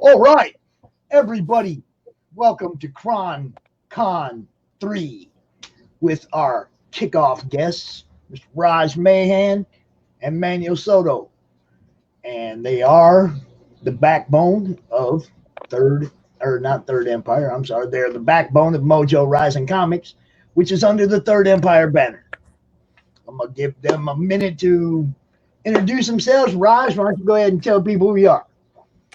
All right, everybody, welcome to CRoM Con III with our kickoff guests, Mr. Raj Mahan and Manuel Soto. And they are the backbone of not Third Empire, I'm sorry, they're the backbone of Mojo Rising Comics, which is under the Third Empire banner. I'm going to give them a minute to introduce themselves. Raj, why don't you go ahead and tell people who you are?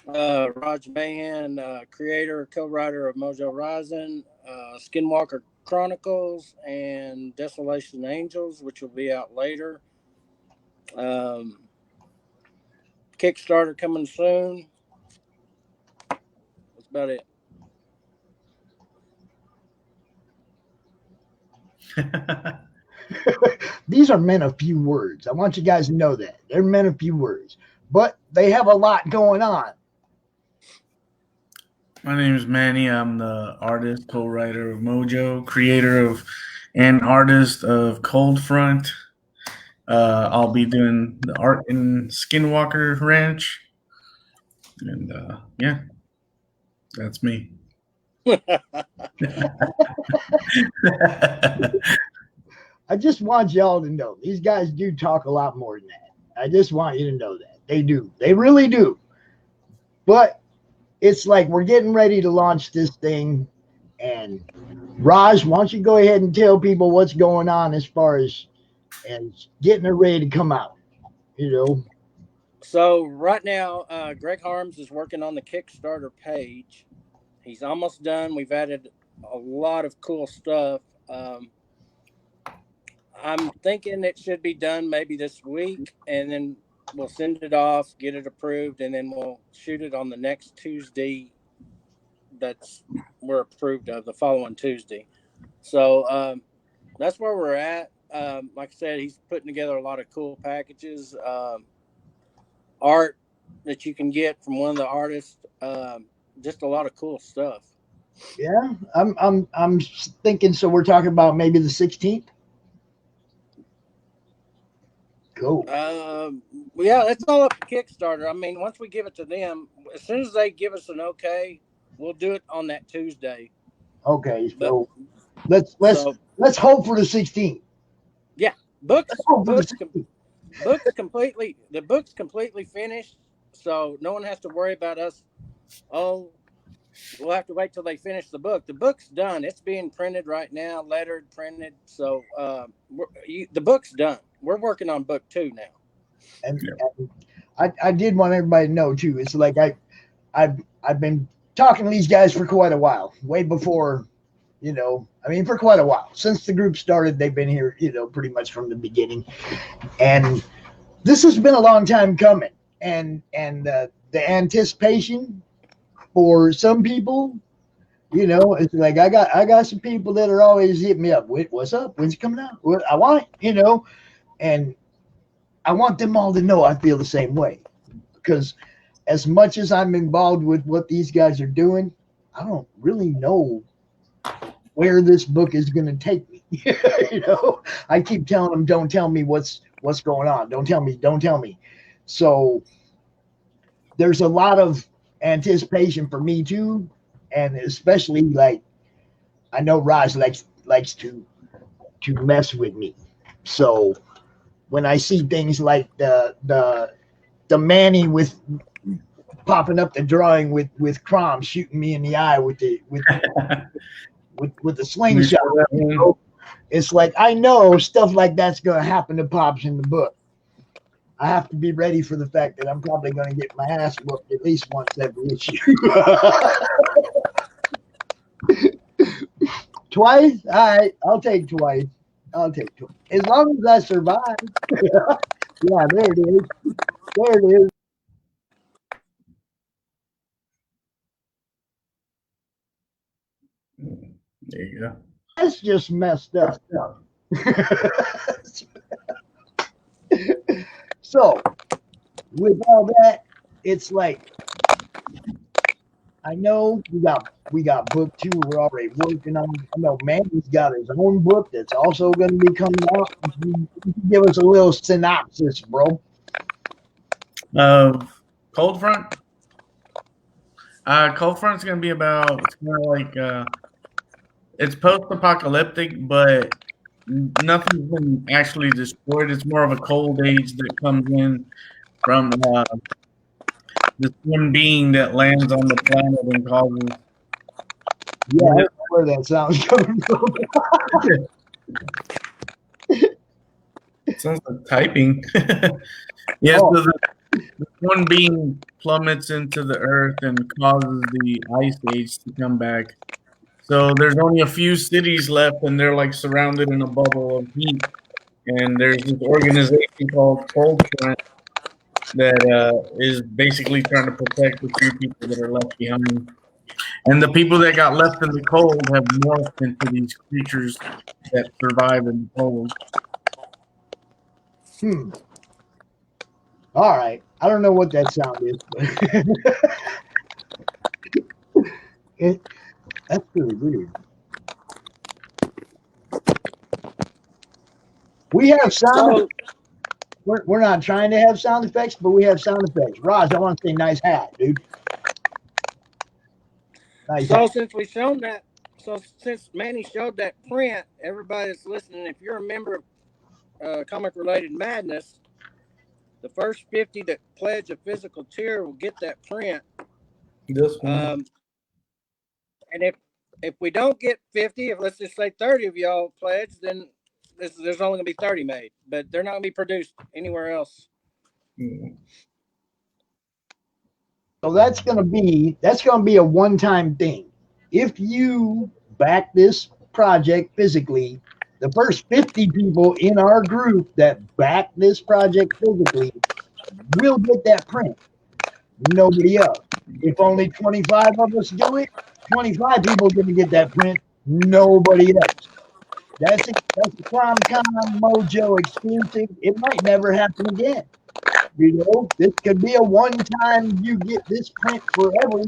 Raj Mahan, creator, co-writer of Mojo Rising, Skinwalker Chronicles, and Desolation Angels, which will be out later. Kickstarter coming soon. That's about it. These are men of few words. I want you guys to know that. They're men of few words. But they have a lot going on. My name is Manny. I'm the artist, co-writer of Mojo, creator of and artist of Cold Front. I'll be doing the art in Skinwalker Ranch. And yeah, that's me. I just want y'all to know these guys do talk a lot more than that. I just want you to know that. They do. They really do. But it's like we're getting ready to launch this thing. And Raj, why don't you go ahead and tell people what's going on as far as getting it ready to come out, you know? So right now, Greg Harms is working on the Kickstarter page. He's almost done. We've added a lot of cool stuff. I'm thinking it should be done maybe this week, and then we'll send it off, get it approved, and then we'll shoot it on the next Tuesday we're approved of, the following Tuesday. So that's where we're at. Like I said, he's putting together a lot of cool packages, art that you can get from one of the artists, just a lot of cool stuff. Yeah, I'm thinking. So we're talking about maybe the 16th. Cool. Yeah, that's all up to Kickstarter. I mean, once we give it to them, as soon as they give us an okay, we'll do it on that Tuesday. Okay, so let's hope for the 16th. Yeah, the book's completely finished, so no one has to worry about us. Oh, we'll have to wait till they finish the book. The book's done. It's being printed right now, lettered, printed. So the book's done. We're working on book 2 now. And I did want everybody to know too. It's like I've been talking to these guys for quite a while, way before, for quite a while. Since the group started, they've been here, pretty much from the beginning. And this has been a long time coming. And the anticipation for some people, it's like I got some people that are always hitting me up. What's up? When's it coming out? I want it, and I want them all to know I feel the same way, because as much as I'm involved with what these guys are doing, I don't really know where this book is going to take me. I keep telling them, don't tell me what's going on. Don't tell me. So there's a lot of anticipation for me too. And especially, like, I know Raj likes to mess with me. So when I see things like the Manny with popping up the drawing with CRoM shooting me in the eye with the slingshot, it's like I know stuff like that's going to happen to Pops in the book. I have to be ready for the fact that I'm probably going to get my ass whooped at least once every issue. Twice? All right, I'll take twice. As long as I survive. Yeah, there it is. There you go. That's just messed up. So, with all that, it's like, I know we got book 2 we're already working on. I know Manny's got his own book that's also going to be coming out. You can give us a little synopsis, bro. Of Cold Front? Cold Front's gonna be about. It's kind of like it's post-apocalyptic, but nothing's been actually destroyed. It's more of a cold age that comes in from this one being that lands on the planet and causes. Yeah, I don't know where that sound's coming from. Sounds like typing. Yes, Oh. so the one being plummets into the earth and causes the ice age to come back. So there's only a few cities left, and they're like surrounded in a bubble of heat. And there's this organization called Cold Front that is basically trying to protect the few people that are left behind. And the people that got left in the cold have morphed into these creatures that survive in the cold. All right. I don't know what that sound is, but that's really weird. We have sound. So, We're not trying to have sound effects, but we have sound effects. Raj, I want to say nice hat, dude. Nice so hat. since we shown that, so since Manny showed that print, everybody that's listening, if you're a member of Comic Related Madness, the first 50 that pledge a physical tier will get that print. This one. And if we don't get 50, if let's just say 30 of y'all pledge, then there's only going to be 30 made, but they're not going to be produced anywhere else. So that's gonna be a one-time thing. If you back this project physically, the first 50 people in our group that back this project physically will get that print. Nobody else. If only 25 of us do it, 25 people are going to get that print. Nobody else. That's a CRoM Con Mojo exclusive. It might never happen again. You know, this could be a one-time. You get this print forever,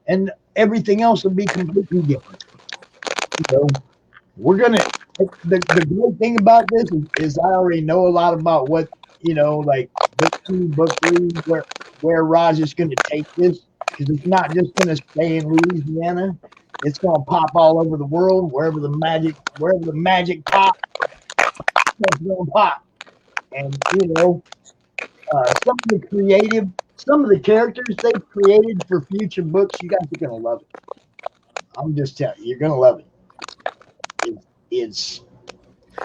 and everything else will be completely different. You know, we're gonna. The great thing about this is I already know a lot about what, like book 2, book 3, where Raj is going to take this, because it's not just going to stay in Louisiana. It's going to pop all over the world, wherever the magic pop, it's going to pop. And some of the characters they've created for future books, you guys are going to love it. I'm just telling you, you're going to love it. It's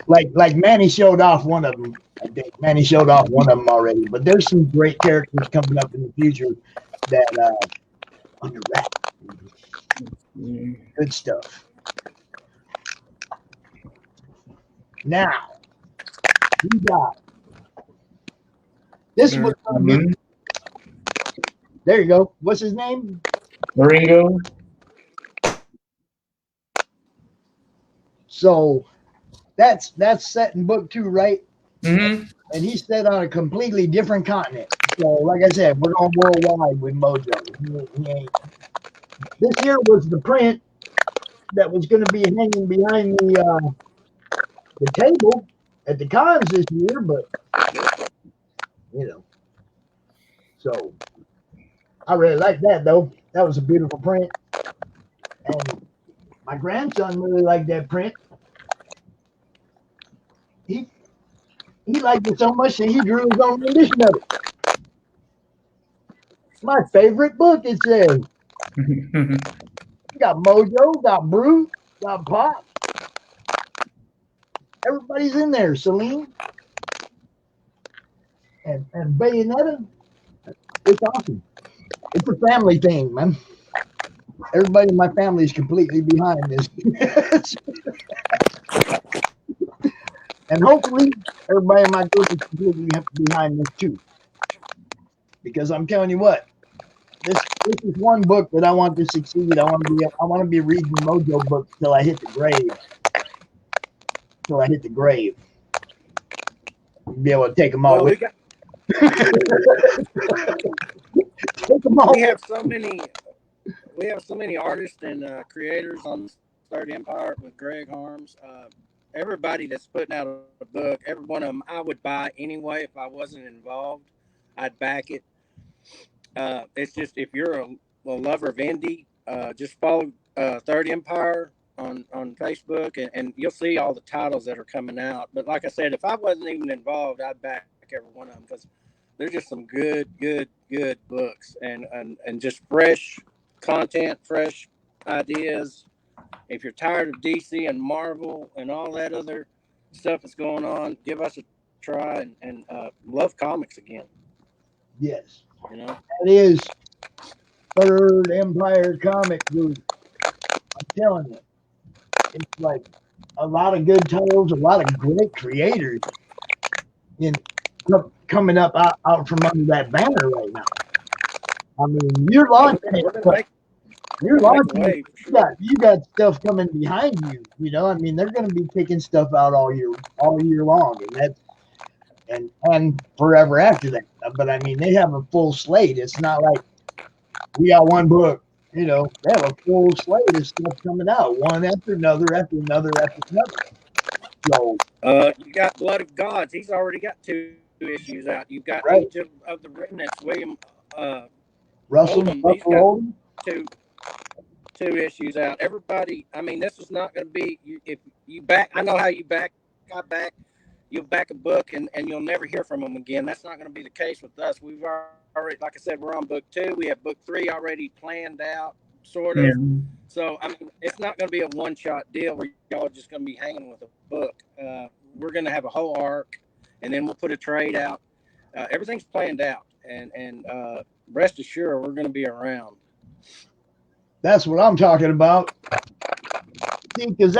like Manny showed off one of them. I think Manny showed off one of them already, but there's some great characters coming up in the future that under wrap. Good stuff. Now we got this was there you go. What's his name? Ringo. So that's set in book 2, right? Mm-hmm. And he's set on a completely different continent. So, like I said, we're going worldwide with Mojo. This here was the print that was going to be hanging behind the table at the cons this year, but so I really like that though. That was a beautiful print, and my grandson really liked that print. He liked it so much that he drew his own rendition of it. My favorite book, it says. Got Mojo, got Brute, got Pop. Everybody's in there. Celine and Bayonetta. It's awesome. It's a family thing, man. Everybody in my family is completely behind this. And hopefully everybody in my group is completely behind this too. Because I'm telling you what, this is one book that I want to succeed. I want to be reading Mojo books till I hit the grave. Be able to take them all. Well, take them all. We have so many artists and creators on Third Empire with Greg Harms. Everybody that's putting out a book, every one of them, I would buy anyway if I wasn't involved. I'd back it. It's just if you're a lover of indie, just follow Third Empire on Facebook, and you'll see all the titles that are coming out. But like I said, if I wasn't even involved, I'd back every one of them because they're just some good books and just fresh content, fresh ideas. If you're tired of DC and Marvel and all that other stuff that's going on, give us a try and love comics again. Yes. You know, that is Third Empire Comic Group. I'm telling you, it's like a lot of good titles, a lot of great creators coming up out from under that banner right now. I mean, you're launching it. You're launching it. You got stuff coming behind you. You know, I mean, they're going to be kicking stuff out all year long, and forever after that. But I mean, they have a full slate. It's not like we got one book. You know, they have a full slate of stuff coming out, one after another, after another, after another. So, you got Blood of Gods. He's already got 2 issues out. You've got right. Age of the Remnants. William Russell Oldham. He's got Oldham. 2 issues out. Everybody. I mean, this is not going to be. If you back, I know how you back. I back. You'll back a book and you'll never hear from them again. That's not going to be the case with us. We've already, like I said, we're on book 2. We have book 3 already planned out, sort of. Yeah. So, I mean, it's not going to be a one-shot deal where y'all are just going to be hanging with a book. We're going to have a whole arc, and then we'll put a trade out. Everything's planned out, and rest assured, we're going to be around. That's what I'm talking about. See, because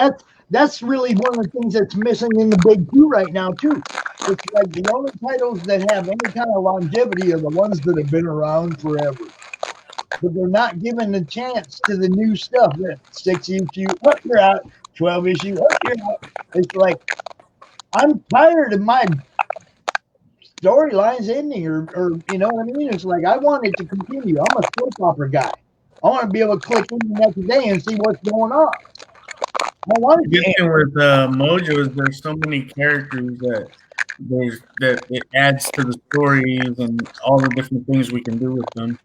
that's really one of the things that's missing in the big 2 right now, too. It's like the only titles that have any kind of longevity are the ones that have been around forever. But they're not giving a chance to the new stuff. 6 issue, up you're out. 12 issue, up you're out. It's like, I'm tired of my storylines ending, or you know what I mean? It's like, I want it to continue. I'm a soap opera guy. I want to be able to click in the next day and see what's going on. I want to. The good thing with Mojo is there's so many characters that it adds to the stories and all the different things we can do with them.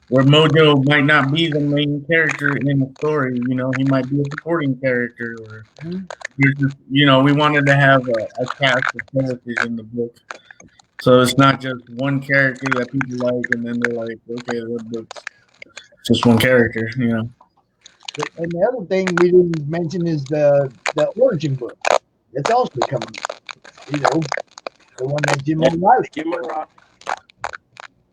Where Mojo might not be the main character in the story, you know, he might be a supporting character, or you know, we wanted to have a cast of characters in the book, so it's not just one character that people like, and then they're like, okay, the book's just one character, you know. And the other thing we didn't mention is the origin book. It's also coming. You know, the one that Jim O'Reilly.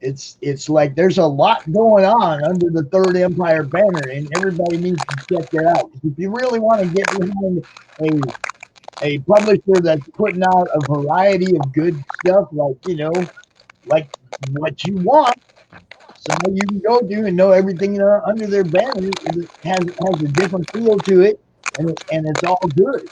It's like there's a lot going on under the Third Empire banner, and everybody needs to check that out. If you really want to get behind a publisher that's putting out a variety of good stuff, like, you know, like what you want, somebody you can go to and know everything under their banner has a different feel to it, and it's all good.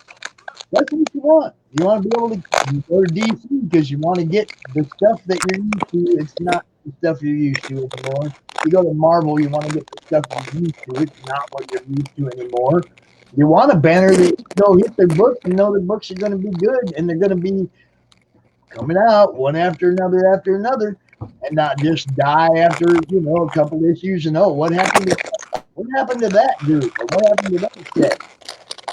That's what you want. You want to be able to go to DC because you want to get the stuff that you're used to. It's not the stuff you're used to anymore. You go to Marvel, you want to get the stuff you're used to. It's not what you're used to anymore. You want a banner that you go hit their books and know their books are going to be good, and they're going to be coming out one after another, and not just die after, you know, a couple issues and what happened to that group, or what happened to that set?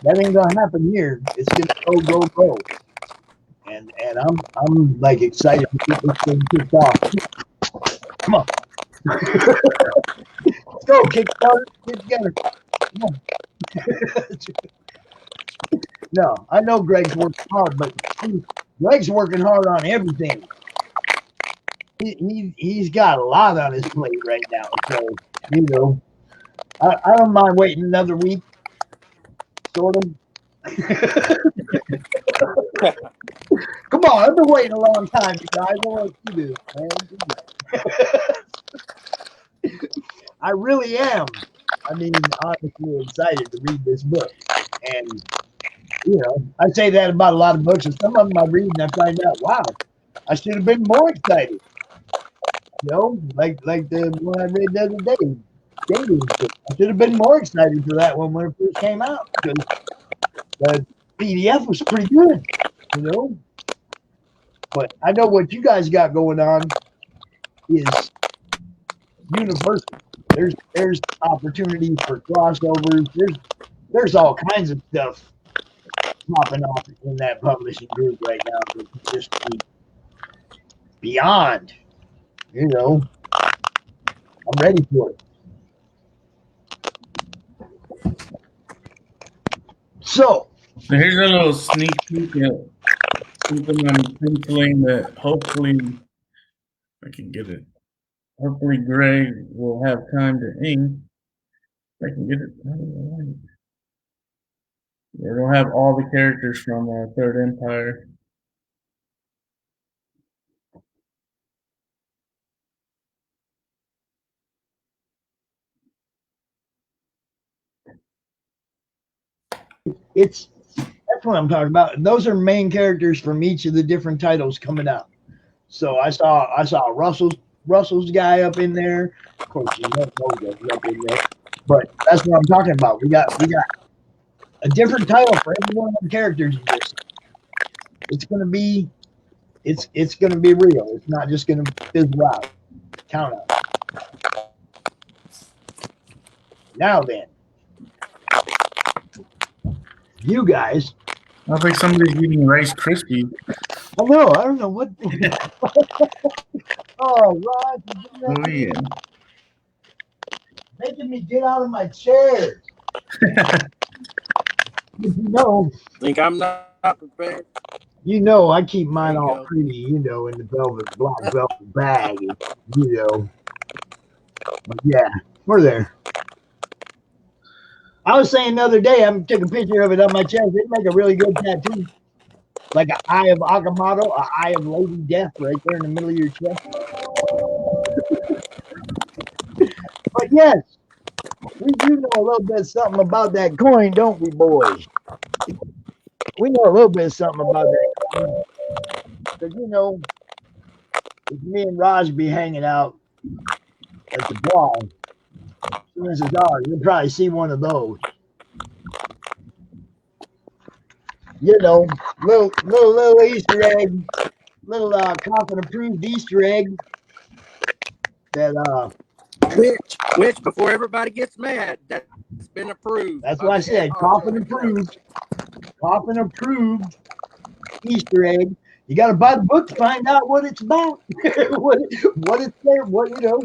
That ain't gonna happen here. It's gonna go. And I'm like excited to get this thing kicked off. Come on. Let's go, Kickstarter, get together. Come on. No, I know Greg's working hard, but Greg's working hard on everything. He's got a lot on his plate right now. So, you know, I don't mind waiting another week. Sort of. Come on, I've been waiting a long time, you guys. I want you to, man. I really am. I mean, honestly excited to read this book. And, you know, I say that about a lot of books, and some of them I read and I find out, wow, I should have been more excited. You know, like the one I read the other day. I should have been more excited for that one when it first came out, because the PDF was pretty good, you know. But I know what you guys got going on is universal. There's opportunities for crossovers. There's all kinds of stuff popping off in that publishing group right now that just beyond. You know, I'm ready for it. So here's a little sneak peek at something I'm penciling that hopefully I can get it. Hopefully Greg will have time to ink. If I can get it. It'll have all the characters from Third Empire. that's what I'm talking about. And those are main characters from each of the different titles coming out. So I saw Russell's guy up in there. Of course, you know Mojo's up in there. But that's what I'm talking about. We got a different title for every one of the characters in this. It's gonna be real. It's not just gonna fizzle out. Count out. Now then, you guys. I think somebody's eating Rice Krispies. I know. I don't know what. Oh, Rod, Oh yeah. Making me get out of my chair. No. Think I'm not prepared? You know, I keep mine all pretty, you know, in the black velvet bag, you know. But yeah, we're there. I was saying the other day, I took a picture of it on my chest. It'd make a really good tattoo. Like an eye of Agamotto, an eye of Lady Death right there in the middle of your chest. But yes, we do know a little bit something about that coin, don't we, boys? We know a little bit something about that coin. Because, you know, if me and Raj be hanging out at the bar, as soon as it's dark, you'll probably see one of those. You know, little Easter egg, little coffin approved Easter egg that which before everybody gets mad, that's been approved. That's what I said. Coffin approved Easter egg. You got to buy the book to find out what it's about, what it's there, what you know,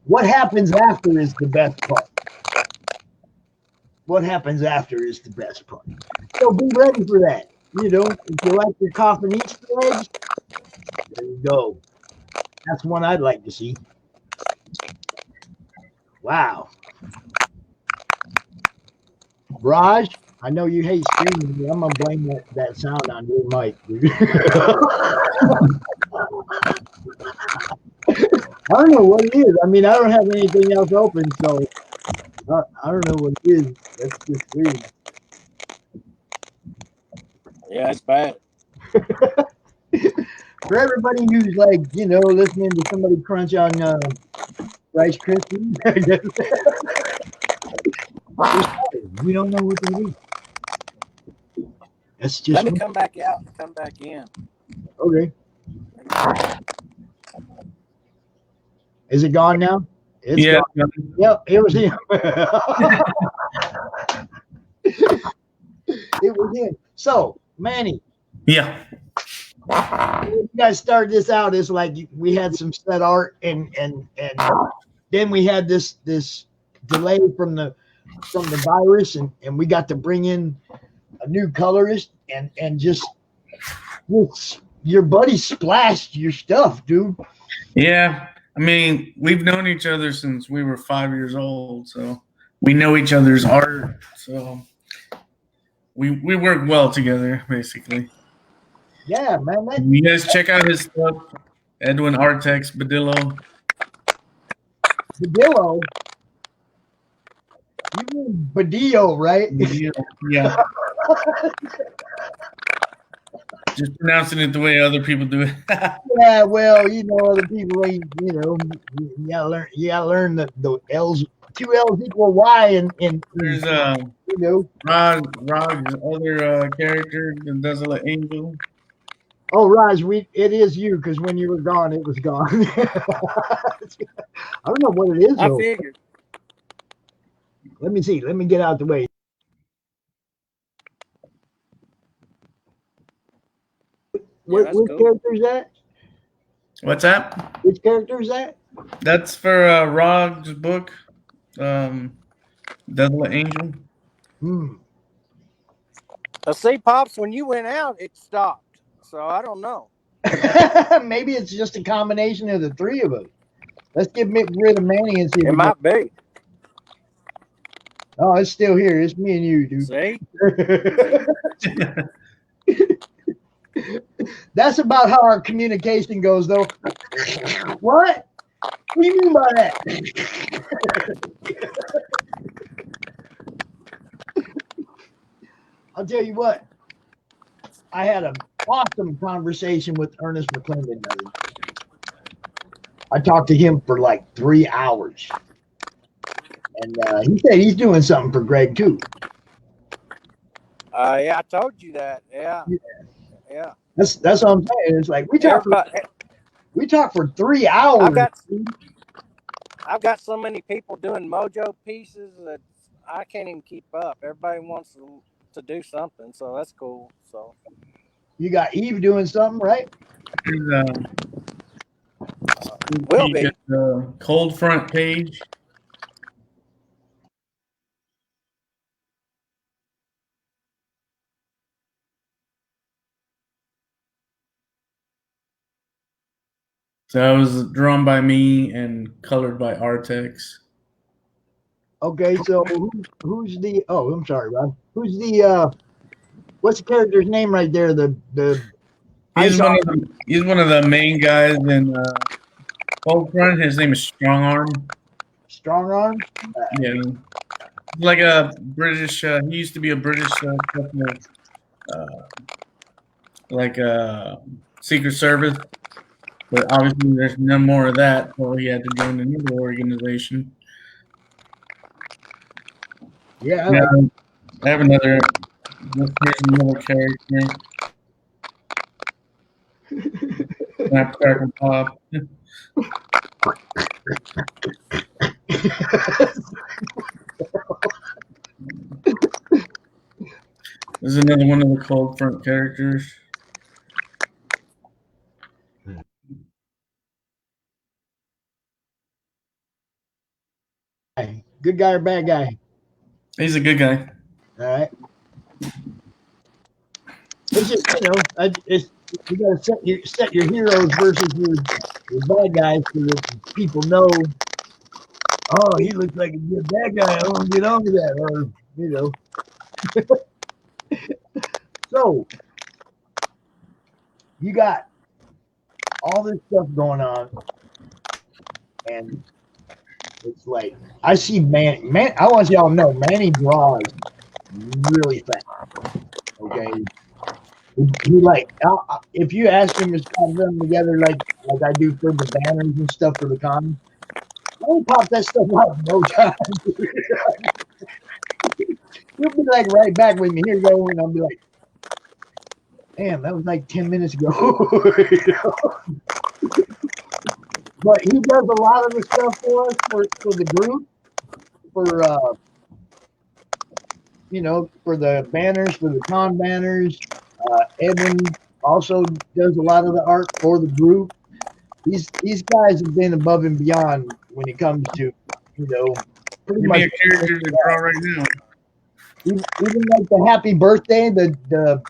what happens after is the best part. What happens after is the best part. So be ready for that. You know, if you like your coffin Easter eggs, there you go. That's one I'd like to see. Wow. Raj, I know you hate screaming. I'm gonna blame that sound on your mic, dude. I don't know what it is. I mean, I don't have anything else open, so I don't know what it is. That's just weird. Yeah, it's bad. For everybody who's like, you know, listening to somebody crunch on Rice Krispies, we don't know what it is. That's just. Let me come back out and come back in. Okay. Is it gone now? It's yeah. Gone. Yep, it was him. It was him. So, Manny. Yeah. You guys started this out as like we had some set art and then we had this delay from the virus and we got to bring in a new colorist and just your buddy splashed your stuff, dude. Yeah. I mean, we've known each other since we were 5 years old, so we know each other's art. So we work well together, basically. Yeah, man. You guys check out his stuff, Edwin Artex Badillo. Badillo? You mean Badillo, right? Badillo, yeah. Just pronouncing it the way other people do it. Yeah, well, you know, other people, you know, you gotta learn the L's. 2 L's equal Y, and There's you know, Rod's other character that does a little angel. Oh, Raj, it is you because when you were gone, it was gone. I don't know what it is I though. figured. Let me see. Let me get out the way. Yeah, that's Which cool. character is that? What's that? Which character is that? That's for Rog's book, um, Desolate Angel. Hmm. See, Pops, when you went out, it stopped. So I don't know. Maybe it's just a combination of the three of us. Let's get rid of Manny and see if It we can. might be. Oh, it's still here. It's me and you, dude. See? That's about how our communication goes, though. What? What do you mean by that? I'll tell you what. I had an awesome conversation with Ernest McClendon. I talked to him for like 3 hours. And he said he's doing something for Greg, too. Yeah, I told you that. Yeah. Yeah. That's what I'm saying. It's like we talked for 3 hours. I've got so many people doing Mojo pieces that I can't even keep up. Everybody wants to do something, so that's cool. So You got Eve doing something, right? He's will be. the Cold Front page. So that was drawn by me and colored by Artex. Okay, so who's the? Oh, I'm sorry, Rob. Who's the? What's the character's name right there? The He's one of the main guys in Cold Front. His name is Strong Arm. Strong Arm. Yeah, like a British. He used to be a British like Secret Service, but obviously there's no more of that, so he had to join another organization. Yeah, I have another. Here's another character. Snap, crackle, pop. This is another one of the Cold Front characters. good guy or bad guy? He's a good guy. All right. It's just you gotta set your heroes versus your bad guys so that people know. Oh, he looks like a good bad guy. I want to get on with that, or So you got all this stuff going on, and it's like I see Man. I want y'all to know Manny draws really fast. Okay, he like if you ask him to start them together like I do for the banners and stuff for the con, I'll pop that stuff out in no time. He'll be like right back with me. Here you go, and I'll be like, damn, that was like 10 minutes ago. But he does a lot of the stuff for us for the group, for for the banners, for the con banners. Edwin also does a lot of the art for the group. These guys have been above and beyond when it comes to pretty much a character to draw right now. Even like the happy birthday, the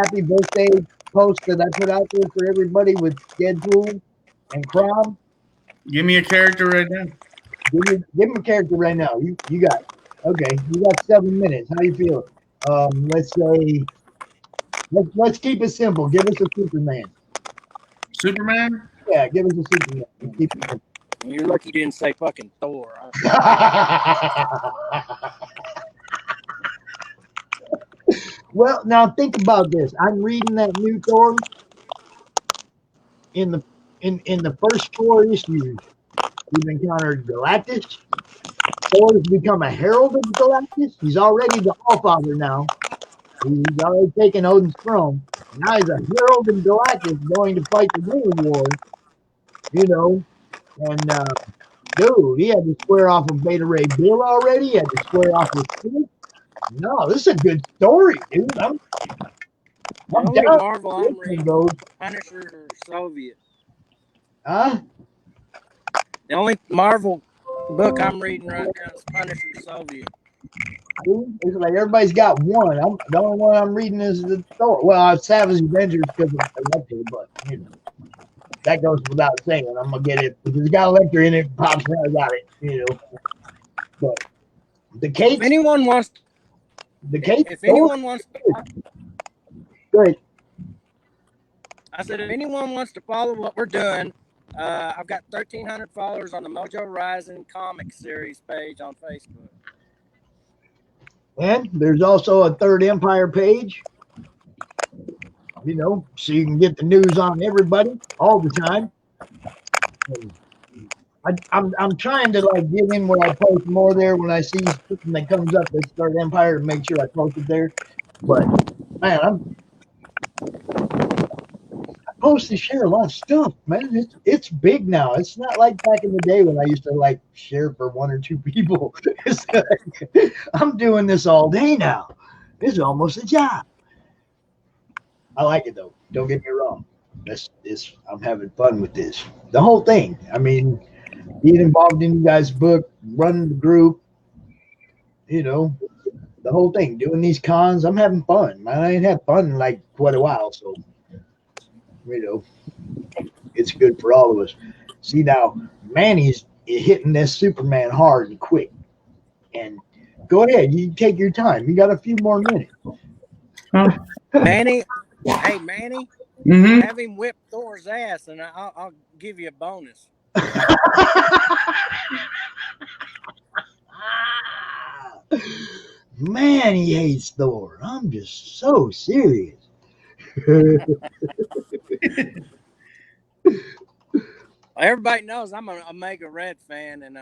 happy birthday post that I put out there for everybody with Deadpool and CRoM. Give me a character right now. Give him a character right now. You got okay. You got 7 minutes. How you feel? Let's say let's keep it simple. Give us a Superman. Superman? Yeah, give us a Superman. You're lucky you didn't say fucking Thor. Well, now think about this. I'm reading that new Thor. In the first 4 issues, we've encountered Galactus. Thor has become a herald of Galactus. He's already the Allfather now. He's already taken Odin's throne. Now he's a Herald in Galactus going to fight the World War, you know, and dude, he had to square off with Beta Ray Bill already. He had to square off with Steve. No, this is a good story, dude. The I'm only down Marvel I'm reading is Punisher Soviet. Huh? The only Marvel book I'm reading right now is Punisher Soviet. Dude, it's like everybody's got one. The only one I'm reading is the Thor. Well, Savage Avengers because of Electro, but you know that goes without saying. I'm gonna get it because it's got Electro in it. Pops I got it. You know, but the Kate. If anyone wants, the Kate. If anyone wants, good. I said if anyone wants to follow what we're doing, I've got 1,300 followers on the Mojo Rising comic series page on Facebook. And there's also a Third Empire page. You know, so you can get the news on everybody all the time. I'm trying to like get in where I post more there when I see something that comes up that's Third Empire to make sure I post it there. But man, I post and share a lot of stuff, man. It's big now. It's not like back in the day when I used to like share for one or two people. It's like, I'm doing this all day now. It's almost a job. I like it though. Don't get me wrong. I'm having fun with this. The whole thing. I mean, being involved in you guys' book, running the group, you know, the whole thing, doing these cons, I'm having fun. Man, I ain't had fun in like quite a while, so you know, it's good for all of us. See now, Manny's hitting this Superman hard and quick. And go ahead, you take your time. You got a few more minutes. Huh? Manny, hey Manny, have him whip Thor's ass, and I'll give you a bonus. Man, he hates Thor. I'm just so serious. Everybody knows I'm an Omega Red fan, and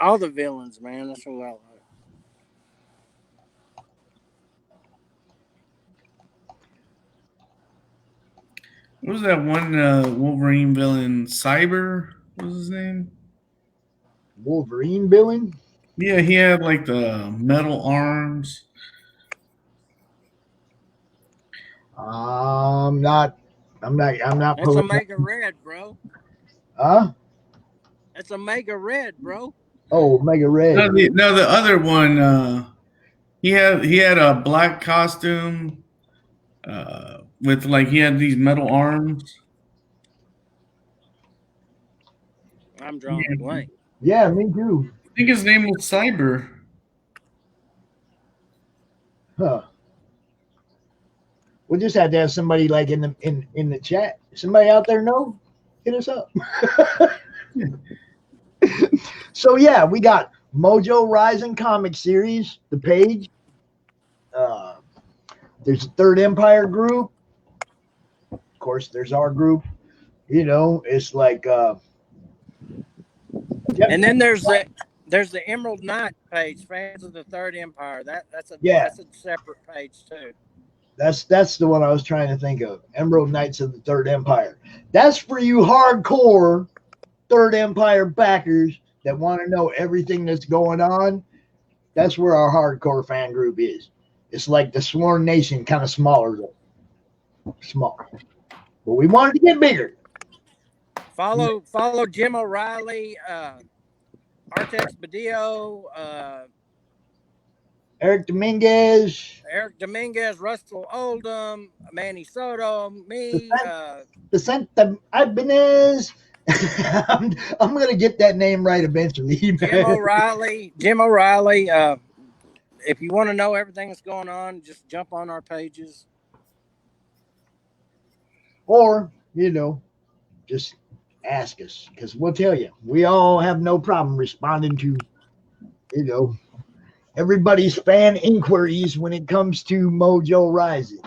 all the villains, man. That's what I like. What was that one Wolverine villain? Cyber? What was his name? Wolverine villain? Yeah, he had like the metal arms. I'm not. That's pulling Omega Red, bro. Huh? That's Omega Red, bro. Oh, Omega Red. No, the other one. He had a black costume with like he had these metal arms. I'm drawing a blank. Yeah, me too. I think his name was Cyber. Huh. We just had to have somebody like in the chat. Somebody out there know? Hit us up. So yeah, we got Mojo Rising comic series, the page. There's a Third Empire group. Of course, there's our group. You know, it's like and then there's the Emerald Knight page, fans of the Third Empire. That's a separate page too. That's the one I was trying to think of. Emerald Knights of the Third Empire. That's for you hardcore Third Empire backers that want to know everything that's going on. That's where our hardcore fan group is. It's like the Sworn Nation, kind of smaller though. Small. But we wanted to get bigger. Follow Jim O'Reilly, Artex Badillo, Eric Dominguez, Russell Oldham, Manny Soto, me. Vicente Ibanez. I'm gonna get that name right eventually. Jim O'Reilly. If you want to know everything that's going on, just jump on our pages. Or, you know, just ask us because we'll tell you. We all have no problem responding to, you know, everybody's fan inquiries when it comes to Mojo Rising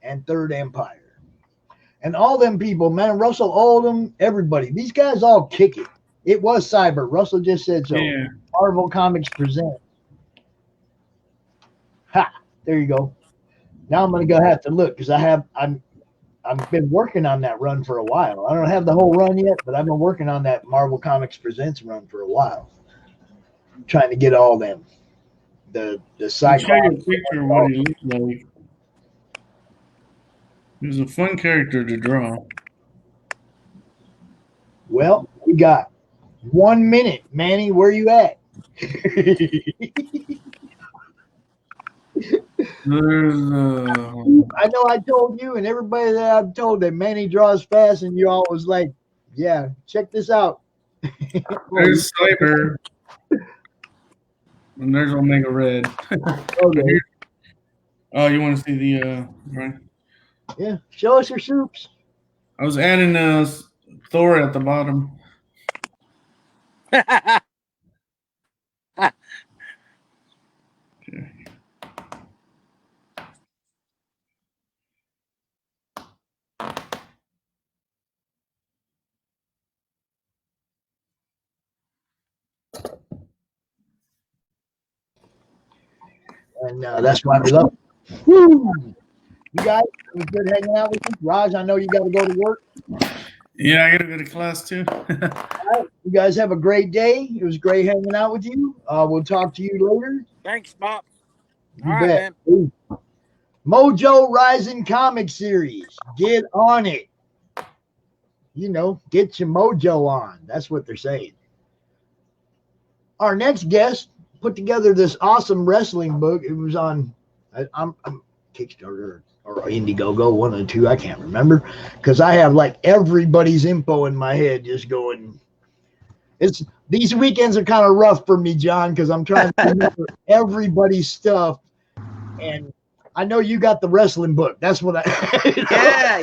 and Third Empire. And all them people, man, Russell Oldham, everybody. These guys all kick it. It was Cyber. Russell just said so. Yeah. Marvel Comics Presents. Ha! There you go. Now I'm gonna go have to look because I've been working on that run for a while. I don't have the whole run yet, but I've been working on that Marvel Comics Presents run for a while, trying to get all them. The I'll Cyclops. show you a picture of what he looked like. He was a fun character to draw. Well, we got 1 minute, Manny. Where you at? There's I know I told you and everybody that I've told that Manny draws fast, and you all was like, "Yeah, check this out." there's Cyber, and there's Omega Red. Okay. Oh, you want to see the right? Yeah, show us your soups. I was adding Thor at the bottom. And that's why we love it. Woo! You guys, it was good hanging out with you. Raj, I know you got to go to work. Yeah, I gotta go to class too. All right. You guys have a great day. It was great hanging out with you. We'll talk to you later. Thanks, Bob. You All bet. right, man. Mojo Rising Comic Series. Get on it. You know, get your mojo on. That's what they're saying. Our next guest put together this awesome wrestling book. It was on I'm Kickstarter or Indiegogo, one of the two. I can't remember because I have like everybody's info in my head just going. It's these weekends are kind of rough for me, John, because I'm trying to remember everybody's stuff. And I know you got the wrestling book. That's what I.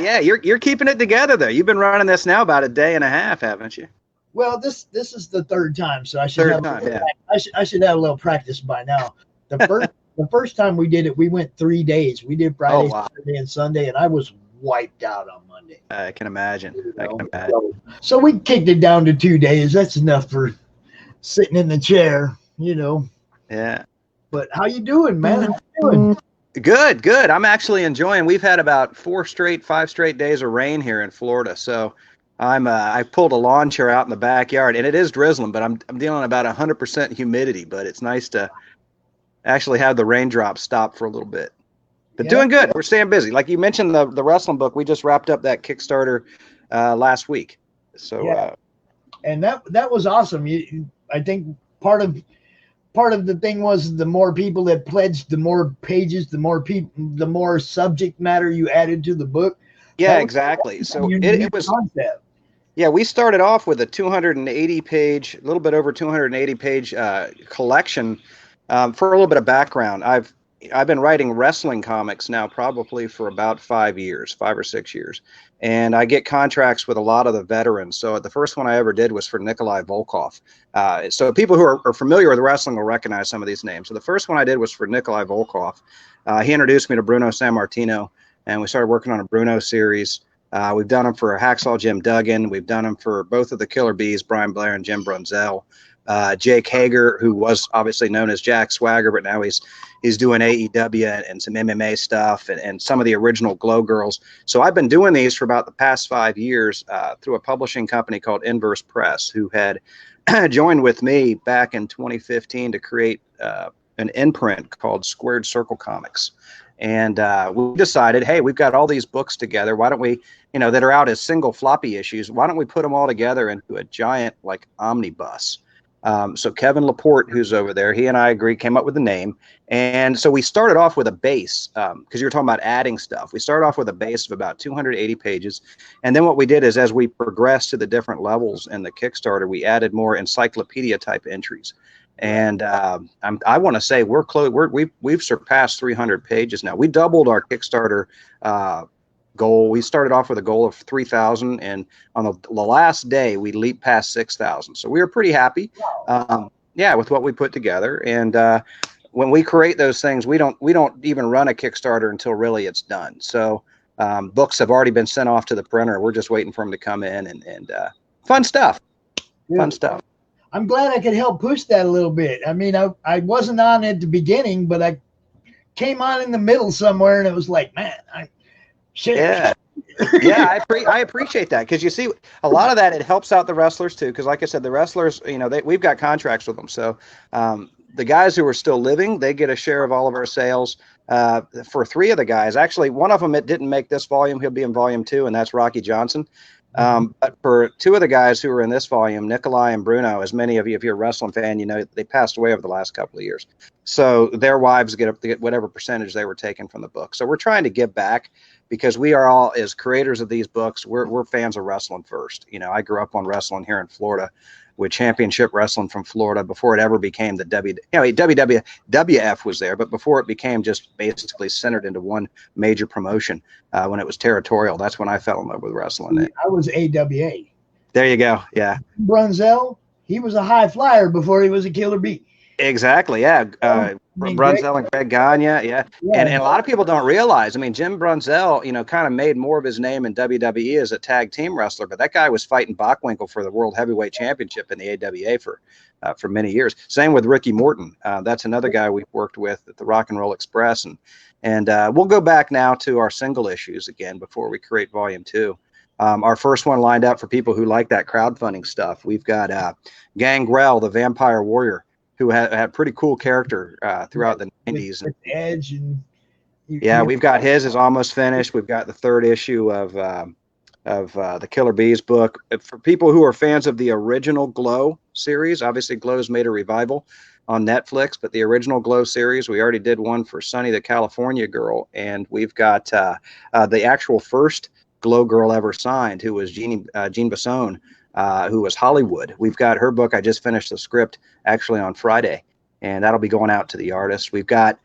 Yeah. You're keeping it together though. You've been running this now about a day and a half, haven't you? Well, this is the third time, so I should I should have a little practice by now. The first time we did it, we went 3 days. We did Friday, Saturday, and Sunday, and I was wiped out on Monday. I can imagine. So we kicked it down to 2 days. That's enough for sitting in the chair, you know. Yeah. But how you doing, man? How you doing? Good. I'm actually enjoying. We've had about 5 straight days of rain here in Florida. So I pulled a lawn chair out in the backyard, and it is drizzling, but I'm dealing about 100% humidity. But it's nice to actually have the raindrops stop for a little bit. But doing good. We're staying busy. Like you mentioned, the wrestling book. We just wrapped up that Kickstarter last week. So and that was awesome. I think part of the thing was the more people that pledged, the more pages, the more subject matter you added to the book. Yeah, exactly. So it was concept. Yeah, we started off with a 280-page, a little bit over 280-page collection. For a little bit of background, I've been writing wrestling comics now probably for about 5 or 6 years, and I get contracts with a lot of the veterans. So the first one I ever did was for Nikolai Volkov. So people who are familiar with wrestling will recognize some of these names. So the first one I did was for Nikolai Volkov. He introduced me to Bruno Sammartino, and we started working on a Bruno series. We've done them for Hacksaw Jim Duggan. We've done them for both of the Killer Bees, Brian Blair and Jim Brunzell. Jake Hager, who was obviously known as Jack Swagger, but now he's doing AEW and some MMA stuff and some of the original Glow Girls. So I've been doing these for about the past 5 years through a publishing company called Inverse Press, who had joined with me back in 2015 to create an imprint called Squared Circle Comics. And we decided, hey, we've got all these books together. Why don't we, that are out as single floppy issues, why don't we put them all together into a giant like omnibus? So Kevin Laporte, who's over there, he and I came up with the name. And so we started off with a base, because you were talking about adding stuff. We started off with a base of about 280 pages. And then what we did is as we progressed to the different levels in the Kickstarter, we added more encyclopedia type entries. And I want to say we're close. We've surpassed 300 pages now. We doubled our Kickstarter goal. We started off with a goal of 3,000, and on the last day we leaped past 6,000. So we were pretty happy, with what we put together. And when we create those things, we don't even run a Kickstarter until really it's done. So books have already been sent off to the printer. We're just waiting for them to come in, and fun stuff. Fun stuff. I'm glad I could help push that a little bit. I mean, I wasn't on at the beginning, but I came on in the middle somewhere, and it was like, man, shit. Yeah. Yeah, I appreciate that, because you see a lot of that, it helps out the wrestlers too, because like I said, the wrestlers, we've got contracts with them, so the guys who are still living, they get a share of all of our sales. For 3 of the guys, actually one of them, it didn't make this volume, he'll be in volume 2, and that's Rocky Johnson. But for 2 of the guys who are in this volume, Nikolai and Bruno, as many of you, if you're a wrestling fan, they passed away over the last couple of years, so their wives get whatever percentage they were taking from the book. So we're trying to give back, because we are all, as creators of these books, we're fans of wrestling first. I grew up on wrestling here in Florida, with Championship Wrestling from Florida, before it ever became the WWF was there, but before it became just basically centered into one major promotion, when it was territorial. That's when I fell in love with wrestling. I was AWA. There you go. Yeah. Brunzell, he was a high flyer before he was a killer bee. Exactly. Yeah. Brunzell and Greg Gagne. Yeah. And a lot of people don't realize, Jim Brunzell, kind of made more of his name in WWE as a tag team wrestler, but that guy was fighting Bockwinkel for the World Heavyweight Championship in the AWA for many years. Same with Ricky Morton. That's another guy we've worked with at the Rock and Roll Express. And we'll go back now to our single issues again before we create volume 2. Our first one lined up for people who like that crowdfunding stuff. We've got Gangrel, the Vampire Warrior, who had pretty cool character throughout the 90s. With Edge and we've got his is almost finished. We've got the 3rd issue of the Killer Bees book. For people who are fans of the original Glow series, obviously Glow's made a revival on Netflix, but the original Glow series, we already did one for Sunny the California Girl, and we've got the actual first Glow girl ever signed, who was Jean Bassone, who was Hollywood. We've got her book. I just finished the script actually on Friday, and that'll be going out to the artists. We've got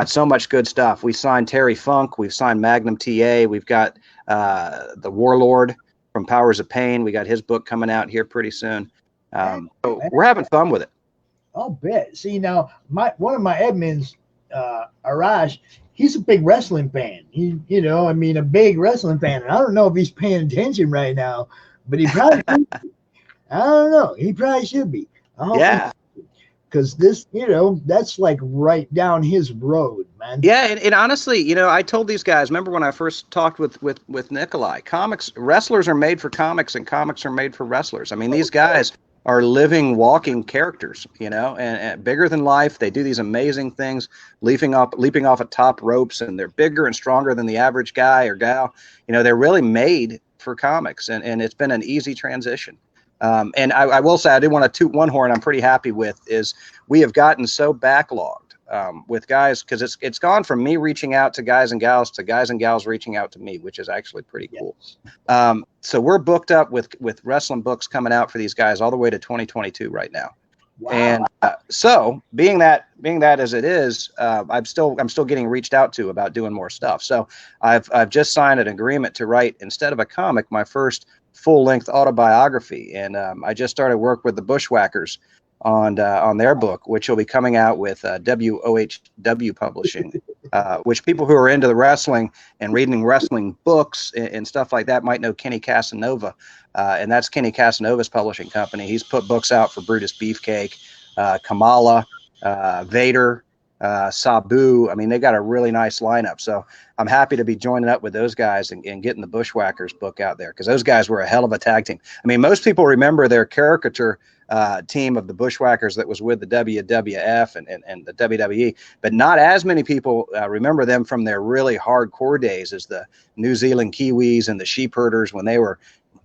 so much good stuff. We signed Terry Funk. We've signed Magnum TA. We've got the Warlord from Powers of Pain. We got his book coming out here pretty soon. So we're having fun with it. I'll bet. See, now one of my admins, Arash, he's a big wrestling fan. A big wrestling fan. And I don't know if he's paying attention right now, but he probably should be. I don't know. He probably should be. Yeah. Because this, that's like right down his road, man. Yeah, and honestly, I told these guys, remember when I first talked with Nikolai, wrestlers are made for comics, and comics are made for wrestlers. These guys are living, walking characters, and bigger than life. They do these amazing things, leaping off of top ropes, and they're bigger and stronger than the average guy or gal. They're really made for comics, and it's been an easy transition. And I will say, I do want to toot one horn I'm pretty happy with, is we have gotten so backlogged with guys, because it's gone from me reaching out to guys and gals reaching out to me, which is actually pretty cool. So we're booked up with wrestling books coming out for these guys all the way to 2022 right now. Wow. And so being that as it is, I'm still getting reached out to about doing more stuff. So I've just signed an agreement to write, instead of a comic, my first full-length autobiography, and I just started work with the Bushwhackers on their book, which will be coming out with WOHW Publishing, which people who are into the wrestling and reading wrestling books and stuff like that might know Kenny Casanova, and that's Kenny Casanova's publishing company. He's put books out for Brutus Beefcake, Kamala, Vader, Sabu. They got a really nice lineup. So I'm happy to be joining up with those guys and getting the Bushwhackers book out there, because those guys were a hell of a tag team. Most people remember their caricature team of the Bushwhackers that was with the WWF and the WWE, but not as many people remember them from their really hardcore days as the New Zealand Kiwis and the Sheep Herders, when they were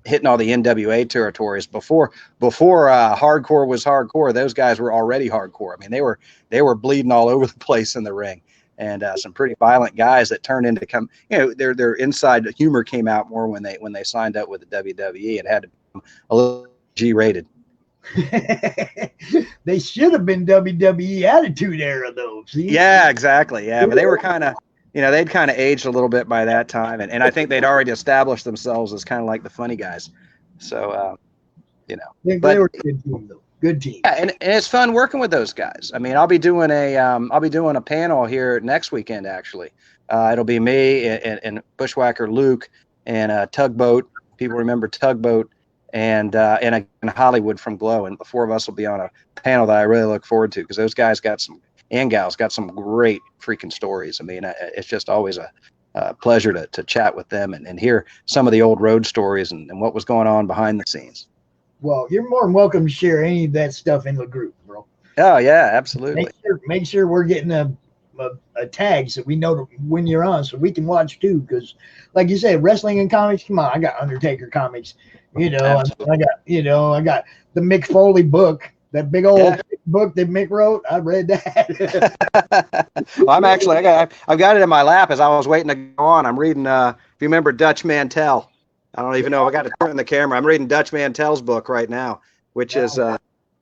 hitting all the NWA territories. Before hardcore was hardcore, those guys were already hardcore. They were bleeding all over the place in the ring, and some pretty violent guys that turned into their inside humor came out more when they signed up with the WWE and had to become a little G-rated. They should have been WWE Attitude Era though. See? Yeah, exactly. Yeah, but they were kind of, they'd kind of aged a little bit by that time, and I think they'd already established themselves as kind of like the funny guys. So, they were a good team though. Good team. Yeah, and it's fun working with those guys. I'll be doing a panel here next weekend. Actually, it'll be me and Bushwhacker Luke and Tugboat. People remember Tugboat. and Hollywood from Glow, and the four of us will be on a panel that I really look forward to, because those guys and gals got some great freaking stories. I mean, it's just always a pleasure to chat with them and hear some of the old road stories and what was going on behind the scenes. Well, you're more than welcome to share any of that stuff in the group, bro. Oh yeah, absolutely. Make sure we're getting a tag so we know when you're on, so we can watch too. Because, like you said, wrestling and comics. Come on, I got Undertaker comics. I got the Mick Foley book, that big old book that Mick wrote. I read that. Well, I've got it in my lap as I was waiting to go on. I'm reading. If you remember Dutch Mantell, I don't even know. I got to turn the camera. I'm reading Dutch Mantell's book right now, which is.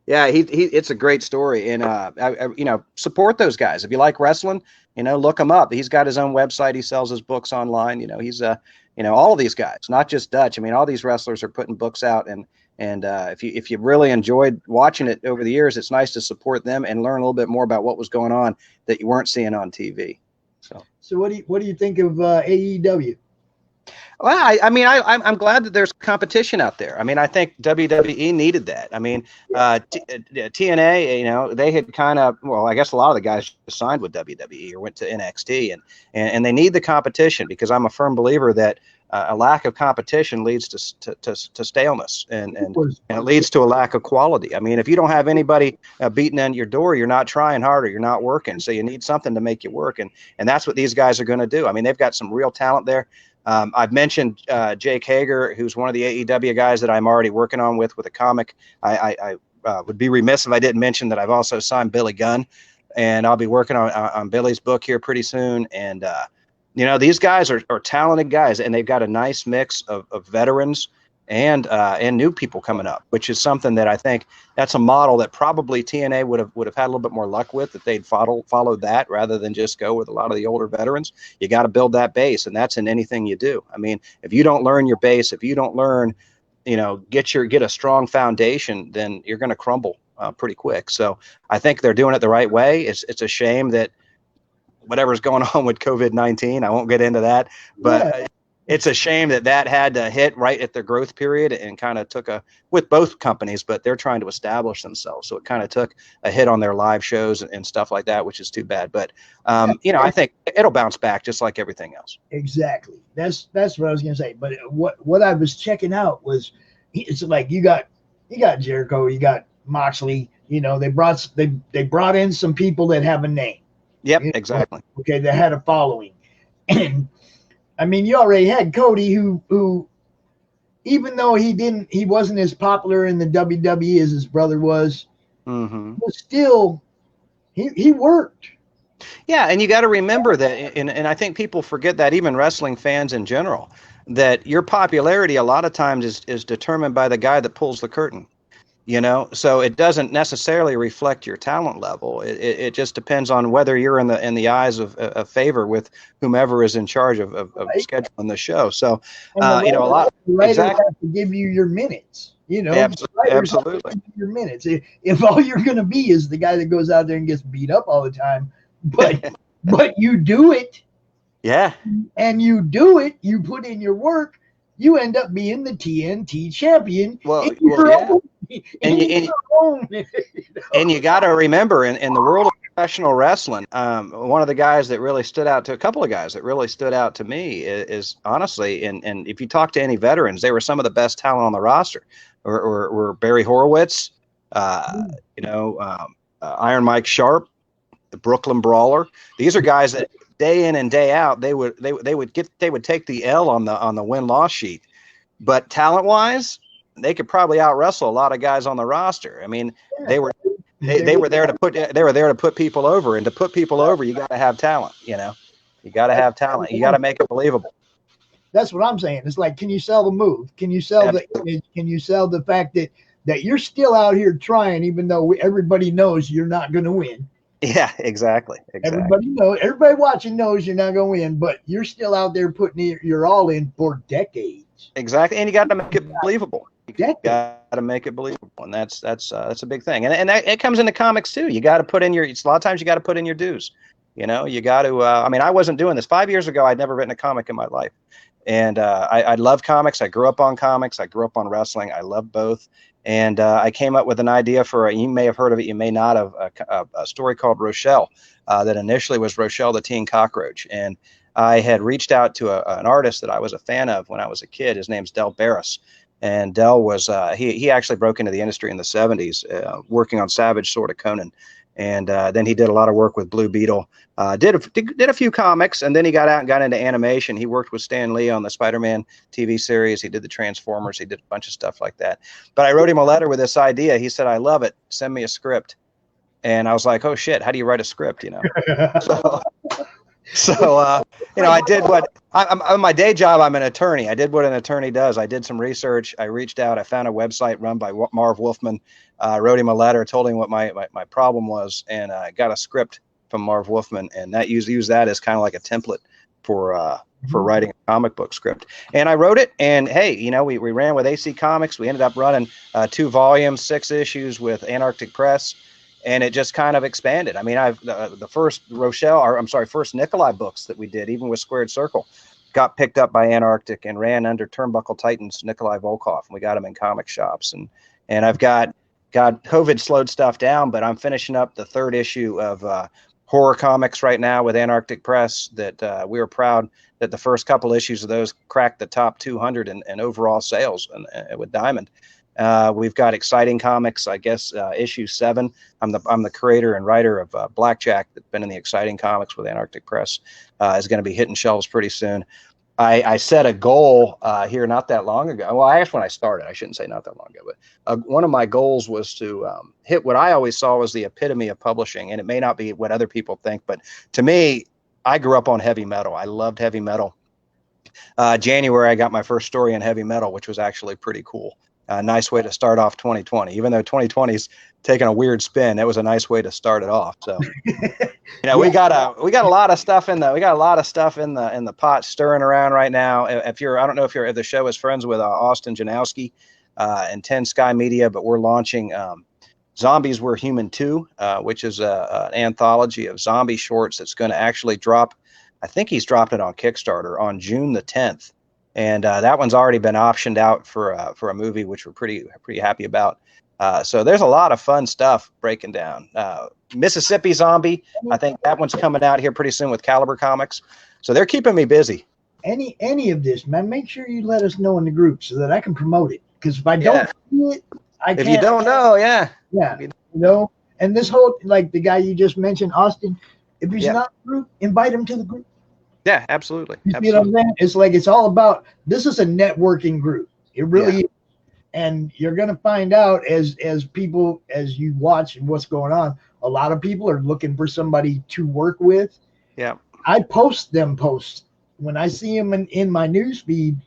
It's a great story, and support those guys. If you like wrestling, look him up. He's got his own website. He sells his books online. He's all of these guys, not just Dutch. I mean, all these wrestlers are putting books out, and if you really enjoyed watching it over the years, it's nice to support them and learn a little bit more about what was going on that you weren't seeing on TV. So what do you think of AEW? Well, I'm glad that there's competition out there. I mean, I think WWE needed that. I mean, TNA, they had kind of, well, I guess a lot of the guys signed with WWE or went to NXT, and they need the competition, because I'm a firm believer that a lack of competition leads to staleness, and it leads to a lack of quality. I mean, if you don't have anybody beating on your door, you're not trying harder, you're not working. So you need something to make you work, and that's what these guys are going to do. I mean, they've got some real talent there. I've mentioned Jake Hager, who's one of the AEW guys that I'm already working on with a comic. I would be remiss if I didn't mention that I've also signed Billy Gunn, and I'll be working on Billy's book here pretty soon. And these guys are talented guys, and they've got a nice mix of veterans and new people coming up, which is something that I think that's a model that probably TNA would have had a little bit more luck with, if they'd followed that rather than just go with a lot of the older veterans. You got to build that base, and that's in anything you do. I mean, if you don't learn your base, if you don't learn, get a strong foundation, then you're going to crumble pretty quick. So I think they're doing it the right way. It's a shame that whatever's going on with COVID-19, I won't get into that, but it's a shame that had to hit right at their growth period, and kind of took with both companies, but they're trying to establish themselves. So it kind of took a hit on their live shows and stuff like that, which is too bad. But, I think it'll bounce back just like everything else. Exactly. That's what I was going to say. But what I was checking out was, it's like, you got Jericho, you got Moxley, they brought in some people that have a name. Yep, exactly. Okay. That had a following. And I mean, you already had Cody, who, even though he wasn't as popular in the WWE as his brother was, but still, he worked. Yeah, and you got to remember that, and I think people forget that, even wrestling fans in general, that your popularity a lot of times is determined by the guy that pulls the curtain. So it doesn't necessarily reflect your talent level. It just depends on whether you're in the eyes of favor with whomever is in charge of scheduling the show. So a lot. The writer has to give you your minutes. Absolutely. Your minutes. If all you're going to be is the guy that goes out there and gets beat up all the time, but you do it. Yeah. And you do it. You put in your work. You end up being the TNT champion. And you got to remember, in the world of professional wrestling, one of the guys that really stood out to a couple of guys that really stood out to me is honestly, and if you talk to any veterans, they were some of the best talent on the roster. Or Barry Horowitz, Iron Mike Sharp, the Brooklyn Brawler. These are guys that day in and day out they would take the L on the win-loss sheet, but talent-wise, they could probably out-wrestle a lot of guys on the roster. I mean, they were there to put people over, and to put people over, you got to have talent. You got to have talent. You got to make it believable. That's what I'm saying. It's like, can you sell the move? Can you sell the image? Can you sell the fact that you're still out here trying, even though everybody knows you're not going to win? Yeah, exactly. Everybody watching knows you're not going to win, but you're still out there putting your all in for decades. Exactly, and you got to make it believable. You got to make it believable, and that's a big thing. And it comes into comics too. You got to put in a lot of times you got to put in your dues. You got to. I wasn't doing this 5 years ago. I'd never written a comic in my life, And I love comics. I grew up on comics. I grew up on wrestling. I love both. And I came up with an idea for you may have heard of it, you may not have, a story called Rochelle that initially was Rochelle the Teen Cockroach. And I had reached out to an artist that I was a fan of when I was a kid. His name's Del Barris. And Del was, he actually broke into the industry in the 70s, working on Savage Sword of Conan. And then he did a lot of work with Blue Beetle, did a few comics, and then he got out and got into animation. He worked with Stan Lee on the Spider-Man TV series. He did the Transformers. He did a bunch of stuff like that. But I wrote him a letter with this idea. He said, "I love it. Send me a script." And I was like, "Oh shit, how do you write a script?" You know. So you know, I did what I'm my day job. I'm an attorney. I did what an attorney does. I did some research. I reached out. I found a website run by Marv Wolfman. Wrote him a letter, told him what my problem was, and I got a script from Marv Wolfman, and that used that as kind of like a template for writing a comic book script. And I wrote it, and hey, you know, we ran with AC Comics. We ended up running 2 volumes, 6 issues with Antarctic Press. And it just kind of expanded. I mean, the first first Nikolai books that we did, even with Squared Circle, got picked up by Antarctic and ran under Turnbuckle Titans Nikolai Volkov, and we got them in comic shops. And I've got COVID slowed stuff down, but I'm finishing up the 3rd issue of horror comics right now with Antarctic Press. That we were proud that the first couple issues of those cracked the top 200 in overall sales and with Diamond. We've got exciting comics, I guess, issue 7. I'm the creator and writer of Blackjack, that's been in the exciting comics with Antarctic Press. Is going to be hitting shelves pretty soon. I set a goal here not that long ago. Well, I guess when I started, I shouldn't say not that long ago, but one of my goals was to hit what I always saw was the epitome of publishing. And it may not be what other people think, but to me, I grew up on heavy metal. I loved heavy metal. January, I got my first story in heavy metal, which was actually pretty cool. A nice way to start off 2020, even though 2020's taken a weird spin. That was a nice way to start it off. So, you know, we got a lot of stuff in the pot stirring around right now. I don't know if the show is friends with Austin Janowski and 10 Sky Media, but we're launching Zombies Were Human 2, which is an anthology of zombie shorts that's going to actually drop. I think he's dropped it on Kickstarter on June the 10th. And that one's already been optioned out for a movie, which we're pretty happy about. So there's a lot of fun stuff breaking down. Mississippi Zombie, I think that one's coming out here pretty soon with Caliber Comics. So they're keeping me busy. Any of this, man, make sure you let us know in the group so that I can promote it. Because if I don't see it, I can't. If you don't know, yeah. You know, and this whole, like the guy you just mentioned, Austin, if he's not in the group, invite him to the group. Yeah, absolutely. You see what I'm saying? It's like, it's all about, this is a networking group. It really is. And you're going to find out as people, as you watch what's going on, a lot of people are looking for somebody to work with. Yeah. I post them posts. When I see them in my news feed,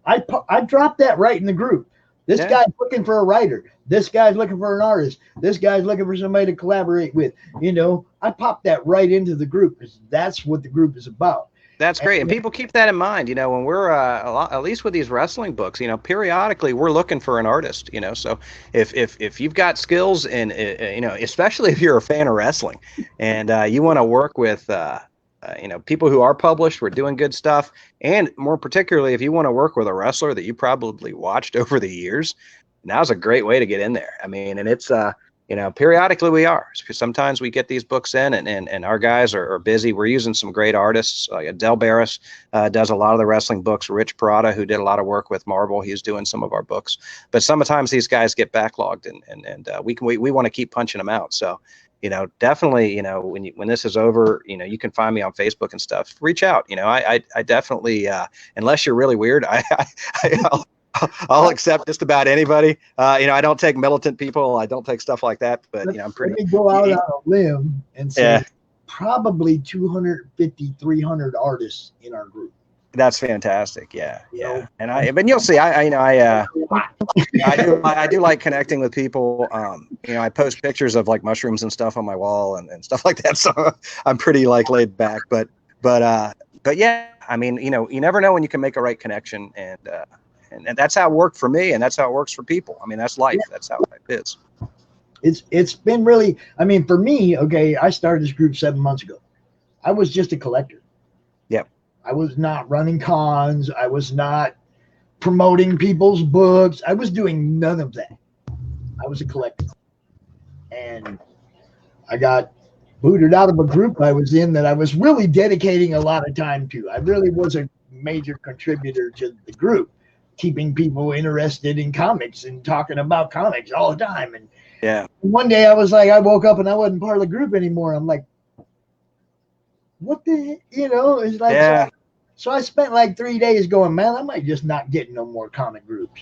I drop that right in the group. This guy's looking for a writer. This guy's looking for an artist. This guy's looking for somebody to collaborate with. You know, I pop that right into the group because that's what the group is about. That's great. And people keep that in mind, you know, when we're at least with these wrestling books, you know, periodically we're looking for an artist, you know. So if you've got skills and, you know, especially if you're a fan of wrestling and you want to work with, you know, people who are published, we're doing good stuff. And more particularly, if you want to work with a wrestler that you probably watched over the years, now's a great way to get in there. I mean, and it's, you know, periodically we are. Sometimes we get these books in and our guys are busy. We're using some great artists. Del Barris does a lot of the wrestling books. Rich Parada, who did a lot of work with Marvel, he's doing some of our books. But sometimes these guys get backlogged and we want to keep punching them out. So, you know, definitely, you know, when this is over, you know, you can find me on Facebook and stuff. Reach out. You know, I definitely, unless you're really weird, I'll accept just about anybody. You know, I don't take militant people. I don't take stuff like that. But, you know, I'm pretty. Let me go out on a limb and say probably 250, 300 artists in our group. That's fantastic. Yeah. And you'll see, I do like connecting with people. You know, I post pictures of like mushrooms and stuff on my wall and stuff like that. So I'm pretty like laid back, but yeah, I mean, you know, you never know when you can make a right connection and that's how it worked for me. And that's how it works for people. I mean, that's life. That's how life is. It's been really, I mean, for me, okay, I started this group 7 months ago. I was just a collector. Yep. I was not running cons. I was not promoting people's books. I was doing none of that. I was a collector. And I got booted out of a group I was in that I was really dedicating a lot of time to. I really was a major contributor to the group, keeping people interested in comics and talking about comics all the time. And yeah, one day I was like, I woke up and I wasn't part of the group anymore. I'm like, what the, it's like, yeah. So I spent like 3 days going, man, I might just not get no more comic groups.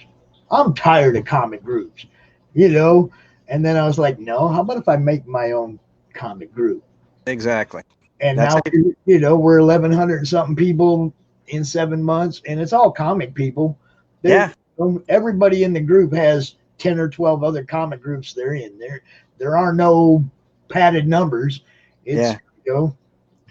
I'm tired of comic groups, And then I was like, no, how about if I make my own comic group? Exactly. And now, we're 1,100 and something people in 7 months, and it's all comic people. Everybody in the group has 10 or 12 other comic groups they're in. There are no padded numbers. It's,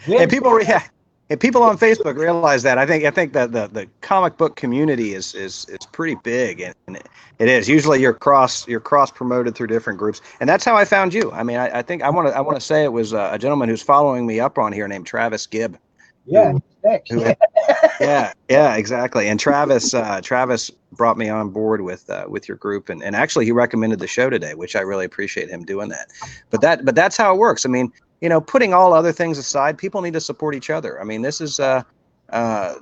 And people on Facebook realize that. I think that the comic book community is pretty big, and it is. Usually you're cross promoted through different groups, and that's how I found you. I mean, I think I want to say it was a gentleman who's following me up on here named Travis Gibb. Yeah, yeah, exactly. And Travis brought me on board with your group, and actually he recommended the show today, which I really appreciate him doing that. But that's how it works. I mean, putting all other things aside, people need to support each other. I mean, this is the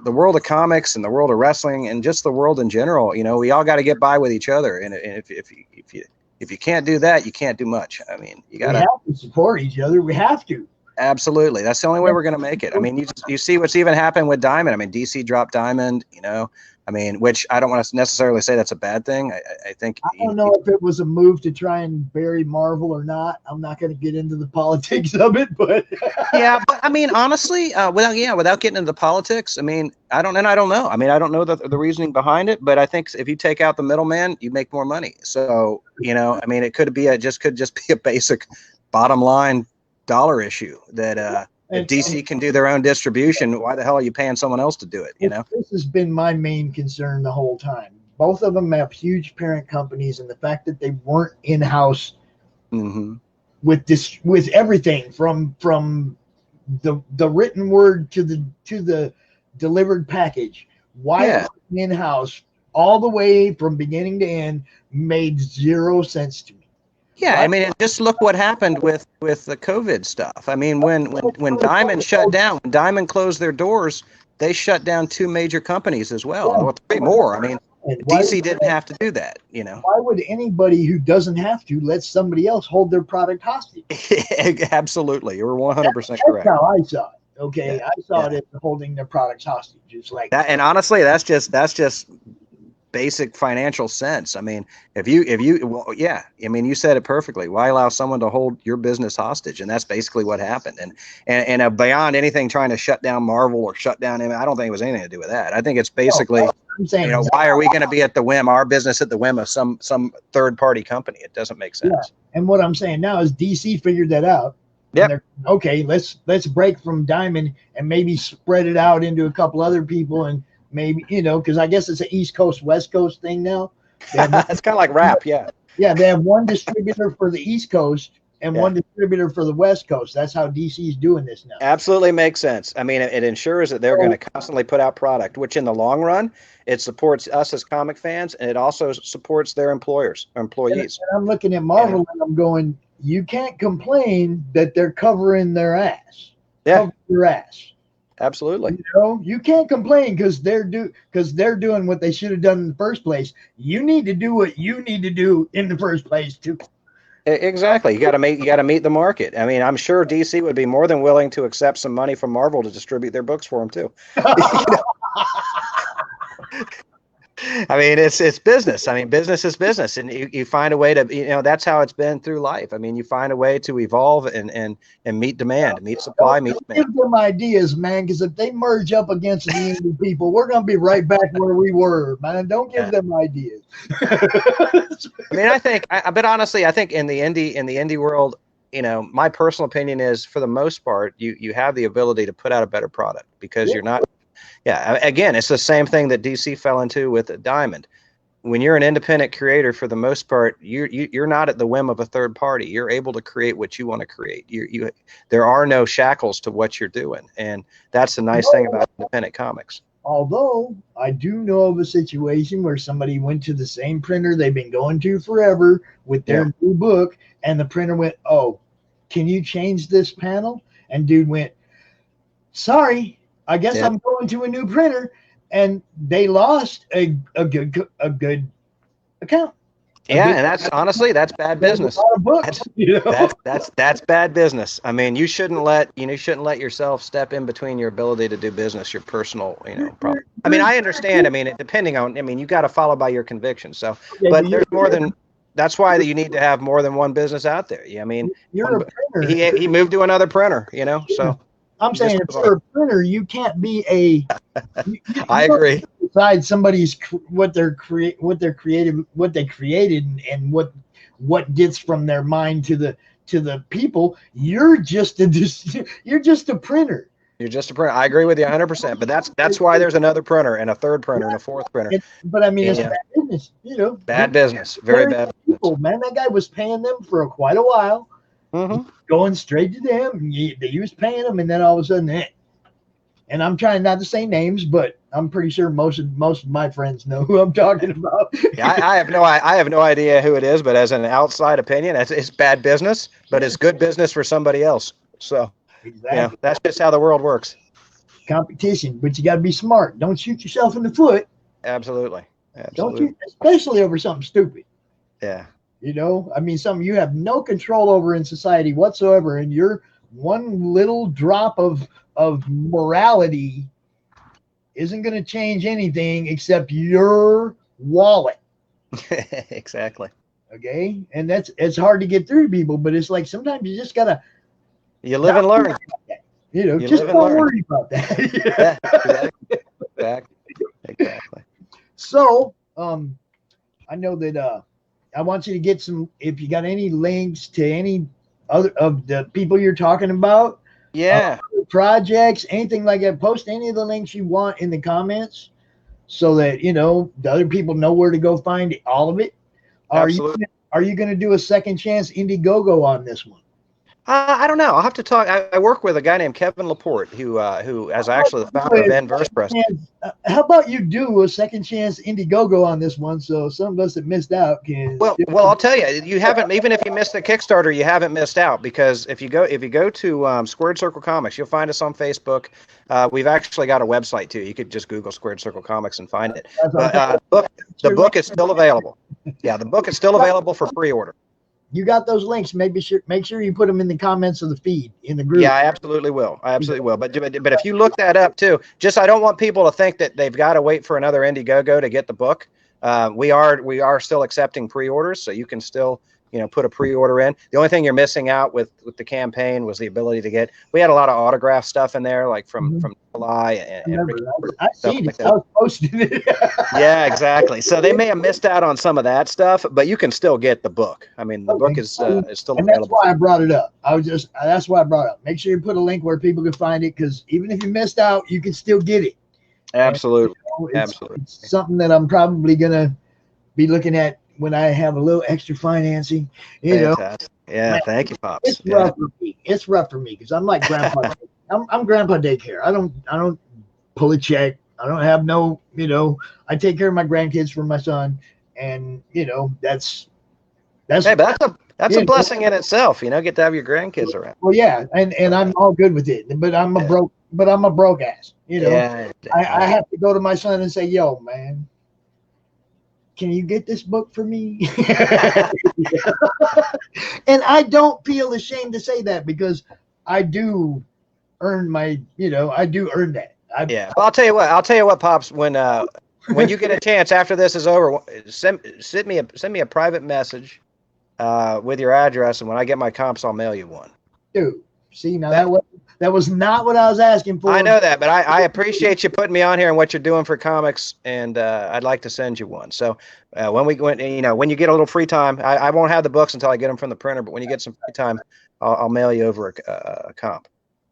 world of comics and the world of wrestling and just the world in general. We all got to get by with each other, and if you can't do that, you can't do much. I mean, we have to support each other. We have to. Absolutely. That's the only way we're going to make it. I mean, you see what's even happened with Diamond. I mean, DC dropped Diamond, I mean, which I don't want to necessarily say that's a bad thing. I think I don't know if it was a move to try and bury Marvel or not. I'm not going to get into the politics of it, but yeah, but I mean, honestly, without getting into the politics, I mean, I don't know. I mean, I don't know the reasoning behind it, but I think if you take out the middleman, you make more money. So, I mean, it could just be a basic bottom line dollar issue that if DC can do their own distribution, why the hell are you paying someone else to do it? This has been my main concern the whole time. Both of them have huge parent companies, and the fact that they weren't in-house with everything from the written word to the delivered package. Why in-house all the way from beginning to end made zero sense to me. Yeah, I mean, just look what happened with the COVID stuff. I mean, when Diamond shut down, when Diamond closed their doors, they shut down 2 major companies as well, or 3 more. I mean, DC didn't have to do that, Why would anybody who doesn't have to let somebody else hold their product hostage? Absolutely, you're 100% correct. That's how I saw it. Okay, I saw it as holding their products hostage. It's like that, and honestly, that's just basic financial sense. I mean, I mean, you said it perfectly. Why allow someone to hold your business hostage? And that's basically what happened. And beyond anything trying to shut down Marvel or shut down him, I don't think it was anything to do with that. I think it's basically, why are we going to be at the whim, our business at the whim of some third party company? It doesn't make sense. Yeah. And what I'm saying now is DC figured that out. Yeah. Okay, let's break from Diamond and maybe spread it out into a couple other people, and maybe, because I guess it's an East Coast, West Coast thing now. It's kind of like rap, yeah. Yeah, they have one distributor for the East Coast and one distributor for the West Coast. That's how DC is doing this now. Absolutely makes sense. I mean, it ensures that they're going to constantly put out product, which in the long run, it supports us as comic fans, and it also supports their employees. And I'm looking at Marvel and I'm going, you can't complain that they're covering their ass. Yeah. Cover your ass. Absolutely. You can't complain because they're doing what they should have done in the first place. You need to do what you need to do in the first place too. Exactly. You got to meet the market. I mean, I'm sure DC would be more than willing to accept some money from Marvel to distribute their books for them too. I mean, it's business. I mean, business is business, and you find a way to, that's how it's been through life. I mean, you find a way to evolve and meet demand, meet supply, meet demand. Give them ideas, man, because if they merge up against the indie people, we're going to be right back where we were, man. Don't give them ideas. I mean, but honestly, I think in the indie world, my personal opinion is, for the most part, you have the ability to put out a better product because you're not. Yeah, again, it's the same thing that DC fell into with Diamond. when you're an independent creator, for the most part, you're not at the whim of a third party. You're able to create what you want to create. There are no shackles to what you're doing, and that's the nice thing about independent comics. Although I do know of a situation where somebody went to the same printer they've been going to forever with their new book, and the printer went, "Oh, can you change this panel?" And dude went, "Sorry, I guess I'm going to a new printer," and they lost a good account. Yeah, and that's honestly, that's bad business. That's bad business. I mean, you shouldn't let yourself step in between your ability to do business, your personal, problem. I mean, I understand. I mean, depending on, you got to follow by your convictions. So, but there's more than. That's why you need to have more than one business out there. I mean, you're a printer. He moved to another printer. So. I'm saying if you're a printer, you can't be a. I agree. Decide somebody's what they created and what gets from their mind to the people. You're just a printer. You're just a printer. I agree with you 100%. But that's why there's another printer and a third printer and a fourth printer. But I mean, it's bad business. Bad business. Very bad people, man. That guy was paying them for quite a while. Mm-hmm. Going straight to them. He was paying them, and then all of a sudden, and I'm trying not to say names, but I'm pretty sure most of my friends know who I'm talking about. I have no idea who it is, but as an outside opinion, it's bad business, but it's good business for somebody else. So exactly. That's just how the world works. Competition, but you got to be smart. Don't shoot yourself in the foot. Absolutely. Don't you, especially over something stupid. Yeah. I mean, something you have no control over in society whatsoever, and your one little drop of morality isn't going to change anything except your wallet. Exactly. Okay, and it's hard to get through to people, but it's like sometimes you just gotta. You live and learn. Just don't worry about that. Yeah, exactly. So, I know that I want you to get if you got any links to any other of the people you're talking about. Yeah. Projects, anything like that. Post any of the links you want in the comments so that, the other people know where to go find all of it. Absolutely. Are you going to do a second chance Indiegogo on this one? I don't know. I'll have to talk. I work with a guy named Kevin Laporte, who is actually the founder of Inverse Press. How about you do a second chance Indiegogo on this one, so some of us that missed out can. Well, I'll tell you, you haven't. Even if you missed the Kickstarter, you haven't missed out, because if you go to Squared Circle Comics, you'll find us on Facebook. We've actually got a website too. You could just Google Squared Circle Comics and find it. But the book is still available. Yeah, the book is still available for pre-order. You got those links? Make sure you put them in the comments of the feed in the group. Yeah, I absolutely will. But if you look that up too, I don't want people to think that they've got to wait for another Indiegogo to get the book. We are still accepting pre-orders, so you can still put a pre-order in. The only thing you're missing out with the campaign was the ability to get. We had a lot of autograph stuff in there, like from July and I see it. I was posting it. Yeah, exactly. So they may have missed out on some of that stuff, but you can still get the book. I mean, the book is still available. That's why I brought it up. That's why I brought it up. Make sure you put a link where people can find it, because even if you missed out, you can still get it. Absolutely. Absolutely. It's something that I'm probably gonna be looking at when I have a little extra financing. Fantastic. Yeah, thank you, Pops. It's rough for me. It's rough for me because I'm like grandpa. I'm grandpa daycare. I don't pull a check. I don't have no. I take care of my grandkids for my son, and that's. Hey, but that's a blessing in itself. Get to have your grandkids around. Well, yeah, and I'm all good with it. But I'm a broke ass. Yeah. I have to go to my son and say, "Yo, man, can you get this book for me?" And I don't feel ashamed to say that, because I do earn my, I do earn that. Yeah. Well, I'll tell you what, Pops, when you get a chance after this is over, send me a private message with your address, and when I get my comps, I'll mail you one. Dude, see, now that was not what I was asking for. I know that, but I appreciate you putting me on here and what you're doing for comics, and I'd like to send you one. So when you get a little free time, I won't have the books until I get them from the printer, but when you get some free time, I'll mail you over a comp.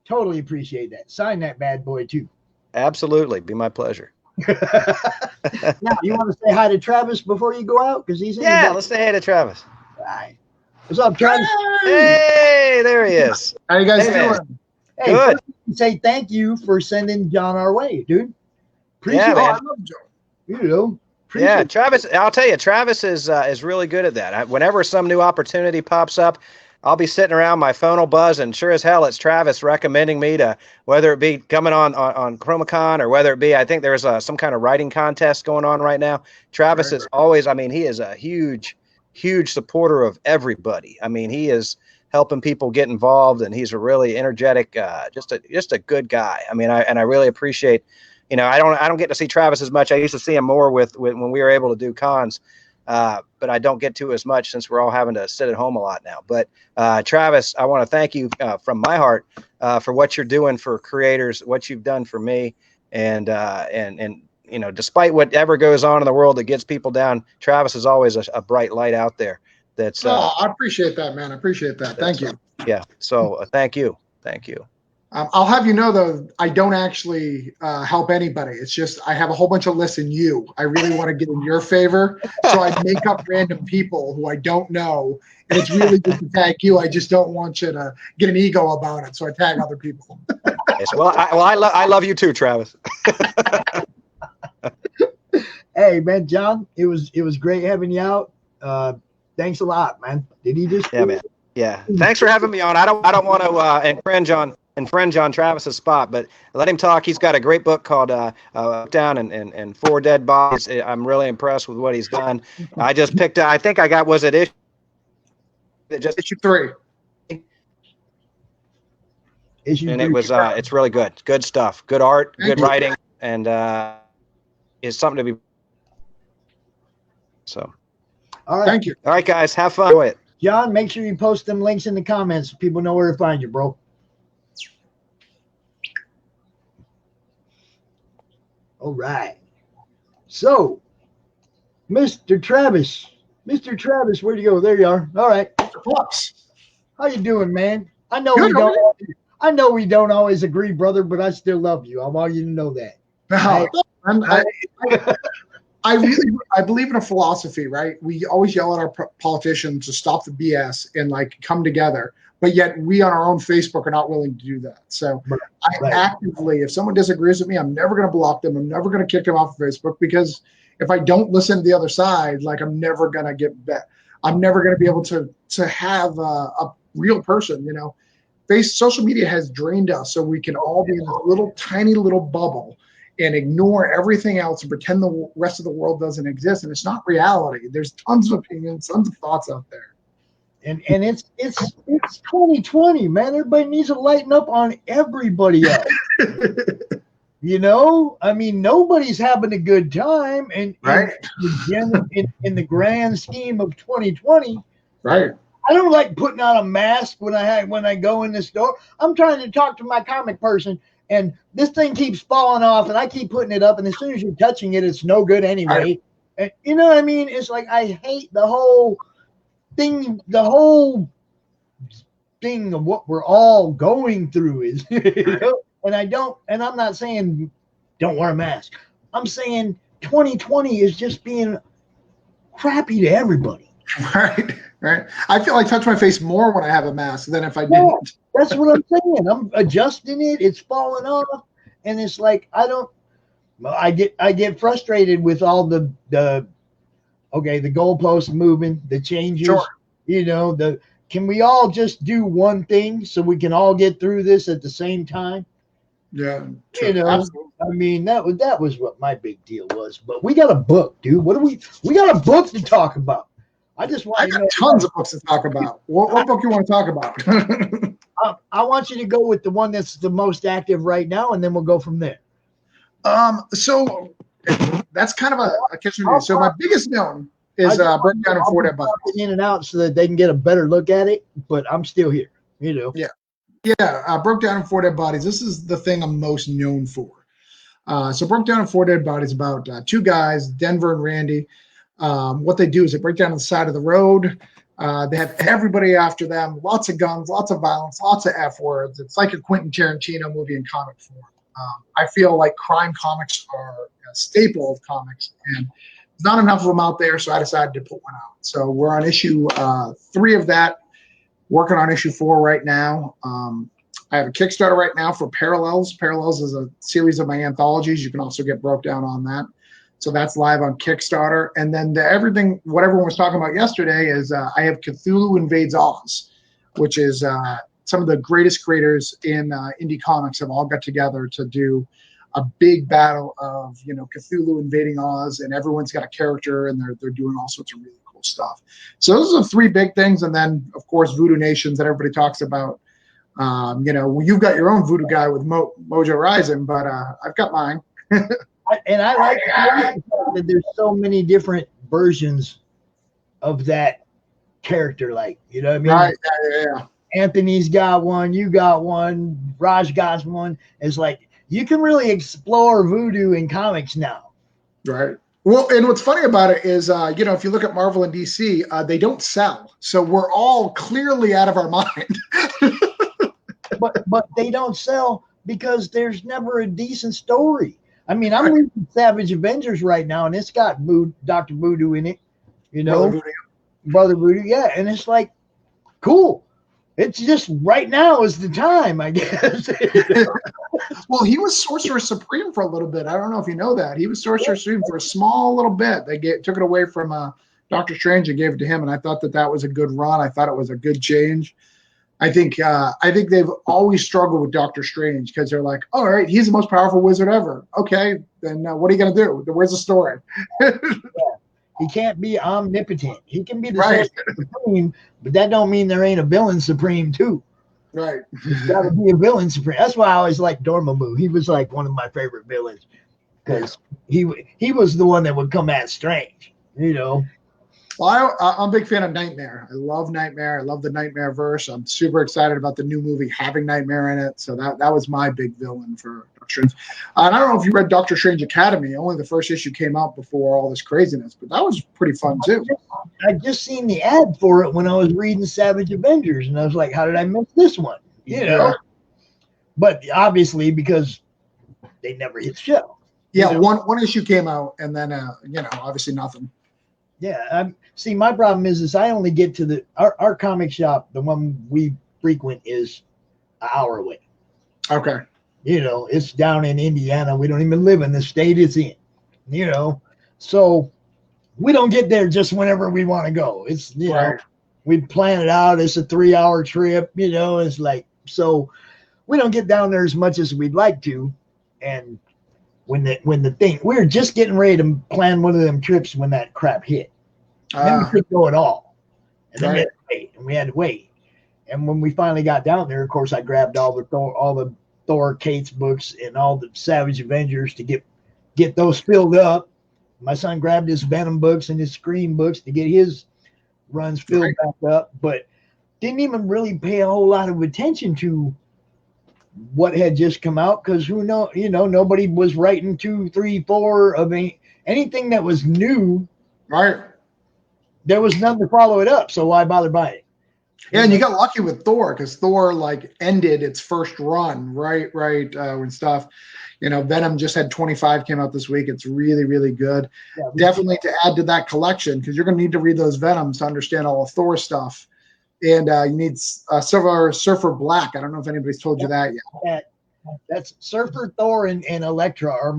Totally appreciate that. Sign that bad boy too. Absolutely, be my pleasure. Now, you want to say hi to Travis before you go out? Because he's in Yeah, let's say hey to Travis. All right. What's up, Travis? Hey, there he is. How you guys Hey, man. doing? Hey, Good. first, say thank you for sending John our way, dude. Appreciate Yeah, it. man. I love Joe. You know, appreciate Yeah, it. Travis. I'll tell you, Travis is really good at that. Whenever some new opportunity pops up, I'll be sitting around, my phone will buzz, and sure as hell, it's Travis recommending me to, whether it be coming on CRoM Con or whether it be, I think there's some kind of writing contest going on right now. Travis is always, I mean, he is a huge supporter of everybody. I mean, he is helping people get involved, and he's a really energetic, just a good guy. I mean, I really appreciate. You know, I don't get to see Travis as much. I used to see him more with when we were able to do cons, but I don't get to as much since we're all having to sit at home a lot now. But Travis, I want to thank you from my heart for what you're doing for creators, what you've done for me, and you know, despite whatever goes on in the world that gets people down, Travis is always a bright light out there. That's I appreciate that, man. I appreciate that. Thank you. Yeah. So thank you. I'll have you know, though, I don't actually help anybody. It's just I have a whole bunch of lists in you. I really want to get in your favor, so I make up random people who I don't know, and it's really good to tag you. I just don't want you to get an ego about it, so I tag other people. Yes, well, I love you too, Travis. Hey, man, John, it was great having you out. Thanks a lot, man. Did he just? Yeah, man. Yeah. Thanks for having me on. I don't want to infringe on Travis's spot, but let him talk. He's got a great book called Down and Four Dead Bodies. I'm really impressed with what he's done. I just picked. I think I got issue Issue 3. And it was it's really good stuff, good art, good writing, and it's something to be. So, all right. Thank you. All right, guys, have fun with it. John, make sure you post them links in the comments so people know where to find you, bro. All right. So, Mr. Travis, where'd you go? There you are. All right. Plus. How you doing, man? I know Good, we don't always agree, brother, but I still love you. I want you to know that. I believe in a philosophy, right? We always yell at our politicians to stop the BS and like come together, but yet we on our own Facebook are not willing to do that. So I actively, if someone disagrees with me, I'm never going to block them. I'm never going to kick them off of Facebook, because if I don't listen to the other side, like I'm never going to get back. I'm never going to be able to have a real person, you know. Social media has drained us, so we can all be in this little tiny little bubble and ignore everything else and pretend the rest of the world doesn't exist. And it's not reality. There's tons of opinions, tons of thoughts out there. And it's 2020, man. Everybody needs to lighten up on everybody else. You know, I mean, nobody's having a good time, and right in the grand scheme of 2020, right. I don't like putting on a mask when I go in the store. I'm trying to talk to my comic person, and this thing keeps falling off, and I keep putting it up, and as soon as you're touching it, it's no good anyway. Right. And you know what I mean? It's like I hate the whole thing of what we're all going through is, you know? And I'm not saying don't wear a mask. I'm saying 2020 is just being crappy to everybody. Right. I feel like touch my face more when I have a mask than if I didn't. That's what I'm saying. I'm adjusting it. It's falling off, and it's like I get frustrated with all the goalposts moving, the changes. Sure. You know, can we all just do one thing so we can all get through this at the same time? Yeah. You know, absolutely. I mean, that was what my big deal was. But we got a book, dude. We got a book to talk about. I got tons of books to talk about. What book you want to talk about? I want you to go with the one that's the most active right now, and then we'll go from there. So that's kind of a kitchen. So my biggest known is Breakdown in 4 Dead Bodies. In and out so that they can get a better look at it, but I'm still here, you know. Yeah. Breakdown in 4 Dead Bodies. This is the thing I'm most known for. So Breakdown in 4 Dead Bodies about two guys, Denver and Randy. What they do is they break down on the side of the road. They have everybody after them, lots of guns, lots of violence, lots of F words. It's like a Quentin Tarantino movie in comic form. I feel like crime comics are a staple of comics, and there's not enough of them out there, so I decided to put one out. So we're on issue 3 of that, working on issue 4 right now. I have a Kickstarter right now for Parallels. Parallels is a series of my anthologies. You can also get broke down on that. So that's live on Kickstarter. And then what everyone was talking about yesterday is I have Cthulhu Invades Oz, which is some of the greatest creators in indie comics have all got together to do a big battle of Cthulhu invading Oz, and everyone's got a character, and they're doing all sorts of really cool stuff. So those are the 3 big things, and then of course Voodoo Nations that everybody talks about. You've got your own voodoo guy with Mojo Rising, but I've got mine. I like that there's so many different versions of that character. Like, you know what I mean? Right. Yeah. Anthony's got one. You got one. Raj got one. It's like you can really explore voodoo in comics now. Right. Well, and what's funny about it is, if you look at Marvel and DC, they don't sell. So we're all clearly out of our mind. but they don't sell because there's never a decent story. I mean, I'm reading Savage Avengers right now, and it's got Dr. Voodoo in it, Brother Voodoo, yeah. And it's like, cool. It's just right now is the time, I guess. Well, he was Sorcerer Supreme for a little bit. I don't know if you know that. He was Sorcerer Supreme for a small little bit. They took it away from Doctor Strange and gave it to him, and I thought that was a good run. I thought it was a good change. I think they've always struggled with Doctor Strange because they're like, all right, he's the most powerful wizard ever. Okay, then what are you going to do? Where's the story? He can't be omnipotent. He can be the Sorcerer Supreme, but that don't mean there ain't a villain supreme too. Right. There's got to be a villain supreme. That's why I always liked Dormammu. He was like one of my favorite villains because he was the one that would come at Strange, Well, I'm a big fan of Nightmare. I love Nightmare. I love the Nightmare verse. I'm super excited about the new movie having Nightmare in it. So that was my big villain for Doctor Strange. And I don't know if you read Doctor Strange Academy. Only the first issue came out before all this craziness, but that was pretty fun too. I just seen the ad for it when I was reading Savage Avengers, and I was like, how did I miss this one? But obviously because they never hit show. Yeah, one issue came out, and then obviously nothing. Yeah, see, my problem is I only get to our comic shop. The one we frequent is an hour away. Okay. It's down in Indiana. We don't even live in the state it's in. So we don't get there just whenever we want to go. It's we plan it out. It's a 3-hour trip. It's like, so we don't get down there as much as we'd like to. And when the thing, we were just getting ready to plan one of them trips when that crap hit. And then we couldn't go at all. And then we had to wait. And when we finally got down there, of course, I grabbed all the Thor Cates books and all the Savage Avengers to get those filled up. My son grabbed his Venom books and his Scream books to get his runs filled back up, but didn't even really pay a whole lot of attention to what had just come out because nobody was writing 2, 3, 4 of anything that was new. Right. There was nothing to follow it up, so why bother buying it? Yeah, and you got lucky with Thor because Thor ended its first run right when stuff. Venom just had 25 came out this week. It's really, really good. Yeah, definitely to add to that collection because you're going to need to read those Venoms to understand all the Thor stuff. And you need Surfer Black. I don't know if anybody's told you that yet. That's Surfer, Thor, and Elektra are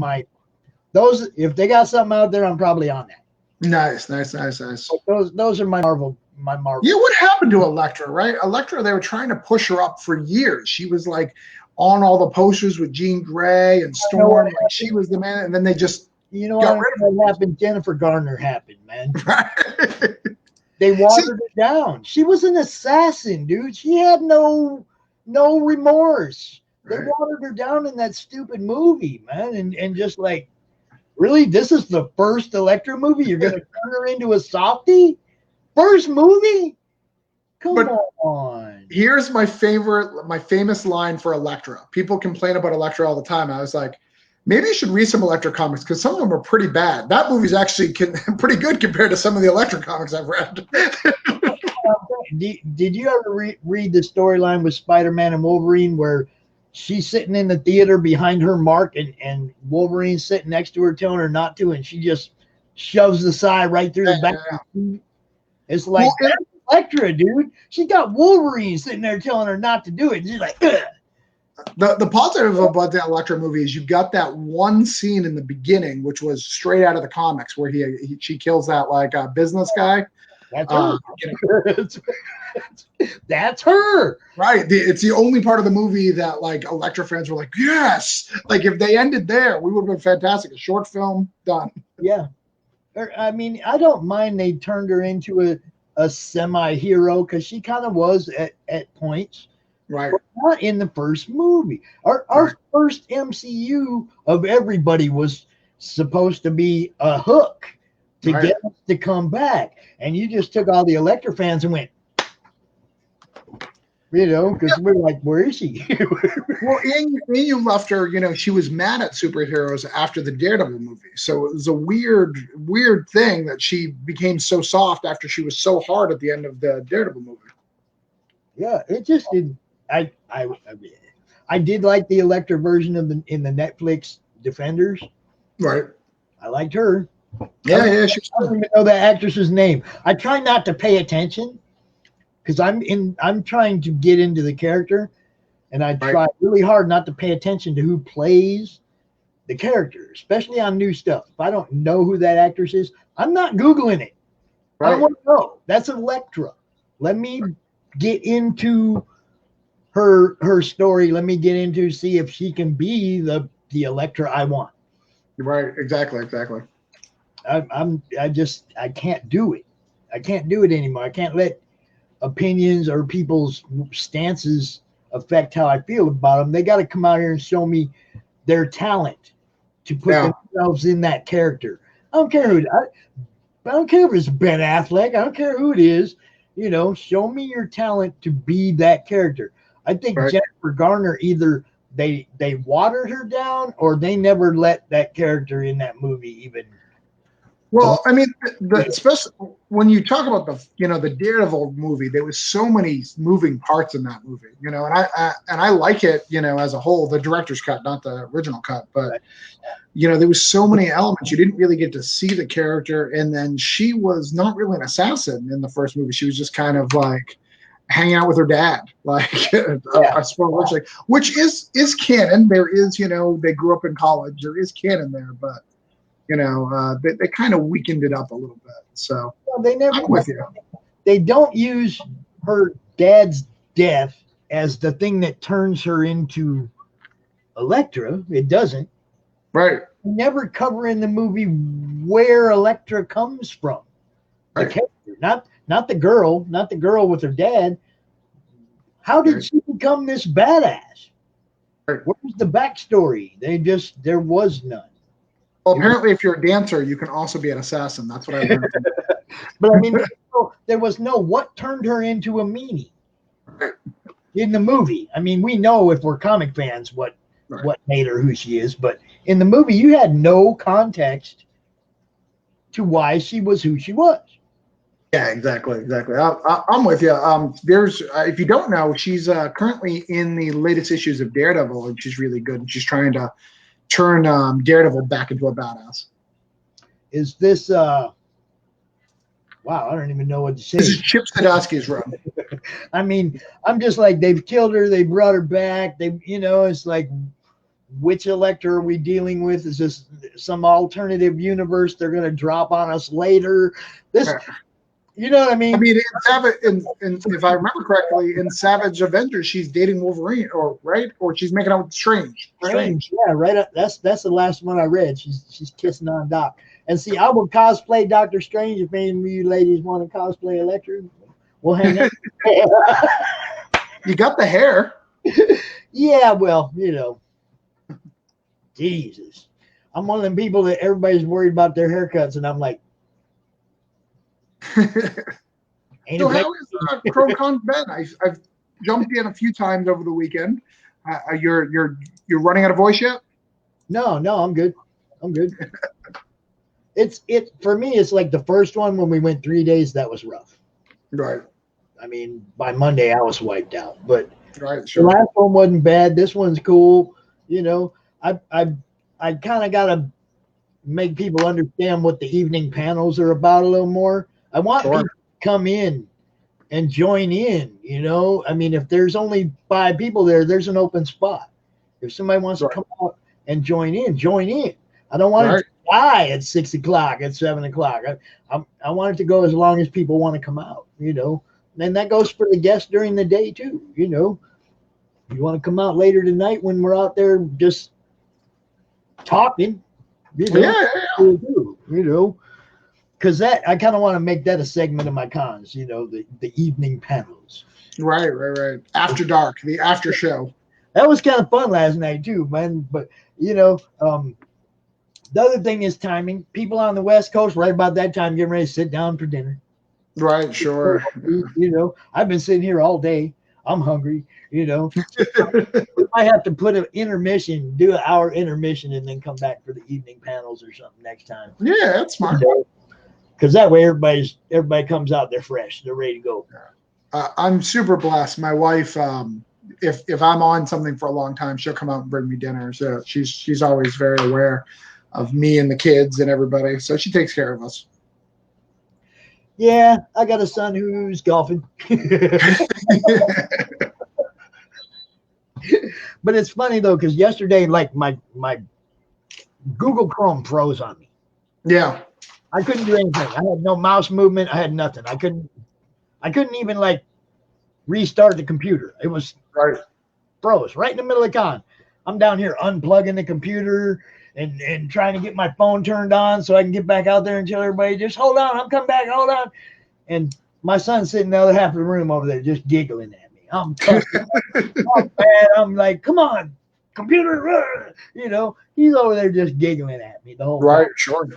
those. If they got something out there, I'm probably on that. Nice. Those are my Marvel. Yeah, what happened to Elektra, right? Elektra, they were trying to push her up for years. She was like on all the posters with Jean Grey and Storm. Like she was the man, and then they just what happened. Jennifer Garner happened, man. They watered her down. She was an assassin, dude. She had no remorse. They watered her down in that stupid movie, man, and just like, really, this is the first Elektra movie? You're gonna turn her into a softie? First movie? Come on. Here's my famous line for Elektra. People complain about Elektra all the time. I was like, maybe you should read some Elektra comics because some of them are pretty bad. That movie's actually pretty good compared to some of the Elektra comics I've read. Did you ever read the storyline with Spider-Man and Wolverine where she's sitting in the theater behind her mark, and Wolverine's sitting next to her telling her not to, and she just shoves the side right through the back. It's like, well, that's Elektra, dude. She got Wolverine sitting there telling her not to do it. And she's like, ugh. The positive about the Elektra movie is you got that one scene in the beginning, which was straight out of the comics, where she kills that like business guy. That's her. That's her. Right. It's the only part of the movie that like Elektra fans were like, yes. Like if they ended there, we would have been fantastic. A short film done. Yeah. I mean, I don't mind they turned her into a semi-hero because she kind of was at points. Right. But not in the first movie. Our first MCU of everybody was supposed to be a hook to get us to come back. And you just took all the Elektra fans and went, because we're like, where is she? Well, and you left her, she was mad at superheroes after the Daredevil movie. So it was a weird thing that she became so soft after she was so hard at the end of the Daredevil movie. Yeah, it just did. I did like the Elektra version of in the Netflix Defenders. Right. I liked her. Yeah. I don't even know that actress's name. I try not to pay attention because I'm trying to get into the character, and I try really hard not to pay attention to who plays the character, especially on new stuff. If I don't know who that actress is, I'm not Googling it. I don't want to know. That's Elektra. Let me get into her story. Let me get into see if she can be the Elektra I want. Right. Exactly. I can't do it. I can't do it anymore. I can't let opinions or people's stances affect how I feel about them. They got to come out here and show me their talent to put themselves in that character. I don't care I don't care if it's Ben Affleck. I don't care who it is. Show me your talent to be that character. I think Jennifer Garner, either they watered her down or they never let that character in that movie even. Well, I mean, especially when you talk about the Daredevil movie, there was so many moving parts in that movie, and I like it, as a whole, the director's cut, not the original cut, but there was so many elements. You didn't really get to see the character, and then she was not really an assassin in the first movie. She was just kind of like hanging out with her dad, like I suppose, which is canon. There is, they grew up in college. There is canon there, but. They kind of weakened it up a little bit. So I'm with you. They don't use her dad's death as the thing that turns her into Elektra. It doesn't. Right. They never cover in the movie where Elektra comes from. The character, not the girl with her dad. How did she become this badass? Right. What was the backstory? There was none. Well, apparently, if you're a dancer, you can also be an assassin. That's what I learned. But I mean, there was no what turned her into a meanie in the movie. I mean, we know if we're comic fans what made her who she is, but in the movie, you had no context to why she was who she was. Yeah, exactly. I'm with you. There's if you don't know, she's currently in the latest issues of Daredevil, and she's really good. And she's trying to turn Daredevil back into a badass. Is this wow, I don't even know what to say. This is Chip Zdarsky's run. I mean, I'm just like, they've killed her, they brought her back, it's like, which Elektra are we dealing with? Is this some alternative universe they're gonna drop on us later? You know what I mean? I mean, if I remember correctly, in Savage Avengers, she's dating Wolverine, or she's making out with Strange. Yeah, right. That's the last one I read. She's kissing on Doc. And see, I will cosplay Doctor Strange if any of you ladies want to cosplay Elektra. We'll hang out. You got the hair. Yeah, well, Jesus. I'm one of them people that everybody's worried about their haircuts, and I'm like, so how is CRoM Con been? I've jumped in a few times over the weekend. You're running out of voice yet? No, I'm good. It's for me. It's like the first one when we went 3 days. That was rough. Right. I mean, by Monday I was wiped out. But Right. Sure. The last one wasn't bad. This one's cool. You know, I kind of got to make people understand what the evening panels are about a little more. I want people to come in and join in, you know. I mean, if there's only 5 people there, there's an open spot. If somebody wants to come out and join in, join in. I don't want it to die at 6 o'clock, at 7 o'clock. I want it to go as long as people want to come out, you know. And that goes for the guests during the day too, you know. You want to come out later tonight when we're out there just talking, you know, you know, because that I kind of want to make that a segment of my cons, you know, the evening panels. Right. After dark, the after show. That was kind of fun last night too, man. But you know, the other thing is timing. People on the West Coast, right about that time, getting ready to sit down for dinner. Right. Sure. You know, I've been sitting here all day. I'm hungry. You know, we might have to put an intermission, do an hour intermission, and then come back for the evening panels or something next time. Yeah, that's smart. Because that way everybody comes out, they're fresh, they're ready to go. I'm super blessed. My wife, if I'm on something for a long time, she'll come out and bring me dinner. So she's always very aware of me and the kids and everybody. So she takes care of us. Yeah, I got a son who's golfing. But it's funny though, because yesterday, like my Google Chrome froze on me. Yeah. I couldn't do anything. I had no mouse movement. I had nothing. I couldn't even like restart the computer. It was froze right in the middle of the con. I'm down here unplugging the computer and trying to get my phone turned on so I can get back out there and tell everybody, just hold on, I'm coming back, hold on. And my son's sitting the other half of the room over there just giggling at me. I'm cussing. I'm bad. I'm like, come on, computer. You know, he's over there just giggling at me the whole time. Sure.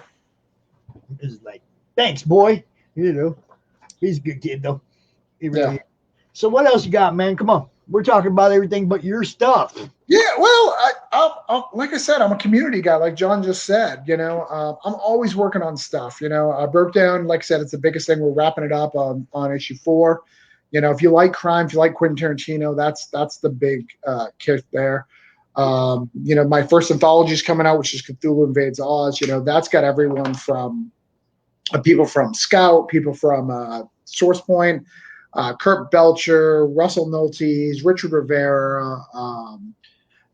It's like, thanks, boy. You know, he's a good kid, though. He really is. So what else you got, man? Come on. We're talking about everything but your stuff. Yeah, well, I like I said, I'm a community guy, like John just said. You know, I'm always working on stuff. You know, I broke down, like I said, it's the biggest thing. We're wrapping it up on issue 4. You know, if you like crime, if you like Quentin Tarantino, that's the big kick there. You know, my first anthology is coming out, which is Cthulhu Invades Oz. You know, that's got everyone from people from Scout, people from Source Point, Kurt Belcher, Russell Noltes, Richard Rivera,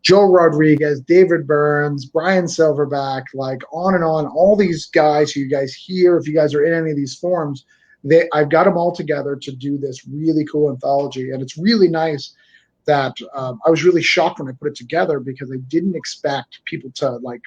Joe Rodriguez, David Burns, Brian Silverback, like on and on. All these guys who you guys hear, if you guys are in any of these forums, I've got them all together to do this really cool anthology. And it's really nice that I was really shocked when I put it together because I didn't expect people to like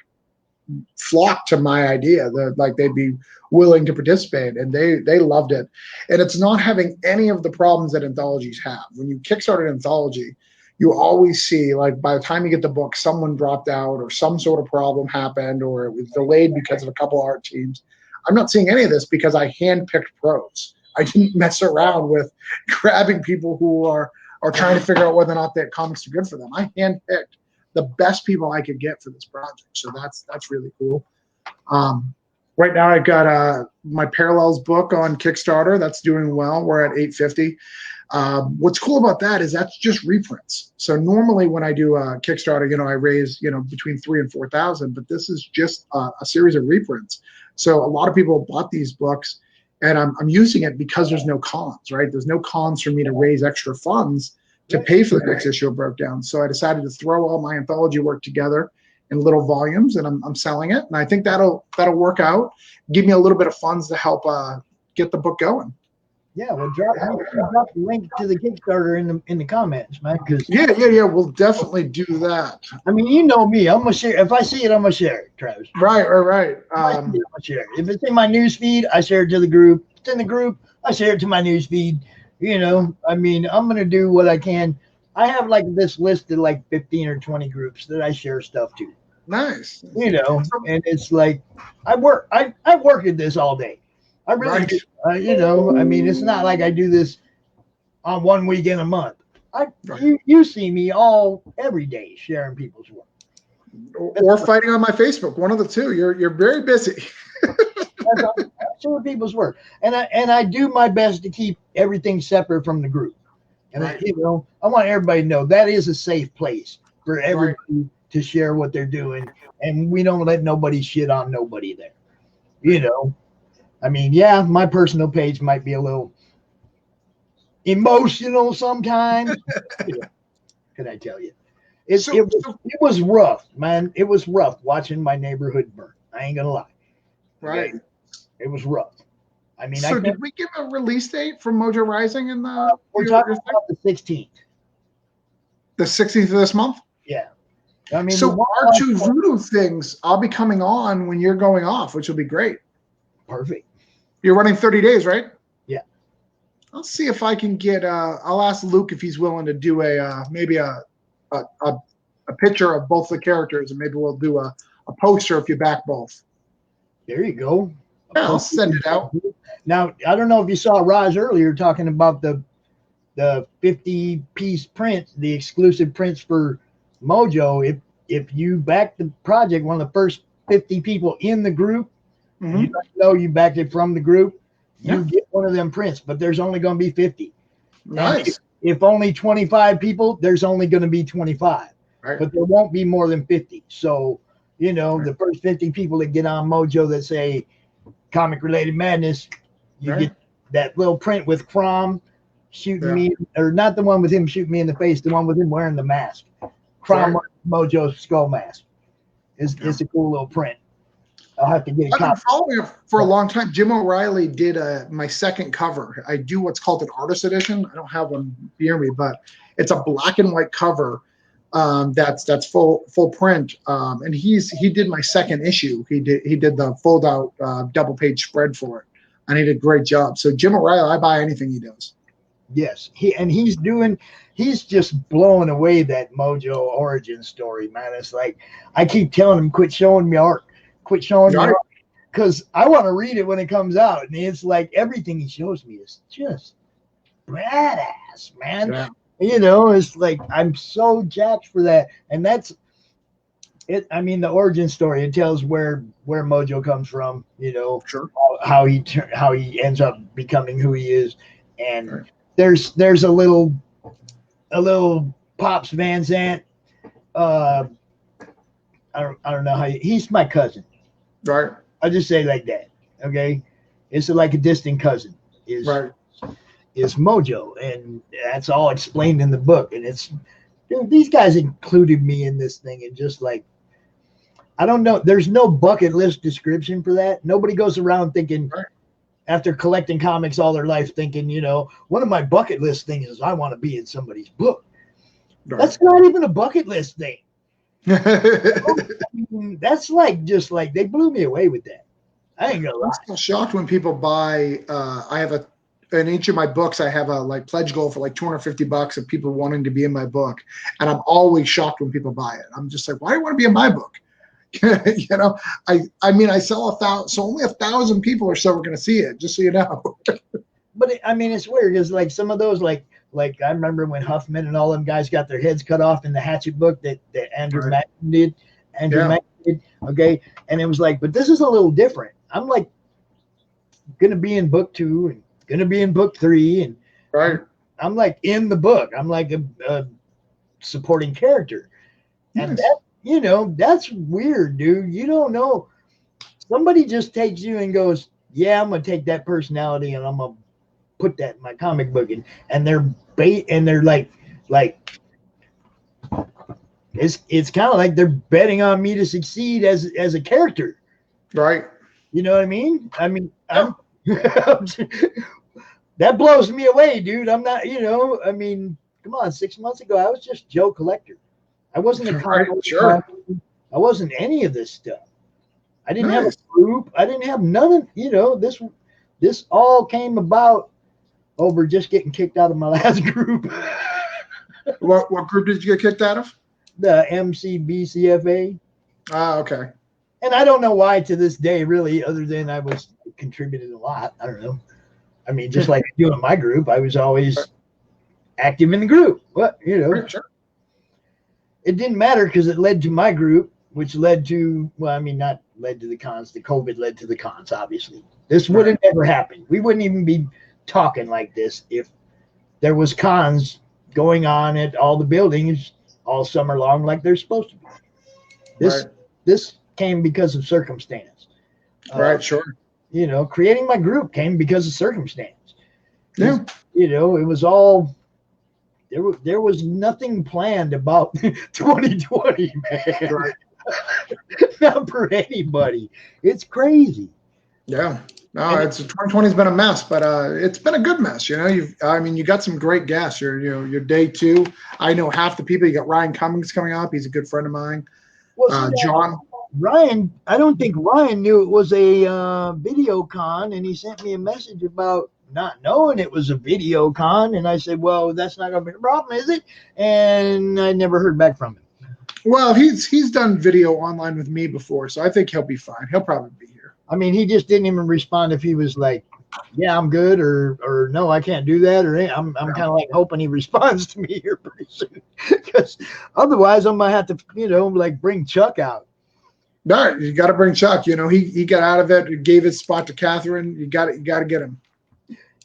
flock to my idea, that like they'd be willing to participate, and they loved it. And it's not having any of the problems that anthologies have. When you kickstart an anthology, you always see, like, by the time you get the book, someone dropped out or some sort of problem happened or it was delayed because of a couple art teams. I'm not seeing any of this because I handpicked pros. I didn't mess around with grabbing people who are trying to figure out whether or not that comics are good for them. I handpicked the best people I could get for this project. So that's really cool. Right now I've got my Parallels book on Kickstarter. That's doing well. We're at 850. What's cool about that is that's just reprints. So normally when I do a Kickstarter, you know, I raise, you know, between 3,000 and 4,000, but this is just a series of reprints. So a lot of people bought these books, and I'm using it because there's no cons, right? There's no cons for me to raise extra funds to pay for the next issue of Broke Down. So I decided to throw all my anthology work together in little volumes, and I'm selling it. And I think that'll work out. Give me a little bit of funds to help get the book going. Yeah, well, drop the link to the Kickstarter in the comments, man. Cause yeah, we'll definitely do that. I mean, you know me, I'm gonna share. If I see it, I'm gonna share it, Travis. Right. I'm gonna share it. If it's in my news feed, I share it to the group. If it's in the group, I share it to my news feed. You know, I mean, I'm gonna do what I can. I have like this list of like 15 or 20 groups that I share stuff to. Nice. You know, and it's like I work at this all day. I really do. You know, I mean, it's not like I do this on one weekend a month. You see me every day sharing people's work. Or fighting on my Facebook, one of the two. You're very busy. That's sharing people's work, and I do my best to keep everything separate from the group. And I want everybody to know that is a safe place for everybody to share what they're doing, and we don't let nobody shit on nobody there. I mean, yeah, my personal page might be a little emotional sometimes. Can I tell you? It was rough, man. It was rough watching my neighborhood burn. I ain't gonna lie. Right. It was rough. I mean, so did we give a release date for Mojo Rising in the? We're talking about the 16th. The 16th of this month. Yeah. I mean, so our two voodoo things, I'll be coming on when you're going off, which will be great. Perfect. You're running 30 days, right? Yeah. I'll see if I can get. I'll ask Luke if he's willing to do maybe a picture of both the characters, and maybe we'll do a poster if you back both. There you go. Yeah, I'll send it out. Now, I don't know if you saw Raj earlier talking about the 50-piece print, the exclusive prints for Mojo. If you back the project, one of the first 50 people in the group, you know you backed it from the group, you get one of them prints, but there's only going to be 50. Nice. If only 25 people, there's only going to be 25. Right. But there won't be more than 50. So, the first 50 people that get on Mojo that say Comic Related Madness, you get that little print with CRoM shooting me, or not the one with him shooting me in the face, the one with him wearing the mask. CRoM Mojo skull mask. It's a cool little print. I'll have to get a copy. I've been following it for a long time. Jim O'Reilly did my second cover. I do what's called an artist edition. I don't have one near me, but it's a black and white cover that's full print. And he did my second issue. He did the fold out double page spread for it, and he did a great job. So Jim O'Reilly, I buy anything he does. Yes, he's just blowing away that Mojo origin story, man. It's like I keep telling him, quit showing me art, because I want to read it when it comes out. And it's like everything he shows me is just badass, man. Yeah. It's like I'm so jacked for that, and that's it. I mean, the origin story, it tells where Mojo comes from. How he ends up becoming who he is, and there's a little Pops Van Zant. I don't know how he's my cousin. Right. I'll just say it like that. Okay. It's like a distant cousin is Mojo. And that's all explained in the book. And these guys included me in this thing. And just like, I don't know. There's no bucket list description for that. Nobody goes around thinking after collecting comics all their life thinking, one of my bucket list things is I want to be in somebody's book. Right. That's not even a bucket list thing. That's just like they blew me away with that. I ain't gonna lie. I'm so shocked when people buy. I have in each of my books, I have a pledge goal for $250 of people wanting to be in my book, and I'm always shocked when people buy it. I'm just like, why do you want to be in my book? I mean, I sell 1,000, so only 1,000 people or so are going to see it. Just so you know. But it's weird because like some of those like I remember when Huffman and all them guys got their heads cut off in the Hatchet book that Andrew Mack did. Okay, and it was like, but this is a little different. I'm like gonna be in book 2 and gonna be in book 3, and I'm like in the book. I'm like a supporting character, and that that's weird, dude. You don't know. Somebody just takes you and goes, yeah, I'm gonna take that personality and I'm gonna put that in my comic book, and they're like it's kind of like they're betting on me to succeed as a character, right? You know what I mean? I'm that blows me away, dude. I'm not, I mean, come on, 6 months ago I was just Joe Collector. I wasn't a comic. I wasn't any of this stuff. I didn't have a group. I didn't have none of this all came about over just getting kicked out of my last group. What group did you get kicked out of? The MCBCFA. Ah, okay. And I don't know why to this day, really, other than I was contributed a lot. I don't know. I mean, just like doing my group, I was always active in the group. But, Sure. It didn't matter because it led to my group, which led to, not led to the cons. The COVID led to the cons, obviously. This would have never happened. We wouldn't even be talking like this if there was cons going on at all the buildings all summer long like they're supposed to be. This came because of circumstance. Right, sure. You know, creating my group came because of circumstance. Yeah. You know, it was all there was nothing planned about 2020, man. Right. Not for anybody. It's crazy. Yeah. No, it's 2020 has been a mess, but it's been a good mess. You know, you got some great guests. Your day 2. I know half the people. You got Ryan Cummings coming up. He's a good friend of mine. Well, John. Ryan, I don't think Ryan knew it was a video con, and he sent me a message about not knowing it was a video con, and I said, well, that's not going to be a problem, is it? And I never heard back from him. Well, he's done video online with me before, so I think he'll be fine. He'll probably be here. I mean, he just didn't even respond if he was like, yeah, I'm good, or no, I can't do that, or I'm kind of like hoping he responds to me here pretty soon, because otherwise I'm gonna have to, you know, like bring Chuck out. No, you got to bring Chuck. You know, he got out of it, gave his spot to Catherine. You got to get him.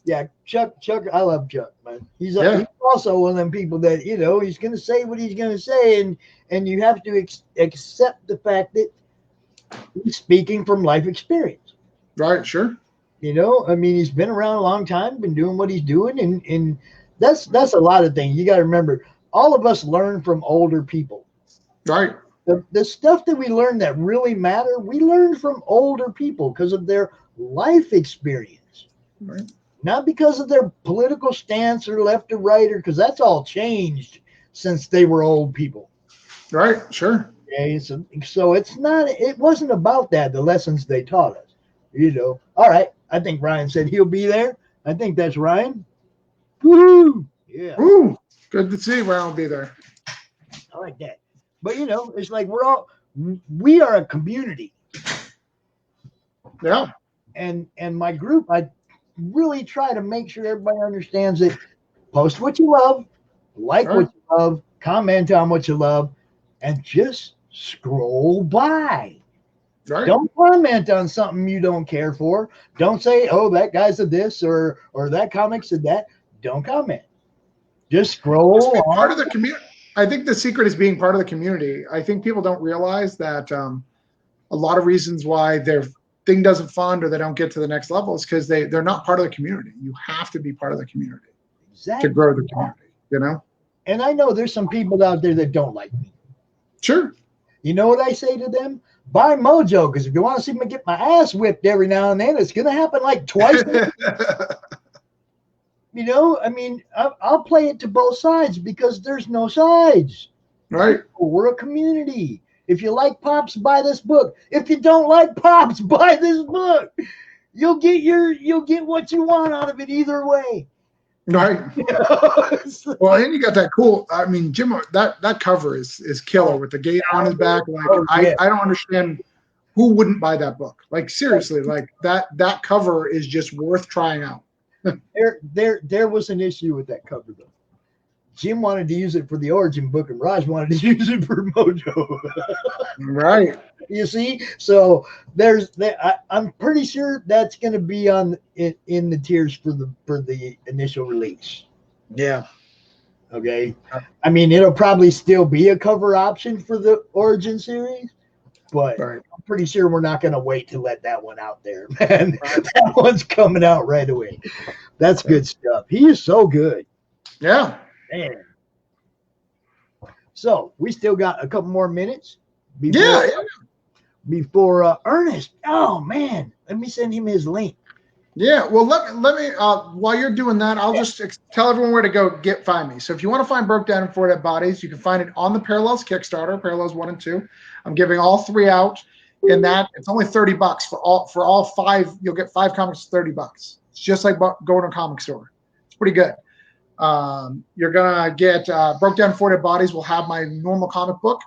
Yeah, Chuck. I love Chuck, man. He's also one of them people that, you know, he's gonna say what he's gonna say, and you have to accept the fact that he's speaking from life experience. Right. Sure. You know, I mean, he's been around a long time, been doing what he's doing, and that's a lot of things. You got to remember, all of us learn from older people. Right. The stuff that we learn that really matter, we learn from older people because of their life experience. Right. Not because of their political stance or left or right, or because that's all changed since they were old people. Right. Sure. Okay, so it wasn't about that, the lessons they taught us. You know. All right. I think Ryan said he'll be there. I think that's Ryan. Woo! Yeah. Woo! Good to see Ryan will be there. I like that. But you know, it's like we are a community. Yeah. And my group, I really try to make sure everybody understands that post what you love, like what you love, comment on what you love, and just scroll by. Right. Don't comment on something you don't care for. Don't say, oh, that guy said this or that comic said that. Don't comment. Just scroll on. Part of the community. I think the secret is being part of the community. I think people don't realize that a lot of reasons why their thing doesn't fund or they don't get to the next level is because they're not part of the community. You have to be part of the community to grow the community, you know? And I know there's some people out there that don't like me. Sure. You know what I say to them? Buy Mojo, because if you want to see me get my ass whipped every now and then, it's going to happen like twice. You know, I mean, I'll play it to both sides because there's no sides. Right. We're a community. If you like Pops, buy this book. If you don't like Pops, buy this book. You'll get what you want out of it either way. Right. Well, and you got that cool. I mean, Jim, that cover is killer with the gator on his back. Like, I don't understand who wouldn't buy that book. Like, seriously, like that cover is just worth trying out. There was an issue with that cover though. Jim wanted to use it for the origin book, and Raj wanted to use it for Mojo. Right. You see, so I'm pretty sure that's going to be in the tiers for the initial release. Yeah. Okay. I mean, it'll probably still be a cover option for the origin series, but I'm pretty sure we're not going to wait to let that one out there, man. That one's coming out right away. That's good stuff. He is so good. Yeah. Man. So we still got a couple more minutes before Ernest. Oh man, let me send him his link. Yeah, well, let me while you're doing that, I'll just tell everyone where to go find me. So if you want to find Broke Down in 4 Dead Bodies, you can find it on the Parallels Kickstarter, Parallels 1 and 2. I'm giving all 3 out. In that, it's only $30 for all 5. You'll get 5 comics for $30. It's just like going to a comic store. It's pretty good. You're gonna get Broke Down 4 Dead Bodies. Will have my normal comic book.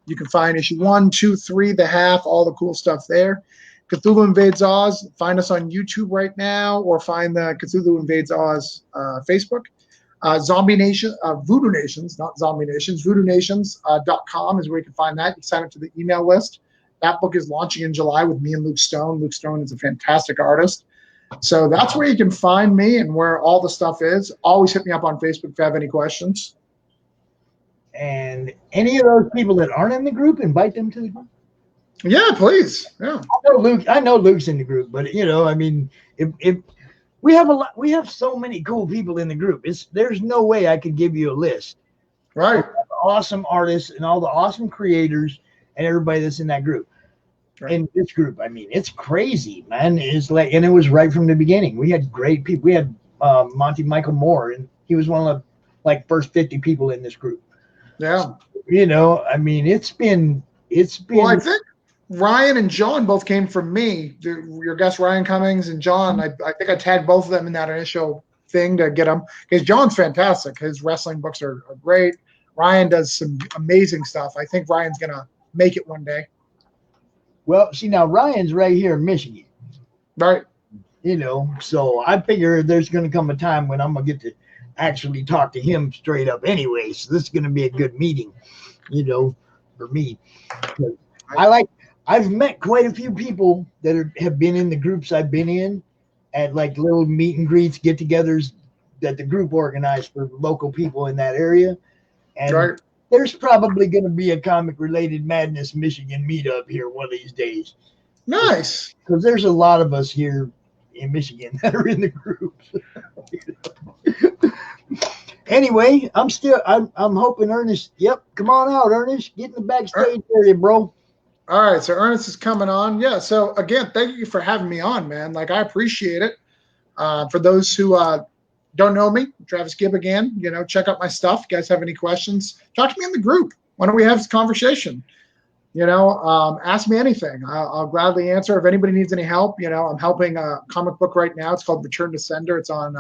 You can find issue 1, 2, 3, the half, all the cool stuff there. Cthulhu Invades Oz. Find us on YouTube right now, or find the Cthulhu Invades Oz Facebook. Zombie Nation, Voodoo Nations, not Zombie Nations. VoodooNations.com is where you can find that. You sign up to the email list. That book is launching in July with me and Luke Stone. Luke Stone is a fantastic artist. So that's where you can find me and where all the stuff is. Always hit me up on Facebook if you have any questions. And any of those people that aren't in the group, invite them to the group. Yeah, please. Yeah. I know Luke's in the group, but I mean, if we have so many cool people in the group. There's no way I could give you a list. Right. Awesome artists and all the awesome creators and everybody that's in that group. Right. In this group, I mean, it's crazy, man. It's like, and it was right from the beginning. We had great people. We had Monty Michael Moore, and he was one of the first 50 people in this group. Yeah. I mean, it's been. Well, I think Ryan and John both came from me. Your guest Ryan Cummings and John. I think I tagged both of them in that initial thing to get them, because John's fantastic. His wrestling books are great. Ryan does some amazing stuff. I think Ryan's gonna make it one day. Well, see, now Ryan's right here in Michigan. Right. So I figure there's going to come a time when I'm going to get to actually talk to him straight up anyway. So this is going to be a good meeting, for me. I've met quite a few people that have been in the groups I've been in at little meet and greets, get togethers that the group organized for local people in that area. And right. There's probably going to be a Comic Related Madness Michigan meetup here one of these days. Nice. Because there's a lot of us here in Michigan that are in the groups. Anyway, I'm hoping Ernest. Yep, come on out, Ernest. Get in the backstage area, bro. All right, so Ernest is coming on. Yeah, so again, thank you for having me on, man. I appreciate it. For those who don't know me, Travis Gibb again. Check out my stuff. You guys have any questions? Talk to me in the group. Why don't we have this conversation? Ask me anything. I'll gladly answer. If anybody needs any help, I'm helping a comic book right now. It's called Return to Sender. It's on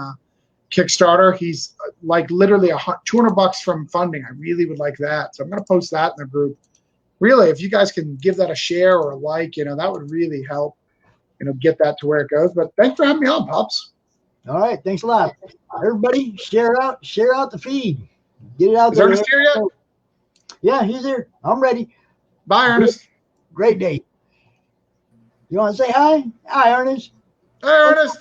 Kickstarter. He's literally $200 from funding. I really would like that. So I'm going to post that in the group. Really, if you guys can give that a share or a like, that would really help, get that to where it goes. But thanks for having me on, Pops. All right. Thanks a lot. Everybody, share out the feed. Get it out there. Is Ernest here yet? Yeah, he's here. I'm ready. Bye, Ernest. Great day. You want to say hi? Hi, Ernest. Hey, Ernest.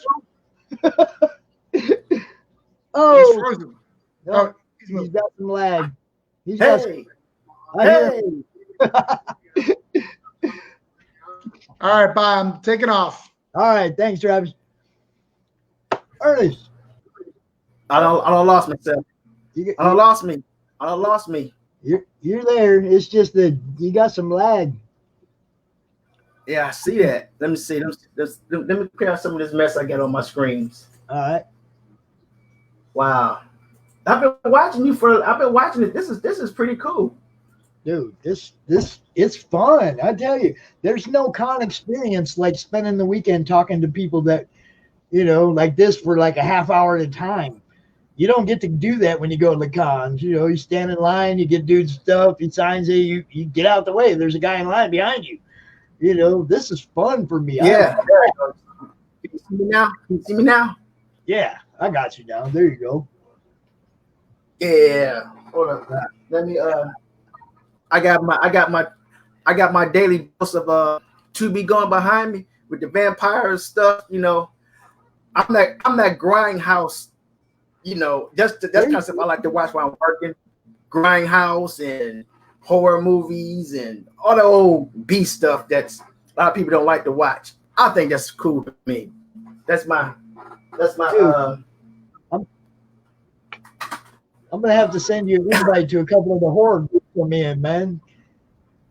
Oh. He's frozen. No, he's got some lag. Hey. All right, bye. I'm taking off. All right. Thanks, Travis. Ernest. I don't lost myself. I don't lost me. You're there. It's just that you got some lag. Yeah, I see that. Let me see. Let me clear out some of this mess I got on my screens. All right. Wow. I've been watching it. This is pretty cool. Dude, this it's fun. I tell you, there's no con experience like spending the weekend talking to people that, like this for a half hour at a time. You don't get to do that when you go to the cons. You stand in line, you get dude's stuff, he signs it, you get out the way. There's a guy in line behind you. This is fun for me. Yeah. Can you see me now? Can you see me now? Yeah, I got you now. There you go. Yeah. Hold on. Let me I got my daily dose of To Be going behind me with the vampire stuff, I'm that grindhouse, that's kind of stuff I like to watch while I'm working. Grindhouse and horror movies and all the old B stuff that's a lot of people don't like to watch. I think that's cool to me. That's my Dude, I'm gonna have to send you an invite to a couple of the horror groups I'm in, man.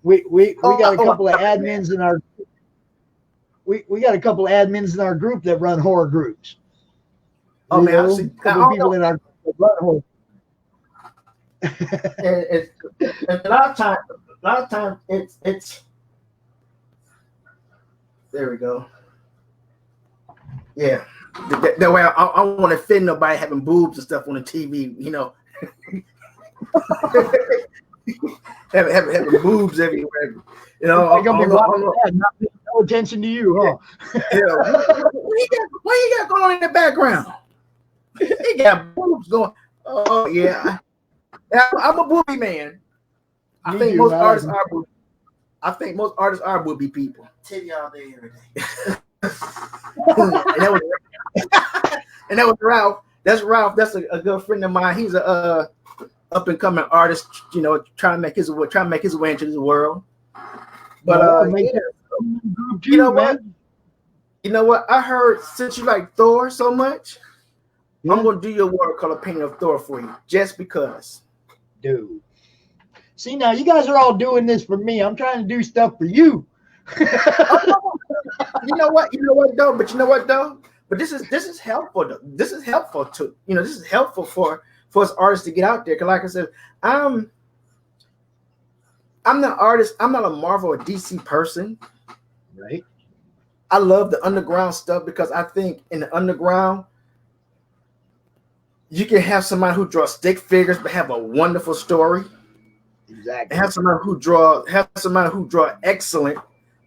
We got a couple of admins in our we got a couple of admins in our group that run horror groups. Oh man, I've seen a couple of people in our group that run horror. And a lot of times it's there we go. Yeah. That way I don't want to offend nobody having boobs and stuff on the TV, having boobs everywhere. Not no attention to you, huh? Yeah. What you got going on in the background? He got boobs going. Oh yeah. I'm a booby man. I think most artists are booby. I think most artists are booby people. Titty all day, every day. And that was Ralph. That's Ralph. That's a good friend of mine. He's a up and coming artist, you know, trying to make his way into the world. But you know what? You know what? I heard since you like Thor so much, I'm gonna do your watercolor painting of Thor for you, just because. Dude. See, now you guys are all doing this for me. I'm trying to do stuff for you. You know what? You know what though? But you know what though? But this is helpful. Though. This is helpful to This is helpful for us artists to get out there. Cause like I said, I'm not artist. I'm not a Marvel or DC person. Right. I love the underground stuff because I think in the underground, you can have somebody who draws stick figures but have a wonderful story. Exactly. And have somebody who draw excellent,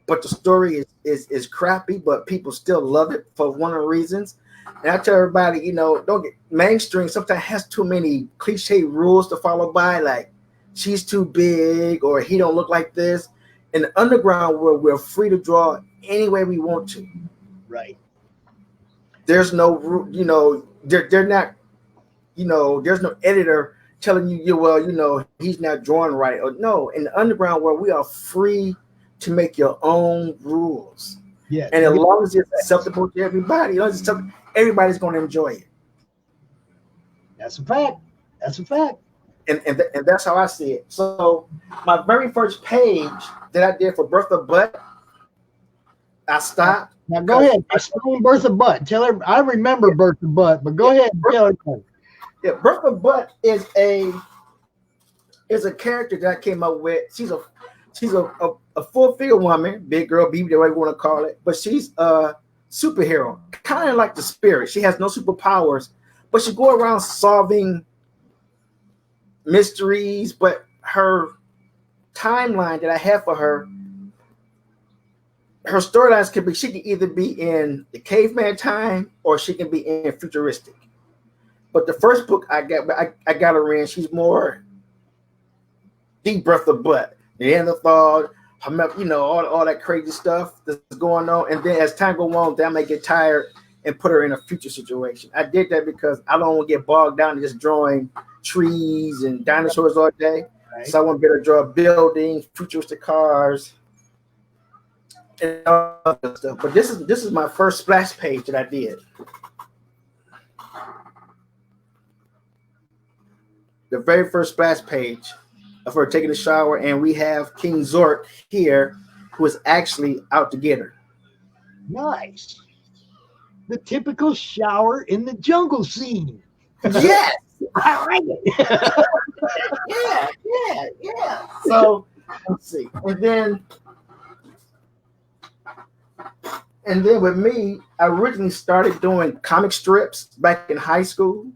but the story is crappy, but people still love it for one of the reasons. And I tell everybody, don't get mainstream. Sometimes has too many cliche rules to follow by, like she's too big or he don't look like this. In the underground world, we're free to draw any way we want to. Right. There's no, they're not, there's no editor telling you, he's not drawing right. Or no, in the underground world, we are free to make your own rules. Yeah. And as long as it's acceptable to everybody, everybody's going to enjoy it. That's a fact. That's a fact. And that's how I see it. So my very first page that I did for Bertha Butt, I stopped. Now go ahead. Explain Bertha Butt. Tell her. I remember Bertha Butt, but go ahead and tell her. Yeah, Bertha Butt is a character that I came up with. She's a full figure woman, big girl, BB, whatever you want to call it. But she's a superhero, kind of like the Spirit. She has no superpowers, but she go around solving mysteries. But her timeline that I have for her storylines could be, she can either be in the caveman time or she can be in futuristic. But the first book I got her in, she's more deep breath of butt. The end of thought, all that crazy stuff that's going on. And then as time goes on, then I may get tired and put her in a future situation. I did that because I don't want to get bogged down in just drawing trees and dinosaurs all day. Right. So I want to be able to draw buildings, futuristic cars, and all that stuff. But this is my first splash page that I did. The very first splash page of her taking a shower, and we have King Zort here, who is actually out to get her. Nice. The typical shower in the jungle scene. Yes. I like it. Yeah. So let's see. And then with me, I originally started doing comic strips back in high school.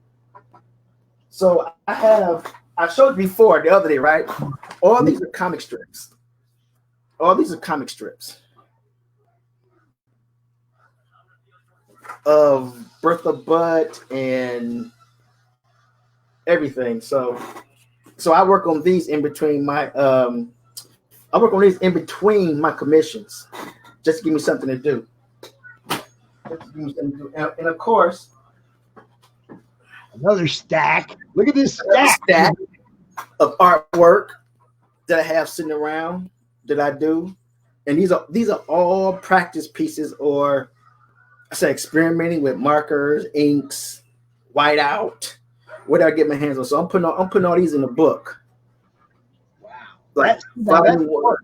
So I showed you before the other day, right? All these are comic strips. Of Bertha Butt and everything. So I work on these in between my commissions, just to give me something to do. And of course, another stack. Look at this stack of artwork that I have sitting around that I do. And these are all practice pieces, or I say experimenting with markers, inks, whiteout, whatever I get my hands on. So I'm putting all these in the book. Wow. Like volume 1.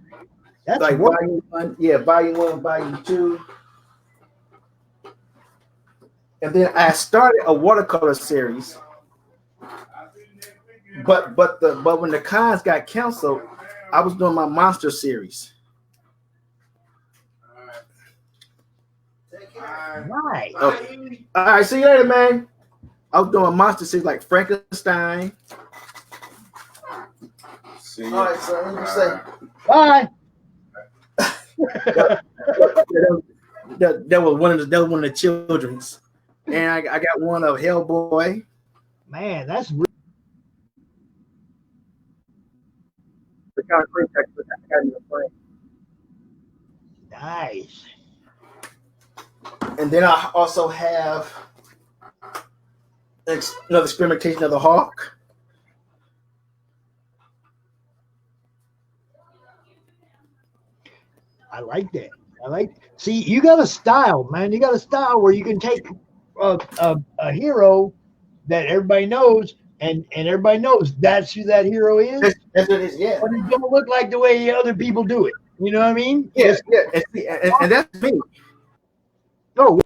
That's like volume 1, volume 1, volume 2. And then I started a watercolor series. But when the cons got canceled, I was doing my monster series. Right. Okay. All right, see you later, man. I was doing monster series like Frankenstein. See you. All right, so let me say bye. that was one of the children's, and I got one of Hellboy. Man, that's the concrete text that I got in the frame. Nice. And then I also have another experimentation of the Hawk. I like that. See, you got a style, man. You got a style where you can take a hero that everybody knows, and everybody knows that's who that hero is. That's what it is, yeah. But it don't look like the way other people do it. You know what I mean? Yeah, and that's me. No.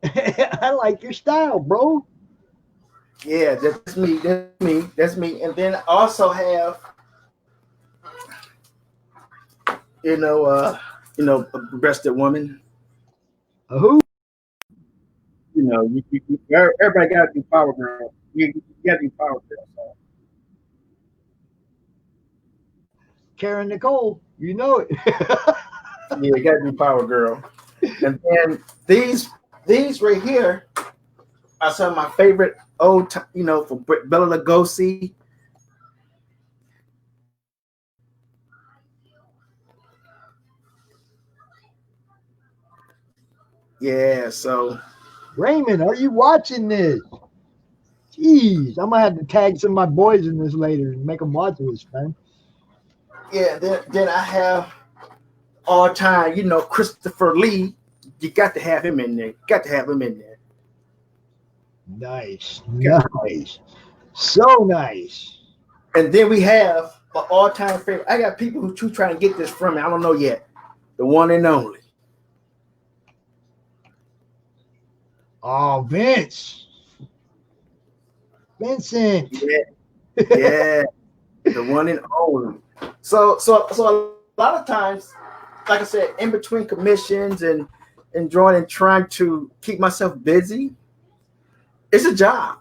I like your style, bro. Yeah, that's me. That's me. And then I also have, a breasted woman. Who? Everybody got to do Power Girl. You got to do Power Girl. So. Karen Nicole, you know it. Yeah, you got to do Power Girl. And then these right here are some of my favorite old, for Bela Lugosi. Yeah, so Raymond, are you watching this? Jeez, I'm gonna have to tag some of my boys in this later and make them watch this, man. Yeah, then I have all time, Christopher Lee. You got to have him in there. Nice. So nice. And then we have my all-time favorite. I got people who trying to get this from me. I don't know yet. The one and only. Oh, Vincent. Yeah, the one and only. So a lot of times, like I said, in between commissions and drawing and trying to keep myself busy, it's a job.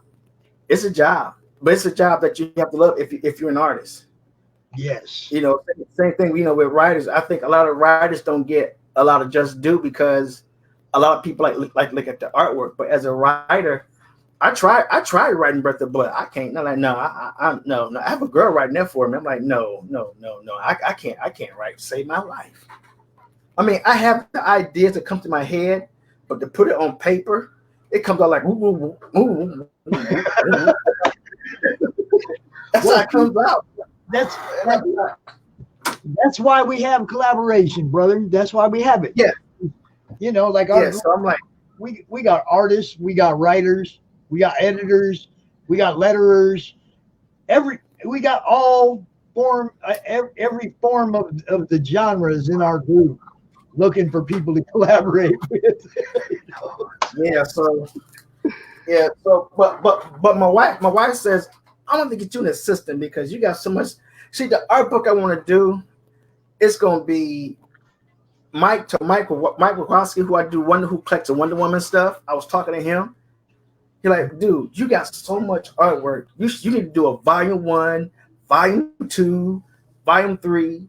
But it's a job that you have to love if you're an artist. Yes. Same thing. With writers, I think a lot of writers don't get a lot of just due because a lot of people like look at the artwork. But as a writer, I tried writing Breath of Blood. I can't. No, I have a girl writing that for me. I'm like, no. I can't write. Save my life. I mean, I have the ideas that come to my head, but to put it on paper, it comes out like ooh. That's how it comes out. That's why we have collaboration, brother. That's why we have it. Yeah. So I'm like, we got artists, we got writers, we got editors, we got letterers. We got all every form of the genres in our group, looking for people to collaborate with. Yeah. So, but my wife says I want to get you an assistant because you got so much. See, the art book I want to do, it's gonna be Mike Wachowski, who collects the Wonder Woman stuff. I was talking to him. He's like, dude, you got so much artwork. You need to do a volume 1, volume 2, volume 3.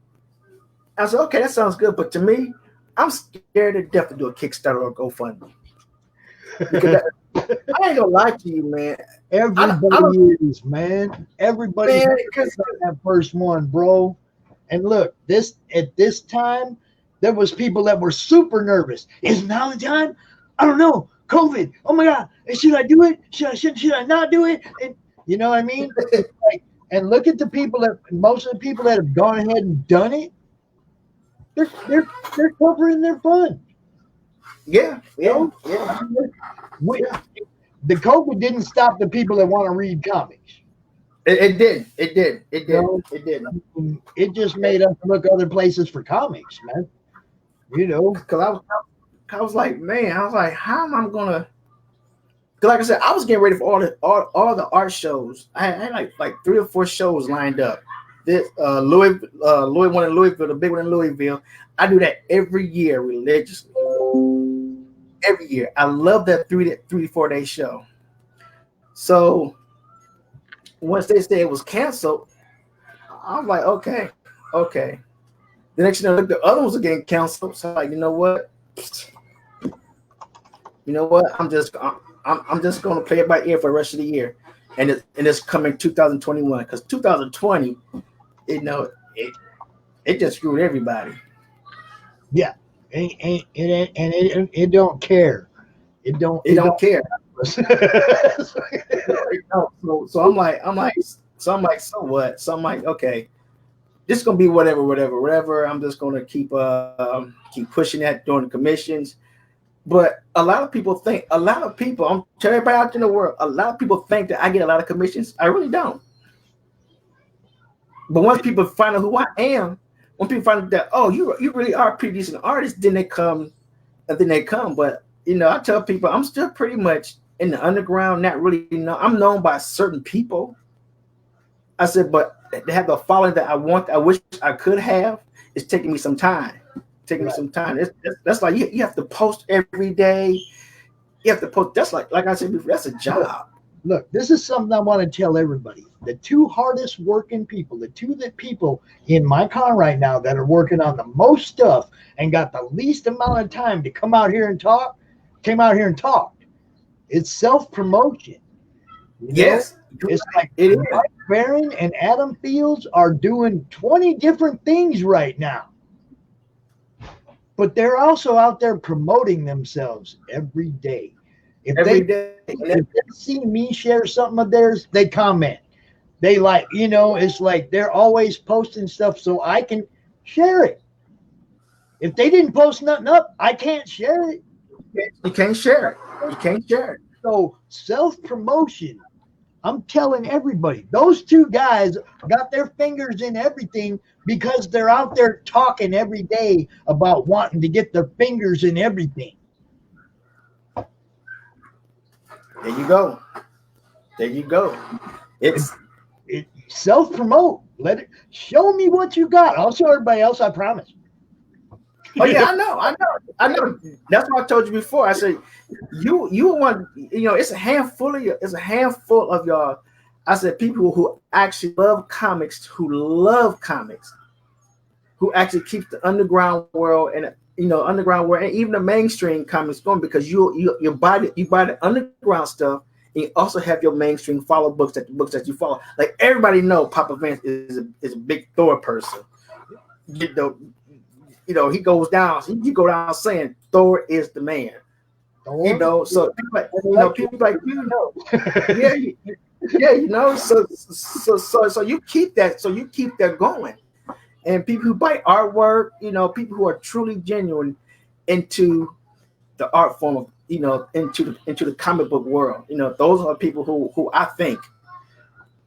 I said, okay, that sounds good. But to me, I'm scared to death to do a Kickstarter or GoFundMe. Because I ain't gonna lie to you, man. Everybody is, man. Everybody is that first one, bro. And look, at this time, there was people that were super nervous. Is now the time? I don't know. COVID. Oh my God. Should I do it? Should I not do it? And you know what I mean? And look at the people most of the people that have gone ahead and done it. They're covering their fun. Yeah. The COVID didn't stop the people that want to read comics. It did. It just made us look other places for comics, man. Because I was like, man, how am I gonna? Because like I said, I was getting ready for all the art shows. I had like 3 or 4 shows lined up. This Louis one in Louisville, the big one in Louisville. I do that every year religiously. Every year, I love that 3 to 4 day show. So once they said it was canceled, I was like, okay. The next thing the other ones are getting canceled. So I'm like, you know what? I'm just going to play it by ear for the rest of the year, and it's coming 2021 because 2020, it it just screwed everybody. Yeah, and it don't care. It don't care. so I'm like, so what? So I'm like, okay, this is gonna be whatever. I'm just gonna keep pushing that during the commissions. But a lot of people, I'm telling everybody out in the world, a lot of people think that I get a lot of commissions. I really don't. But once people find out who I am, when people find out that, oh, you really are a pretty decent artist, then they come. But I tell people I'm still pretty much in the underground, not really I'm known by certain people. I said, but to have the following that I wish I could have, it's taking me some time. That's like you have to post every day. You have to post. That's like I said before, that's a job. Look, this is something I want to tell everybody. The two hardest working people, people in my con right now that are working on the most stuff and got the least amount of time to come out here and talk, came out here and talked. It's self-promotion. Yes. It's like Mike Barron and Adam Fields are doing 20 different things right now. But they're also out there promoting themselves every day. If they see me share something of theirs, they comment. They like, it's like they're always posting stuff so I can share it. If they didn't post nothing up, I can't share it. You can't share it. So self-promotion, I'm telling everybody, those two guys got their fingers in everything because they're out there talking every day about wanting to get their fingers in everything. There you go. It's self-promote. Let it show me what you got. I'll show everybody else, I promise. Oh yeah, I know. That's what I told you before. I said you want, it's a handful of y'all. I said people who actually love comics, who actually keeps the underground world and and even the mainstream comics going, because you buy the underground stuff, and you also have your mainstream follow books that you follow. Like everybody know Papa Vance is a big Thor person. He goes down. You go down saying Thor is the man. So people like So you keep that. So you keep that going. And people who buy artwork, people who are truly genuine into the art form of, into the comic book world, those are people who I think,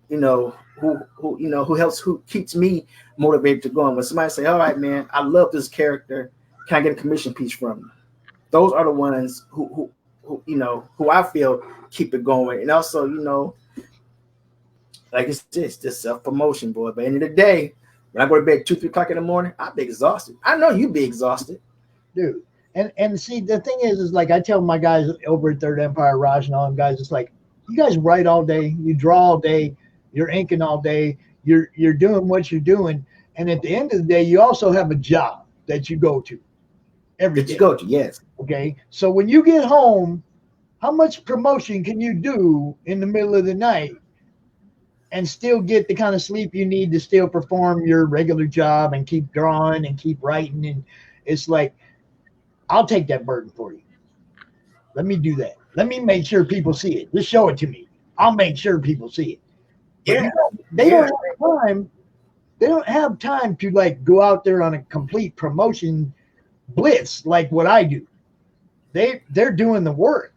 who keeps me motivated to go on. When somebody say, all right, man, I love this character, can I get a commission piece from you? Those are the ones who I feel keep it going. And also, like it's just self-promotion, boy. But at the end of the day, when I go to bed 2-3 o'clock in the morning, I'll be exhausted. I know you be exhausted, dude. And see, the thing is like I tell my guys over at Third Empire, Raj and all them guys, it's like you guys write all day, you draw all day, you're inking all day, you're doing what you're doing, and at the end of the day, you also have a job that you go to every day. You go to, yes. Okay, so when you get home, how much promotion can you do in the middle of the night and still get the kind of sleep you need to still perform your regular job and keep drawing and keep writing? And it's like, I'll take that burden for you. Let me do that. Let me make sure people see it. Just show it to me. I'll make sure people see it. Yeah. They don't have time. They don't have time to like go out there on a complete promotion blitz like what I do. They're doing the work.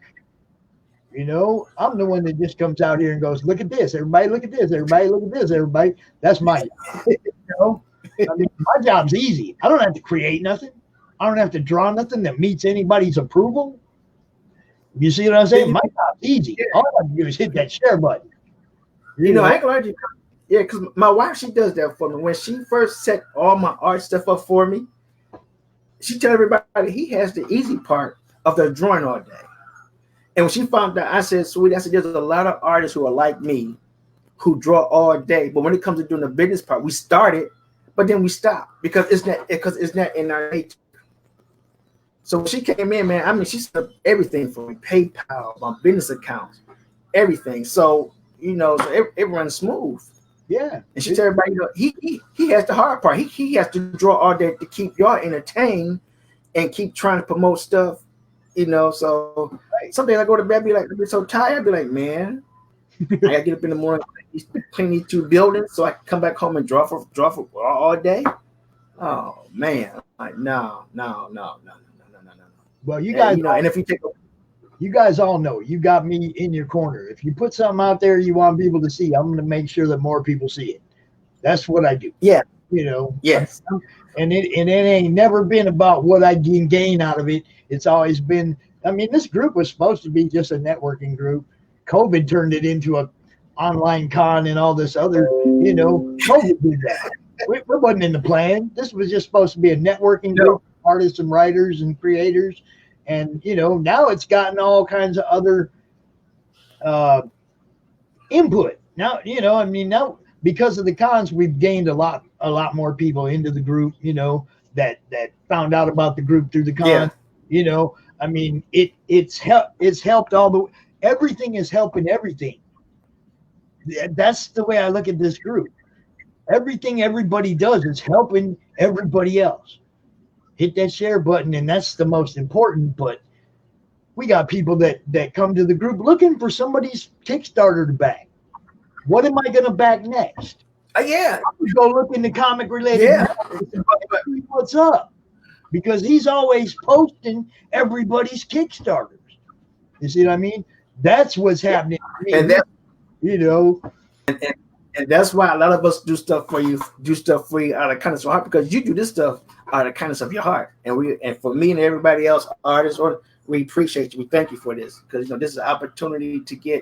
I'm the one that just comes out here and goes, look at this, everybody, look at this, everybody, look at this, everybody. That's my job. I mean, my job's easy. I don't have to create nothing. I don't have to draw nothing that meets anybody's approval. You see what I'm saying? My job's easy. All I have to do is hit that share button. I ain't gonna lie to you. Yeah, because my wife, she does that for me. When she first set all my art stuff up for me, she tell everybody he has the easy part of the drawing all day. And when she found out, I said, sweetie, there's a lot of artists who are like me, who draw all day. But when it comes to doing the business part, we started, but then we stopped because it's not in our nature. So when she came in, man, I mean, she set up everything for me, PayPal, my business accounts, everything. So, so it runs smooth. Yeah. And she tell everybody, he has the hard part. He has to draw all that to keep y'all entertained and keep trying to promote stuff, So some days I go to bed, be like, I'm so tired. I'd be like, man, I gotta get up in the morning, clean these 2 buildings so I can come back home and draw for all day. Oh man, like no. Well, you guys, and if you take you guys all know you got me in your corner. If you put something out there you want people to see, I'm going to make sure that more people see it. That's what I do. Yeah. Yes. And it ain't never been about what I can gain out of it. It's always been, I mean, this group was supposed to be just a networking group. COVID turned it into a online con and all this other, COVID did that. It wasn't in the plan. This was just supposed to be a networking group, artists and writers and creators. And, now it's gotten all kinds of other input. Now, now because of the cons, we've gained a lot more people into the group, that found out about the group through the con. Yeah. I mean, it's helped everything is helping everything. That's the way I look at this group. Everything everybody does is helping everybody else. Hit that share button, and that's the most important. But we got people that come to the group looking for somebody's Kickstarter to back. What am I going to back next? Yeah. I'm go look in the comic related. What's up? Because he's always posting everybody's Kickstarters. You see what I mean? That's what's happening to me. And that, and that's why a lot of us do stuff for you out of kindness of heart, because you do this stuff out of kindness of your heart. And for me and everybody else, artists, we appreciate you. We thank you for this, because this is an opportunity to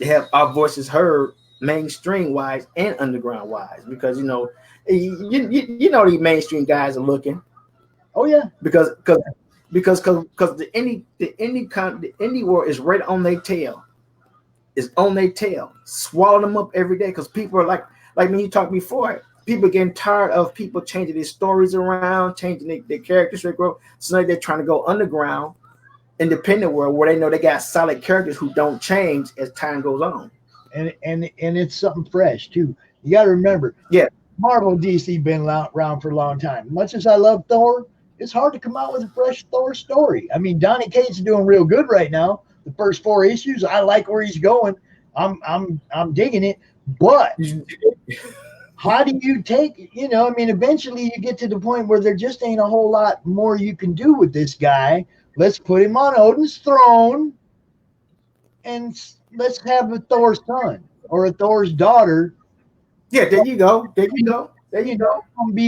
have our voices heard mainstream wise and underground wise, because you know these mainstream guys are looking. Oh yeah, because the indie world is right on their tail. It's on their tail, swallow them up every day, because people are like when you talked before, people getting tired of people changing their stories around, changing their characters. So now they're trying to go underground, independent world where they know they got solid characters who don't change as time goes on. And it's something fresh too. You got to remember, Marvel DC been around for a long time. Much as I love Thor, it's hard to come out with a fresh Thor story. I mean, Donny Cates is doing real good right now. The first 4 issues, I like where he's going. I'm digging it. But how do you take? I mean, eventually you get to the point where there just ain't a whole lot more you can do with this guy. Let's put him on Odin's throne, and let's have a Thor's son or a Thor's daughter. Yeah, there you go. Be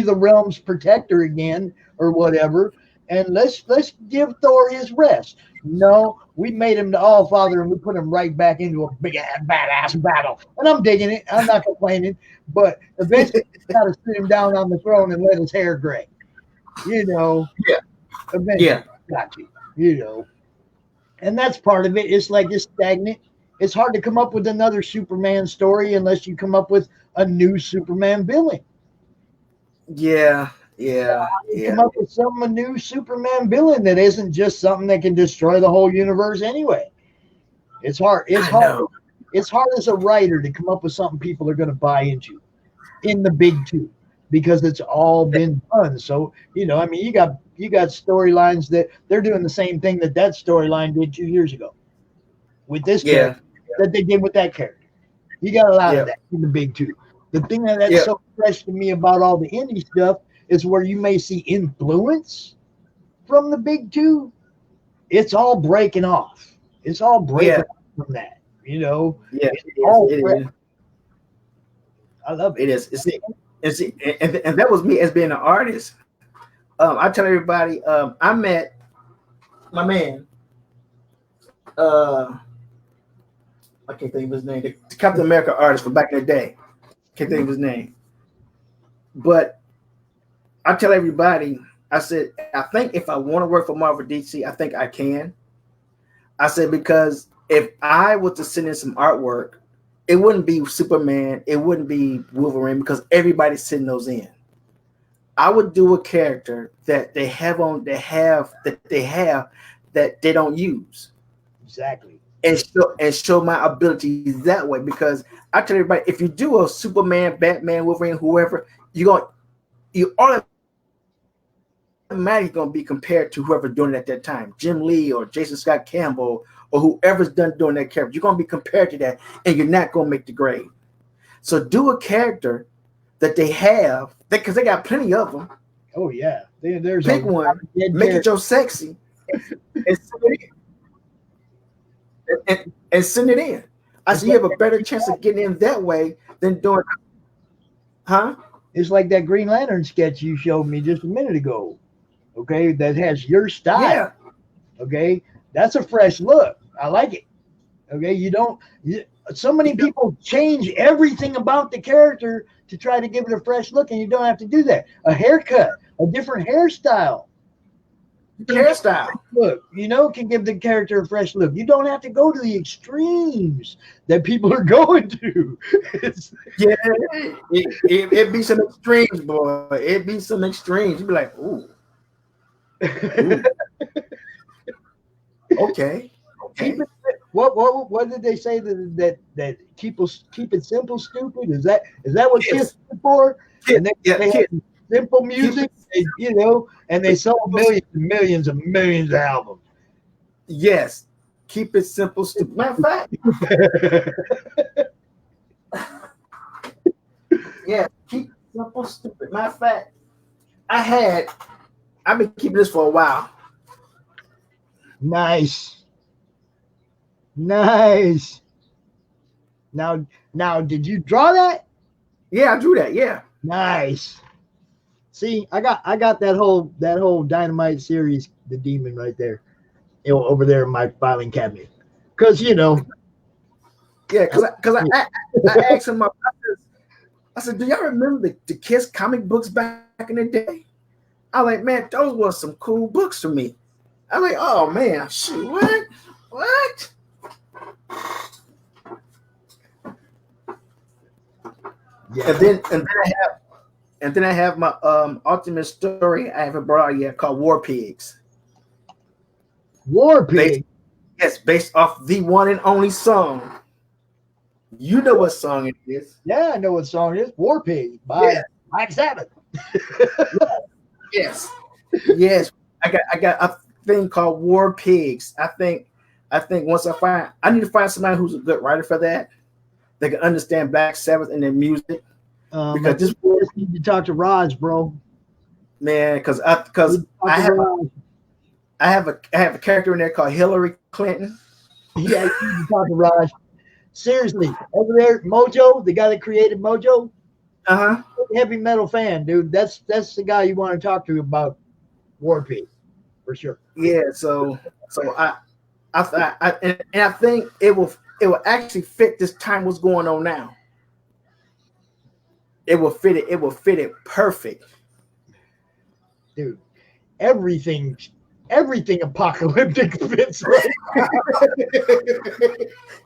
the realm's protector again or whatever, and let's give Thor his rest. No, we made him the All-Father and we put him right back into a big badass battle, and I'm digging it. I'm not complaining, but eventually you got to sit him down on the throne and let his hair gray. Eventually, got you. And that's part of it. It's like it's stagnant. It's hard to come up with another Superman story unless you come up with a new Superman villain. Come up with a new Superman villain that isn't just something that can destroy the whole universe anyway. It's hard. It's hard as a writer to come up with something people are going to buy into in the big two, because it's all been done. So, I mean, you got storylines that they're doing the same thing that storyline did 2 years ago with this character that they did with that character. You got a lot of that in the big two. The thing that's so fresh to me about all the indie stuff is where you may see influence from the big two. It's all breaking off. It's all breaking off from that. It is. I love it. It is. And that was me as being an artist. I tell everybody, I met my man. I can't think of his name. The Captain America artist from back in the day. Can't think of his name. But I tell everybody, I said, I think if I want to work for Marvel DC, I think I can. I said, because if I was to send in some artwork, it wouldn't be Superman, it wouldn't be Wolverine, because everybody's sending those in. I would do a character that they have that they don't use. Exactly. and show my abilities that way. Because I tell everybody, if you do a Superman, Batman, Wolverine, whoever, you automatically gonna be compared to whoever's doing it at that time, Jim Lee or Jason Scott Campbell or whoever's done doing that character. You're gonna be compared to that, and you're not gonna make the grade. So do a character that they have, because they got plenty of them. Oh yeah, there's pick one, make it your sexy, and send it in. And send it in. I see you have a better chance of getting in that way than doing. Huh? It's like that Green Lantern sketch you showed me just a minute ago. Okay, that has your style. Yeah. Okay, that's a fresh look. I like it. Okay, so many people change everything about the character to try to give it a fresh look, and you don't have to do that. A haircut, a different hairstyle. Look, can give the character a fresh look. You don't have to go to the extremes that people are going to. It be some extremes, boy. It be some extremes. You be like, ooh. Okay. What did they say that keep it simple, stupid? Is that what kids are for? And they have simple music, and they sell millions and millions of albums. Yes, keep it simple, stupid. Matter of fact, yeah, keep it simple, stupid. Matter of fact, I've been keeping this for a while. Nice. Now, did you draw that? Yeah, I drew that. Yeah. Nice. See, I got that whole Dynamite series, the Demon, right there, over there in my filing cabinet. Because Yeah, because I asked him. I said, "Do y'all remember the Kiss comic books back in the day?" I like, man, those were some cool books for me. I'm like, oh man, shoot, what? Yeah. And then I have my ultimate story I haven't brought out yet called War Pigs. War Pigs? Based off the one and only song. You know what song it is. Yeah, I know what song it is. War Pigs by Black Sabbath. Yes. I got a thing called War Pigs. I think once I need to find somebody who's a good writer for that. They can understand Black Sabbath and their music. Because this need to talk to Raj, bro. Man, because I have a character in there called Hillary Clinton. Yeah, you need to talk to Raj. Seriously, over there, Mojo, the guy that created Mojo. Heavy metal fan, dude. That's the guy you want to talk to about War Pig, for sure. Yeah, so I think it will actually fit this time what's going on now. It will fit it perfect. Dude, everything apocalyptic fits right.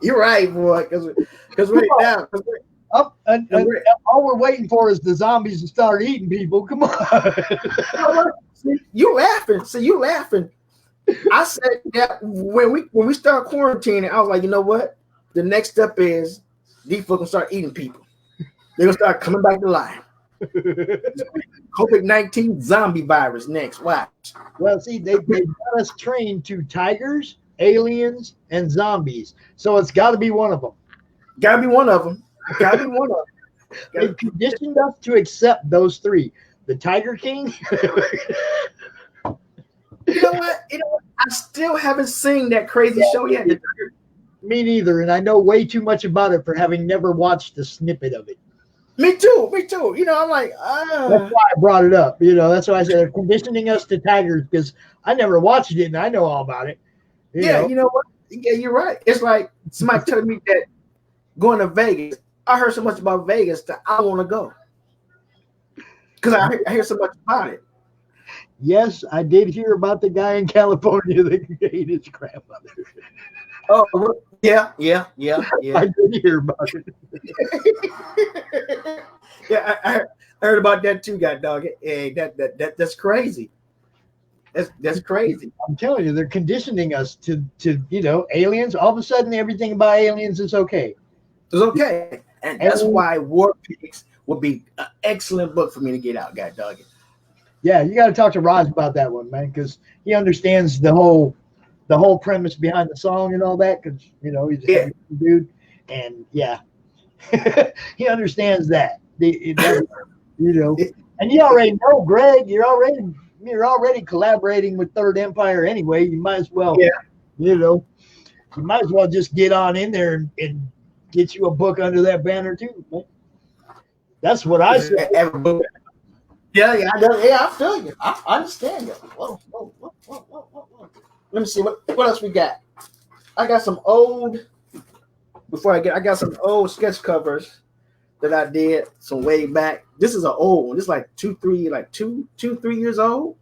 You're right, boy, because right now all we're waiting for is the zombies to start eating people. Come on. You laughing. I said that when we start quarantining, I was like, you know what? The next step is these folks gonna start eating people. They're gonna start coming back to life. COVID-19 zombie virus next. Watch. Well, see, they got us trained to tigers, aliens, and zombies. So it's got to be one of them. Got to be one of them. They conditioned us to accept those three. The Tiger King. You know what? I still haven't seen that crazy show yet. Me neither, and I know way too much about it for having never watched a snippet of it. Me too. I'm like, That's why I brought it up. That's why I said they're conditioning us to tigers, because I never watched it and I know all about it. You know what? Yeah, you're right. It's like somebody telling me that going to Vegas. I heard so much about Vegas that I want to go because I hear so much about it. Yes, I did hear about the guy in California that ate his grandmother. Oh, yeah. I did hear about it. Yeah, I heard about that too, God dog. Hey, that's crazy. That's crazy. I'm telling you, they're conditioning us to aliens. All of a sudden, everything about aliens is okay. It's okay, and that's why War Pigs would be an excellent book for me to get out. God dog it. Yeah, you got to talk to Roz about that one, man, because he understands the whole premise behind the song and all that. Because he's a heavy dude, and he understands that. And you already know, Greg. You're already collaborating with Third Empire anyway. You might as well, you might as well just get on in there and get you a book under that banner too, man. That's what I say. I feel you. I understand you. Whoa. Let me see what else we got. I got some old. I got some old sketch covers that I did some way back. This is an old one. This is like 3 years old.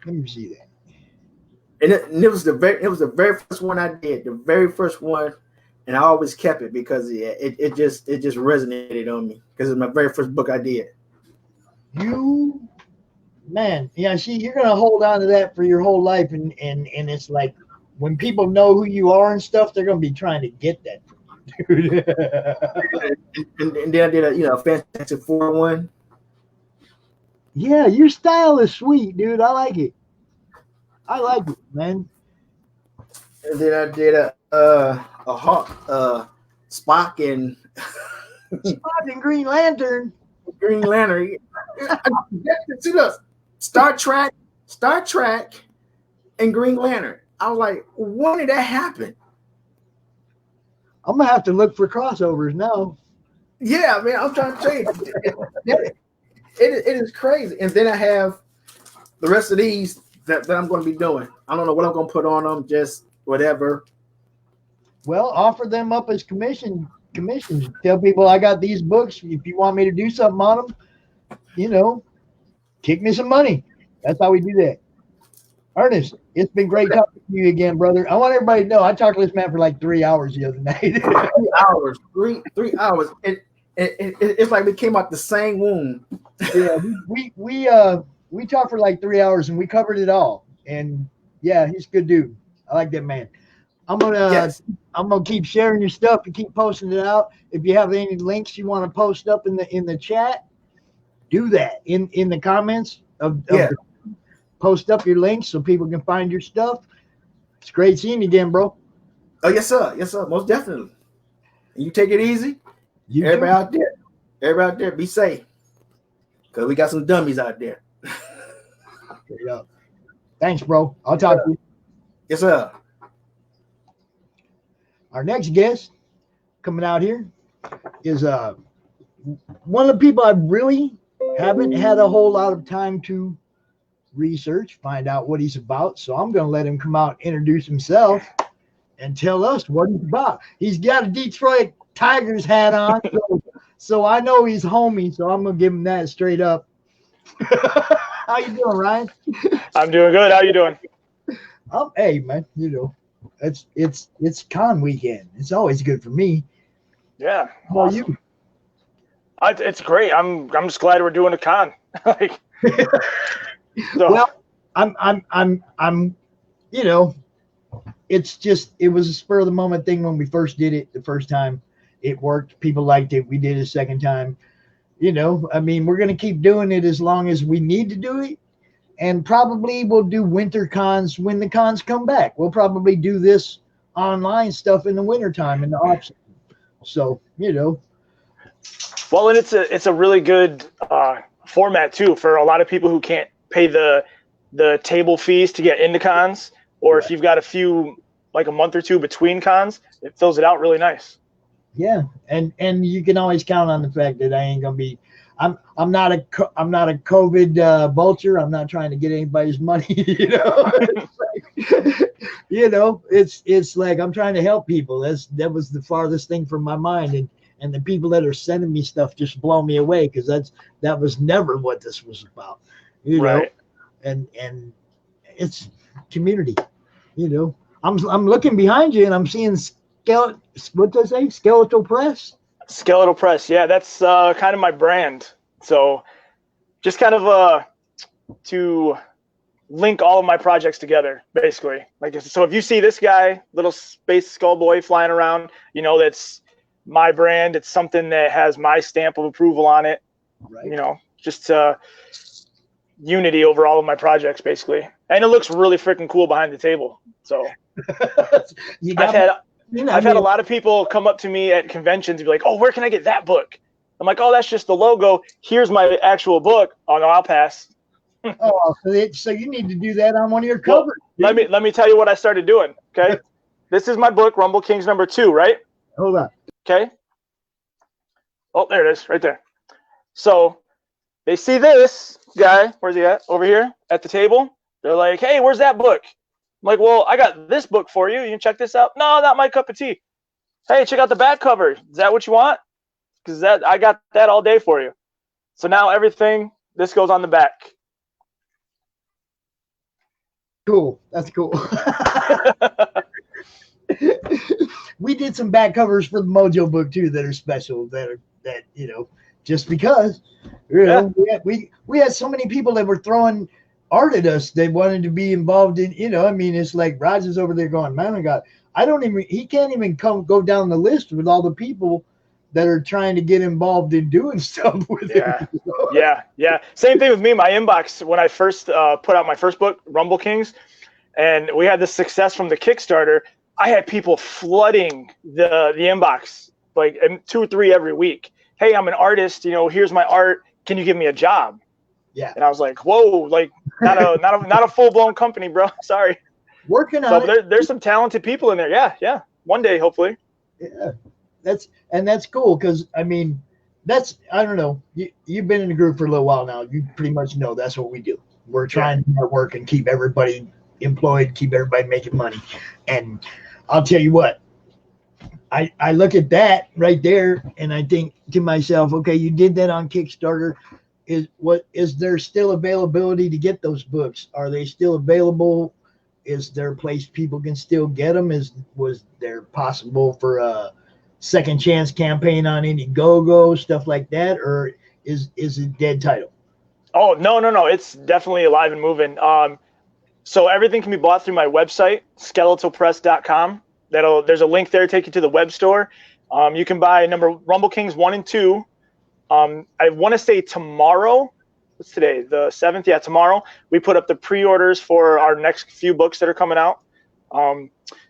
Let me see that. And it was the very first one I did. The very first one. And I always kept it because it just resonated on me because it's my very first book I did. See, you're gonna hold on to that for your whole life, and it's like when people know who you are and stuff, they're gonna be trying to get that from you, dude. and then I did a Fantastic Four one. Yeah, your style is sweet, dude. I like it, man. And then I did a Spock and Green Lantern. Green Lantern. See this Star Trek, and Green Lantern. I was like, when did that happen? I'm gonna have to look for crossovers now. Yeah, man, I'm trying to tell you, it is crazy. And then I have the rest of these that I'm going to be doing. I don't know what I'm going to put on them, just whatever. Well, offer them up as commissions. Tell people I got these books. If you want me to do something on them, kick me some money. That's how we do that. Ernest, it's been great talking to you again, brother. I want everybody to know I talked to this man for like 3 hours the other night. 3 hours. 3 hours. It's like we came out the same womb. Yeah, we talked for like 3 hours and we covered it all. And yeah, he's a good dude. I like that man. I'm gonna keep sharing your stuff and keep posting it out. If you have any links you want to post up in the chat, do that in the comments post up your links so people can find your stuff. It's great seeing you again, bro. Oh yes, sir. Most definitely. And you take it easy. Everybody out there, be safe. Because we got some dummies out there. Straight up. Thanks, bro. I'll talk to you. Yes, sir. Our next guest coming out here is one of the people I really haven't had a whole lot of time to research, find out what he's about. So I'm going to let him come out, introduce himself, and tell us what he's about. He's got a Detroit Tigers hat on, so I know he's homie. So I'm going to give him that straight up. How you doing, Ryan? I'm doing good. How you doing? Hey, man. It's con weekend. It's always good for me. Yeah. How are you? It's great. I'm just glad we're doing a con. Well, I'm it's just, it was a spur of the moment thing when we first did it the first time. It worked. People liked it. We did it a second time. We're going to keep doing it as long as we need to do it. And probably we'll do winter cons when the cons come back. We'll probably do this online stuff in the wintertime in the off season. So, Well, and it's a really good format too for a lot of people who can't pay the table fees to get into cons, or if you've got a few, like a month or two between cons, it fills it out really nice. Yeah, and you can always count on the fact that I ain't gonna be. I'm not a COVID vulture. I'm not trying to get anybody's money. It's like I'm trying to help people. That was the farthest thing from my mind, and the people that are sending me stuff just blow me away because that was never what this was about. Right. And it's community. I'm looking behind you and I'm seeing Skeletal Press. Skeletal Press, yeah, that's kind of my brand. So just kind of to link all of my projects together, basically. Like, so if you see this guy, little space skull boy flying around, you know, that's my brand. It's something that has my stamp of approval on it. Right. You know, just unity over all of my projects, basically. And it looks really freaking cool behind the table. So I've had a lot of people come up to me at conventions and be like, "Oh, where can I get that book?" I'm like, "Oh, that's just the logo. Here's my actual book." Oh no, I'll pass. Oh, so you need to do that on one of your covers. Well, let me tell you what I started doing. Okay, this is my book, Rumble Kings #2, right? Hold on. Okay. Oh, there it is, right there. So they see this guy. Where's he at? Over here at the table. They're like, "Hey, where's that book?" I'm like, "Well, I got this book for you. You can check this out." "No, not my cup of tea." "Hey, check out the back cover. Is that what you want?" Because I got that all day for you. So now everything, this goes on the back. Cool. That's cool. We did some back covers for the Mojo book too that are special. That you know, just because you know, we had so many people that were throwing art at us. They wanted to be involved in. You know, I mean, it's like Roger's over there going, "Man, I got." He can't even go down the list with all the people that are trying to get involved in doing stuff with it. Yeah. Same thing with me. My inbox when I first put out my first book, Rumble Kings, and we had the success from the Kickstarter. I had people flooding the inbox, like 2 or 3 every week. "Hey, I'm an artist. You know, here's my art. Can you give me a job?" Yeah. And I was like, "Whoa, like not a full blown company, bro. Sorry." Working on it. There's some talented people in there. Yeah. One day, hopefully. Yeah. That's cool because I mean, I don't know. You've been in the group for a little while now. You pretty much know that's what we do. We're trying to work and keep everybody employed, keep everybody making money. And I'll tell you what, I look at that right there and I think to myself, okay, you did that on Kickstarter. Is there still availability to get those books? Are they still available? Is there a place people can still get them? Was there possible for a second chance campaign on Indiegogo, stuff like that, or is it dead title? Oh no, it's definitely alive and moving. So everything can be bought through my website, skeletalpress.com. There's a link there, take you to the web store. You can buy Rumble Kings 1 and 2. I want to say tomorrow. What's today? The 7th? Yeah, tomorrow. We put up the pre-orders for our next few books that are coming out.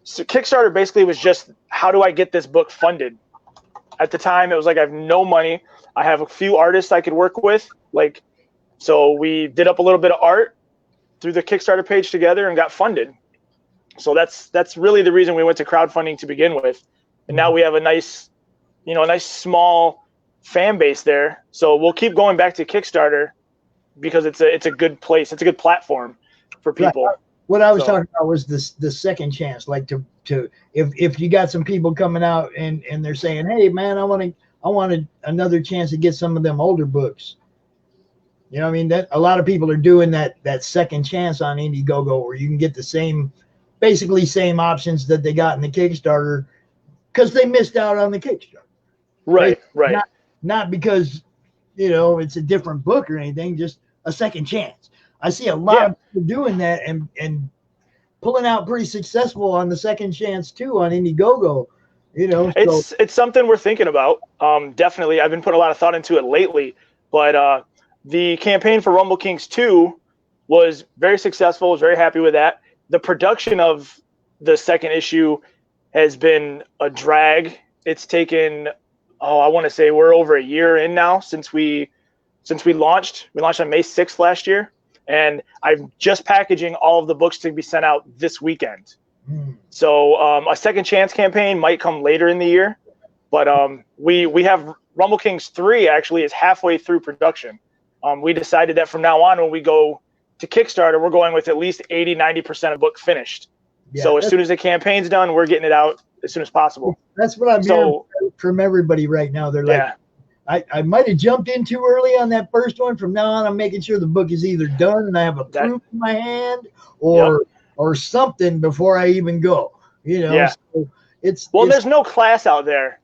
So Kickstarter basically was just, how do I get this book funded? At the time, it was like, I have no money. I have a few artists I could work with. So we did up a little bit of art through the Kickstarter page together and got funded. So that's really the reason we went to crowdfunding to begin with. And now we have a nice small fan base there. So we'll keep going back to Kickstarter because it's a good place. It's a good platform for people. Right. What I was talking about was the second chance, like to if you got some people coming out and they're saying, "Hey man, I wanted another chance to get some of them older books." You know what I mean? That a lot of people are doing that second chance on Indiegogo, where you can get the basically same options that they got in the Kickstarter because they missed out on the Kickstarter. Right. Not because it's a different book or anything, just a second chance. I see a lot of people doing that and pulling out pretty successful on the second chance too on Indiegogo. It's something we're thinking about. Definitely, I've been putting a lot of thought into it lately. But the campaign for Rumble Kings 2 was very successful. I was very happy with that. The production of the second issue has been a drag. It's taken, I want to say we're over a year in now since we launched. We launched on May 6th last year. And I'm just packaging all of the books to be sent out this weekend. So a second chance campaign might come later in the year. But we have Rumble Kings 3 actually is halfway through production. We decided that from now on when we go to Kickstarter, we're going with at least 80-90% of book finished. Yeah, so as soon as the campaign's done, we're getting it out as soon as possible. That's what I'm hearing from everybody right now. They're like, I might have jumped in too early on that first one. From now on, I'm making sure the book is either done and I have a proof in my hand or something before I even go. So there's no class out there.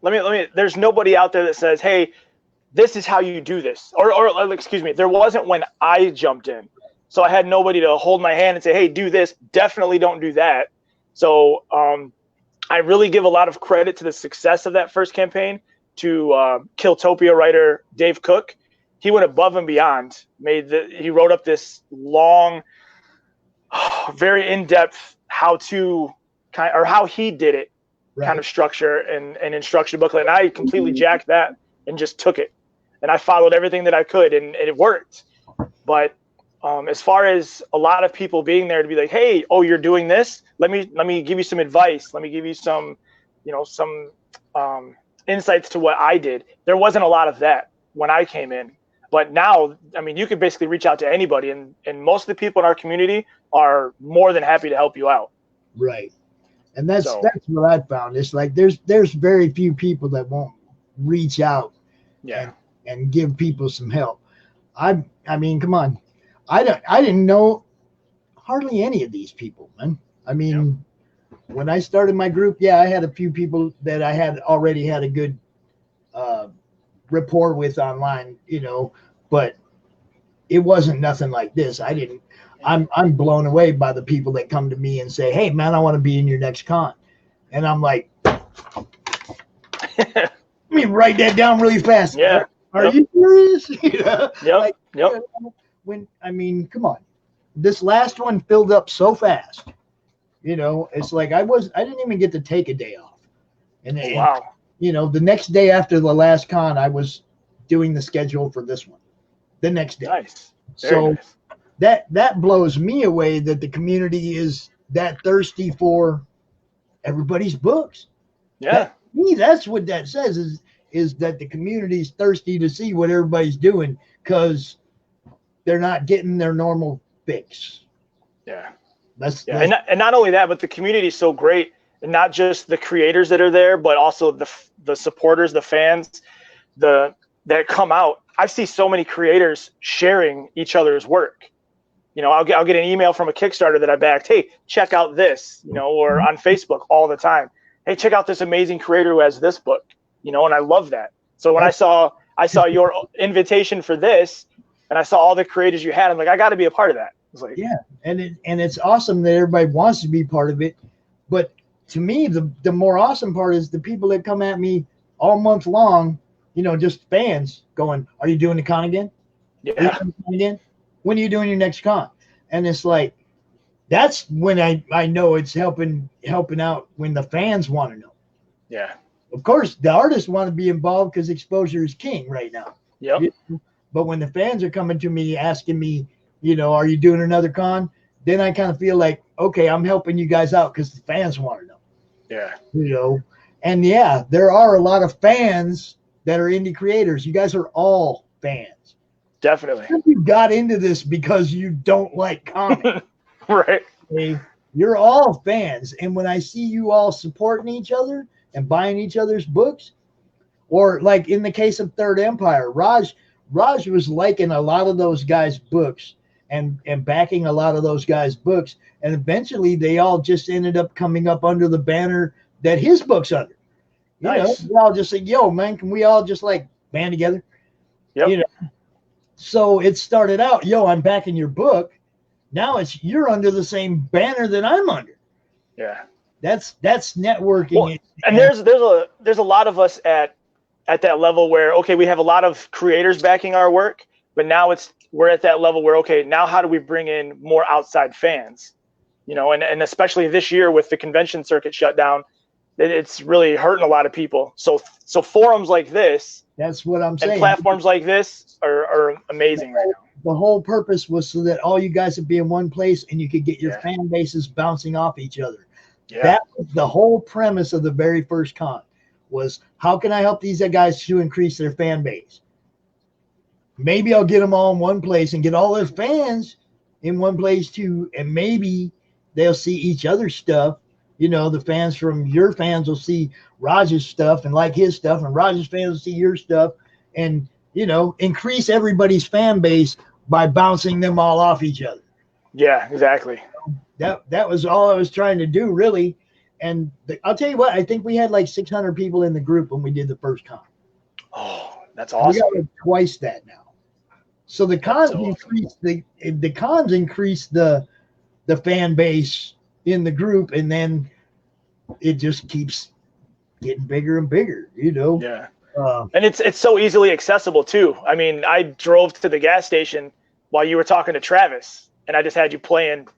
There's nobody out there that says, "Hey, this is how you do this." Or excuse me, there wasn't when I jumped in. So I had nobody to hold my hand and say, hey, do this. Definitely don't do that. So I really give a lot of credit to the success of that first campaign to Killtopia writer Dave Cook. He went above and beyond. He wrote up this long, very in-depth how he did it kind of structure and instruction booklet. And I completely jacked that and just took it. And I followed everything that I could, and it worked. But as far as a lot of people being there to be like, hey, oh, you're doing this, let me give you some advice, let me give you some insights to what I did. There wasn't a lot of that when I came in, but now, I mean, you could basically reach out to anybody, and most of the people in our community are more than happy to help you out. Right. And that's what I found. It's like there's very few people that won't reach out and give people some help. I mean, come on. I didn't know hardly any of these people, man. I mean, when I started my group, I had a few people that I had already had a good rapport with online, but it wasn't nothing like this. I'm blown away by the people that come to me and say, hey, man, I want to be in your next con. And I'm like, let me write that down really fast. Yeah. Are you serious? Come on. This last one filled up so fast. It's like I didn't even get to take a day off. And wow. The next day after the last con, I was doing the schedule for this one. The next day. Nice. So nice. That blows me away that the community is that thirsty for everybody's books. Yeah. That's what that says is that the community is thirsty to see what everybody's doing because they're not getting their normal fix. Yeah. And not only that, but the community is so great, and not just the creators that are there, but also the supporters, the fans, that come out. I see so many creators sharing each other's work. I'll get an email from a Kickstarter that I backed. Hey, check out this, or on Facebook all the time. Hey, check out this amazing creator who has this book, and I love that. So when I saw your invitation for this, and I saw all the creators you had, I'm like, I got to be a part of that. It's like, and it's awesome that everybody wants to be part of it. But to me, the more awesome part is the people that come at me all month long, just fans going, are you doing the con again? Yeah. When are you doing your next con? And it's like, that's when I know it's helping out when the fans want to know. Yeah. Of course, the artists want to be involved because exposure is king right now. Yep. But when the fans are coming to me asking me, are you doing another con? Then I kind of feel like, okay, I'm helping you guys out because the fans want to know. Yeah. And there are a lot of fans that are indie creators. You guys are all fans. Definitely. You got into this because you don't like comics. Right. Okay? You're all fans. And when I see you all supporting each other and buying each other's books, or like in the case of Third Empire, Raj was liking a lot of those guys' books and backing a lot of those guys' books. And eventually they all just ended up coming up under the banner that his book's under. Nice. We all just said, yo, man, can we all just like band together? Yep. So it started out, yo, I'm backing your book. Now you're under the same banner that I'm under. Yeah. That's networking. Well, and there's a lot of us at that level where, okay, we have a lot of creators backing our work, but now we're at that level where, okay, now how do we bring in more outside fans? And especially this year with the convention circuit shut down, it's really hurting a lot of people. So forums like this, that's what I'm saying, and platforms like this are amazing right now. The whole purpose was so that all you guys would be in one place and you could get your fan bases bouncing off each other. Yeah. That was the whole premise of the very first con, was how can I help these guys to increase their fan base? Maybe I'll get them all in one place and get all their fans in one place too, and maybe they'll see each other's stuff. The fans from your fans will see Raj's stuff and like his stuff, and Raj's fans will see your stuff, and increase everybody's fan base by bouncing them all off each other. Yeah, exactly. That was all I was trying to do, really. And I'll tell you what, I think we had like 600 people in the group when we did the first con. Oh, that's awesome. We got like twice that now. So the cons increase the fan base in the group, and then it just keeps getting bigger and bigger, you know. Yeah. And it's so easily accessible too. I mean, I drove to the gas station while you were talking to Travis, and I just had you playing.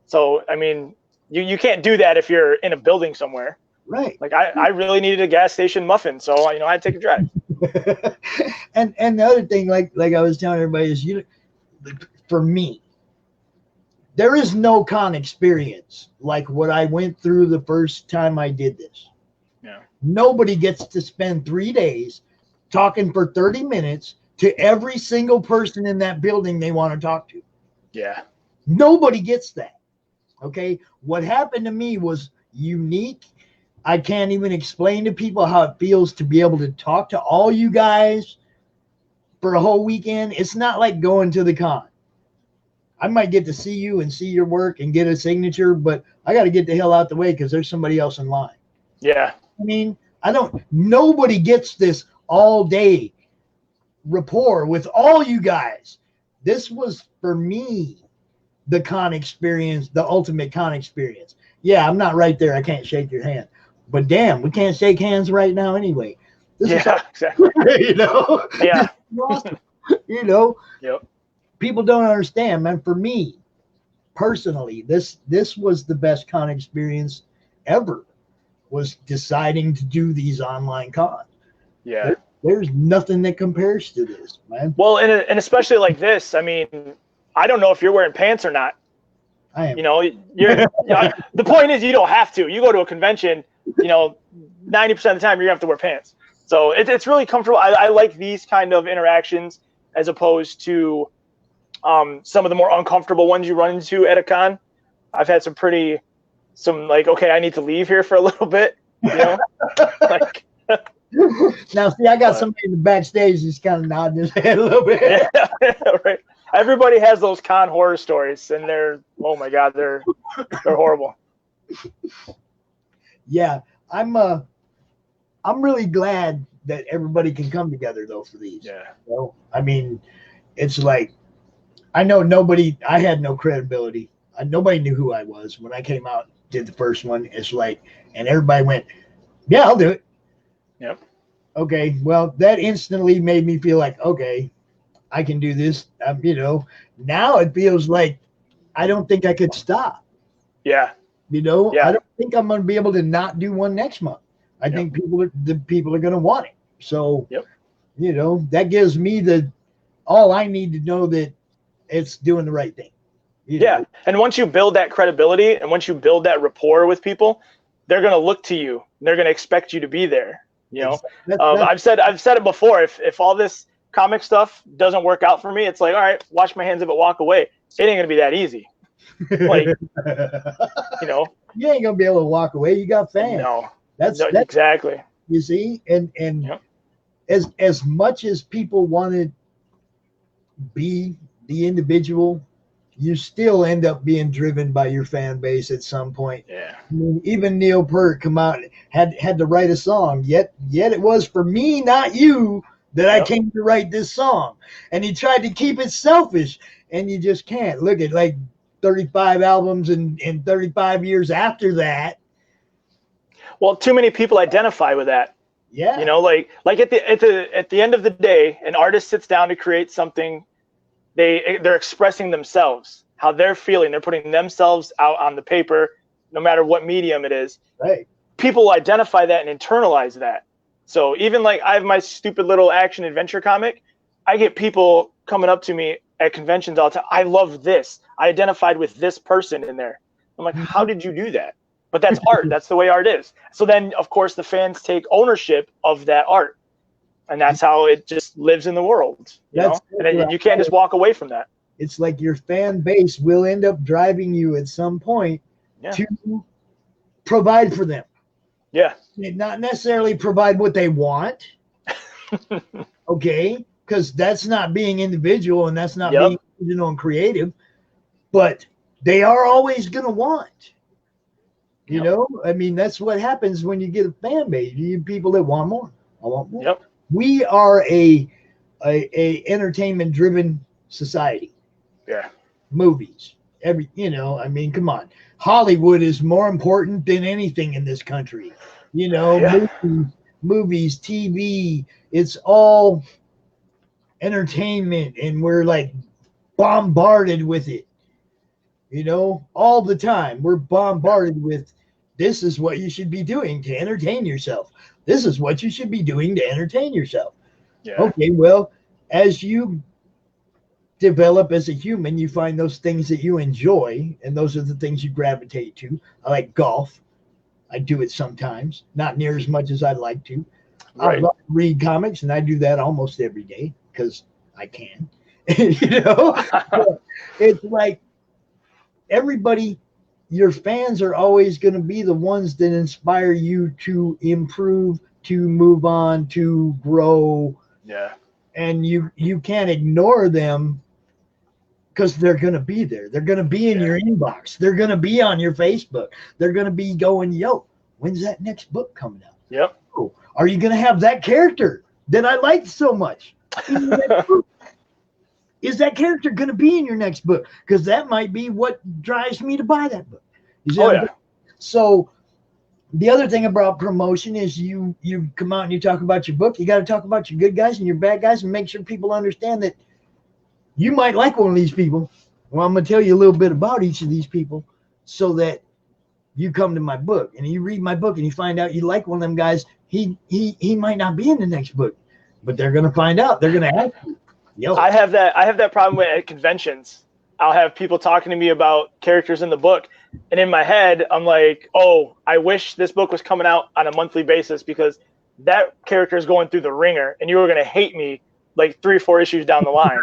So I mean, you can't do that if you're in a building somewhere. Right. Like I really needed a gas station muffin, so I had to take a drive. and the other thing, like I was telling everybody, is for me, there is no con experience like what I went through the first time I did this. Yeah. Nobody gets to spend 3 days talking for 30 minutes to every single person in that building they want to talk to. Yeah. Nobody gets that. Okay. What happened to me was unique. I can't even explain to people how it feels to be able to talk to all you guys for a whole weekend. It's not like going to the con. I might get to see you and see your work and get a signature, but I got to get the hell out the way because there's somebody else in line. Yeah. I mean, nobody gets this all day rapport with all you guys. This was, for me, the con experience, the ultimate con experience. Yeah, I'm not right there. I can't shake your hand. But damn, we can't shake hands right now anyway. Exactly. You know? Yeah. You know? Yep. People don't understand, man. For me, personally, this was the best con experience ever, was deciding to do these online cons. Yeah. There's nothing that compares to this, man. Well, and especially like this, I mean, I don't know if you're wearing pants or not. I am. You know, the point is you don't have to. You go to a convention, 90% of the time you're gonna have to wear pants. So it's really comfortable. I like these kind of interactions as opposed to some of the more uncomfortable ones you run into at a con. I've had some like, okay, I need to leave here for a little bit, like. Now, see, I got somebody in the backstage just kind of nodding his head a little bit. Yeah, right. Everybody has those con horror stories, and oh my God, they're horrible. Yeah, I'm really glad that everybody can come together though for these. Yeah. I mean, it's like, I know I had no credibility. Nobody knew who I was when I came out, did the first one. It's like, and everybody went, yeah, I'll do it. Yep. Okay. Well, that instantly made me feel like, okay, I can do this. Now it feels like I don't think I could stop. Yeah. Yeah. I don't think I'm going to be able to not do one next month. I think people are going to want it. So, that gives me all I need to know that it's doing the right thing. Yeah. And once you build that credibility and once you build that rapport with people, they're going to look to you. They're going to expect you to be there. I've said it before. If all this comic stuff doesn't work out for me, it's like, all right, wash my hands of it, walk away. It ain't going to be that easy. Like, you ain't going to be able to walk away. You got fans. No. That's exactly. You see, and as much as people want to be the individual, you still end up being driven by your fan base at some point. Yeah. I mean, even Neil Peart come out had to write a song. Yet it was for me, not you, that I came to write this song. And he tried to keep it selfish, and you just can't. Look at like 35 albums and 35 years after that. Well, too many people identify with that. Yeah. Like at the end of the day, an artist sits down to create something. They're expressing themselves, how they're feeling. They're putting themselves out on the paper, no matter what medium it is. Right. People identify that and internalize that. So even like I have my stupid little action adventure comic, I get people coming up to me at conventions all the time. I love this. I identified with this person in there. I'm like, how did you do that? But that's art. That's the way art is. So then, of course, the fans take ownership of that art. And that's how it just lives in the world. And then you can't just walk away from that. It's like your fan base will end up driving you at some point to provide for them. Yeah. Not necessarily provide what they want. Okay. Because that's not being individual and that's not being original and creative. But they are always going to want. I mean, that's what happens when you get a fan base. You get people that want more. I want more. Yep. We are a entertainment driven society. Yeah. Movies. I mean, come on. Hollywood is more important than anything in this country. Yeah. Movies, TV, it's all entertainment, and we're like bombarded with it. All the time. We're bombarded with, this is what you should be doing to entertain yourself. This is what you should be doing to entertain yourself. Yeah. Okay, well, as you develop as a human, you find those things that you enjoy, and those are the things you gravitate to. I like golf. I do it sometimes, not near as much as I'd like to. Right. I love to read comics, and I do that almost every day because I can. It's like everybody, your fans are always going to be the ones that inspire you to improve, to move on, to grow. Yeah. And you can't ignore them, because they're going to be there. They're going to be in your inbox. They're going to be on your Facebook. They're going to be going, yo, when's that next book coming out? Yep. Oh, are you going to have that character that I liked so much in your next book? Is that character going to be in your next book? Because that might be what drives me to buy that book. So the other thing about promotion is you come out and you talk about your book. You got to talk about your good guys and your bad guys, and make sure people understand that you might like one of these people. Well, I'm going to tell you a little bit about each of these people so that you come to my book and you read my book and you find out you like one of them guys. He might not be in the next book, but they're going to find out. They're going to ask you. Yo. I have that problem at conventions. I'll have people talking to me about characters in the book, and in my head, I'm like, oh, I wish this book was coming out on a monthly basis, because that character is going through the ringer, and you were going to hate me like 3 or 4 issues down the line.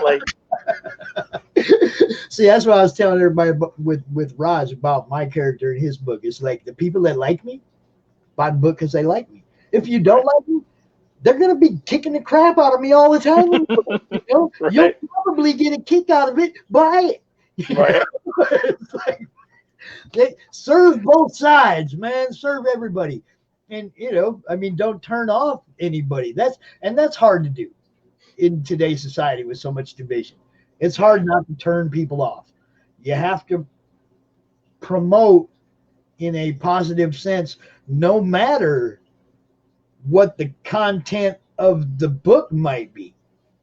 Like, see, that's what I was telling everybody with Raj about my character in his book. It's like, the people that like me buy the book because they like me. If you don't like me, they're going to be kicking the crap out of me all the time. Right. You'll probably get a kick out of it. Buy it. Right. It's like, they serve both sides, man. Serve everybody. And, I mean, don't turn off anybody. That's hard to do in today's society with so much division. It's hard not to turn people off. You have to promote in a positive sense, no matter what the content of the book might be.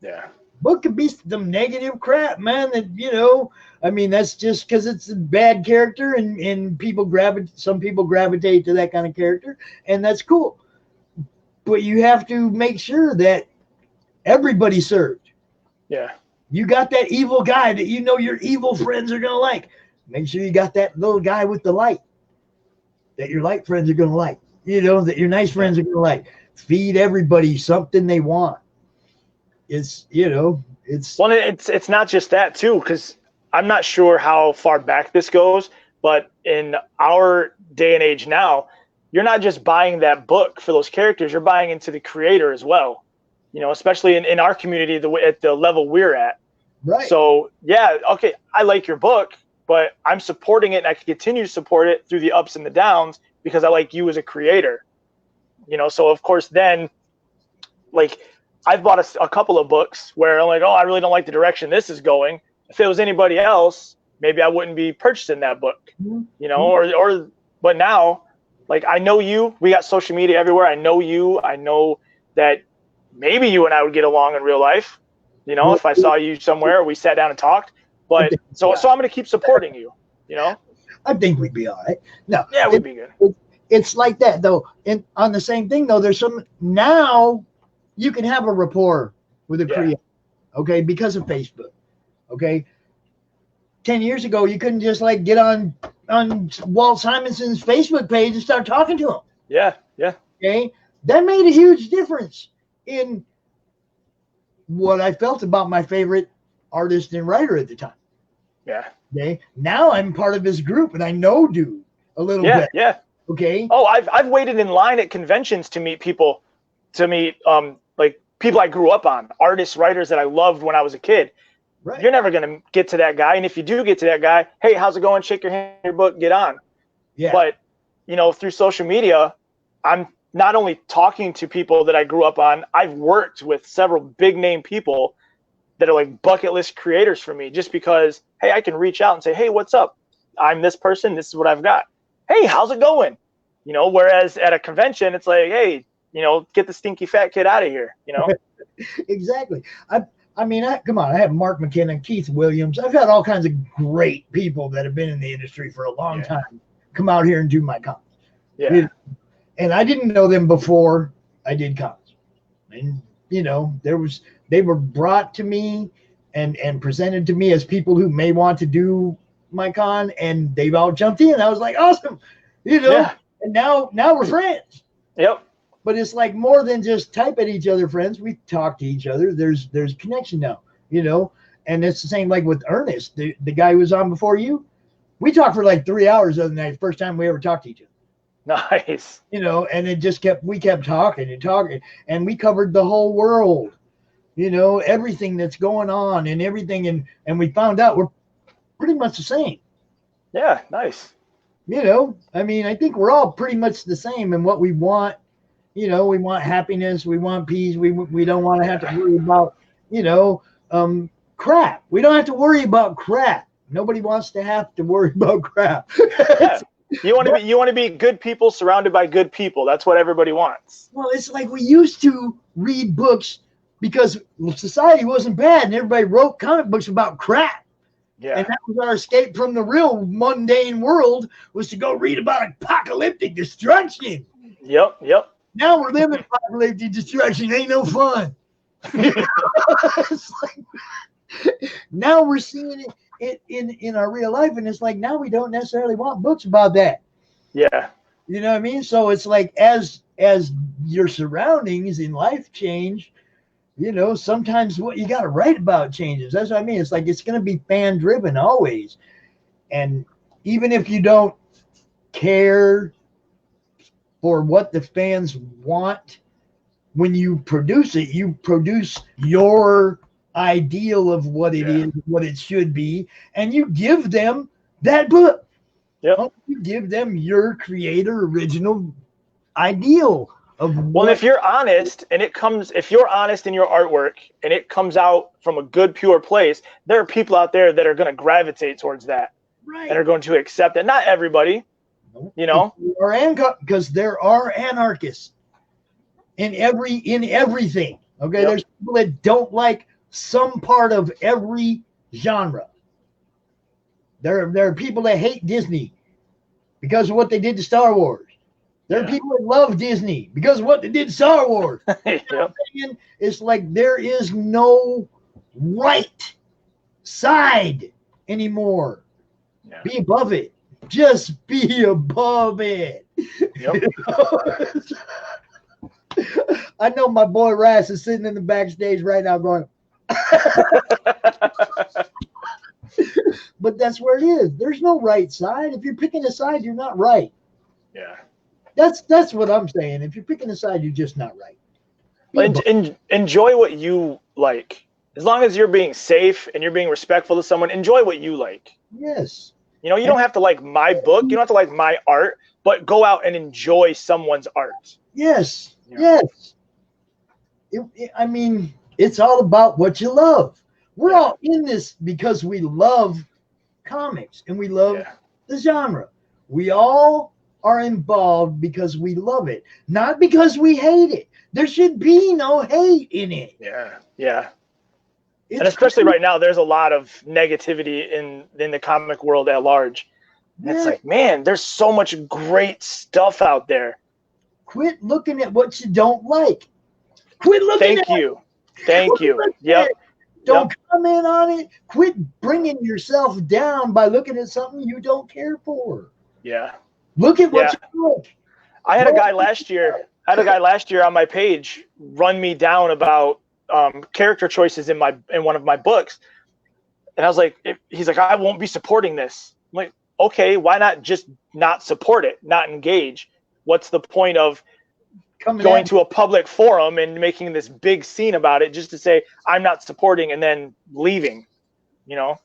Yeah. Book could be some negative crap, man, that, I mean, that's just because it's a bad character, and some people gravitate to that kind of character, and that's cool. But you have to make sure that everybody's served. Yeah. You got that evil guy that your evil friends are going to like. Make sure you got that little guy with the light that your light friends are going to like. That your nice friends are going to like. Feed everybody something they want. It's well, it's not just that too, because I'm not sure how far back this goes, but in our day and age now, you're not just buying that book for those characters, you're buying into the creator as well. Especially in our community, at the level we're at. Right. So yeah, okay, I like your book, but I'm supporting it, and I can continue to support it through the ups and the downs because I like you as a creator. So of course then, like, I've bought a couple of books where I'm like, oh, I really don't like the direction this is going. If it was anybody else, maybe I wouldn't be purchasing that book, but now, like, I know you, we got social media everywhere. I know you, I know that maybe you and I would get along in real life, if I saw you somewhere or we sat down and talked, but so I'm going to keep supporting you, I think we'd be all right. No, yeah, we'd be good. It's like that though. And on the same thing though, there's now you can have a rapport with a creator, okay, because of Facebook. Okay. 10 years ago, you couldn't just like get on Walt Simonson's Facebook page and start talking to him. Yeah. Yeah. Okay. That made a huge difference in what I felt about my favorite artist and writer at the time. Yeah. Okay. Now I'm part of his group and I know dude a little bit. Yeah. Okay. Oh, I've waited in line at conventions to meet people, like people I grew up on, artists, writers that I loved when I was a kid. Right. You're never going to get to that guy. And if you do get to that guy, hey, how's it going? Shake your hand, your book, get on. Yeah. But, through social media, I'm not only talking to people that I grew up on, I've worked with several big name people that are like bucket list creators for me, just because, hey, I can reach out and say, hey, what's up? I'm this person. This is what I've got. Hey, how's it going? You know, whereas at a convention, it's like, hey, you know, get the stinky fat kid out of here, you know? Exactly. I mean, come on. I have Mark McKinnon, Keith Williams. I've had all kinds of great people that have been in the industry for a long time come out here and do my cons. Yeah. You know? And I didn't know them before I did cons. And, you know, they were brought to me and presented to me as people who may want to do my con, and they've all jumped in. I was like, awesome, you know. Yeah. And now we're friends. Yep. But it's like more than just type at each other, friends. We talk to each other. There's connection now, you know. And it's the same like with Ernest, the guy who was on before you. We talked for like 3 hours the other night, first time we ever talked to each other. Nice. You know, and we kept talking and talking, and we covered the whole world, you know, everything that's going on and everything. And we found out we're pretty much the same. Yeah, nice. You know, I mean, I think we're all pretty much the same in what we want. You know, we want happiness, we want peace, we don't want to have to worry about, you know, crap. We don't have to worry about crap. Nobody wants to have to worry about crap. Yeah. You want to be good people surrounded by good people. That's what everybody wants. Well, it's like we used to read books because society wasn't bad and everybody wrote comic books about crap. Yeah. And that was our escape from the real mundane world, was to go read about apocalyptic destruction. Yep. Now we're living apocalyptic destruction. Ain't no fun. It's like, now we're seeing it in our real life, and it's like now we don't necessarily want books about that. Yeah. You know what I mean? So it's like as your surroundings in life change, you know, sometimes what you got to write about changes. That's what I mean. It's like it's going to be fan driven always. And even if you don't care for what the fans want, when you produce it, you produce your ideal of what it is, what it should be, and you give them that book. Yep. You give them your creator original ideal of well, if you're honest and if you're honest in your artwork and it comes out from a good, pure place, there are people out there that are going to gravitate towards that. Right. And are going to accept it. Not everybody, you know, because there are anarchists in everything. Okay. Yep. There's people that don't like some part of every genre. There are people that hate Disney because of what they did to Star Wars. There are people that love Disney because of what they did to Star Wars. Yep. It's like there is no right side anymore. Yeah. Be above it. Just be above it. Yep. You know? I know my boy Rass is sitting in the backstage right now going, but that's where it is. There's no right side. If you're picking a side, you're not right. Yeah. That's what I'm saying. If you're picking a side, you're just not right. Enjoy what you like. As long as you're being safe and you're being respectful to someone, enjoy what you like. Yes. You know, you don't have to like my book. You don't have to like my art, but go out and enjoy someone's art. Yes. You know? Yes. I mean, it's all about what you love. We're all in this because we love comics and we love the genre. We all are involved because we love it, not because we hate it. There should be no hate in it. Yeah. And especially right now, there's a lot of negativity in the comic world at large. Yeah. It's like, man, there's so much great stuff out there. Quit looking at what you don't like. Quit looking at it. Thank you. Yep. Don't comment on it. Quit bringing yourself down by looking at something you don't care for. Yeah. Look at what you like. I had a guy last year on my page run me down about character choices in one of my books. And I was like, he's like, I won't be supporting this. I'm like, okay, why not just not support it, not engage? What's the point of going to a public forum and making this big scene about it just to say I'm not supporting and then leaving, you know?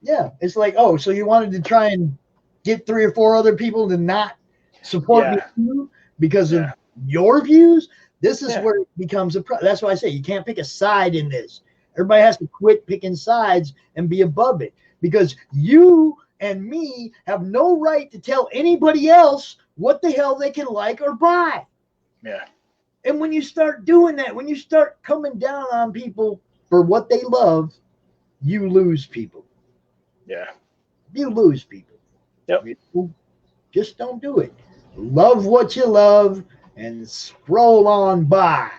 Yeah. It's like, oh, so you wanted to try and get 3 or 4 other people to not support you because of your views? This is where it becomes that's why I say you can't pick a side in this. Everybody has to quit picking sides and be above it, because you and me have no right to tell anybody else what the hell they can like or buy. Yeah. And when you start doing that, when you start coming down on people for what they love, you lose people. Yeah. You lose people. Yep. Just don't do it. Love what you love and scroll on by.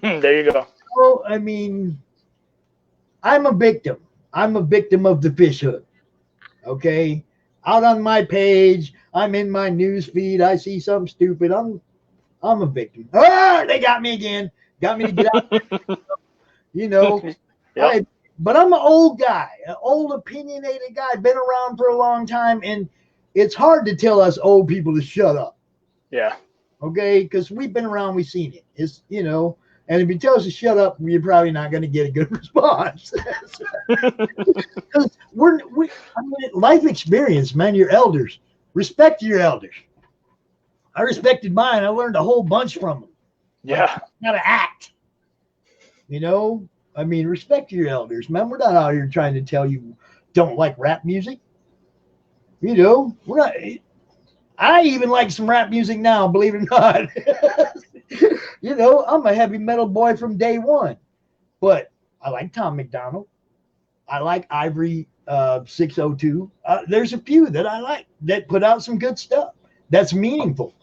There you go. Well, I mean, I'm a victim. I'm a victim of the fish hook. Okay? Out on my page, I'm in my news feed, I see something stupid. I'm a victim. Ah, they got me again. Got me to get out. You know. Yep. But I'm an old guy, an old opinionated guy, been around for a long time, and it's hard to tell us old people to shut up. Yeah. Okay, because we've been around, we've seen it. It's, you know, and if you tell us to shut up, you're probably not going to get a good response. Because I mean, life experience, man. Your elders, respect your elders. I respected mine. I learned a whole bunch from them. Yeah. How to act. You know, I mean, respect your elders, man. We're not out here trying to tell you don't like rap music. You know, we're not. I even like some rap music now, believe it or not. You know, I'm a heavy metal boy from day one, but I like Tom McDonald. I like Ivory 602. There's a few that I like that put out some good stuff that's meaningful.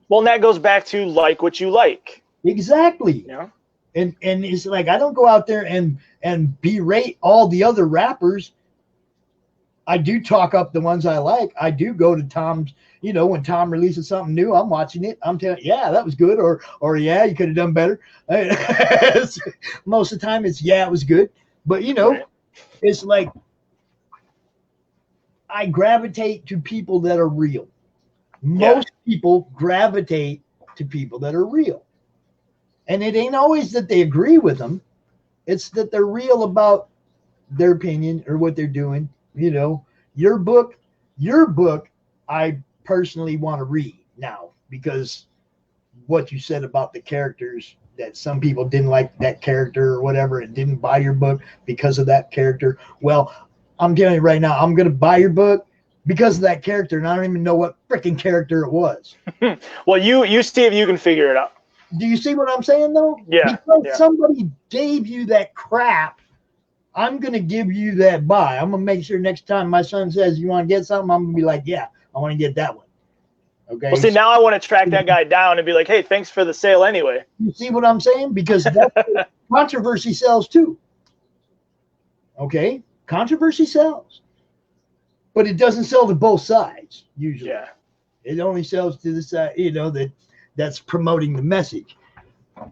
Well, and that goes back to like what you like. Exactly. Yeah. And it's like, I don't go out there and berate all the other rappers. I do talk up the ones I like. I do go to Tom's, you know, when Tom releases something new, I'm watching it. I'm telling, yeah, that was good. Or yeah, you could have done better. Most of the time it's, yeah, it was good. But, you know, It's like I gravitate to people that are real. Most people gravitate to people that are real. And it ain't always that they agree with them. It's that they're real about their opinion or what they're doing. You know, your book, I personally want to read now, because what you said about the characters, that some people didn't like that character or whatever and didn't buy your book because of that character. Well, I'm telling you right now, I'm going to buy your book because of that character, and I don't even know what freaking character it was. Well, you see if you can figure it out. Do you see what I'm saying, though? Yeah. Because somebody gave you that crap, I'm going to give you that buy. I'm going to make sure next time my son says, you want to get something, I'm going to be like, yeah, I want to get that one. Okay. Well, see, now I want to track that guy down and be like, hey, thanks for the sale anyway. You see what I'm saying? Because that's controversy sells too. Okay? Controversy sells. But it doesn't sell to both sides, usually. Yeah. It only sells to the side, you know, that's promoting the message.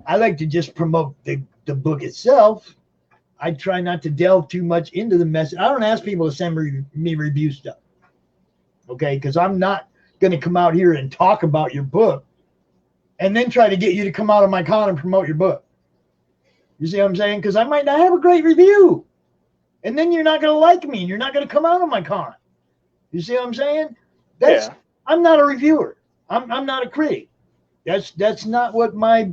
I like to just promote the book itself. I try not to delve too much into the message. I don't ask people to send me review stuff. Okay? Because I'm not going to come out here and talk about your book and then try to get you to come out of my con and promote your book. You see what I'm saying? Because I might not have a great review. And then you're not going to like me and you're not going to come out of my con. You see what I'm saying? I'm not a reviewer. I'm not a critic. That's not what my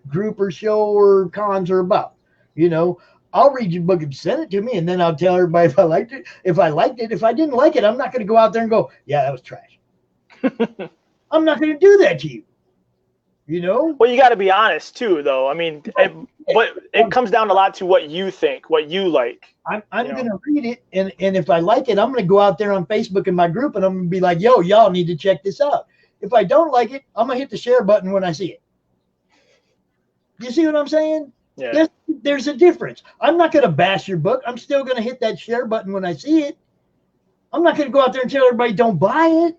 group or show or cons are about. You know, I'll read your book and send it to me, and then I'll tell everybody if I liked it. If I liked it, if I didn't like it, I'm not going to go out there and go, yeah, that was trash. I'm not going to do that to you. You know? Well, you got to be honest too, though. I mean, but it comes down a lot to what you think, what you like. I'm going to read it, and if I like it, I'm going to go out there on Facebook in my group, and I'm going to be like, yo, y'all need to check this out. If I don't like it, I'm going to hit the share button when I see it. You see what I'm saying? Yeah. There's a difference. I'm not going to bash your book. I'm still going to hit that share button when I see it. I'm not going to go out there and tell everybody don't buy it.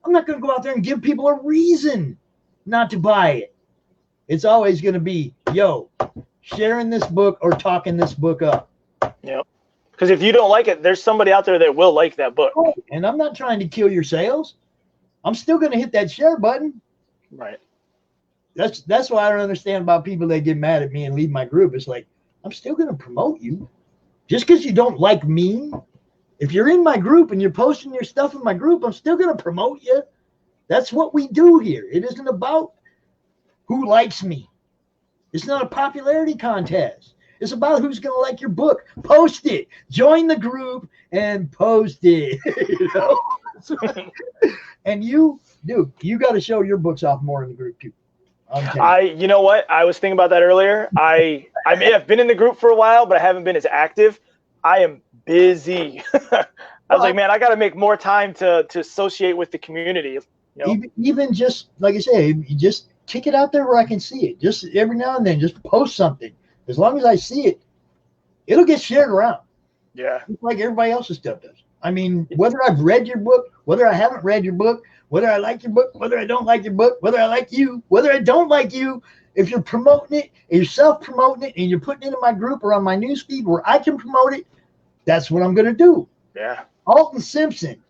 I'm not going to go out there and give people a reason not to buy it. It's always going to be, yo, sharing this book or talking this book up. Yep. Because if you don't like it, there's somebody out there that will like that book. And I'm not trying to kill your sales. I'm still going to hit that share button. Right. That's why I don't understand about people that get mad at me and leave my group. It's like, I'm still going to promote you. Just because you don't like me, if you're in my group and you're posting your stuff in my group, I'm still going to promote you. That's what we do here. It isn't about who likes me. It's not a popularity contest. It's about who's going to like your book. Post it. Join the group and post it. You know? And you, dude, you got to show your books off more in the group too. You know what? I was thinking about that earlier. I may have been in the group for a while, but I haven't been as active. I am busy. I was like, man, I got to make more time to associate with the community. You know? Even just like I say, you just kick it out there where I can see it. Just every now and then, just post something. As long as I see it, it'll get shared around. Yeah, just like everybody else's stuff does. I mean, whether I've read your book, whether I haven't read your book, whether I like your book, whether I don't like your book, whether I like you, whether I don't like you, if you're promoting it, and you're self-promoting it, and you're putting it in my group or on my newsfeed where I can promote it, that's what I'm going to do. Yeah. Alton Simpson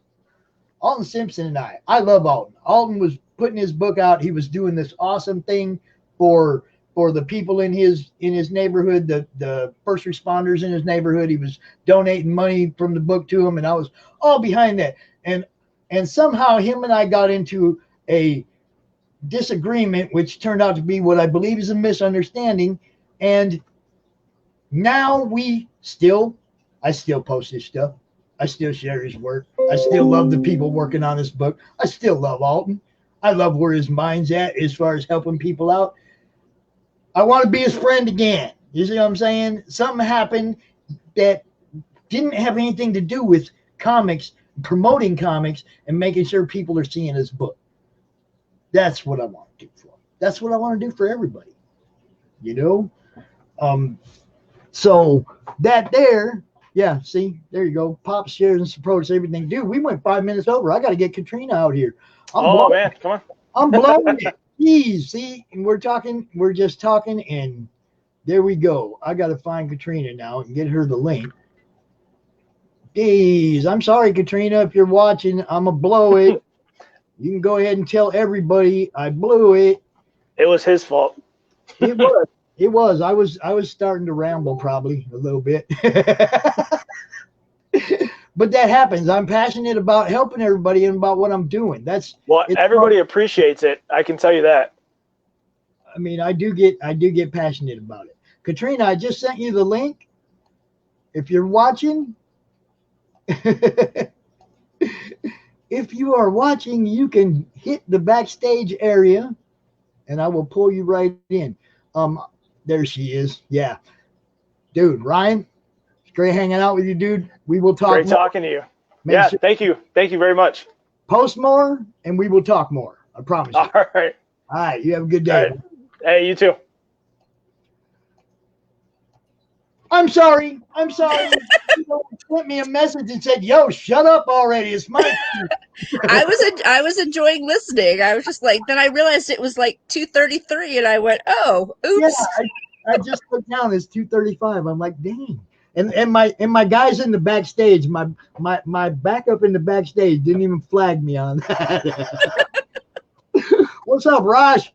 and I love Alton. Alton was putting his book out. He was doing this awesome thing for the people in his neighborhood, the first responders in his neighborhood. He was donating money from the book to them, and I was all behind that. And somehow him and I got into a disagreement, which turned out to be what I believe is a misunderstanding. And now I still post his stuff. I still share his work. I still love the people working on this book. I still love Alton. I love where his mind's at as far as helping people out. I want to be his friend again. You see what I'm saying? Something happened that didn't have anything to do with comics, promoting comics, and making sure people are seeing his book. That's what I want to do for him. That's what I want to do for everybody. You know? So that there, yeah, see, there you go. Pop shares and supports everything. Dude, we went 5 minutes over. I got to get Katrina out here. Man, come on. I'm blowing it. Jeez, see, and we're just talking, and there we go. I got to find Katrina now and get her the link. Jeez, I'm sorry, Katrina, if you're watching, I'm going to blow it. You can go ahead and tell everybody I blew it. It was his fault. It was. It was. I was starting to ramble probably a little bit. But that happens. I'm passionate about helping everybody and about what I'm doing. Everybody appreciates it. I can tell you that. I mean, I do get passionate about it. Katrina, I just sent you the link. If you're watching, if you are watching, you can hit the backstage area and I will pull you right in. There she is. Yeah. Dude, Ryan, it's great hanging out with you, dude. We will talk Great more. talking to you. Sure. Thank you. Thank you very much. Post more and we will talk more. I promise you. All right. All right. You have a good day. Right. Hey, you too. I'm sorry. You sent me a message and said, yo, shut up already. It's my turn. I was enjoying listening. I was just like, then I realized it was like 2:33 and I went, oh, oops. Yeah, I just looked down, it's 2:35. I'm like, dang. And my guys in the backstage, my backup in the backstage didn't even flag me on that. What's up, Raj?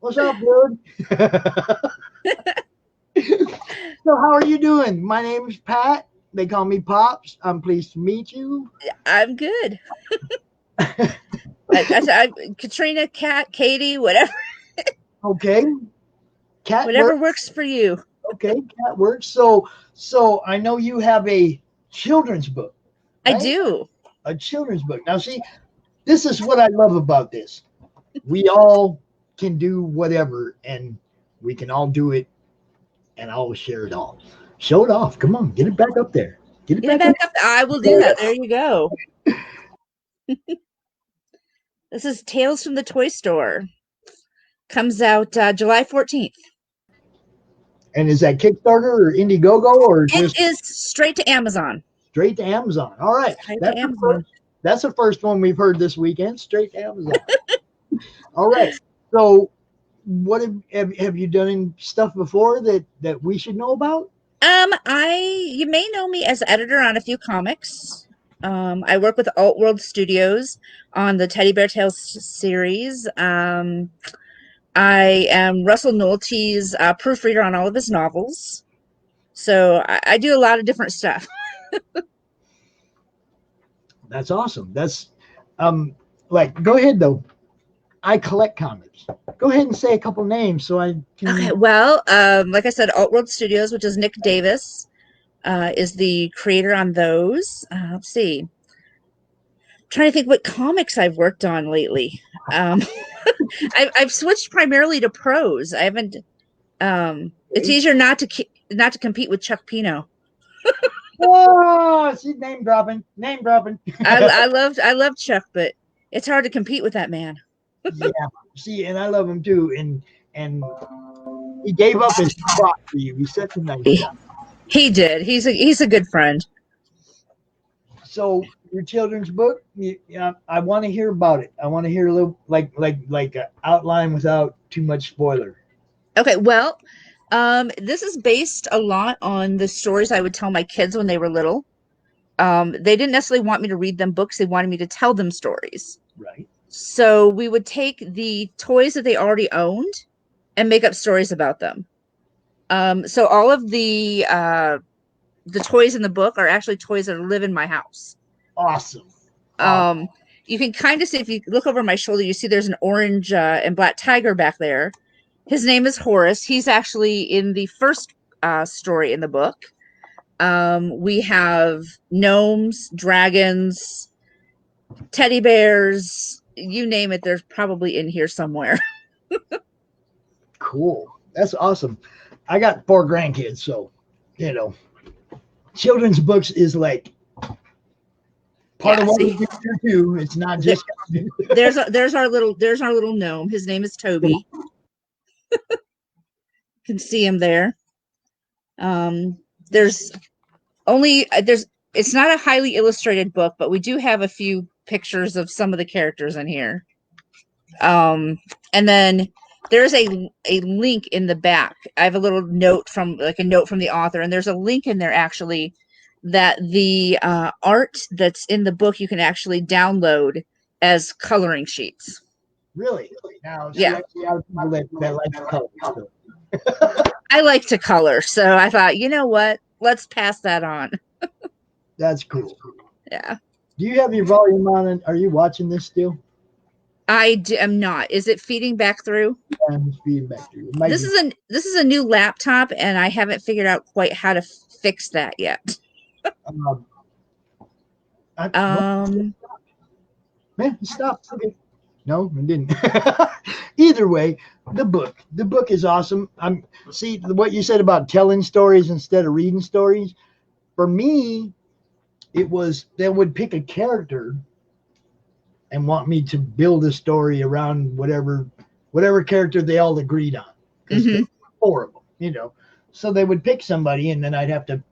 What's up, dude? So how are you doing? My name is Pat. They call me Pops. I'm pleased to meet you. I'm good. Katrina, Kat, Katie, whatever. Okay. Cat whatever works for you. Okay, Cat works. So I know you have a children's book. Right? I do. A children's book. Now, see, this is what I love about this. We all can do whatever, and we can all do it, and I'll share it all. Show it off. Come on, get it back up there. Get it back up. I will do that. There you go. This is Tales from the Toy Store. Comes out July 14th. And is that Kickstarter or Indiegogo or it is straight to Amazon? Straight to Amazon. All right. That's the first one we've heard this weekend. Straight to Amazon. All right. So what have you done stuff before that we should know about? You may know me as editor on a few comics. I work with Alt World Studios on the Teddy Bear Tales series. I am Russell Nolte's proofreader on all of his novels. So I do a lot of different stuff. That's awesome. That's go ahead though. I collect comics. Go ahead and say a couple names so I can. Okay, well, like I said, Alt-World Studios, which is Nick Davis, is the creator on those. Let's see. I'm trying to think what comics I've worked on lately. I've switched primarily to prose. I haven't. It's easier not to compete with Chuck Pino. Oh, she's name dropping. I love Chuck, but it's hard to compete with that man. Yeah, see, and I love him too. And he gave up his spot for you. He's such a nice guy. He did. He's a good friend. So your children's book, I want to hear about it. I want to hear a little like an outline without too much spoiler. Okay, well, this is based a lot on the stories I would tell my kids when they were little. They didn't necessarily want me to read them books. They wanted me to tell them stories. Right. So we would take the toys that they already owned and make up stories about them. So all of the toys in the book are actually toys that live in my house. Awesome. You can kind of see, if you look over my shoulder, you see there's an orange and black tiger back there. His name is Horace. He's actually in the first story in the book. We have gnomes, dragons, teddy bears, you name it, there's probably in here somewhere. Cool. That's awesome. I got 4 grandkids, so children's books is like part of what we do too. It's not just there's our little gnome. His name is Toby. You can see him there. It's not a highly illustrated book, but we do have a few pictures of some of the characters in here. And then there's a link in the back. I have a little note from the author, and there's a link in there actually that the art that's in the book you can actually download as coloring sheets. Really? Now, yeah. I like to color. I like to color, so I thought, you know what? Let's pass that on. That's cool. Yeah. Do you have your volume on? And are you watching this still? I am not. Is it feeding back through? Yeah, it's feeding back through. This is a new laptop, and I haven't figured out quite how to fix that yet. Man, stop. Okay. No, it didn't. Either way, the book is awesome. See what you said about telling stories instead of reading stories. For me, it was they would pick a character and want me to build a story around whatever character they all agreed on. Because there were 4 of them, So they would pick somebody, and then I'd have to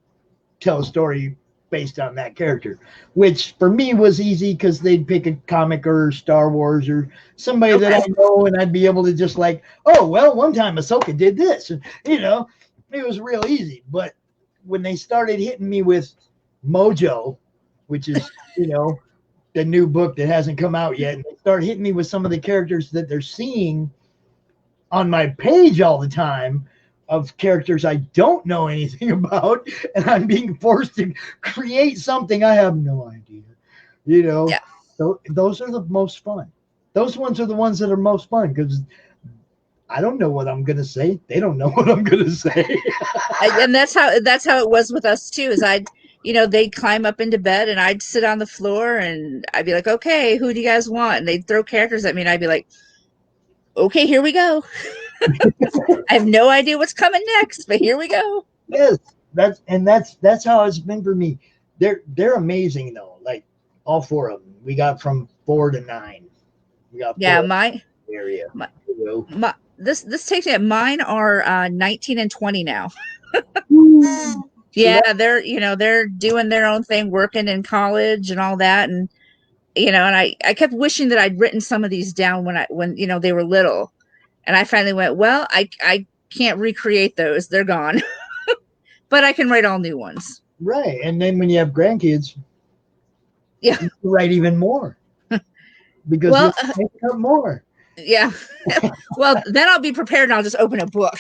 tell a story based on that character, which for me was easy because they'd pick a comic or Star Wars or somebody that I know, and I'd be able to just like, oh, well, one time Ahsoka did this. And, it was real easy. But when they started hitting me with Mojo, which is, the new book that hasn't come out yet, and they start hitting me with some of the characters that they're seeing on my page all the time, of characters I don't know anything about, and I'm being forced to create something I have no idea. Yeah. So those are the most fun. Those ones are the ones that are most fun because I don't know what I'm gonna say. They don't know what I'm gonna say. And that's how it was with us too. Is they'd climb up into bed and I'd sit on the floor and I'd be like, okay, who do you guys want? And they'd throw characters at me and I'd be like, okay, here we go. I have no idea what's coming next, but here we go. Yes, that's how it's been for me. They're amazing though. Like all 4 of them, we got from 4 to 9. We got my area. This takes me. Mine are 19 and 20 now. Yeah, they're doing their own thing, working in college and all that, and and I kept wishing that I'd written some of these down when they were little. And I finally went, well, I can't recreate those. They're gone. But I can write all new ones. Right. And then when you have grandkids, you can write even more. Because you make up more. Yeah. Well, then I'll be prepared and I'll just open a book.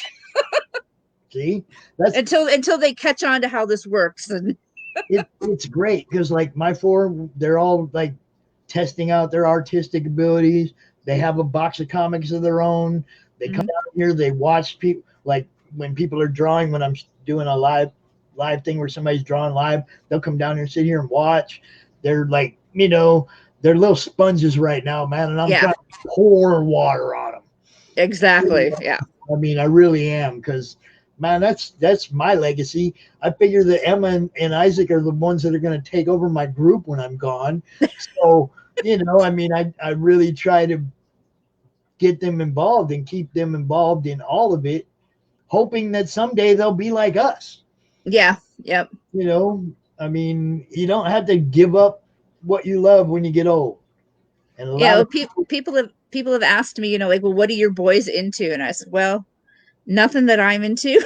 See? Until they catch on to how this works. And it's great because like my 4, they're all like testing out their artistic abilities. They have a box of comics of their own. They come down here. They watch people, like when people are drawing. When I'm doing a live thing where somebody's drawing live, they'll come down here and sit here and watch. They're like, they're little sponges right now, man, and I'm trying to pour water on them. Exactly. Yeah. I mean, I really am, because man, that's my legacy. I figure that Emma and Isaac are the ones that are going to take over my group when I'm gone. So, I mean, I really try to get them involved and keep them involved in all of it, hoping that someday they'll be like us. Yeah. Yep. I mean, you don't have to give up what you love when you get old. And people have asked me, like, well, what are your boys into? And I said, well, nothing that I'm into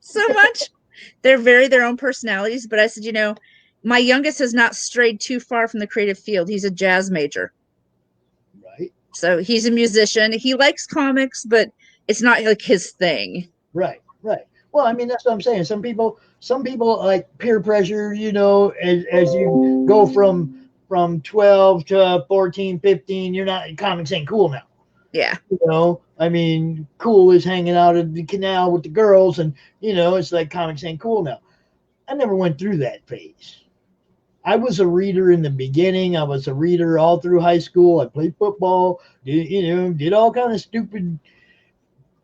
so much. They're their own personalities. But I said, my youngest has not strayed too far from the creative field. He's a jazz major. Right. So he's a musician. He likes comics, but it's not like his thing. Right. Well, I mean, that's what I'm saying. Some people like peer pressure, as you go from 12 to 14, 15, comics ain't cool now. Yeah. I mean, cool is hanging out at the canal with the girls, and it's like comics ain't cool now. I never went through that phase. I was a reader in the beginning. I was a reader all through high school. I played football, did all kind of stupid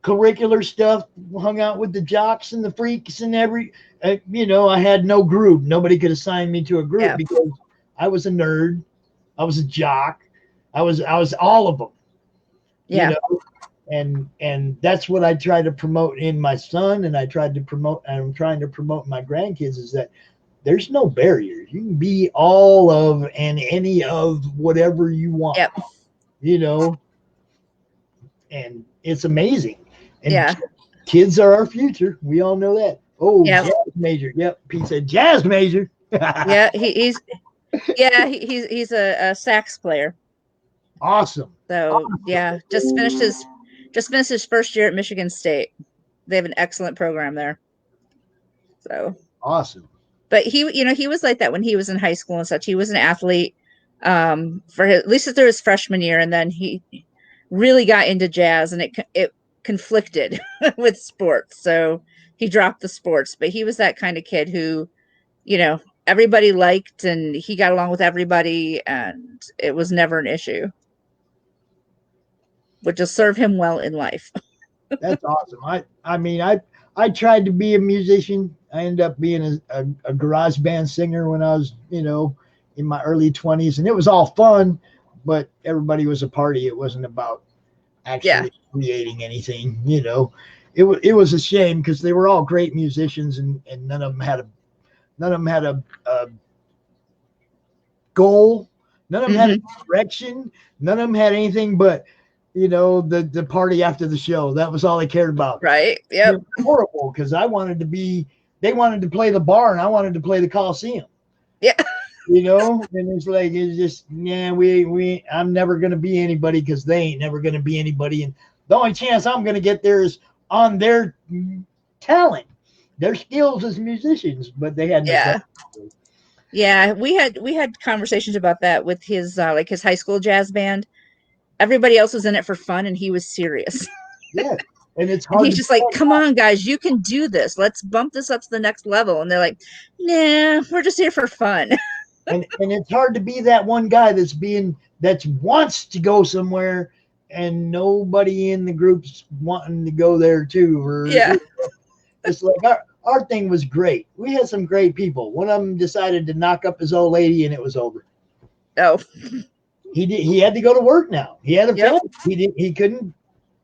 curricular stuff, hung out with the jocks and the freaks and I had no group. Nobody could assign me to a group because I was a nerd. I was a jock. I was all of them. Yeah. And that's what I try to promote in my son, and I'm trying to promote in my grandkids, is that there's no barriers. You can be all of and any of whatever you want. Yep. And it's amazing. And kids are our future. We all know that. Oh, jazz major. Yep. He said jazz major. Yeah, he's a sax player. Awesome. So just finished his first year at Michigan State. They have an excellent program there. So awesome. But he was like that when he was in high school and such. He was an athlete for at least through his freshman year, and then he really got into jazz, and it conflicted with sports. So he dropped the sports, but he was that kind of kid who, everybody liked, and he got along with everybody, and it was never an issue, which will serve him well in life. That's awesome. I mean, I tried to be a musician. I ended up being a garage band singer when I was, in my early 20s, and it was all fun, but everybody was a party. It wasn't about actually creating anything, It was a shame because they were all great musicians, and none of them had a goal. None of them had a direction. None of them had anything but, the party after the show. That was all they cared about. Right. Yep. It was horrible because they wanted to play the bar and I wanted to play the Coliseum. Yeah. And it's just, I'm never going to be anybody because they ain't never going to be anybody. And the only chance I'm going to get there is on their talent, their skills as musicians, but they had no talent. Yeah, we had conversations about that with his his high school jazz band. Everybody else was in it for fun, and he was serious. Yeah, and it's hard. And he's just like, "Come on, guys, you can do this. Let's bump this up to the next level." And they're like, "Nah, we're just here for fun." and it's hard to be that one guy that wants to go somewhere, and nobody in the group's wanting to go there too. Or it's like our thing was great. We had some great people. One of them decided to knock up his old lady, and it was over. Oh. He had to go to work now. He had a family. He couldn't,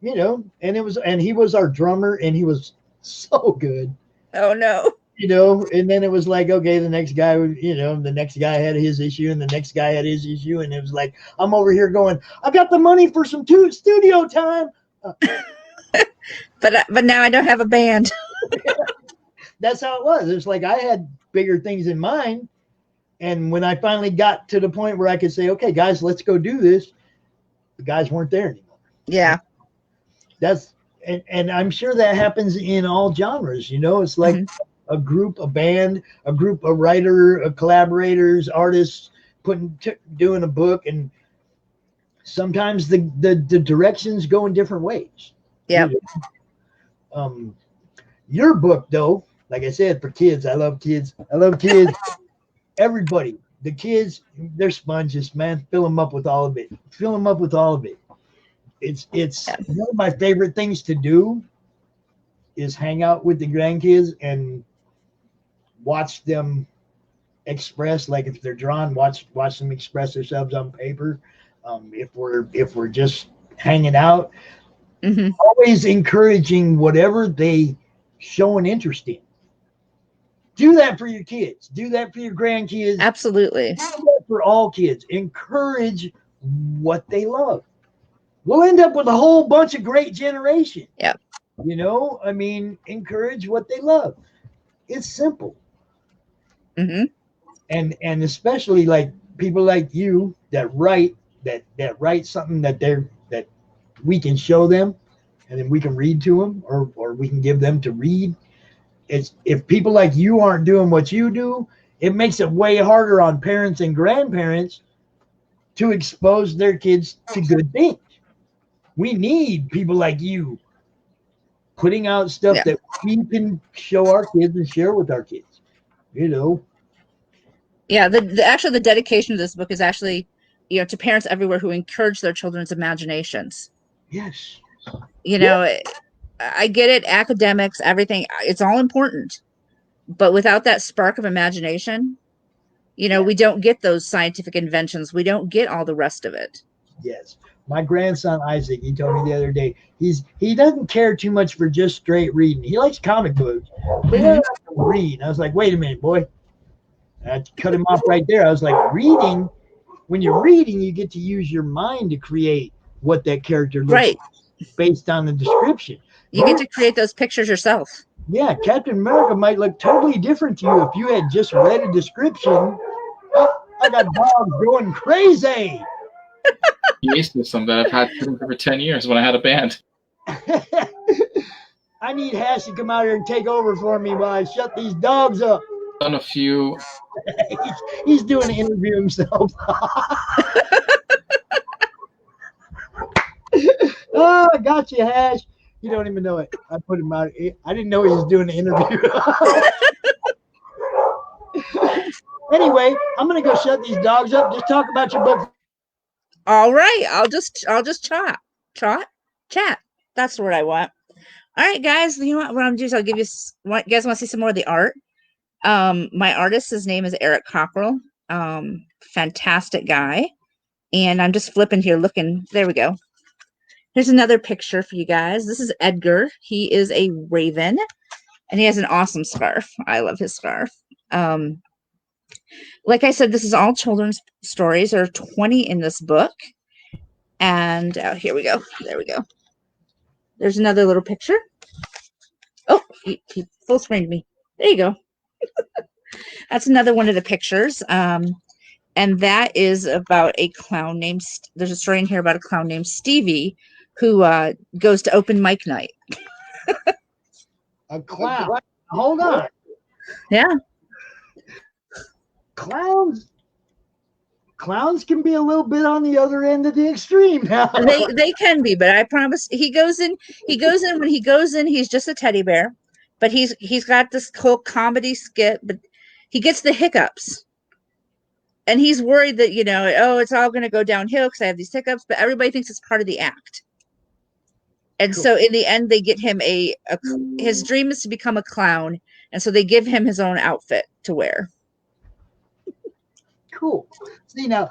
and he was our drummer, and he was so good. Oh no. And then it was like, okay, the next guy had his issue, and the next guy had his issue, and it was like, I'm over here going, I got the money for some studio time. But now I don't have a band. That's how it was. It's like I had bigger things in mind. And when I finally got to the point where I could say, okay, guys, let's go do this, the guys weren't there anymore. Yeah. And I'm sure that happens in all genres. It's like a group, a band, a group, a writer, collaborators, artists doing a book. And sometimes the directions go in different ways. Yeah. Your book, though, like I said, for kids, I love kids. I love kids. Everybody, the kids, they're sponges, man. Fill them up with all of it. Fill them up with all of it. It's one of my favorite things to do is hang out with the grandkids and watch them express. Like if they're drawn, watch them express themselves on paper. If we're just hanging out, always encouraging whatever they show an interest in. Do that for your kids. Do that for your grandkids. Absolutely. Do that for all kids. Encourage what they love. We'll end up with a whole bunch of great generation. Yeah. You know, I mean, encourage what they love. It's simple. And especially like people like you that write something that we can show them, and then we can read to them, or we can give them to read. It's, if people like you aren't doing what you do, it makes it way harder on parents and grandparents to expose their kids to good things. We need people like you putting out stuff that we can show our kids and share with our kids, you know. Yeah, the dedication of this book is actually, you know, to parents everywhere who encourage their children's imaginations. Yes. You know, I get it, academics, everything, it's all important. But without that spark of imagination, you know, we don't get those scientific inventions. We don't get all the rest of it. Yes. My grandson Isaac, he told me the other day, he doesn't care too much for just straight reading. He likes comic books, but he doesn't like to read. I was like, wait a minute, boy. I cut him off right there. I was like, reading, when you're reading, you get to use your mind to create what that character looks like based on the description. You get to create those pictures yourself. Yeah, Captain America might look totally different to you if you had just read a description. Oh, I got dogs going crazy. You used to something that I've had for 10 years when I had a band. I need Hash to come out here and take over for me while I shut these dogs up. Done a few. He's doing an interview himself. Oh, I got you, Hash. You don't even know it. I put him out. I didn't know he was doing an interview. Anyway, I'm gonna go shut these dogs up. Just talk about your book. All right, I'll just chat. That's the word I want. All right, guys. You know what I'm gonna do is I'll give you. You guys want to see some more of the art? My artist, his name is Eric Cockrell. Fantastic guy. And I'm just flipping here, looking. There we go. Here's another picture for you guys. This is Edgar. He is a raven, and he has an awesome scarf. I love his scarf. Like I said, this is all children's stories. There are 20 in this book. And here we go. There we go. There's another little picture. Oh, he full screened me. There you go. That's another one of the pictures. And that is about a clown named, there's a story in here about a clown named Stevie who goes to open mic night. A clown? Hold on. Yeah. Clowns can be a little bit on the other end of the extreme now. They can be, but I promise he goes in when he goes in, he's just a teddy bear, but he's got this whole comedy skit, but he gets the hiccups. And he's worried that, you know, oh, it's all going to go downhill because I have these hiccups, but everybody thinks it's part of the act. And cool. So in the end, they get him his dream is to become a clown. And so they give him his own outfit to wear. Cool. See, now,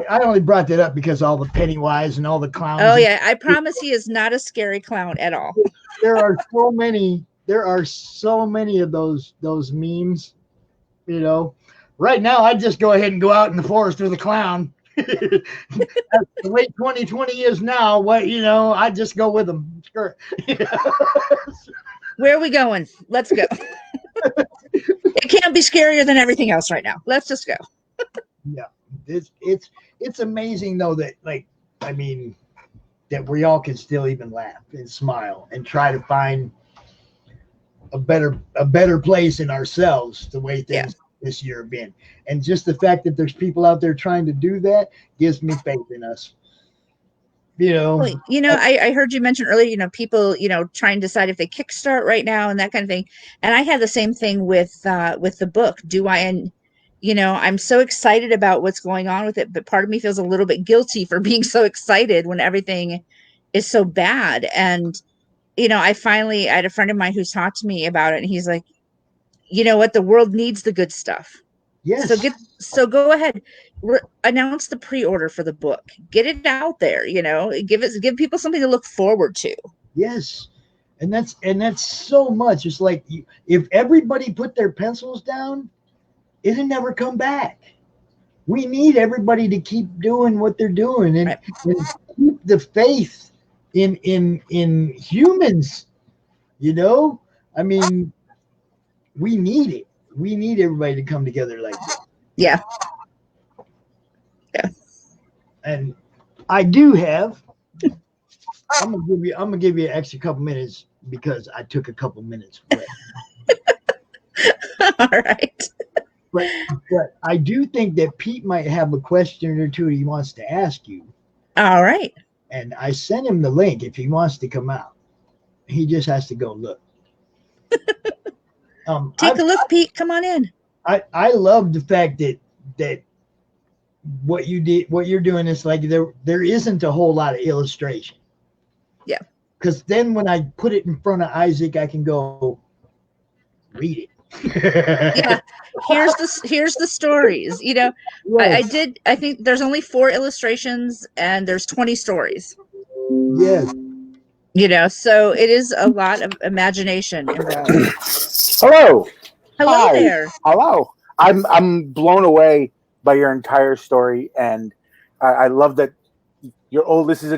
I only brought that up because all the Pennywise and all the clowns. Oh, yeah. I promise he is not a scary clown at all. There are so many of those memes, you know. Right now, I'd just go ahead and go out in the forest with a clown. The way 2020 is now, I'd just go with them. Sure. Where are we going? Let's go. It can't be scarier than everything else right now. Let's just go. Yeah, it's amazing though that that we all can still even laugh and smile and try to find a better place in ourselves the way things this year have been. And just the fact that there's people out there trying to do that gives me faith in us. You know, well, I heard you mention earlier, people, trying to decide if they kickstart right now and that kind of thing. And I had the same thing with the book. And I'm so excited about what's going on with it, but part of me feels a little bit guilty for being so excited when everything is so bad. And, I had a friend of mine who's talked to me about it, and he's like, you know what, the world needs the good stuff. yes, So go ahead, announce the pre-order for the book, get it out there, give people something to look forward to. yes, and that's so much. It's like if everybody put their pencils down, it'll never come back. We need everybody to keep doing what they're doing and keep the faith in humans. I mean, we need it. We need everybody to come together like that. Yeah. And I do have. I'm gonna give you an extra couple minutes because I took a couple minutes. All right. But I do think that Pete might have a question or two he wants to ask you. All right. And I sent him the link if he wants to come out. He just has to go look. Take a look, Pete. Come on in. I love the fact that what you're doing is like there isn't a whole lot of illustration. Yeah. Because then when I put it in front of Isaac, I can go read it. Yeah. Here's the stories. Yes. I think there's only 4 illustrations and there's 20 stories. Yes. So it is a lot of imagination involved. Hello. Hello there. Hello. I'm blown away by your entire story, and I love that your oldest is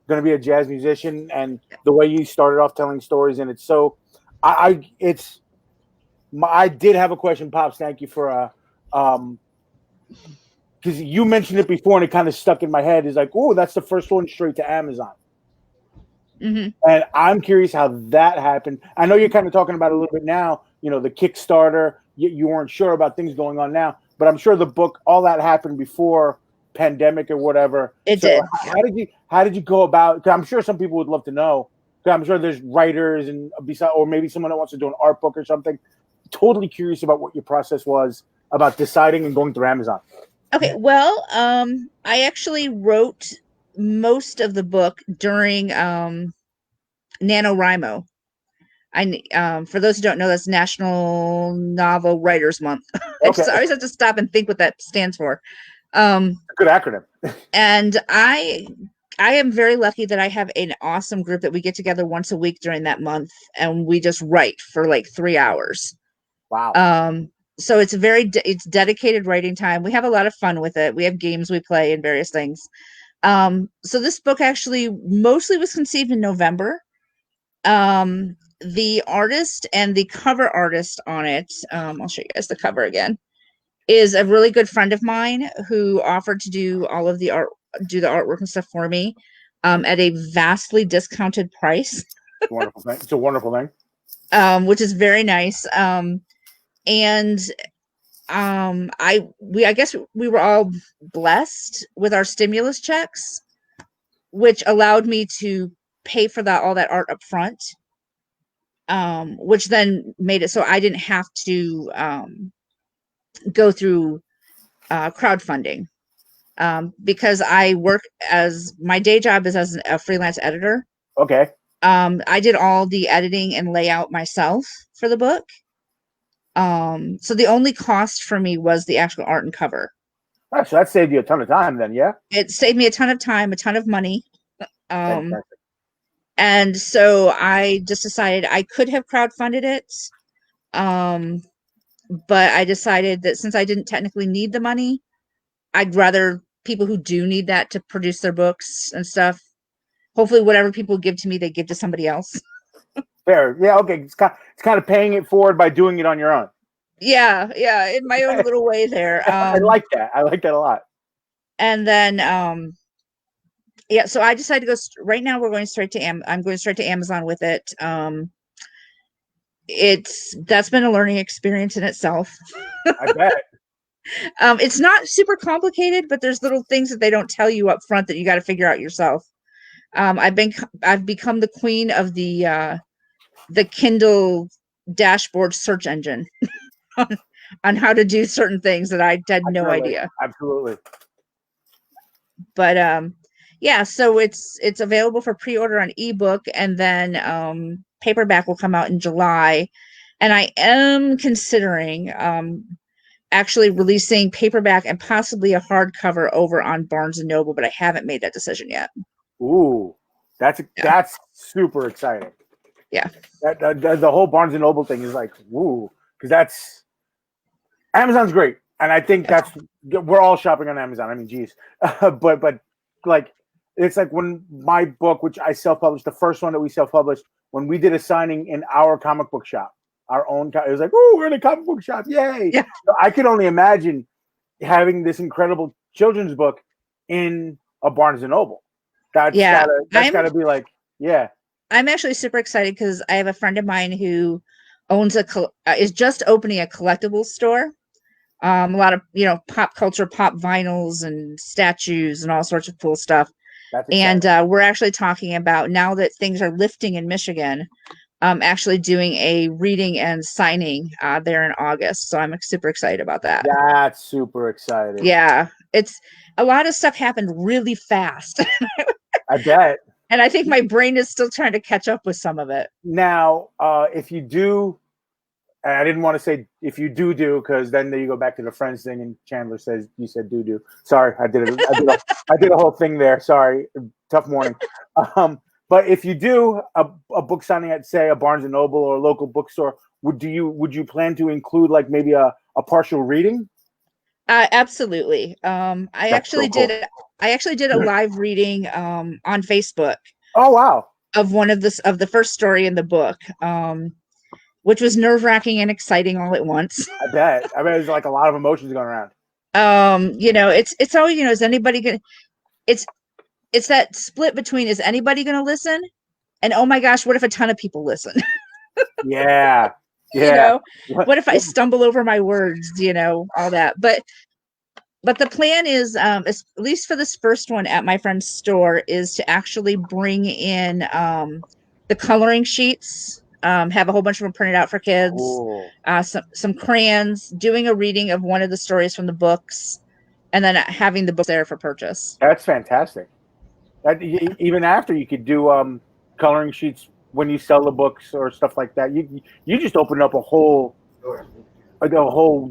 going to be a jazz musician, and the way you started off telling stories, and it's so. I did have a question, Pops. Thank you for because you mentioned it before, and it kind of stuck in my head. Is like, oh, that's the first one straight to Amazon. Mm-hmm. And I'm curious how that happened. I know you're kind of talking about it a little bit now, the Kickstarter, you weren't sure about things going on now, but I'm sure the book, all that happened before pandemic or whatever. It did. How did you go about, because I'm sure some people would love to know, because I'm sure there's writers and or maybe someone that wants to do an art book or something. Totally curious about what your process was about deciding and going through Amazon. Okay. Well, I actually wrote most of the book during NaNoWriMo. For those who don't know, that's National Novel Writers Month. Okay. I always have to stop and think what that stands for. Good acronym. And I am very lucky that I have an awesome group that we get together once a week during that month, and we just write for like 3 hours. Wow. So it's it's dedicated writing time. We have a lot of fun with it. We have games we play and various things. So this book actually mostly was conceived in November. The artist and the cover artist on it, I'll show you guys the cover again, is a really good friend of mine who offered to do all of the artwork and stuff for me, at a vastly discounted price. Wonderful thing. It's a wonderful thing. Which is very nice. I guess we were all blessed with our stimulus checks, which allowed me to pay for all that art up front, which then made it so I didn't have to go through crowdfunding, because I work my day job is as a freelance editor. Okay. I did all the editing and layout myself for the book. So the only cost for me was the actual art and cover. Oh, so that saved you a ton of time then, yeah? It saved me a ton of time, a ton of money. And so I just decided I could have crowdfunded it. But I decided that since I didn't technically need the money, I'd rather people who do need that to produce their books and stuff, hopefully whatever people give to me, they give to somebody else. Fair. Yeah, okay. It's kind of paying it forward by doing it on your own. Yeah, in my own little way there. I like that. I like that a lot. And then, so I decided to go right now. We're going straight to I'm going straight to Amazon with it. That's been a learning experience in itself. I bet. It's not super complicated, but there's little things that they don't tell you up front that you got to figure out yourself. I've become the queen of the Kindle dashboard search engine on how to do certain things that I had no idea. Absolutely. But yeah, so it's available for pre-order on ebook, and then paperback will come out in July. And I am considering actually releasing paperback and possibly a hardcover over on Barnes and Noble, but I haven't made that decision yet. Ooh, that's super exciting. Yeah. The whole Barnes and Noble thing is like, woo, because that's Amazon's great, and I think we're all shopping on Amazon. I mean, geez, but like it's like when my book, which I self-published, the first one that we self-published, when we did a signing in our comic book shop, our own, it was like, oh, we're in a comic book shop, yay! Yeah. So I could only imagine having this incredible children's book in a Barnes and Noble. That's gotta be like, yeah. I'm actually super excited because I have a friend of mine who owns is just opening a collectibles store. A lot of pop culture, pop vinyls and statues and all sorts of cool stuff. And we're actually talking about, now that things are lifting in Michigan, actually doing a reading and signing there in August. So I'm super excited about that. That's super exciting. Yeah, it's a lot of stuff happened really fast. I bet. And I think my brain is still trying to catch up with some of it. Now, if you do, and I didn't want to say if you do, because then you go back to the Friends thing, and Chandler says you said do. Sorry, I did a whole thing there. Sorry, tough morning. But if you do a book signing at, say, a Barnes and Noble or a local bookstore, would you plan to include like maybe a partial reading? Absolutely. I actually did a live reading on Facebook. Oh wow! Of one of the first story in the book, which was nerve-wracking and exciting all at once. I bet there's like a lot of emotions going around. It's always, is anybody gonna? It's that split between, is anybody gonna listen, and oh my gosh, what if a ton of people listen? Yeah. What if I stumble over my words? All that. But the plan is, at least for this first one at my friend's store, is to actually bring in the coloring sheets, have a whole bunch of them printed out for kids, some crayons, doing a reading of one of the stories from the books, and then having the books there for purchase. That's fantastic. Even after, you could do coloring sheets when you sell the books or stuff like that. You just open up a whole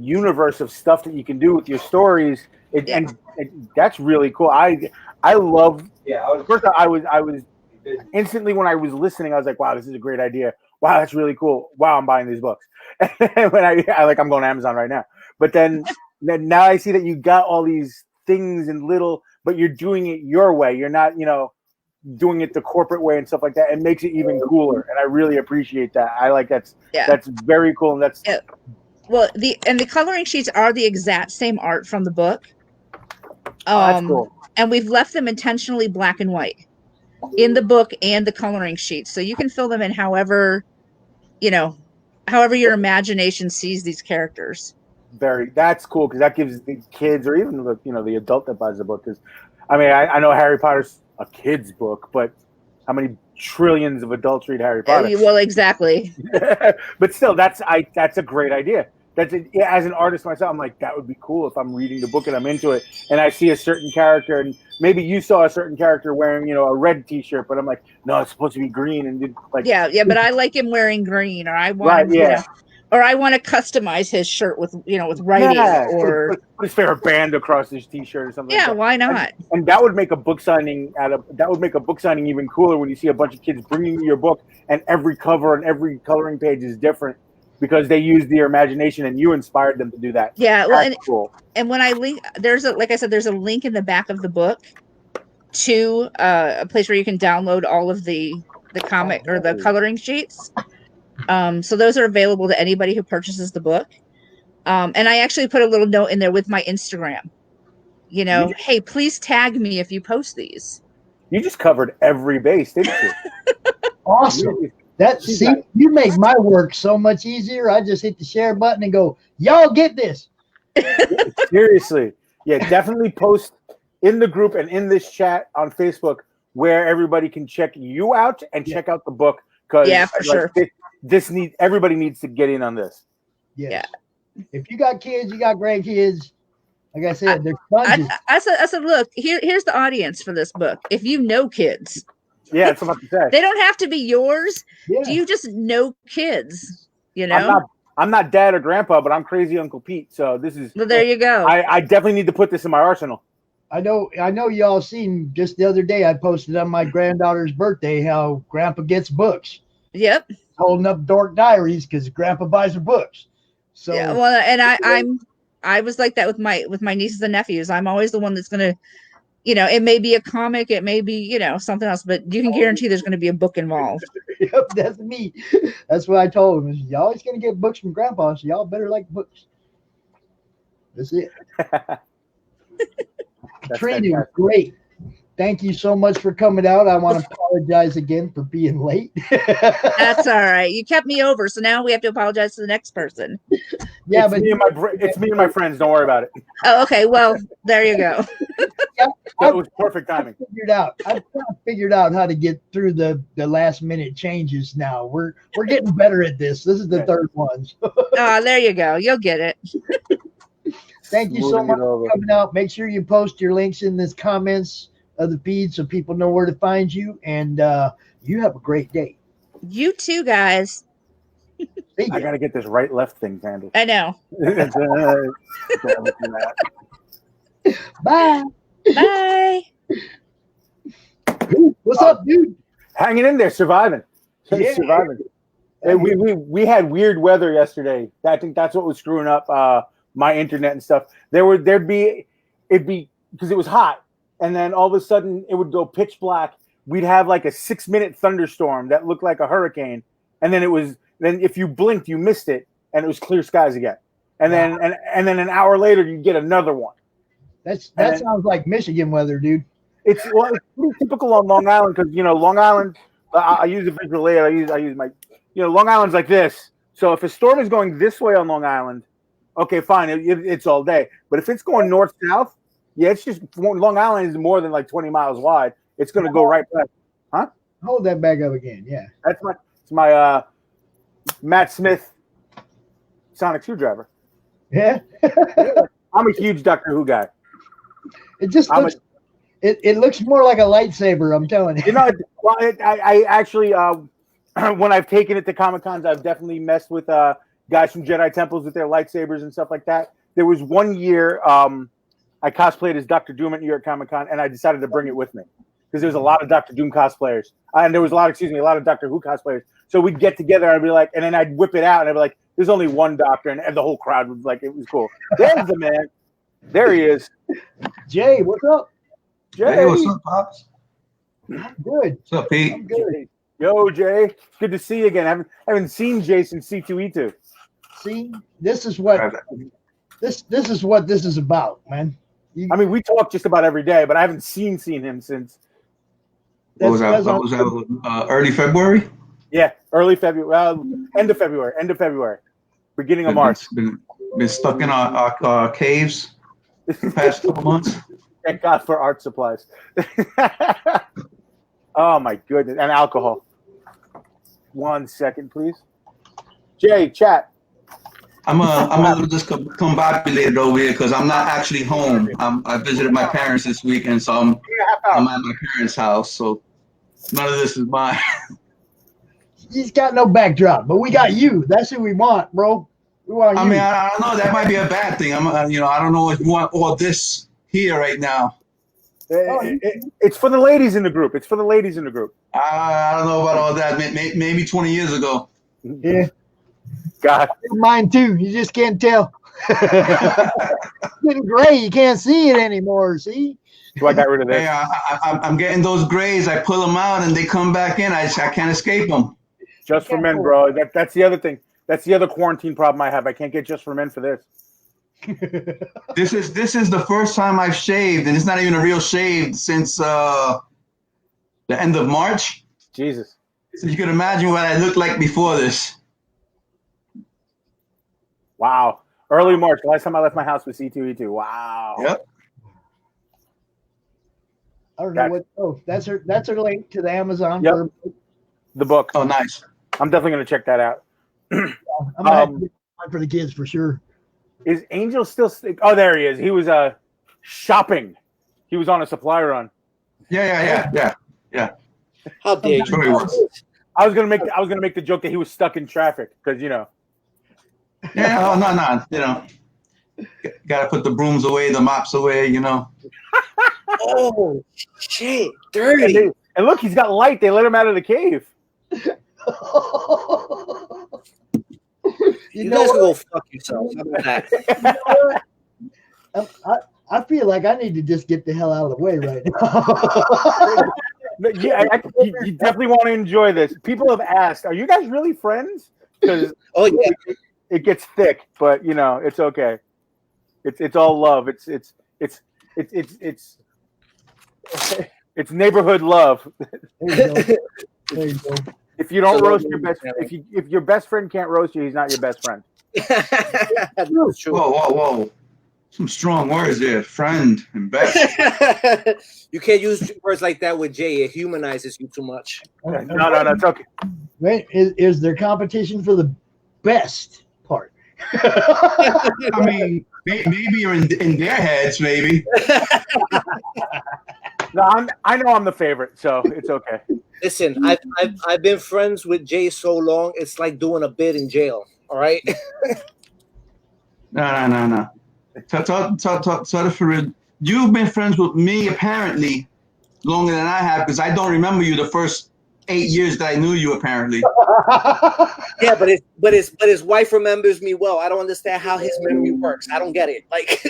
universe of stuff that you can do with your stories, and that's really cool. I love. First, I was instantly, when I was listening, I was like, wow, this is a great idea. Wow, that's really cool. Wow, I'm buying these books. When I'm going to Amazon right now. But then now I see that you got all these things and but you're doing it your way. You're not, doing it the corporate way and stuff like that. It makes it even cooler, and I really appreciate that. I like that's very cool, and that's well, the coloring sheets are the exact same art from the book. That's cool. And we've left them intentionally black and white in the book and the coloring sheets, so you can fill them in however your imagination sees these characters. That's cool, because that gives the kids, or even the adult that buys the book, because I know Harry Potter's a kid's book, but how many trillions of adults read Harry Potter? Well, exactly. But still, that's a great idea. As an artist myself, I'm like, that would be cool if I'm reading the book and I'm into it, and I see a certain character, and maybe you saw a certain character wearing a red T-shirt, but I'm like, no, it's supposed to be green, and but I like him wearing green, or I want or I want to customize his shirt with writing, or put his favorite band across his T-shirt or something. Yeah, like why not? And that would make a book signing even cooler, when you see a bunch of kids bringing you your book, and every cover and every coloring page is different, because they used their imagination and you inspired them to do that. Yeah, well, cool. And when I link, there's a link in the back of the book to a place where you can download all of the comic or the coloring sheets. So those are available to anybody who purchases the book. And I actually put a little note in there with my Instagram. Hey, please tag me if you post these. You just covered every base, didn't you? Awesome. You make my work so much easier. I just hit the share button and go, y'all get this. Seriously. Yeah, definitely post in the group and in this chat on Facebook where everybody can check you out and check out the book. Because for sure. Everybody needs to get in on this. Yes. Yeah. If you got kids, you got grandkids. Like I said, they're sponges. I said, look, here's the audience for this book. If you know kids, yeah, it's about to say they don't have to be yours. Yeah. Do you just know kids? You know, I'm not dad or grandpa, but I'm crazy Uncle Pete. So this is. Well, there you go. I definitely need to put this in my arsenal. I know y'all seen just the other day I posted on my granddaughter's birthday how Grandpa gets books. Yep. Holding up Dork Diaries because Grandpa buys her books. So yeah, well, and I was like that with my nieces and nephews. I'm always the one that's gonna, it may be a comic, it may be, something else, but you can guarantee there's gonna be a book involved. Yep, that's me. That's what I told him. Y'all always gonna get books from Grandpa, so y'all better like books. That's it. Katrina was great. Thank you so much for coming out. I want to apologize again for being late. That's all right. You kept me over, so now we have to apologize to the next person. Yeah, it's me and my friends. Don't worry about it. Oh, okay. Well, there you go. That was perfect timing. I've figured out how to get through the last minute changes now. We're getting better at this. This is the third one. There you go. You'll get it. Thank you so much for coming out. Make sure you post your links in the comments of the feed so people know where to find you. And you have a great day. You too, guys. I gotta get this right left thing handled. I know. Bye. Bye. What's up, dude? Hanging in there, surviving. Yeah. Surviving. Hey, we had weird weather yesterday. I think that's what was screwing up my internet and stuff. It'd be because it was hot, and then all of a sudden it would go pitch black. We'd have like a 6-minute thunderstorm that looked like a hurricane, and then if you blinked, you missed it, and it was clear skies again. And then an hour later, you get another one. That sounds like Michigan weather, dude. It's pretty typical on Long Island because Long Island. I use a visual aid. I use my Long Island's like this. So if a storm is going this way on Long Island, okay, fine, it's all day. But if it's going north south, it's just Long Island is more than like 20 miles wide. It's going to go right past. Huh? Hold that back up again. Yeah. That's my Matt Smith sonic screwdriver. Yeah. I'm a huge Doctor Who guy. It just looks. It looks more like a lightsaber. I'm telling you. I actually when I've taken it to Comic Cons, I've definitely messed with guys from Jedi temples with their lightsabers and stuff like that. There was one year I cosplayed as Dr. Doom at New York Comic Con, and I decided to bring it with me because there was a lot of Dr. Doom cosplayers, and there was a lot of Doctor Who cosplayers. So we'd get together, and I'd be like, and then I'd whip it out, and I'd be like, "There's only one Doctor," and the whole crowd was like, "It was cool." There's the man. There he is. Jay, what's up? Jay, hey, what's up, Pops? I'm good. What's up, Pete? I'm good. Yo, Jay. Good to see you again. I haven't seen Jay since C2E2. See, this is what this is about, man. I mean, we talk just about every day, but I haven't seen him since. What was that? Early February? Yeah, early February. End of February. Beginning of March. Been stuck in our caves the past couple months. Thank God for art supplies. Oh my goodness, and alcohol. 1 second, please. Jay, chat. I'm a little discombobulated over here because I'm not actually home. I visited my parents this weekend, so I'm at my parents' house. So none of this is mine. He's got no backdrop, but we got you. That's who we want, bro. We want you. I mean, I don't know. That might be a bad thing. I don't know if you want all this here right now. It's for the ladies in the group. I don't know about all that. Maybe 20 years ago. Yeah. God. Mine too. You just can't tell. Getting gray. You can't see it anymore. See? So I got rid of this. Hey, I'm getting those grays. I pull them out and they come back in. I can't escape them. Just for men, bro. That's the other thing. That's the other quarantine problem I have. I can't get just for men for this. This is the first time I've shaved, and it's not even a real shave since the end of March. Jesus. So you can imagine what I looked like before this. Wow. Early March. Last time I left my house was C2E2. Wow. Yep. I don't know what. Oh, that's her. That's her link to the Amazon for the book. Oh, nice. I'm definitely gonna check that out. I'm gonna have to get one for the kids for sure. Is Angel still? Oh, there he is. He was shopping. He was on a supply run. Yeah. How dare you? Sure he was. I was gonna make the joke that he was stuck in traffic because you know. Yeah. Oh no. You know, gotta put the brooms away, the mops away. You know. Oh shit! Dirty. And look, he's got light. They let him out of the cave. You guys can go fuck yourselves. How about that? You know I feel like I need to just get the hell out of the way right now. Yeah, you definitely want to enjoy this. People have asked, "Are you guys really friends?" Because it gets thick, but you know it's okay. It's all love. It's neighborhood love. There you go. If you don't roast your best, if your best friend can't roast you, he's not your best friend. That's true. Whoa. Some strong words there, friend and best. You can't use words like that with Jay. It humanizes you too much. No, it's okay. Wait, is there competition for the best part? I mean, maybe you're in their heads, maybe. No, I know I'm the favorite, so it's okay. Listen, I've been friends with Jay so long, it's like doing a bid in jail. All right. No. Tell for real. You've been friends with me apparently longer than I have because I don't remember you the first 8 years that I knew you apparently. Yeah, but his wife remembers me well. I don't understand how his memory works. I don't get it. Like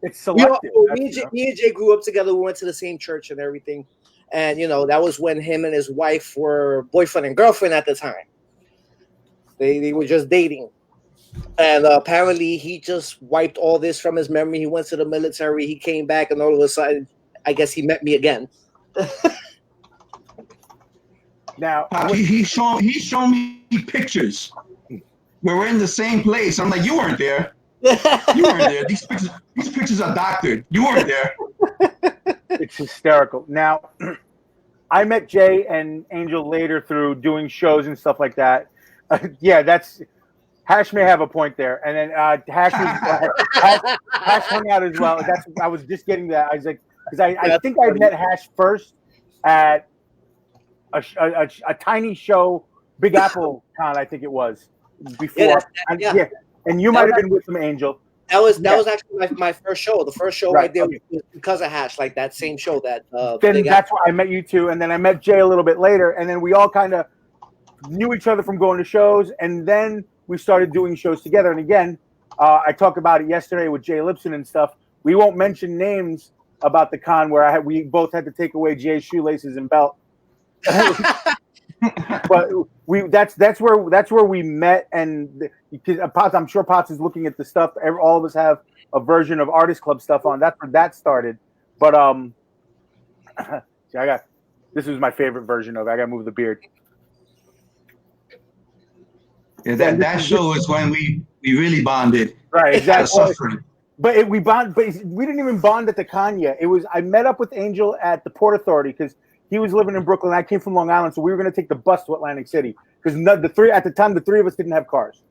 it's selective. Me and Jay grew up together. We went to the same church and everything, and you know that was when him and his wife were boyfriend and girlfriend at the time. They were just dating. And apparently he just wiped all this from his memory. He went to the military. He came back, and all of a sudden, I guess he met me again. Now he showed me pictures where we're in the same place. I'm like, you weren't there. You weren't there. These pictures are doctored. You weren't there. It's hysterical. Now, I met Jay and Angel later through doing shows and stuff like that. Yeah, that's. Hash may have a point there, and then Hash hung out as well. I was just getting that. I was like, because I think I met Hash first at a tiny show, Big Apple Con, I think it was before. And you might have been with some Angel. That was actually my first show. The first show right there was because of Hash, like that same show that. Then that's where I met you two, and then I met Jay a little bit later, and then we all kind of knew each other from going to shows, and then we started doing shows together. And again, I talked about it yesterday with Jay Lipson and stuff. We won't mention names about the con where we both had to take away Jay's shoelaces and belt. But that's where we met, and because I'm sure Potts is looking at the stuff. All of us have a version of Artist Club stuff on. That's where that started. But this was my favorite version of it. I got to move the beard. Yeah, that show is when we really bonded. Right, exactly. But we didn't even bond at the con yet. I met up with Angel at the Port Authority because he was living in Brooklyn. I came from Long Island, so we were going to take the bus to Atlantic City because the three of us didn't have cars.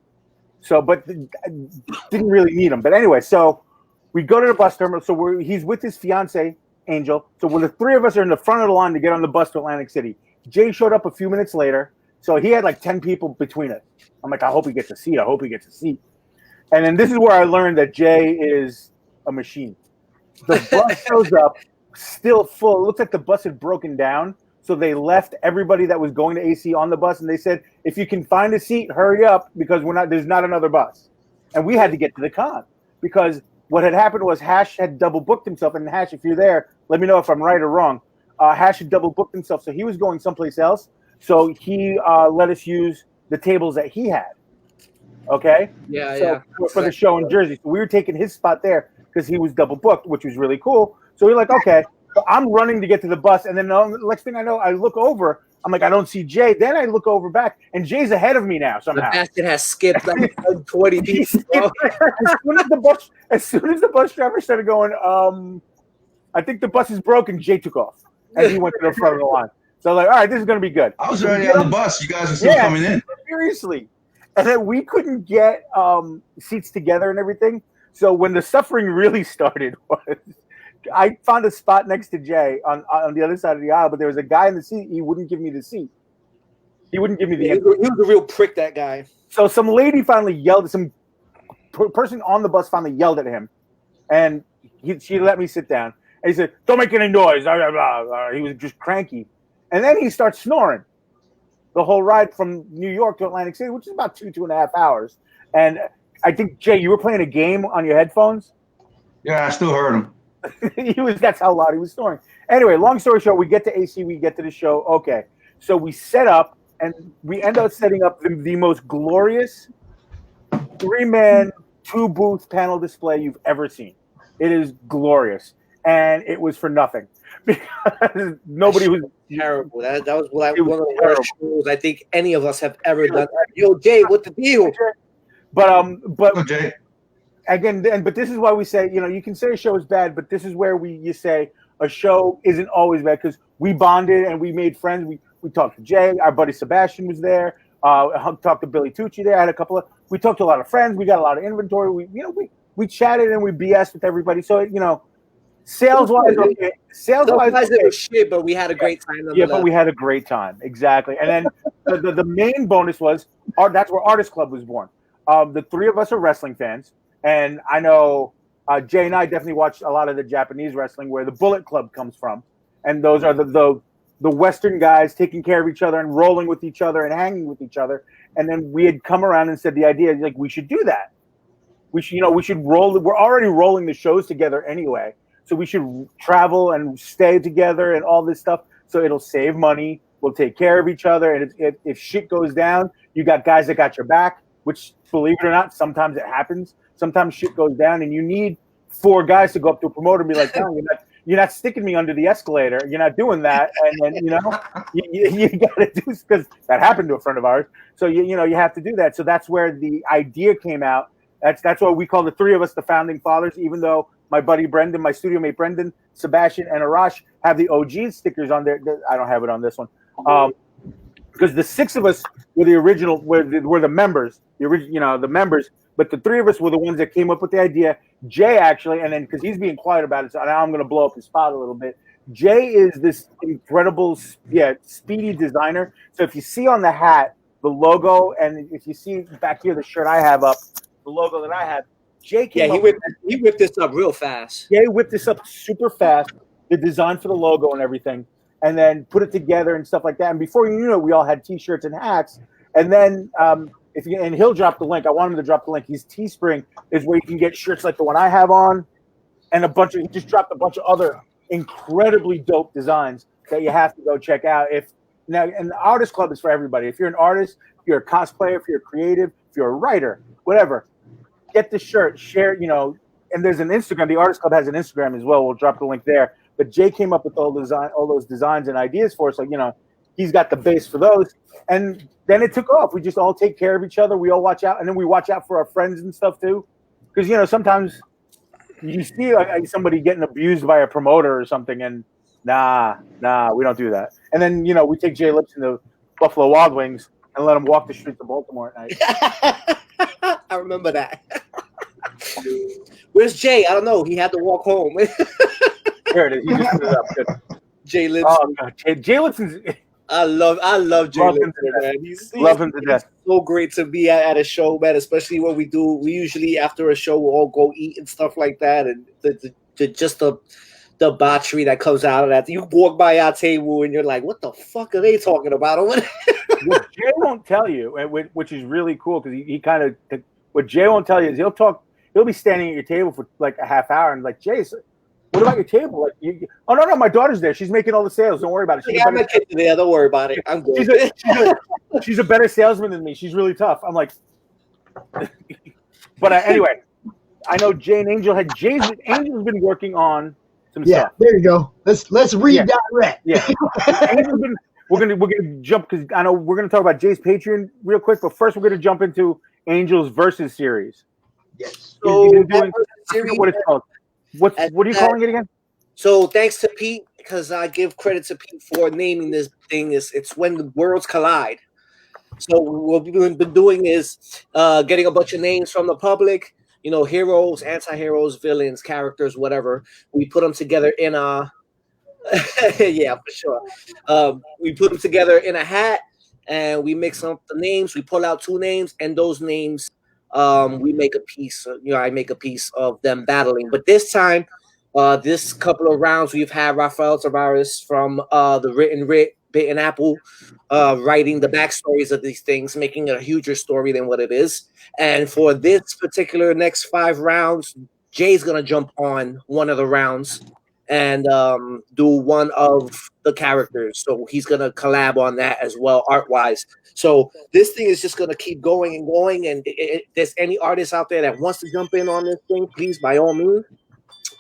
So, but didn't really need them. But anyway, so we go to the bus terminal. So he's with his fiance Angel. So when the three of us are in the front of the line to get on the bus to Atlantic City, Jay showed up a few minutes later. So he had like 10 people between us. I'm like, I hope he gets a seat. And then this is where I learned that Jay is a machine. The bus shows up still full. It looks like the bus had broken down. So they left everybody that was going to AC on the bus. And they said, if you can find a seat, hurry up because there's not another bus. And we had to get to the con because what had happened was Hash had double booked himself. And Hash, if you're there, let me know if I'm right or wrong. Hash had double booked himself. So he was going someplace else. So he let us use the tables that he had. Okay? For the show in Jersey. So we were taking his spot there because he was double booked, which was really cool. So we're like, okay. So I'm running to get to the bus. And then the next thing I know, I look over. I'm like, I don't see Jay. Then I look over back. And Jay's ahead of me now somehow. The bastard has skipped like 20 people. As soon as the bus driver started going, I think the bus is broken. Jay took off, and he went to the front of the line. So like, all right, this is going to be good. I was already on the bus. You guys are still coming in. Seriously. And then we couldn't get seats together and everything. So when the suffering really started was I found a spot next to Jay on the other side of the aisle, but there was a guy in the seat. He wouldn't give me the seat. He wouldn't give me the. He was a real prick, that guy. So some lady finally yelled. Some person on the bus finally yelled at him, and she let me sit down. And he said, "Don't make any noise." Blah, blah, blah. He was just cranky, and then he starts snoring the whole ride from New York to Atlantic City, which is about 2.5 hours. And I think, Jay, you were playing a game on your headphones. Yeah, I still heard him. That's how loud he was snoring. Anyway, long story short, we get to AC, we get to the show. Okay, so we set up, and we end up setting up the most glorious 3-man, 2-booth panel display you've ever seen. It is glorious, and it was for nothing because nobody was terrible. That was one of the worst shows I think any of us have ever done. Yo, Jay, what the deal? But Jay. Again, but this is why we say, you can say a show is bad, but this is where you say a show isn't always bad because we bonded and we made friends. We talked to Jay, our buddy Sebastian was there. I talked to Billy Tucci there. I had we talked to a lot of friends. We got a lot of inventory. We chatted and we BS with everybody. So sales-wise, okay. Sales-wise, it was shit, but we had a great time. Yeah, but we had a great time, exactly. And then the main bonus was that's where Artist Club was born. The three of us are wrestling fans. And I know Jay and I definitely watched a lot of the Japanese wrestling where the Bullet Club comes from. And those are the Western guys taking care of each other and rolling with each other and hanging with each other. And then we had come around and said the idea is like, we should do that. We should roll. We're already rolling the shows together anyway. So we should travel and stay together and all this stuff. So it'll save money. We'll take care of each other. And if shit goes down, you got guys that got your back, which believe it or not, sometimes it happens. Sometimes shit goes down and you need 4 guys to go up to a promoter and be like, no, you're not sticking me under the escalator. You're not doing that. And then, you got to do this because that happened to a friend of ours. So, you have to do that. So that's where the idea came out. That's why we call the three of us the founding fathers, even though my buddy Brendan, my studio mate Brendan, Sebastian, and Arash have the OG stickers on there. I don't have it on this one. Because the 6 of us were the original, were the members, the members. But the 3 of us were the ones that came up with the idea. Jay actually, and then because he's being quiet about it, so now I'm going to blow up his spot a little bit. Jay is this incredible, speedy designer. So if you see on the hat the logo, and if you see back here the shirt I have up, the logo that I have, Jay came up. He whipped this up real fast. Jay whipped this up super fast, the design for the logo and everything, and then put it together and stuff like that. And before you know it, we all had T-shirts and hats. And then and he'll drop the link. I want him to drop the link. His Teespring is where you can get shirts like the one I have on, and he just dropped a bunch of other incredibly dope designs that you have to go check out. And the Artist Club is for everybody. If you're an artist, if you're a cosplayer, if you're creative, if you're a writer, whatever, get the shirt, share, and there's an Instagram. The Artist Club has an Instagram as well. We'll drop the link there. But Jay came up with all those designs and ideas for us. Like, he's got the base for those. And then it took off. We just all take care of each other. We all watch out. And then we watch out for our friends and stuff too. Because, sometimes you see like somebody getting abused by a promoter or something. And nah, we don't do that. And then, we take Jay Lipson to Buffalo Wild Wings and let him walk the streets of Baltimore at night. I remember that. Where's Jay? I don't know. He had to walk home. Here it is. You just put it up. Good. Jay Lipson. Oh, God. Jay Lipson's. I love Jay Lipson, man. Love him to death. So great to be at a show, man. Especially when we usually after a show we'll all go eat and stuff like that, and the debauchery that comes out of that. You walk by our table and you're like, "What the fuck are they talking about?" What Jay won't tell you, which is really cool because he kind of what Jay won't tell you is he'll be standing at your table for like a half hour and like, Jay, what about your table? Like, oh no, my daughter's there. She's making all the sales. Don't worry about it. My kids are there. Don't worry about it. I'm good. She's a better salesman than me. She's really tough. I'm like, but anyway, I know Jay and Angel Angel's been working on some stuff. There you go. Let's redirect. Yeah. We're gonna jump because I know we're gonna talk about Jay's Patreon real quick, but first we're gonna jump into Angel's Versus series. Yes. So I forget what it's called. What are you calling it again? So thanks to Pete, because I give credit to Pete for naming this thing. It's when the worlds collide. So what we've been doing is getting a bunch of names from the public, heroes, anti-heroes, villains, characters, whatever. We put them together in a yeah, for sure. We put them together in a hat, and we mix up the names. We pull out two names, and those names, we make a piece. I make a piece of them battling. But this time, this couple of rounds, we've had Rafael Tavares from the Written Writ, Bit and Apple, writing the backstories of these things, making it a huger story than what it is. And for this particular next 5 rounds, Jay's gonna jump on one of the rounds and do one of the characters. So he's going to collab on that as well, art-wise. So this thing is just going to keep going and going. And if there's any artist out there that wants to jump in on this thing, please, by all means.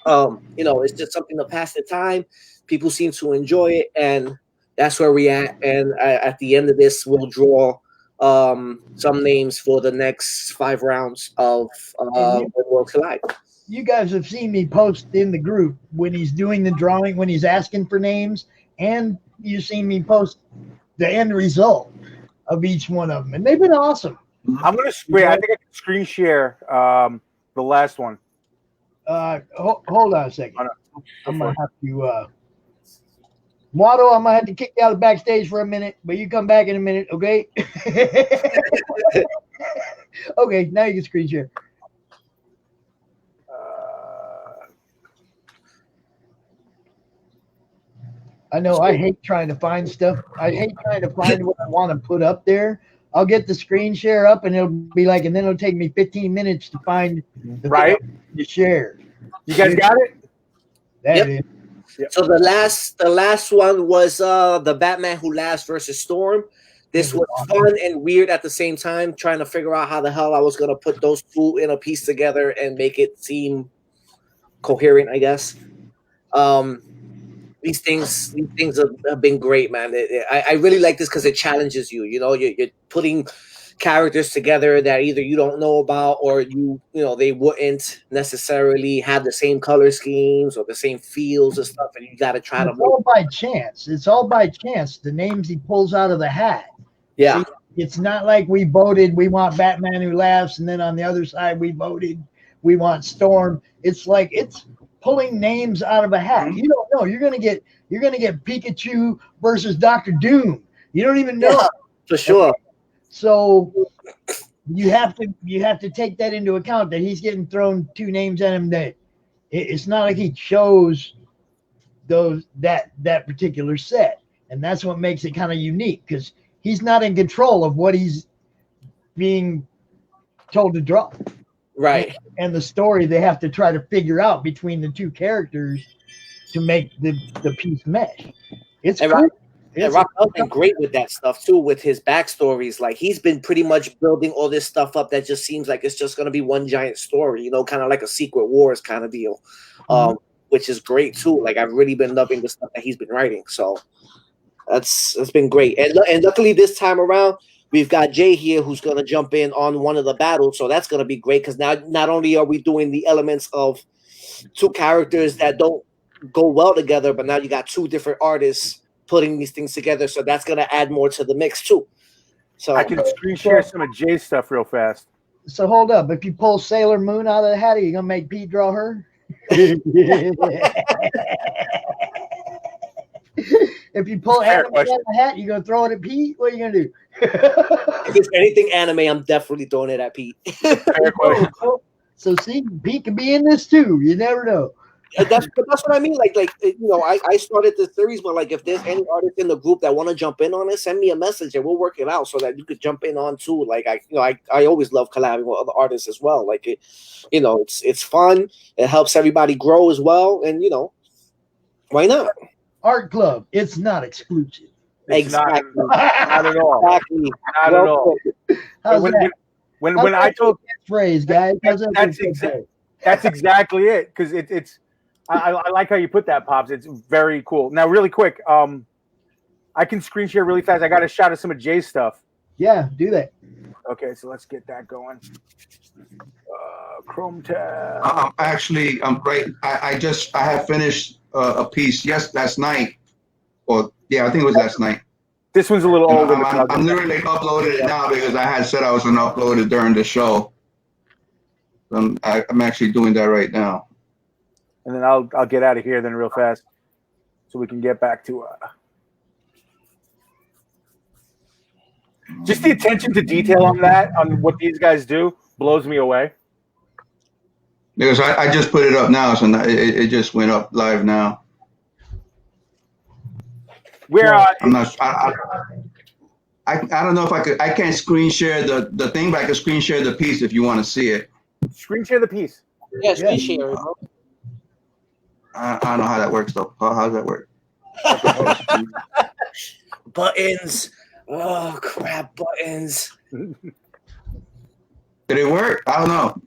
It's just something to pass the time. People seem to enjoy it, and that's where we at. And at the end of this, we'll draw some names for the next 5 rounds of World Collide. You guys have seen me post in the group when he's doing the drawing, when he's asking for names, and you've seen me post the end result of each one of them, and they've been awesome. I'm gonna screen. I think I can screen share the last one. Hold on a second. I'm gonna have to. Waddle, I'm gonna have to kick you out of the backstage for a minute, but you come back in a minute, okay? Okay, now you can screen share. I know I hate trying to find stuff. I hate trying to find what I want to put up there. I'll get the screen share up and it'll be like, and then it'll take me 15 minutes to find the right to share. You guys got it? Yep. Yep. So the last one was the Batman Who Laughs versus Storm. This was fun and weird at the same time, trying to figure out how the hell I was gonna put those two in a piece together and make it seem coherent, I guess. These things have been great, man. I really like this because it challenges you. You're putting characters together that either you don't know about or they wouldn't necessarily have the same color schemes or the same feels and stuff, and you got to try to. It's all by chance. It's all by chance. The names he pulls out of the hat. Yeah. See, it's not like we voted we want Batman Who Laughs, and then on the other side we voted we want Storm. It's like it's pulling names out of a hat. You don't know. You're gonna get Pikachu versus Dr. Doom. You don't even know. Yeah, for sure. So you have to take that into account, that he's getting thrown two names at him that it's not like he chose that particular set. And that's what makes it kind of unique, because he's not in control of what he's being told to draw. Right. And the story they have to try to figure out between the two characters to make the piece mesh. It's Raphael's been great with that stuff too, with his backstories. Like, he's been pretty much building all this stuff up that just seems like it's just going to be one giant story, kind of like a Secret Wars kind of deal, which is great too. Like, I've really been loving the stuff that he's been writing. So that's been great. And luckily this time around, we've got Jay here who's going to jump in on one of the battles. So that's going to be great, because now not only are we doing the elements of two characters that don't go well together, but now you got two different artists putting these things together. So that's going to add more to the mix too. So I can screen share some of Jay's stuff real fast. So hold up. If you pull Sailor Moon out of the hat, are you going to make Pete draw her? If you pull anime out of the hat, you gonna throw it at Pete? What are you gonna do? If it's anything anime, I'm definitely throwing it at Pete. So see, Pete can be in this too. You never know. That's what I mean. Like I started the series, but like, if there's any artists in the group that want to jump in on it, send me a message and we'll work it out so that you could jump in on too. Like I always love collabing with other artists as well. Like it's fun. It helps everybody grow as well, and why not? Art club. It's not exclusive. Exactly. Not at all. Exactly. Not at all. How's that? When I told phrase, guys, that's exactly it. Because it's I like how you put that, Pops. It's very cool. Now, really quick, I can screen share really fast. I got a shot of some of Jay's stuff. Yeah, do that. Okay, so let's get that going. CRoM tab. Actually, I'm right. I have finished a piece last night, or yeah, I think it was last night. This one's a little older. I'm literally uploading it now because I had said I was going to upload it during the show. I'm actually doing that right now. And then I'll get out of here then real fast, so we can get back to just the attention to detail on that, on what these guys do, blows me away. Because I just put it up now, so it just went up live now. Where I'm not. I don't know if I could. I can't screen share the thing, but I can screen share the piece if you want to see it. Screen share the piece. Yeah, screen share. I don't know how that works though. How does that work? Buttons. Oh crap! Buttons. Did it work? I don't know.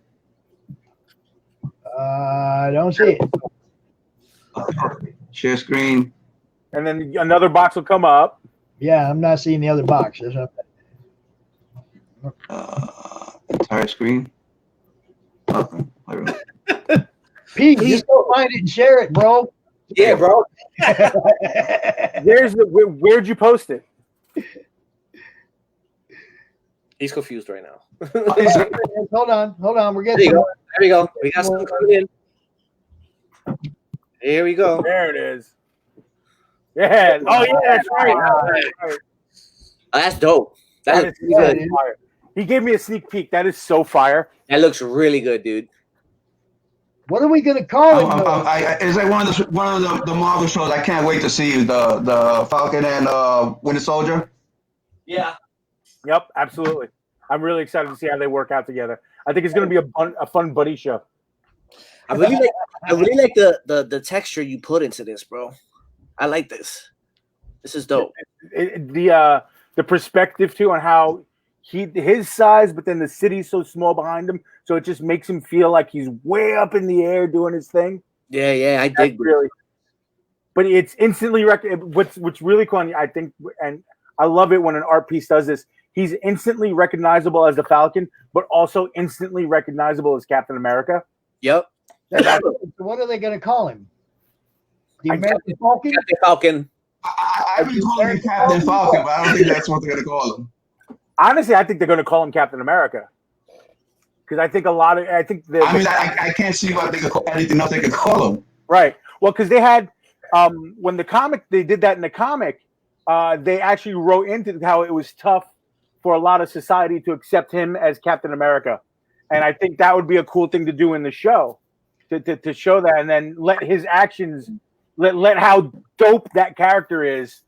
I don't see it. Share screen. And then another box will come up. Yeah, I'm not seeing the other box. There's nothing. Entire screen. Okay. Pete, just go find it and share it, bro. Yeah, bro. Where'd you post it? He's confused right now. Hold on. We're getting there we go. We got something coming in. Here we go. There it is. Yeah. Oh yeah, that's right. Oh, that's dope. That is really good. Fire. He gave me a sneak peek. That is so fire. That looks really good, dude. What are we gonna call it? It's like one of the Marvel shows. I can't wait to see the Falcon and Winter Soldier. Yeah. Yep, absolutely. I'm really excited to see how they work out together. I think it's going to be a fun buddy show. I really like the texture you put into this, bro. I like this. This is dope. The perspective too on how his size, but then the city's so small behind him, so it just makes him feel like he's way up in the air doing his thing. Yeah, I dig really. But it's instantly what's really cool, I think, and I love it when an art piece does this. He's instantly recognizable as the Falcon, but also instantly recognizable as Captain America. Yep. What are they going to call him? The American Falcon? Captain Falcon. I've been calling him Captain Falcon, but I don't think that's what they're going to call him. Honestly, I think they're going to call him Captain America. Because I think I can't see anything else they could call him. Right. Well, because they had, when they did that in the comic, they actually wrote into how it was tough for a lot of society to accept him as Captain America. And I think that would be a cool thing to do in the show, to show that, and then let his actions, let how dope that character is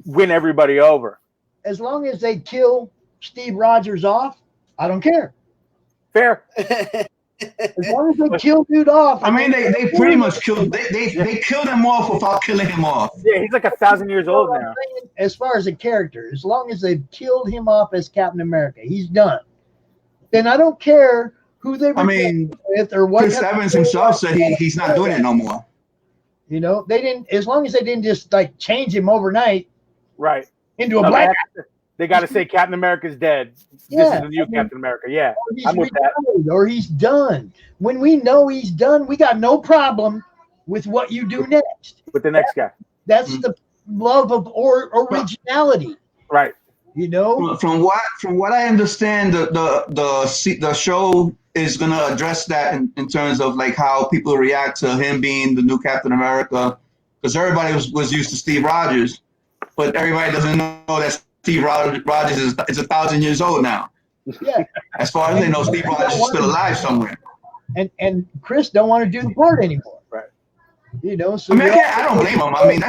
win everybody over. As long as they kill Steve Rogers off, I don't care. Fair. As long as they kill dude off. I mean, they pretty much killed. They killed him off without killing him off. Yeah, he's like 1,000 years old now. As far as a character, as long as they've killed him off as Captain America, he's done. Then I don't care who they were with or what. Chris Evans himself said he's not doing it no more. You know, they didn't. As long as they didn't just like change him overnight, right, into a black. They got to say Captain America's dead. Yeah, this is the new Captain America. Yeah, I'm with that. Or he's done. When we know he's done, we got no problem with what you do next. With the next guy. That's the love of originality. Right. You know. From what I understand, the show is gonna address that in terms of like how people react to him being the new Captain America, because everybody was used to Steve Rogers, but everybody doesn't know that Steve Rogers is 1,000 years old now. Yeah. As far as they know, Steve Rogers is still alive somewhere. And Chris don't want to do the part anymore. Right. You know. So I don't blame him. I mean,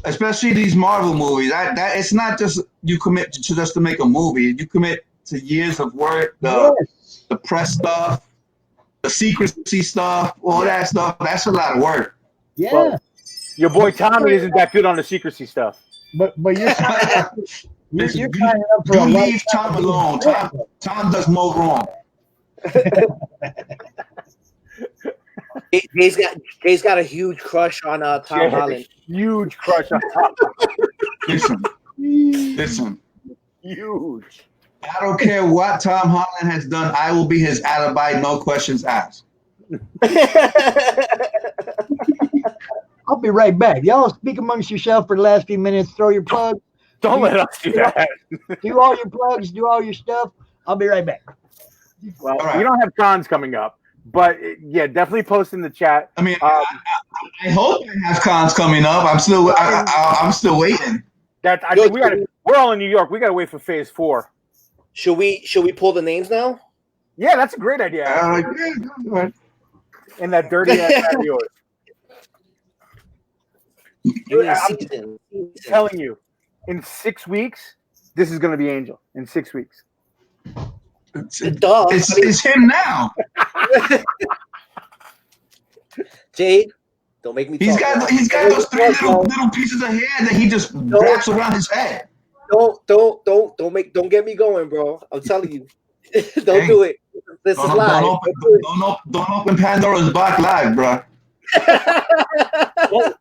especially these Marvel movies. That it's not just you commit to just to make a movie. You commit to years of work, the press stuff, the secrecy stuff, all that stuff. That's a lot of work. Yeah. Well, your boy Tommy isn't that good on the secrecy stuff. But you're you're signing up for you leave Tom alone. Tom does no wrong. Jay's got a huge crush on Tom Holland. Huge crush on Tom Holland. Listen. Huge. I don't care what Tom Holland has done. I will be his alibi, no questions asked. be right back. Y'all speak amongst yourself for the last few minutes. Throw your plugs. Don't let us do that. Do all your plugs. Do all your stuff. I'll be right back. Well, we don't have cons coming up, but yeah, definitely post in the chat. I mean, I hope I have cons coming up. I'm still waiting. I think we're all in New York. We got to wait for phase 4. Should we pull the names now? Yeah, that's a great idea. In that dirty ass of yours. I'm telling you, in 6 weeks, this is going to be Angel. In 6 weeks. It's him now. Jade, don't make me. He's got those 3 little pieces of hair that he just wraps around his head. Don't get me going, bro. I'm telling you, don't do it. This is live. Don't open Pandora's box live, bro.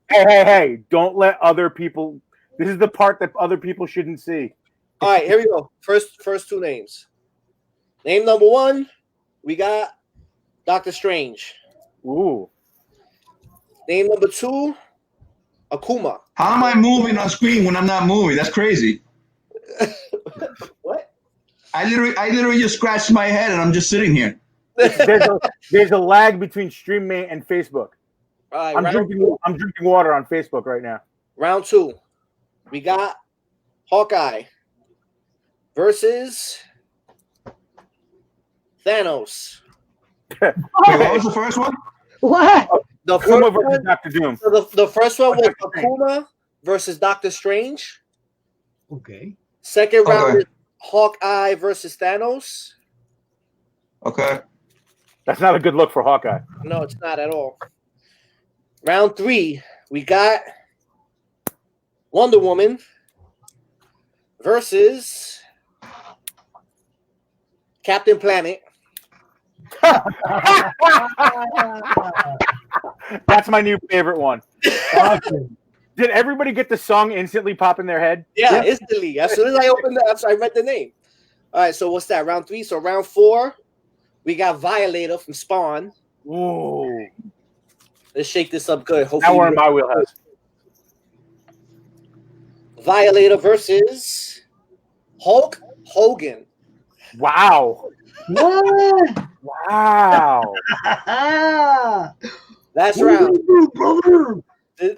Hey! Don't let other people. This is the part that other people shouldn't see. All right, here we go. First 2 names. Name number 1, we got Doctor Strange. Ooh. Name number 2, Akuma. How am I moving on screen when I'm not moving? That's crazy. What? I literally just scratched my head and I'm just sitting here. There's a lag between StreamMate and Facebook. All right, I'm drinking water on Facebook right now. Round 2, we got Hawkeye versus Thanos. Wait, what was the first one? What? The first versus one, Dr. Doom. So the first one was Akuma versus Doctor Strange. Okay. Second round is Hawkeye versus Thanos. Okay. That's not a good look for Hawkeye. No, it's not at all. Round 3, we got Wonder Woman versus Captain Planet. That's my new favorite one. Awesome. Did everybody get the song instantly pop in their head? Yeah, instantly. As soon as I opened I read the name. All right, so what's that? Round 3. So round 4, we got Violator from Spawn. Ooh. Let's shake this up good. Hopefully now we're in my wheelhouse. Violator versus Hulk Hogan. Wow. What? Wow. Last round.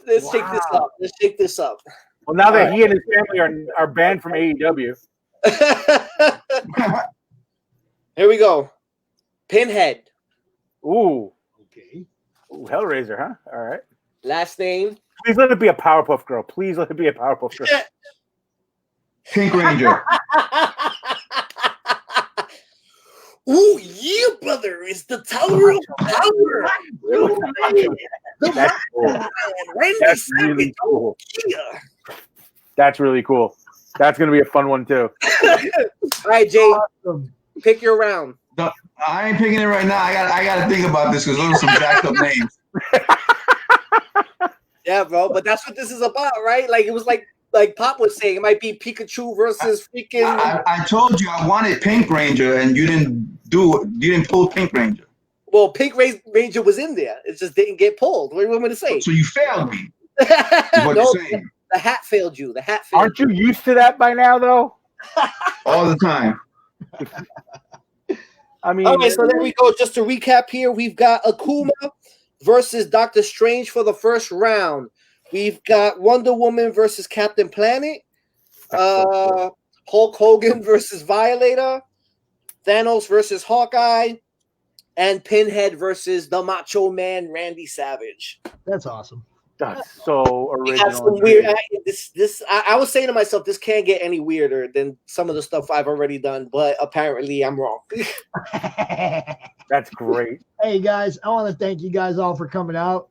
Let's shake this up. Let's shake this up. Well, now that he and his family are banned from AEW. Here we go. Pinhead. Ooh. Okay. Ooh, Hellraiser, huh? All right. Last name. Please let it be a Powerpuff Girl. Please let it be a Powerpuff Girl. Pink Ranger. Ooh, yeah, brother. It's the Tower of Power. That's cool. That's really cool. That's really cool. That's going to be a fun one, too. All right, Jay. Awesome. Pick your round. No, I ain't picking it right now. I got to think about this because those are some jacked up names. Yeah, bro. But that's what this is about, right? Like, it was like Pop was saying, it might be Pikachu versus freaking. I told you I wanted Pink Ranger, and you didn't pull Pink Ranger. Well, Pink Ranger was in there. It just didn't get pulled. What do you want me to say? So you failed me. What you're saying. The hat failed you. The hat failed. Aren't you used to that by now, though? All the time. I mean, okay, so there we go. Just to recap here, we've got Akuma versus Doctor Strange for the first round. We've got Wonder Woman versus Captain Planet. Hulk Hogan versus Violator. Thanos versus Hawkeye. And Pinhead versus the Macho Man Randy Savage. That's awesome. That's so original. Some weird. I was saying to myself, this can't get any weirder than some of the stuff I've already done, but apparently I'm wrong. That's great. Hey guys, I want to thank you guys all for coming out.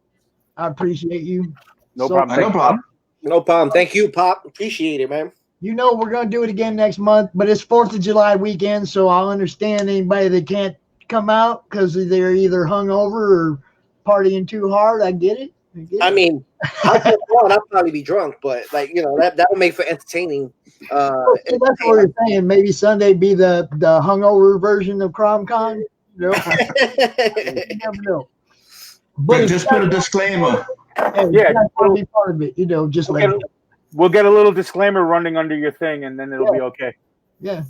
I appreciate you. No problem. No problem. Thank you, Pop. Appreciate it, man. You know we're gonna do it again next month, but it's 4th of July weekend, so I'll understand anybody that can't come out because they're either hungover or partying too hard. I get it. I mean, I'll probably be drunk, but that would make for entertaining. So that's what we're saying. Maybe Sunday be the hungover version of CRoM Con. You never know. But just put a disclaimer. Hey, Yeah, you guys want to be part of it, you know, just like we'll get a little disclaimer running under your thing, and then it'll be okay. Yeah,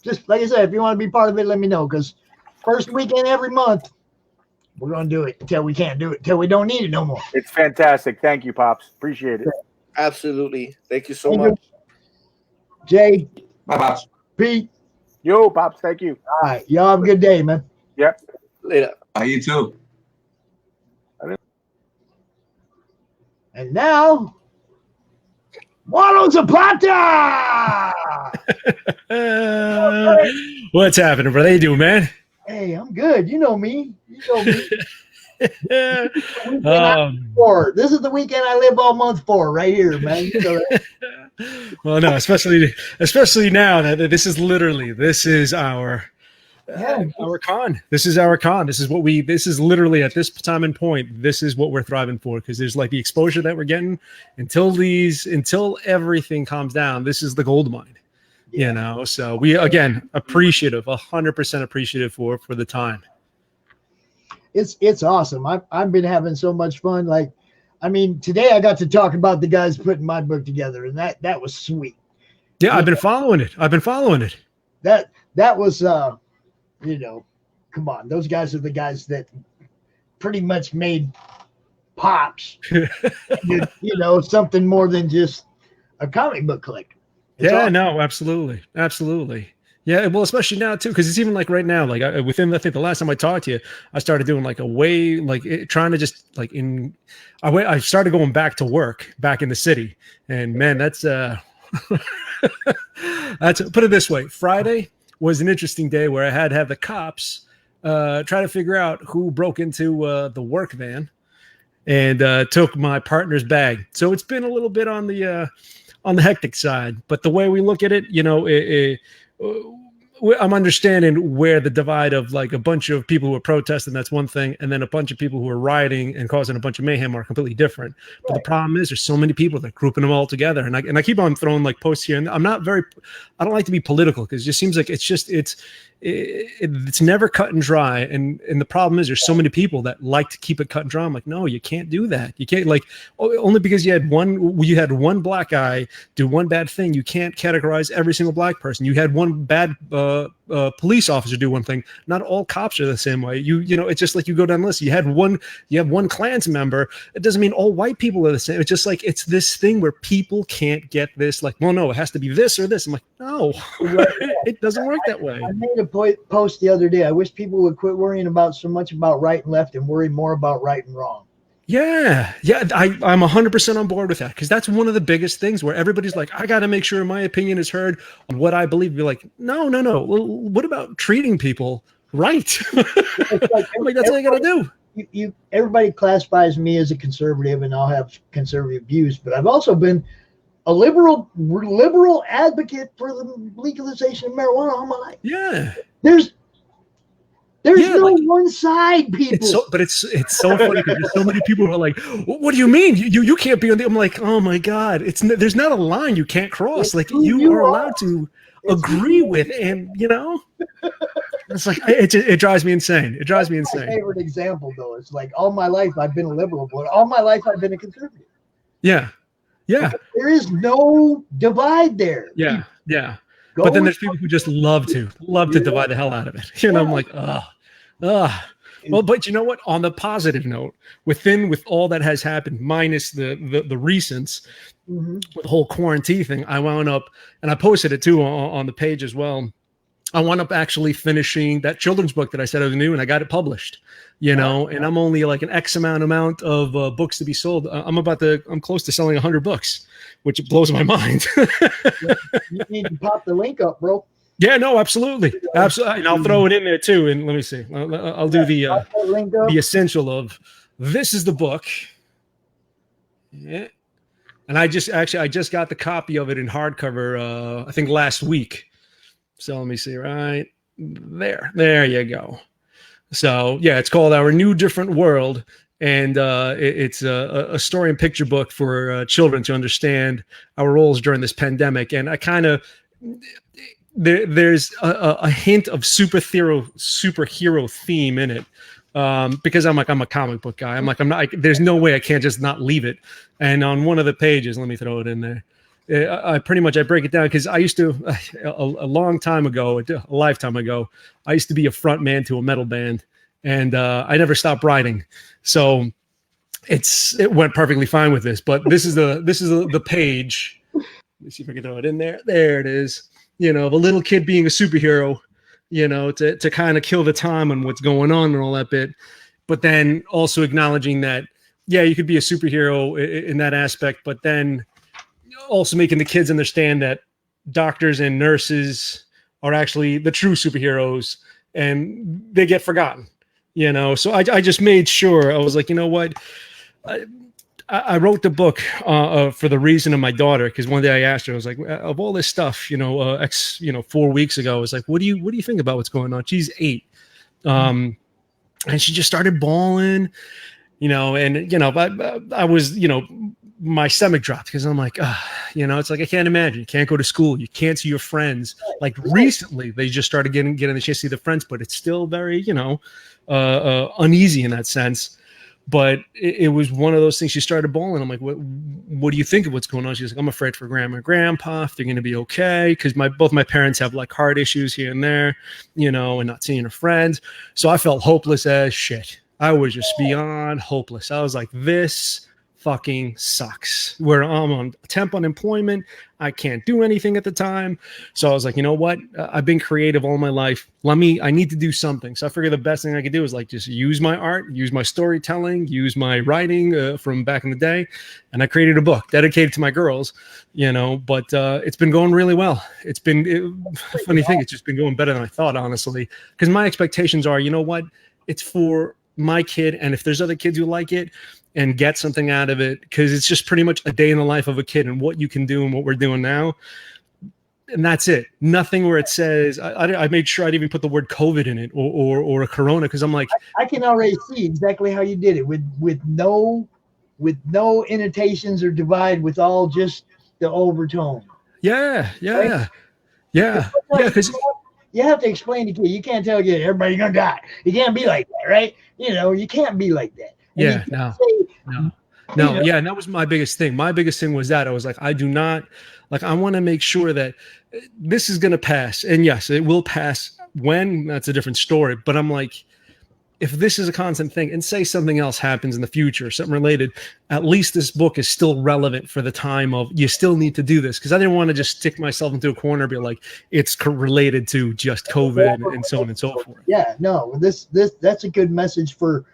just like I said, if you want to be part of it, let me know. Because first weekend every month, we're gonna do it until we can't do it, until we don't need it no more. It's fantastic. Thank you, Pops. Appreciate it. Absolutely. Thank you so much. Jay. Bye, Pops. Pete. Yo, Pops. Thank you. All right. Y'all have a good day, man. Yep. Later. You too. And now, Waddle Zapata! What's happening, bro? How you doing, man? Hey, I'm good. You know me. You know me. This is the weekend I live all month for, right here, man. So, well, no, especially now that this is our con. This is our con. This is literally at this time and point, this is what we're thriving for, because there's like the exposure that we're getting until everything calms down. This is the gold mine, you know? So we, again, 100% appreciative for the time. It's awesome. I've been having so much fun. Like, I mean, today I got to talk about the guys putting my book together, and that was sweet. Yeah, I've been following it. That was you know, come on, those guys are the guys that pretty much made Pops, you know, something more than just a comic book collector. It's awesome. No, absolutely. Yeah, well, especially now too, because it's even like right now, like within, I think the last time I talked to you, I started doing like trying to just like I started going back to work back in the city, and man, that's put it this way, Friday was an interesting day where I had to have the cops try to figure out who broke into the work van and took my partner's bag. So it's been a little bit on the hectic side, but the way we look at it, you know, I'm understanding where the divide of like a bunch of people who are protesting, that's one thing, and then a bunch of people who are rioting and causing a bunch of mayhem are completely different. But the problem is there's so many people that are grouping them all together, and I keep on throwing like posts here, and I don't like to be political because it just seems like it's never cut and dry, and the problem is there's so many people that like to keep it cut and dry. I'm like, no, you can't do that. You can't, like, only because you had one black guy do one bad thing, you can't categorize every single black person. You had one bad police officer do one thing. Not all cops are the same way. You know, it's just like you go down the list. You have one Klans member. It doesn't mean all white people are the same. It's just like it's this thing where people can't get this. Like, well, no, it has to be this or this. I'm like, no, it doesn't work that way. I made a post the other day. I wish people would quit worrying so much about right and left and worry more about right and wrong. Yeah, I'm 100% on board with that, because that's one of the biggest things where everybody's like, I got to make sure my opinion is heard on what I believe. Be like, no. Well, what about treating people right? Like that's all you got to do. Everybody classifies me as a conservative, and I'll have conservative views, but I've also been a liberal advocate for the legalization of marijuana all my life. Yeah, there's no one side, people. It's so funny because there's so many people who are like, "What do you mean? You can't be on the?" I'm like, "Oh my god! There's not a line you can't cross. Like you are allowed to agree with, and you know, it's like it drives me insane. It drives me insane." My favorite example, though, is like all my life I've been a liberal, but all my life I've been a conservative. Yeah. There is no divide there. Yeah. But then there's people who just love to divide the hell out of it. You know, I'm like, Well, but you know what? On the positive note, with all that has happened, minus the recents, with the whole quarantine thing, I wound up, and I posted it too on the page as well. I wound up actually finishing that children's book that I said I was new, and I got it published. You know, and I'm only like an X amount of books to be sold. I'm close to selling 100 books, which blows my mind. You need to pop the link up, bro. Yeah, no, absolutely. And I'll throw it in there too. And let me see. I'll do the essential of this is the book. Yeah. And I just got the copy of it in hardcover, I think last week. So let me see, right there you go. So yeah, it's called Our New Different World. And it's a story and picture book for children to understand our roles during this pandemic. And I kind of, there's a hint of superhero theme in it, because I'm a comic book guy. I'm not. There's no way I can't just not leave it. And on one of the pages, let me throw it in there. I break it down because I used to a long time ago, a lifetime ago, I used to be a front man to a metal band, and I never stopped writing. So it went perfectly fine with this. But this is the page. Let me see if I can throw it in there. There it is. The little kid being a superhero, to kind of kill the time on what's going on and all that bit. But then also acknowledging that, yeah, you could be a superhero in that aspect, but then also making the kids understand that doctors and nurses are actually the true superheroes and they get forgotten, So I just made sure. I was like, you know what? I wrote the book for the reason of my daughter, because one day I asked her, I was like, of all this stuff, 4 weeks ago, I was like, what do you think about what's going on? She's 8. And she just started bawling, and, I was, my stomach dropped because I'm like, it's like, I can't imagine. You can't go to school. You can't see your friends. Like recently they just started getting the chance to see their friends, but it's still very, uneasy in that sense. But it was one of those things. She started bawling. I'm like, what do you think of what's going on? She's like, I'm afraid for grandma and grandpa if they're going to be okay. Because both my parents have like heart issues here and there, and not seeing her friends. So I felt hopeless as shit. I was just beyond hopeless. I was like, this fucking sucks. Where I'm on temp unemployment. I can't do anything at the time. So I was like, you know what? I've been creative all my life. I need to do something. So I figured the best thing I could do is like just use my art, use my storytelling, use my writing from back in the day. And I created a book dedicated to my girls, but it's been going really well. Funny thing, it's just been going better than I thought, honestly, because my expectations are, you know what? It's for my kid. And if there's other kids who like it, and get something out of it, because it's just pretty much a day in the life of a kid and what you can do and what we're doing now. And that's it. Nothing where it says, I made sure I'd even put the word COVID in it or a Corona, because I'm like, I can already see exactly how you did it with no annotations or divide, with all just the overtone. Yeah. Right? Yeah. Because you have to explain to kids. You can't tell kids everybody's gonna die. You can't be like that, right? You can't be like that. And yeah, and that was my biggest thing. My biggest thing was that I was like, I do not, like, I want to make sure that this is going to pass. And yes, it will pass. When, that's a different story. But I'm like, if this is a constant thing and say something else happens in the future, something related, at least this book is still relevant for the time of, you still need to do this. Because I didn't want to just stick myself into a corner and be like, it's related to just COVID and so on and so forth. Yeah, no, that's a good message for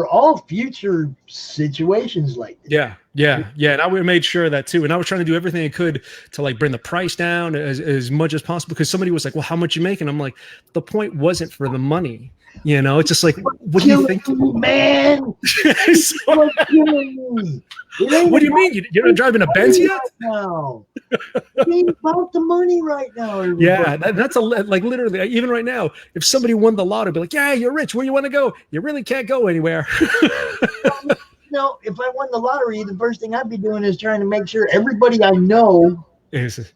all future situations like this. Yeah. And I would have made sure of that too. And I was trying to do everything I could to like bring the price down as much as possible, because somebody was like, well, how much you making? I'm like, the point wasn't for the money. It's just like, what do you think? Man, what do you mean? You're not driving a Benz yet? No, it ain't about the money right now. Everybody. Yeah, that's like literally, even right now, if somebody won the lotto, be like, yeah, you're rich. Where you want to go? You really can't go anywhere. If I won the lottery, the first thing I'd be doing is trying to make sure everybody I know is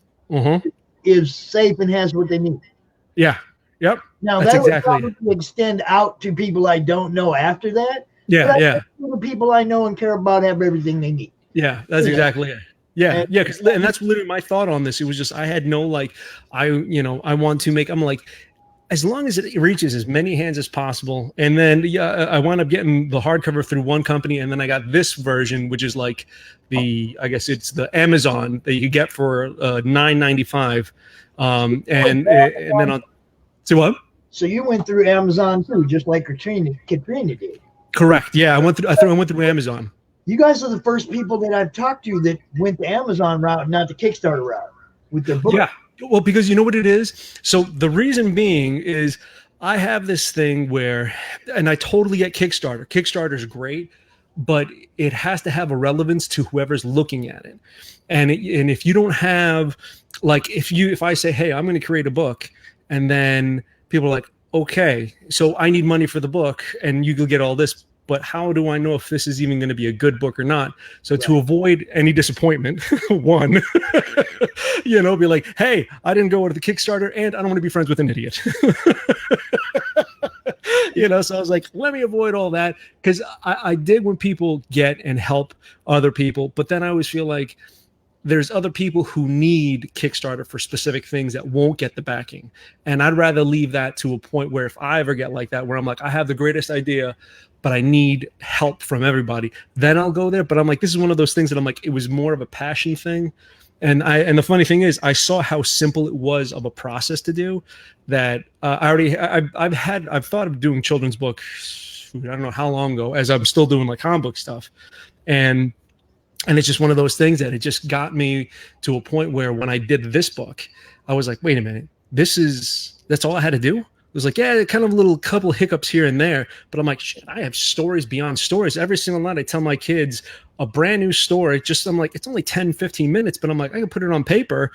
safe and has what they need. Yeah. Yep. Now that's that exactly would probably extend out to people I don't know after that. Yeah. The people I know and care about have everything they need. Yeah, that's exactly it. Yeah. And that's literally my thought on this. It was just, I had no, like, I want to make, I'm like, as long as it reaches as many hands as possible. And then I wound up getting the hardcover through one company, and then I got this version, which is like I guess it's the Amazon that you could get for $9.95. And then on. So what? So you went through Amazon too, just like Katrina did. Correct. Yeah, I went through Amazon. You guys are the first people that I've talked to that went the Amazon route, not the Kickstarter route, with their book. Yeah. Well, because you know what it is? So the reason being is I have this thing where, and I totally get Kickstarter. Kickstarter's great, but it has to have a relevance to whoever's looking at it. And if you don't have, like, if I say, hey, I'm going to create a book, and then people are like, okay, so I need money for the book, and you could get all this, but how do I know if this is even going to be a good book or not? So to avoid any disappointment, one, be like, hey, I didn't go to the Kickstarter, and I don't want to be friends with an idiot. You know, so I was like, let me avoid all that, because I dig when people get and help other people, but then I always feel like there's other people who need Kickstarter for specific things that won't get the backing. And I'd rather leave that to a point where if I ever get like that, where I'm like, I have the greatest idea, but I need help from everybody, then I'll go there. But I'm like, this is one of those things that I'm like, it was more of a passion thing. And the funny thing is, I saw how simple it was of a process to do that. I've thought of doing children's books, I don't know how long ago, as I'm still doing like comic book stuff. And it's just one of those things that it just got me to a point where when I did this book, I was like, wait a minute, that's all I had to do? It was like, yeah, kind of a little couple hiccups here and there, but I'm like, shit, I have stories beyond stories. Every single night I tell my kids a brand new story. I'm like, it's only 10, 15 minutes, but I'm like, I can put it on paper.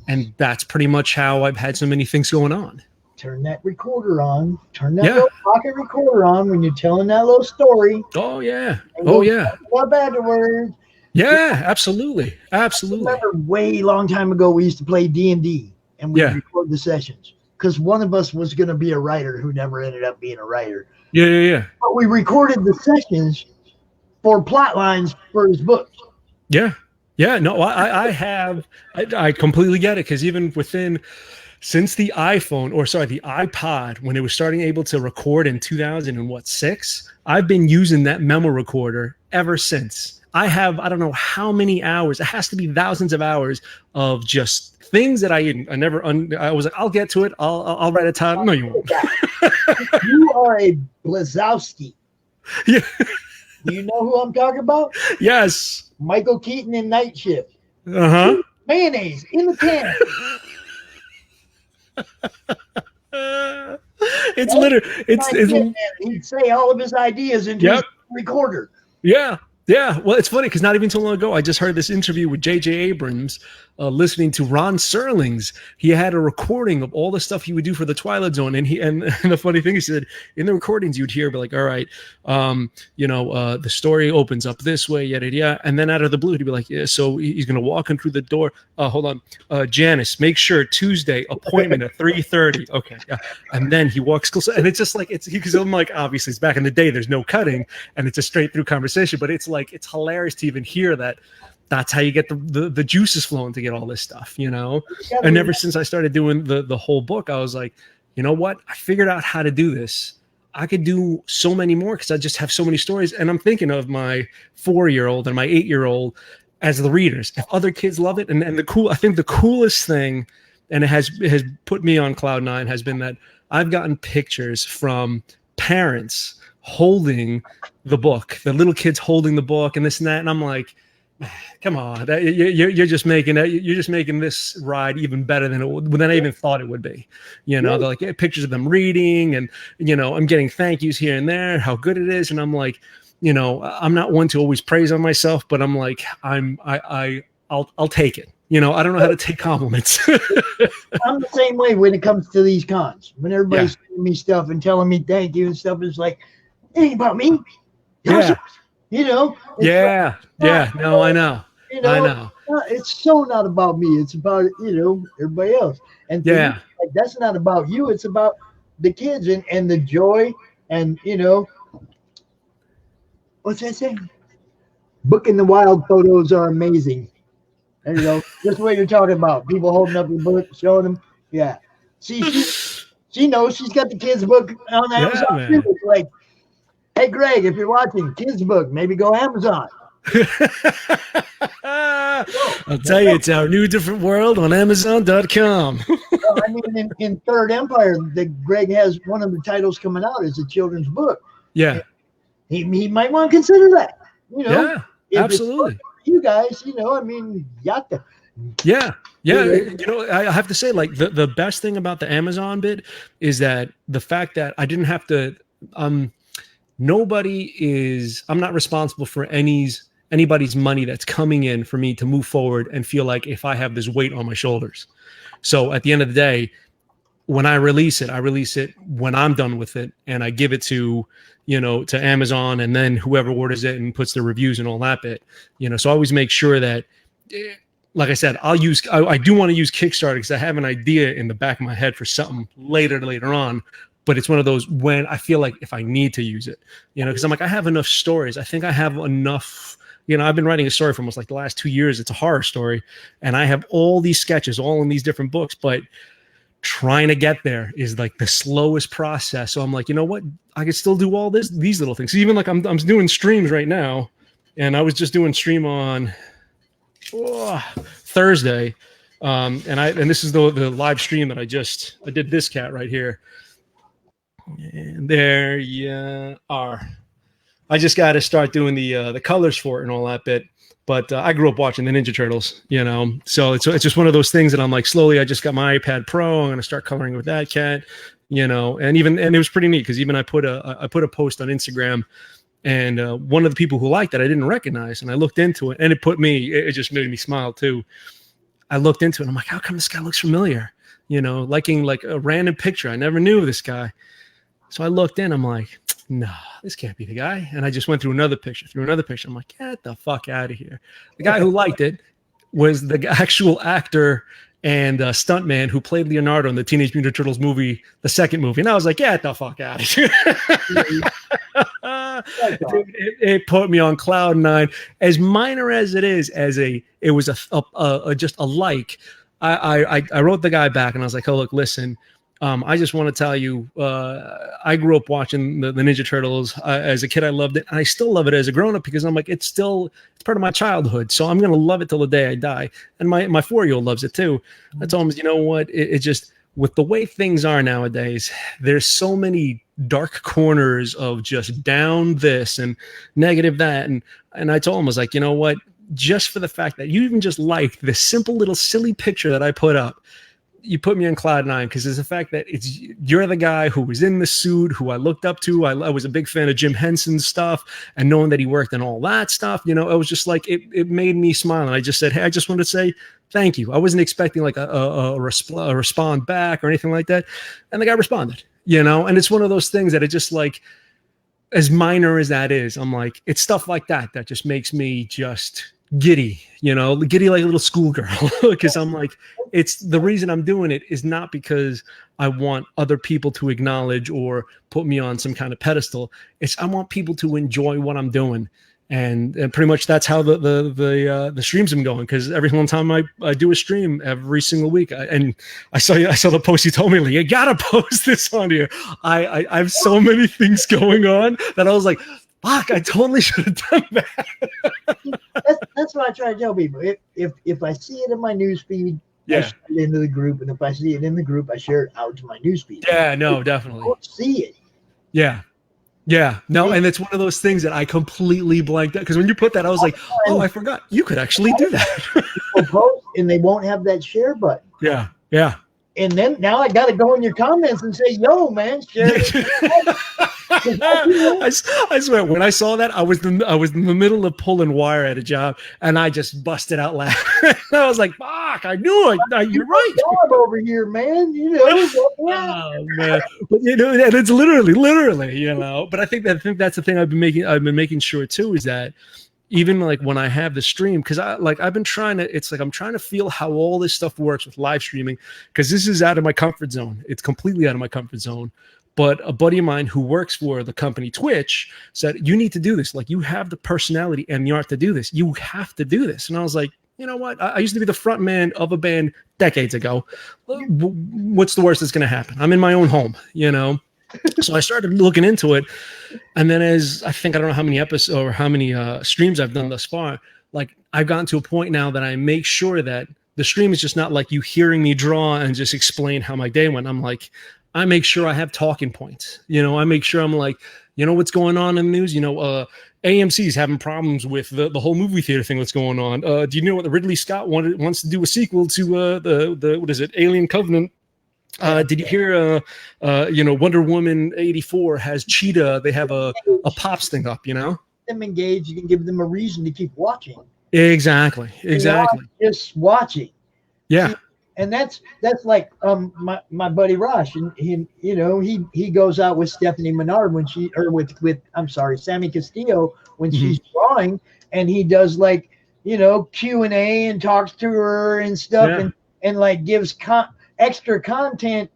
And that's pretty much how I've had so many things going on. Turn that recorder on. Turn that little pocket recorder on when you're telling that little story. Oh, yeah. Oh, yeah. Up afterwards. Yeah, absolutely. Absolutely. I remember way long time ago, we used to play D&D and we record the sessions because one of us was going to be a writer who never ended up being a writer. Yeah. But we recorded the sessions for plot lines for his books. Yeah. No, I completely get it, because even since the iPod, when it was starting able to record in 2006, I've been using that memo recorder ever since. I have, I don't know how many hours, it has to be thousands of hours of just things that I was like, I'll get to it. I'll write a time. No, you won't. You are a Blazowski. Yeah. Do you know who I'm talking about? Yes. Michael Keaton in Night Shift. Uh-huh. Mayonnaise in the can. It's literally, he'd say all of his ideas into his recorder. Yeah, well, it's funny because not even too long ago, I just heard this interview with J.J. Abrams, listening to Ron Serling's. He had a recording of all the stuff he would do for the Twilight Zone, and the funny thing, he said in the recordings you'd hear, be like, all right, the story opens up this way, yada yada, and then out of the blue he'd be like, yeah, so he's gonna walk in through the door. Hold on, Janice, make sure Tuesday appointment at 3:30. Okay, yeah, and then he walks close, and it's just like because I'm like, obviously it's back in the day, there's no cutting, and it's a straight through conversation, but it's like it's hilarious to even hear that. That's how you get the juices flowing to get all this stuff, you know? And ever since I started doing the whole book, I was like, you know what? I figured out how to do this. I could do so many more because I just have so many stories. And I'm thinking of my 4-year-old and my 8-year-old as the readers. If other kids love it, and I think the coolest thing, and it has put me on cloud nine, has been that I've gotten pictures from parents holding the book, the little kids holding the book and this and that. And I'm like, come on, you're just making this ride even better than I even thought it would be. You know, they're like, yeah, pictures of them reading, and you know, I'm getting thank yous here and there, how good it is, and I'm like, you know, I'm not one to always praise on myself, but I'm like, I'll take it. You know, I don't know how to take compliments. I'm the same way when it comes to these cons. When everybody's sending me stuff and telling me thank you and stuff, it's like, it ain't about me. Yeah. You know? Yeah. No, I know. You know, I know. It's so not about me. It's about, you know, everybody else. And me, like, that's not about you. It's about the kids and the joy. And, you know, what's that saying? Book in the Wild photos are amazing. There you go. That's what you're talking about. People holding up your book, showing them. Yeah. See, she knows she's got the kids' book on Amazon. Too. It's like, hey, Greg, if you're watching kids' book, maybe go Amazon. I'll tell you, it's our new different world on Amazon.com. Well, I mean, in Third Empire, Greg has one of the titles coming out is a children's book. Yeah. He might want to consider that. You know? Yeah, absolutely. You guys, you know, I mean, yatta. Yeah. You know, I have to say, like, the best thing about the Amazon bit is that the fact that I didn't have to, I'm not responsible for anybody's money that's coming in for me to move forward and feel like if I have this weight on my shoulders. So at the end of the day, when I release it when I'm done with it, and I give it to, you know, to Amazon, and then whoever orders it and puts the reviews and all that bit, you know, so I always make sure that, like I said, I do want to use Kickstarter because I have an idea in the back of my head for something later on, but it's one of those when I feel like if I need to use it, you know, because I'm like, I have enough stories. I think I have enough. You know, I've been writing a story for almost like the last 2 years. It's a horror story, and I have all these sketches, all in these different books, but trying to get there is like the slowest process. So I'm like, you know what? I can still do all these little things. Even like I'm doing streams right now, and I was just doing stream on Thursday, and this is the live stream that I did this cat right here, and there you are. I just got to start doing the colors for it and all that bit. But I grew up watching the Ninja Turtles, you know, so it's just one of those things that I'm like, slowly, I just got my iPad Pro. I'm going to start coloring with that cat, you know, and it was pretty neat because even I put a post on Instagram, and one of the people who liked it, I didn't recognize, and I looked into it, and it just made me smile too. I looked into it, and I'm like, how come this guy looks familiar? You know, liking like a random picture. I never knew this guy. So I looked in, I'm like, no, this can't be the guy. And I just went through another picture. I'm like, get the fuck out of here. The guy who liked it was the actual actor and stuntman who played Leonardo in the Teenage Mutant Ninja Turtles movie, the second movie. And I was like, get the fuck out of here. It put me on cloud nine. As minor as it is, it was just a like. I wrote the guy back and I was like, oh, look, listen. I just want to tell you, I grew up watching the Ninja Turtles. As a kid, I loved it. And I still love it as a grown-up because I'm like, it's part of my childhood. So I'm going to love it till the day I die. And my 4-year-old loves it too. I told him, you know what? It just, with the way things are nowadays, there's so many dark corners of just down this and negative that. And I told him, I was like, you know what? Just for the fact that you even just liked this simple little silly picture that I put up, you put me on cloud nine, because there's the fact that you're the guy who was in the suit, who I looked up to. I was a big fan of Jim Henson's stuff, and knowing that he worked on all that stuff, you know, it was just like, it made me smile. And I just said, hey, I just wanted to say thank you. I wasn't expecting like a respond back or anything like that. And the guy responded, you know, and it's one of those things that it just like, as minor as that is, I'm like, it's stuff like that just makes me just giddy, you know, giddy like a little schoolgirl. Because I'm like, it's the reason I'm doing it is not because I want other people to acknowledge or put me on some kind of pedestal. It's I want people to enjoy what I'm doing, and pretty much that's how the streams am going. Because every one time I do a stream every single week, I saw the post you told me, like, you gotta post this on here. I have so many things going on that I was like, fuck, I totally should have done that. That's what I try to tell people. If I see it in my newsfeed, I share it into the group, and if I see it in the group, I share it out to my newsfeed. Yeah, no, definitely. I don't see it. Yeah, no, and it's one of those things that I completely blanked out, because when you put that, I was like, oh, I forgot. You could actually do that. People post, and they won't have that share button. Yeah. And then now I got to go in your comments and say, yo, man, share it. I swear, when I saw that, I was in the middle of pulling wire at a job, and I just busted out laughing. I was like, "Fuck! I knew it. You're right." Job over here, man. You know. Oh man, but you know, and it's literally, you know. But I think that's the thing I've been making sure too, is that even like when I have the stream, because I've been trying to, it's like I'm trying to feel how all this stuff works with live streaming, because this is out of my comfort zone. It's completely out of my comfort zone. But a buddy of mine who works for the company Twitch said, you need to do this. Like, you have the personality and the art to do this. You have to do this. And I was like, you know what? I used to be the front man of a band decades ago. What's the worst that's going to happen? I'm in my own home, you know? So I started looking into it. And then I don't know how many episodes or how many streams I've done thus far. Like, I've gotten to a point now that I make sure that the stream is just not like you hearing me draw and just explain how my day went. I'm like, I make sure I have talking points. You know, I make sure I'm like, you know, what's going on in the news? You know, AMC is having problems with the whole movie theater thing that's going on. Do you know what Ridley Scott wants to do a sequel to the what is it, Alien Covenant? Did you hear, you know, Wonder Woman 84 has Cheetah. They have a Pops thing up, you know? Them engaged, you can give them a reason to keep watching. Exactly. Just watching. Yeah. And that's like my buddy Rosh, and he goes out with Stephanie Menard when with Sammy Castillo when she's drawing, and he does like, you know, Q&A and talks to her and stuff, and like gives extra content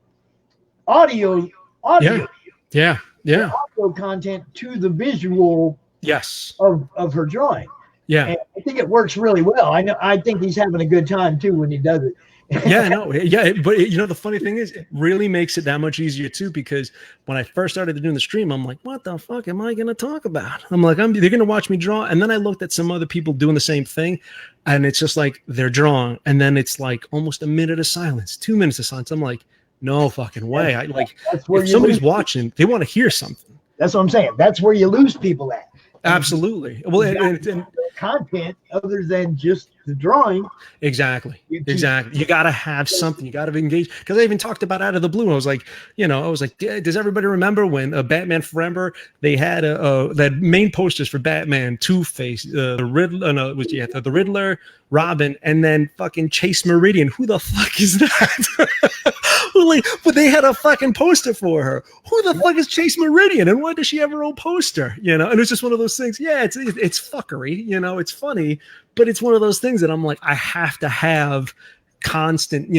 audio audio. Yeah. Audio content to the visual. Yes. Of her drawing. Yeah. And I think it works really well. I think he's having a good time too when he does it. Yeah, no, yeah, but you know the funny thing is, it really makes it that much easier too. Because when I first started doing the stream, I'm like, "What the fuck am I going to talk about?" I'm like, "They're going to watch me draw," and then I looked at some other people doing the same thing, and it's just like they're drawing, and then it's like almost a minute of silence, 2 minutes of silence. I'm like, "No fucking way!" I like if somebody's watching, they want to hear something. That's what I'm saying. That's where you lose people at. Absolutely. Well, and content other than just the drawing. Exactly. You got to have something. You got to engage. Because I even talked about Out of the Blue. I was like, does everybody remember when Batman Forever, they had that main posters for Batman, Two-Face, the Riddler, the Riddler, Robin, and then fucking Chase Meridian. Who the fuck is that? But they had a fucking poster for her. Who the fuck is Chase Meridian? And why does she have her own poster? And it's just one of those things. Yeah, it's fuckery. It's funny, but it's one of those things that I'm like, I have to have constant,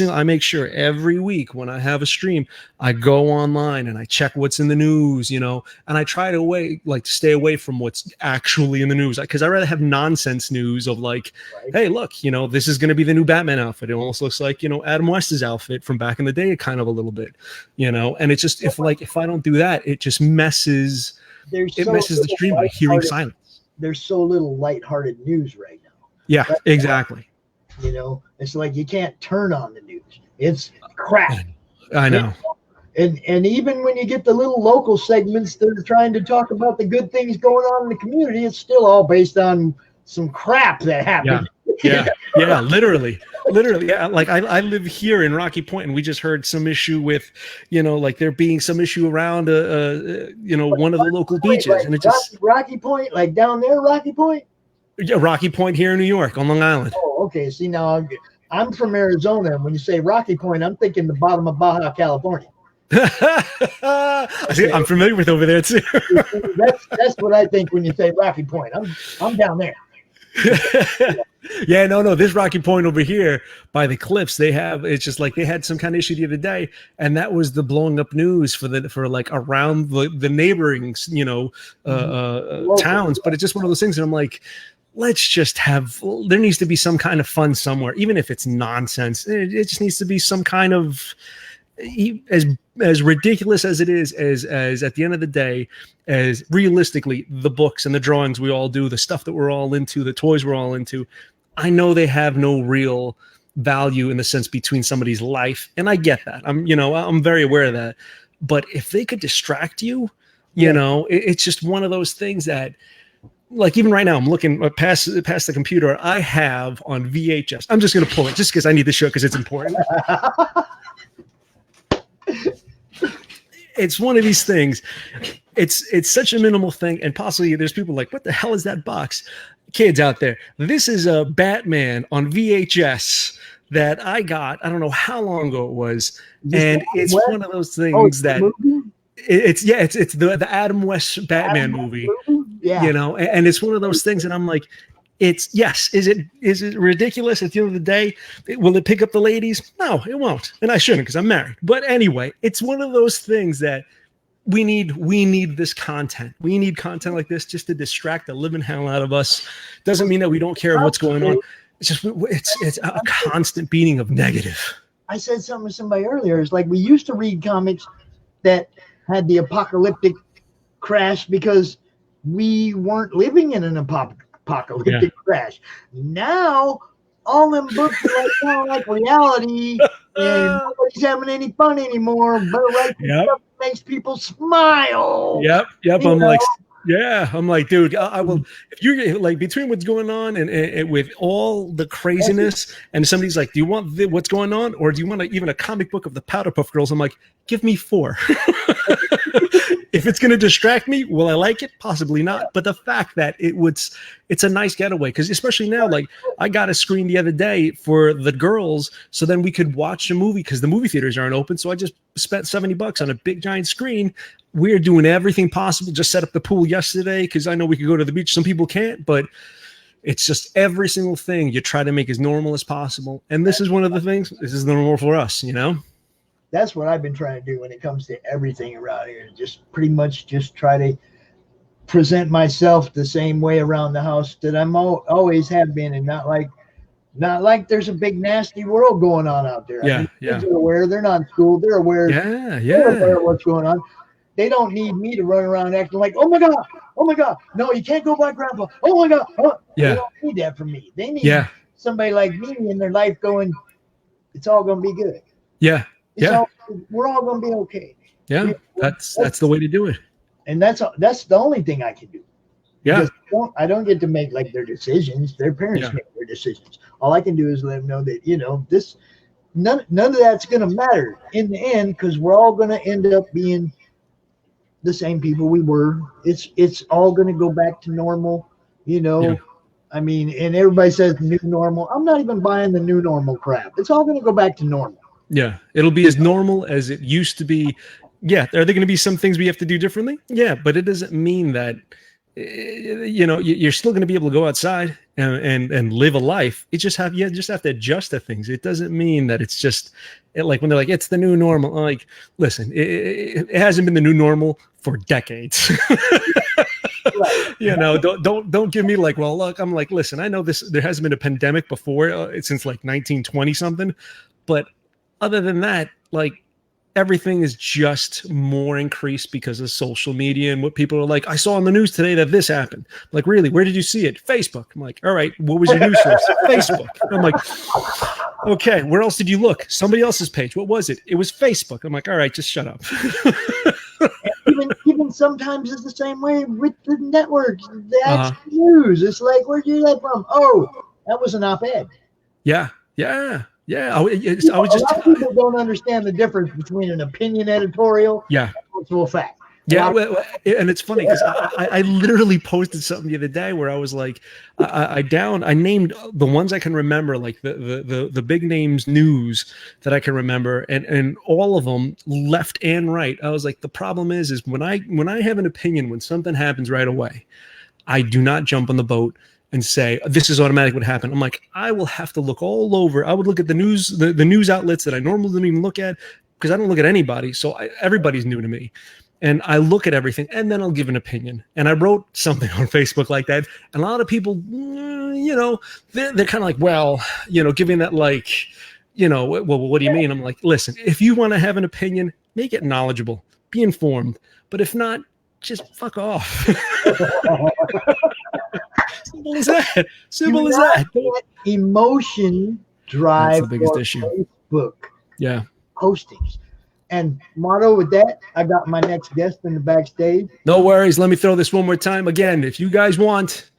I make sure every week when I have a stream, I go online and I check what's in the news, and I try to stay away from what's actually in the news, because I rather have nonsense news of like, hey, look, this is going to be the new Batman outfit. It almost looks like, Adam West's outfit from back in the day, kind of a little bit, and it's just, if I don't do that, it just messes the stream by hearing silence. There's so little lighthearted news right now. Yeah, exactly. It's like you can't turn on the news. It's crap. I know. And even when you get the little local segments that are trying to talk about the good things going on in the community, it's still all based on some crap that happened. Yeah, literally. Yeah, like I live here in Rocky Point, and we just heard some issue with, like there being some issue around, one of the local beaches, and it just Rocky Point, like down there, Rocky Point. Yeah, Rocky Point here in New York on Long Island. Oh, okay. See, now I'm from Arizona, and when you say Rocky Point, I'm thinking the bottom of Baja California. I'm familiar with over there too. that's what I think when you say Rocky Point. I'm down there. Yeah, no, this Rocky Point over here by the cliffs, it's just like they had some kind of issue the other day, and that was the blowing up news for like around the neighboring towns. But it's just one of those things that I'm like, let's just there needs to be some kind of fun somewhere, even if it's nonsense. It just needs to be some kind of, as ridiculous as it is, as at the end of the day, as realistically, the books and the drawings we all do, the stuff that we're all into, the toys we're all into, I know they have no real value in the sense between somebody's life, and I get that. I'm very aware of that. But if they could distract you, it's just one of those things that, like, even right now, I'm looking past the computer. I have on VHS. I'm just going to pull it just because I need the show because it's important. It's one of these things. It's such a minimal thing, and possibly there's people like, what the hell is that box? Kids out there, this is a Batman on VHS that I got. I don't know how long ago it was, and it's one of those things that it's the Adam West Batman movie. Yeah. And it's one of those things that I'm like, is it ridiculous at the end of the day? Will it pick up the ladies? No, it won't. And I shouldn't, because I'm married. But anyway, it's one of those things that we need this content. We need content like this just to distract the living hell out of us. Doesn't mean that we don't care what's going on. It's just, it's a constant beating of negative. I said something to somebody earlier. It's like we used to read comics that had the apocalyptic crash because we weren't living in an apocalyptic crash. Now all them books are like reality, and nobody's having any fun anymore. But stuff that makes people smile. Yep. I'm like, dude, I will. If you're like, between what's going on and with all the craziness, and somebody's like, do you want what's going on, or do you want even a comic book of the Powderpuff Girls? I'm like, give me 4. If it's going to distract me, will I like it? Possibly not. But the fact that it's a nice getaway, because especially now, like, I got a screen the other day for the girls, so then we could watch a movie because the movie theaters aren't open. So I just spent $70 on a big giant screen. We're doing everything possible. Just set up the pool yesterday because I know we could go to the beach. Some people can't, but it's just every single thing you try to make as normal as possible. And this is one of the things. This is normal for us, that's what I've been trying to do when it comes to everything around here. Just pretty much just try to present myself the same way around the house that I'm always have been, and not like there's a big nasty world going on out there. Yeah, I mean, yeah. kids are aware. They're not in school. They're aware. Yeah, They're aware yeah. of what's going on. They don't need me to run around acting like, oh my God, no, you can't go by grandpa. Oh my God. Oh. They Yeah. don't need that from me. They need Yeah. somebody like me in their life going, it's all going to be good. Yeah. Yeah. We're all going to be okay. Yeah. That's the way to do it. And that's the only thing I can do. Yeah. Because I don't get to make like their decisions. Their parents make their decisions. All I can do is let them know that, you know, this none of that's going to matter in the end, because we're all going to end up being the same people we were. It's all going to go back to normal, you know. Yeah. I mean, and everybody says new normal. I'm not even buying the new normal crap. It's all going to go back to normal. Yeah, it'll be as normal as it used to be. Yeah, are there going to be some things we have to do differently? Yeah, but it doesn't mean that, you know, you're still going to be able to go outside and live a life. You just have to adjust to things. It doesn't mean that it's just like when they're like, it's the new normal. I'm like, listen, it hasn't been the new normal for decades. You know, don't give me like, well, look, I'm like, listen, I know there hasn't been a pandemic before since like 1920 something, but other than that, like, everything is just more increased because of social media and what people are like. I saw on the news today that this happened. Like, really? Where did you see it? Facebook. I'm like, all right, what was your news source? Facebook. I'm like, okay, where else did you look? Somebody else's page. What was it? It was Facebook. I'm like, all right, just shut up. even sometimes it's the same way with the networks. That's news. It's like, where'd you get that from? Oh, that was an op-ed. Yeah. I was just. A lot of people don't understand the difference between an opinion editorial and actual fact. Yeah, and it's funny because I literally posted something the other day where I was like, I named the ones I can remember, like the big names news that I can remember, and all of them left and right. I was like, the problem is when I have an opinion, when something happens right away, I do not jump on the boat and say this is automatic what happened. I'm like, I will have to look all over. I would look at the news, the news outlets that I normally don't even look at, because I don't look at anybody. So everybody's new to me. And I look at everything and then I'll give an opinion. And I wrote something on Facebook like that. And a lot of people, you know, they're kind of like, well, you know, giving that like, you know, well, what do you mean? I'm like, listen, if you want to have an opinion, make it knowledgeable, be informed. But if not, just fuck off. Simple as that. Simple as that. Emotion drive the biggest issue. Facebook. Yeah. Postings. And Motto, with that, I got my next guest in the backstage. No worries. Let me throw this one more time. Again, if you guys want,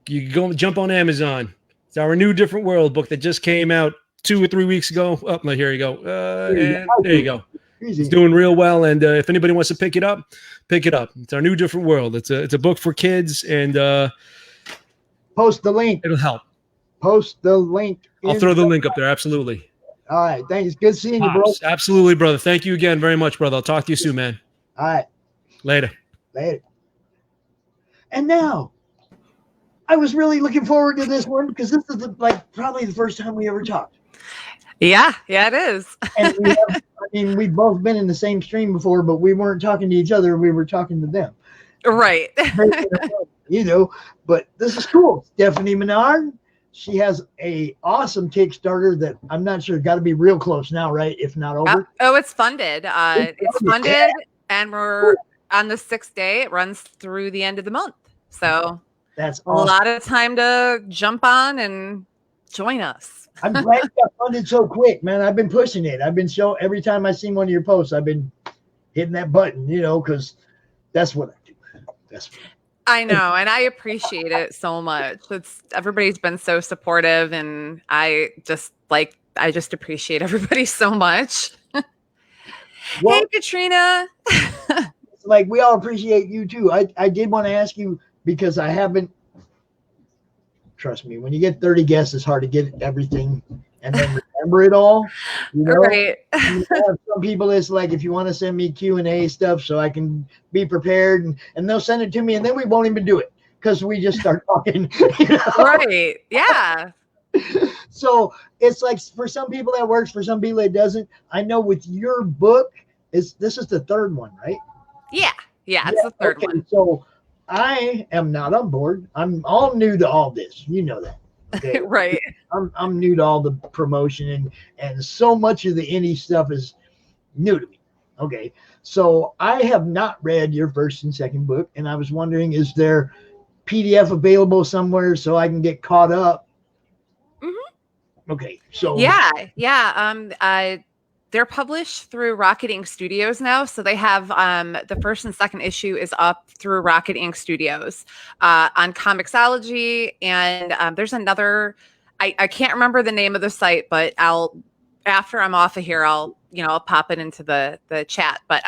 you can go jump on Amazon. It's our new Different World book that just came out 2 or 3 weeks ago. Oh, no, here you go. And there you go. It's doing real well. And if anybody wants to pick it up, pick it up. It's our new Different World. It's a book for kids. And post the link. It'll help. Post the link. I'll throw the link up there. Absolutely. All right. Thanks. Good seeing you, bro. Absolutely, brother. Thank you again very much, brother. I'll talk to you soon, man. All right. Later. And now, I was really looking forward to this one because this is probably the first time we ever talked. Yeah, it is. And we've both been in the same stream before, but we weren't talking to each other. We were talking to them. Right. You know, but this is cool. Stephanie Menard. She has a awesome Kickstarter that I'm not sure, got to be real close now, right? If not over. Oh, it's funded. It's funded, and we're on the 6th day. It runs through the end of the month. So that's awesome. A lot of time to jump on and join us. I'm glad you got funded so quick, man. I've been pushing it. I've been every time I see one of your posts, I've been hitting that button, you know, because that's what I do. I know, and I appreciate it so much. Everybody's been so supportive, and I just appreciate everybody so much. Well, hey, Katrina. Like, we all appreciate you too. I did want to ask you, because I haven't. Trust me, when you get 30 guests, it's hard to get everything and then remember it all. You know? Right. You have some people, it's like, if you want to send me Q&A stuff so I can be prepared, and they'll send it to me, and then we won't even do it because we just start talking. You know? Right. Yeah. So it's like for some people that works, for some people it doesn't. I know with your book, this is the third one, right? Yeah, it's the third one. So I am not on board. I'm all new to all this. You know that. Okay. Right. I'm new to all the promotion and so much of the indie stuff is new to me. Okay. So I have not read your first and second book, and I was wondering, is there PDF available somewhere so I can get caught up? Mm-hmm. Okay. So they're published through Rocket Ink Studios now. So they have the first and second issue is up through Rocket Ink Studios on Comixology. And there's another, I can't remember the name of the site, but after I'm off of here, I'll pop it into the chat. But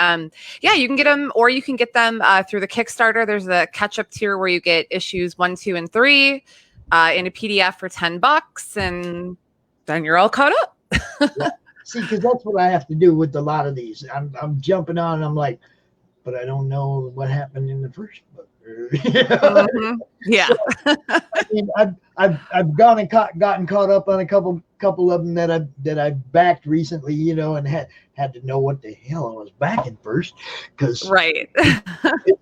you can get them, or you can get them through the Kickstarter. There's a catch-up tier where you get issues 1, 2, and 3 in a PDF for $10, and then you're all caught up. Yeah. See, because that's what I have to do with a lot of these. I'm jumping on, and I'm like, but I don't know what happened in the first book. Mm-hmm. Yeah. So, I mean, I've gone and gotten caught up on a couple of them that I backed recently, and had to know what the hell I was backing first, because right.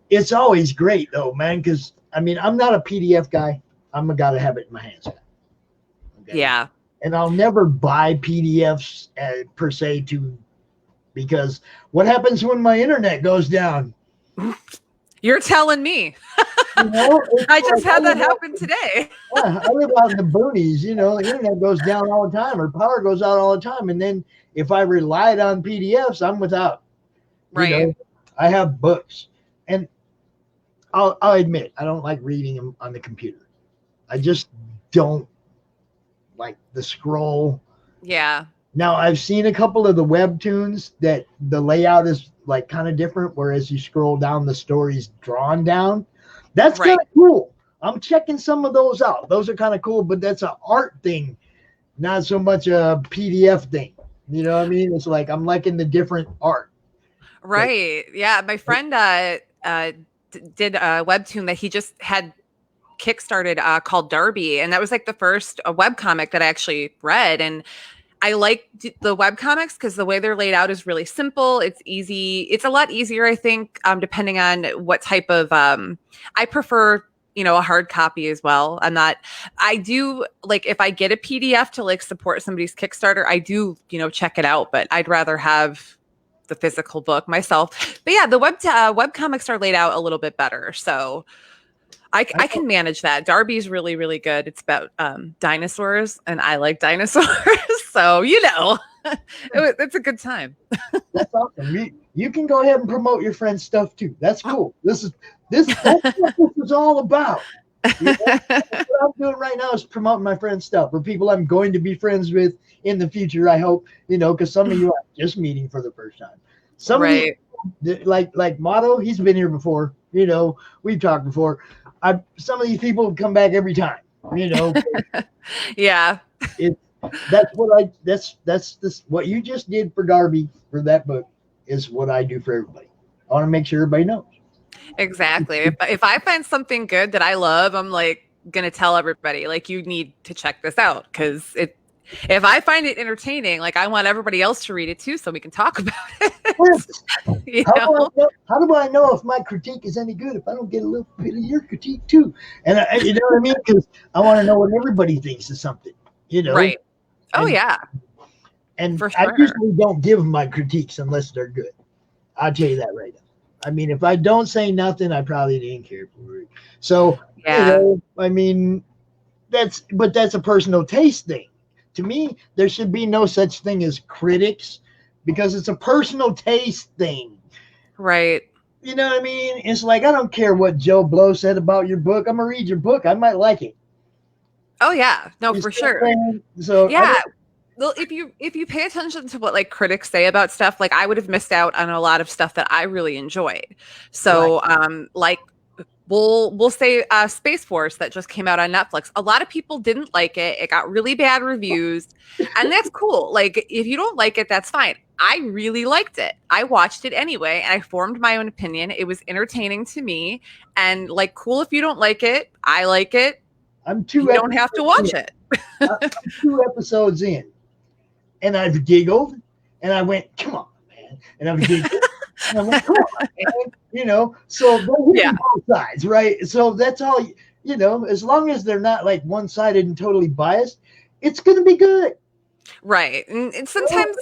It's always great though, man. Because I mean, I'm not a PDF guy. I'm a gotta have it in my hands. Okay? Yeah. And I'll never buy PDFs per se because what happens when my internet goes down? You're telling me. I just had that happen today. Yeah, I live out in the boonies, the internet goes down all the time, or power goes out all the time. And then if I relied on PDFs, I'm without. Right. I have books. And I'll admit, I don't like reading them on the computer. I just don't like the scroll. Yeah. Now I've seen a couple of the webtoons that the layout is like kind of different, whereas you scroll down, the story's drawn down. That's kind of cool. I'm checking some of those out. Those are kind of cool, but that's an art thing, not so much a PDF thing. You know what I mean? It's like I'm liking the different art. Right. Yeah. My friend did a webtoon that he just had kickstarted called Darby, and that was like the first webcomic that I actually read, and I like the webcomics because the way they're laid out is really simple. It's easy. It's a lot easier, I think, depending on what type of I prefer, a hard copy as well. I do like, if I get a PDF to like support somebody's Kickstarter, I do, check it out, but I'd rather have the physical book myself. But yeah, the webcomics are laid out a little bit better. So I can manage that. Darby's really, really good. It's about dinosaurs, and I like dinosaurs. So, it's a good time. That's awesome. You can go ahead and promote your friend's stuff too. That's cool. That's what this is all about. What I'm doing right now is promoting my friend's stuff for people I'm going to be friends with in the future, I hope, because some of you are just meeting for the first time. Some of you, like Motto, he's been here before. We've talked before. Some of these people come back every time. Yeah. That's what you just did for Darby for that book is what I do for everybody. I want to make sure everybody knows. Exactly. If I find something good that I love, I'm like gonna tell everybody, like, you need to check this out, because if I find it entertaining, like, I want everybody else to read it too, so we can talk about it. How do I know if my critique is any good if I don't get a little bit of your critique too? And you know what I mean? Because I want to know what everybody thinks of something. Right. Yeah. And for sure. I usually don't give my critiques unless they're good. I'll tell you that right now. I mean, if I don't say nothing, I probably didn't care for it. So, I mean, that's a personal taste thing. To me, there should be no such thing as critics, because it's a personal taste thing. Right. You know what I mean? It's like, I don't care what Joe Blow said about your book. I'm going to read your book. I might like it. Oh yeah, no, for sure. So yeah, well, if you pay attention to what like critics say about stuff, like, I would have missed out on a lot of stuff that I really enjoyed. So, like, we'll say Space Force that just came out on Netflix. A lot of people didn't like it. It got really bad reviews, and that's cool. Like, if you don't like it, that's fine. I really liked it. I watched it anyway, and I formed my own opinion. It was entertaining to me, and like, cool if you don't like it. I like it. You don't have to watch it. I'm 2 episodes in, and I've giggled, and I went, "Come on, man!" And I've giggled, and I went, "Come on, man!" You know. So they're hitting both sides, right? So that's all. You know, as long as they're not like one-sided and totally biased, it's going to be good. Right. And sometimes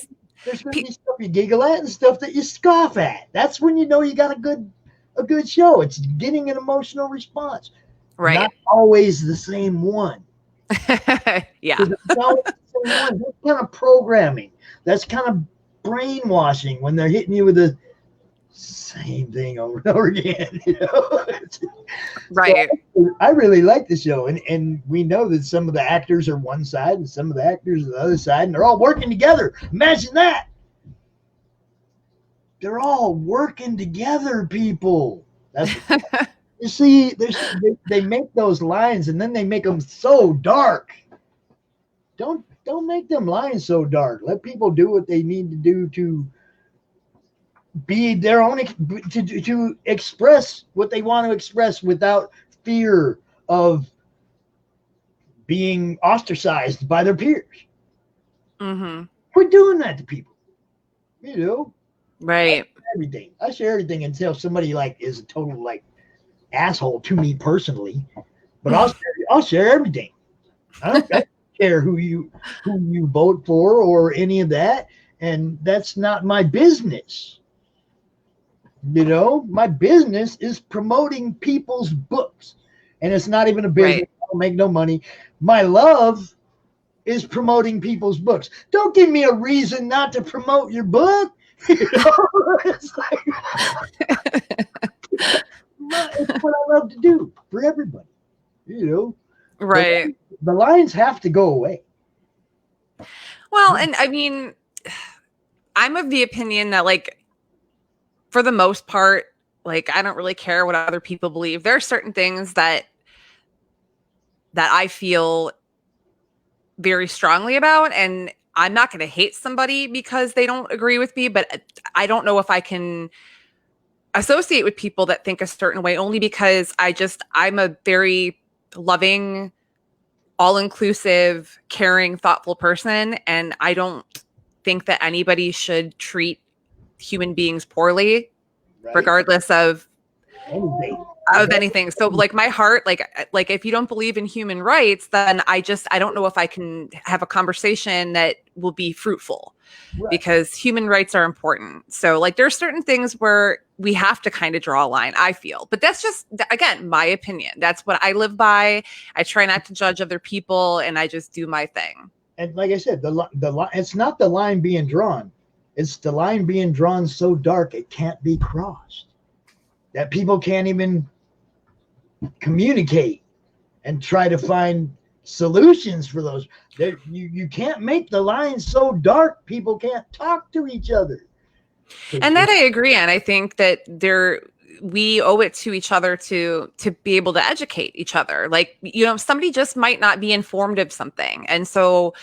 there's going to be stuff you giggle at and stuff that you scoff at. That's when you know you got a good show. It's getting an emotional response. Right. Not always the same one. Yeah. It's always the same one. That's kind of programming. That's kind of brainwashing when they're hitting you with the same thing over and over again. You know? Right. So I really like the show, and we know that some of the actors are one side and some of the actors are the other side, and they're all working together. Imagine that. They're all working together, people. That's you see, they make those lines and then they make them so dark. Don't make them lines so dark. Let people do what they need to do to be their own, to express what they want to express without fear of being ostracized by their peers. Mm-hmm. We're doing that to people, you know. Right. I share everything until somebody like is a total like asshole to me personally, but I'll share everything. I don't care who you vote for or any of that, and that's not my business. You know, my business is promoting people's books, and it's not even a business. Right. I don't make no money. My love is promoting people's books. Don't give me a reason not to promote your book. You know, it's like it's what I love to do for everybody. You know, right? The lines have to go away. Well, and I mean, I'm of the opinion that, like, for the most part, like, I don't really care what other people believe. There are certain things that I feel very strongly about, and I'm not going to hate somebody because they don't agree with me, but I don't know if I can associate with people that think a certain way, only because I'm a very loving, all-inclusive, caring, thoughtful person, and I don't think that anybody should treat human beings poorly, regardless of anything. So like my heart, like if you don't believe in human rights, then I don't know if I can have a conversation that will be fruitful, because human rights are important. So like there are certain things where we have to kind of draw a line, I feel, but that's just, again, my opinion. That's what I live by. I try not to judge other people, and I just do my thing. And like I said, the it's not the line being drawn. It's the line being drawn so dark it can't be crossed, that people can't even communicate and try to find solutions for those. You can't make the line so dark people can't talk to each other. And that I agree on. I think that we owe it to each other to be able to educate each other. Like, you know, somebody just might not be informed of something, and so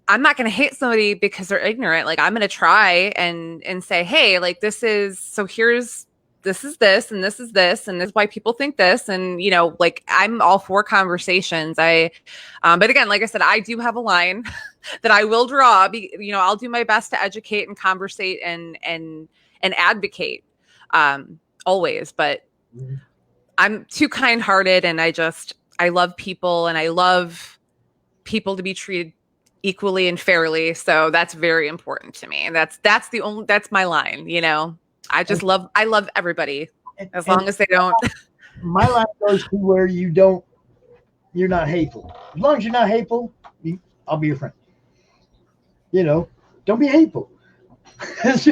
I'm not going to hate somebody because they're ignorant. Like, I'm going to try and say, hey, like, this is this, and this is this, and this is why people think this. And, you know, like, I'm all for conversations. But again, like I said, I do have a line that I will draw. You know, I'll do my best to educate and conversate and advocate always. But I'm too kind-hearted, and I love people, and I love people to be treated equally and fairly. So that's very important to me. And that's my line, you know. I love everybody, as long as they don't. My line goes to where you're not hateful. As long as you're not hateful, I'll be your friend. You know, don't be hateful. If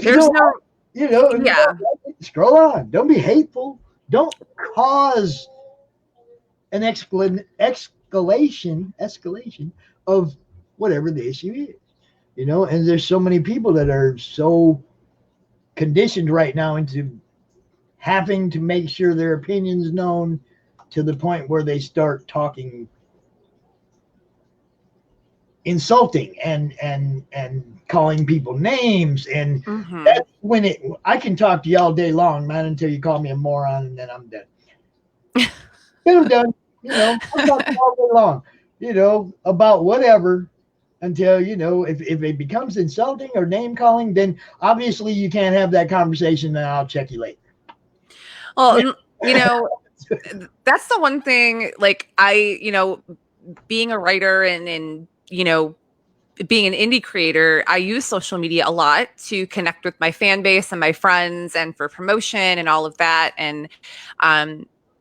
you don't, you know, yeah. Scroll on. Don't be hateful. Don't cause an escalation of whatever the issue is. You know, and there's so many people that are so conditioned right now into having to make sure their opinions known, to the point where they start talking insulting and calling people names, and that's when I can talk to you all day long, man, until you call me a moron, and then I'm done. Then I'm done. You know, I'm talking all day long, you know, about whatever until, you know, if it becomes insulting or name calling, then obviously you can't have that conversation and I'll check you later. Well, you know, that's the one thing, like you know, being a writer and, you know, being an indie creator, I use social media a lot to connect with my fan base and my friends and for promotion and all of that. And,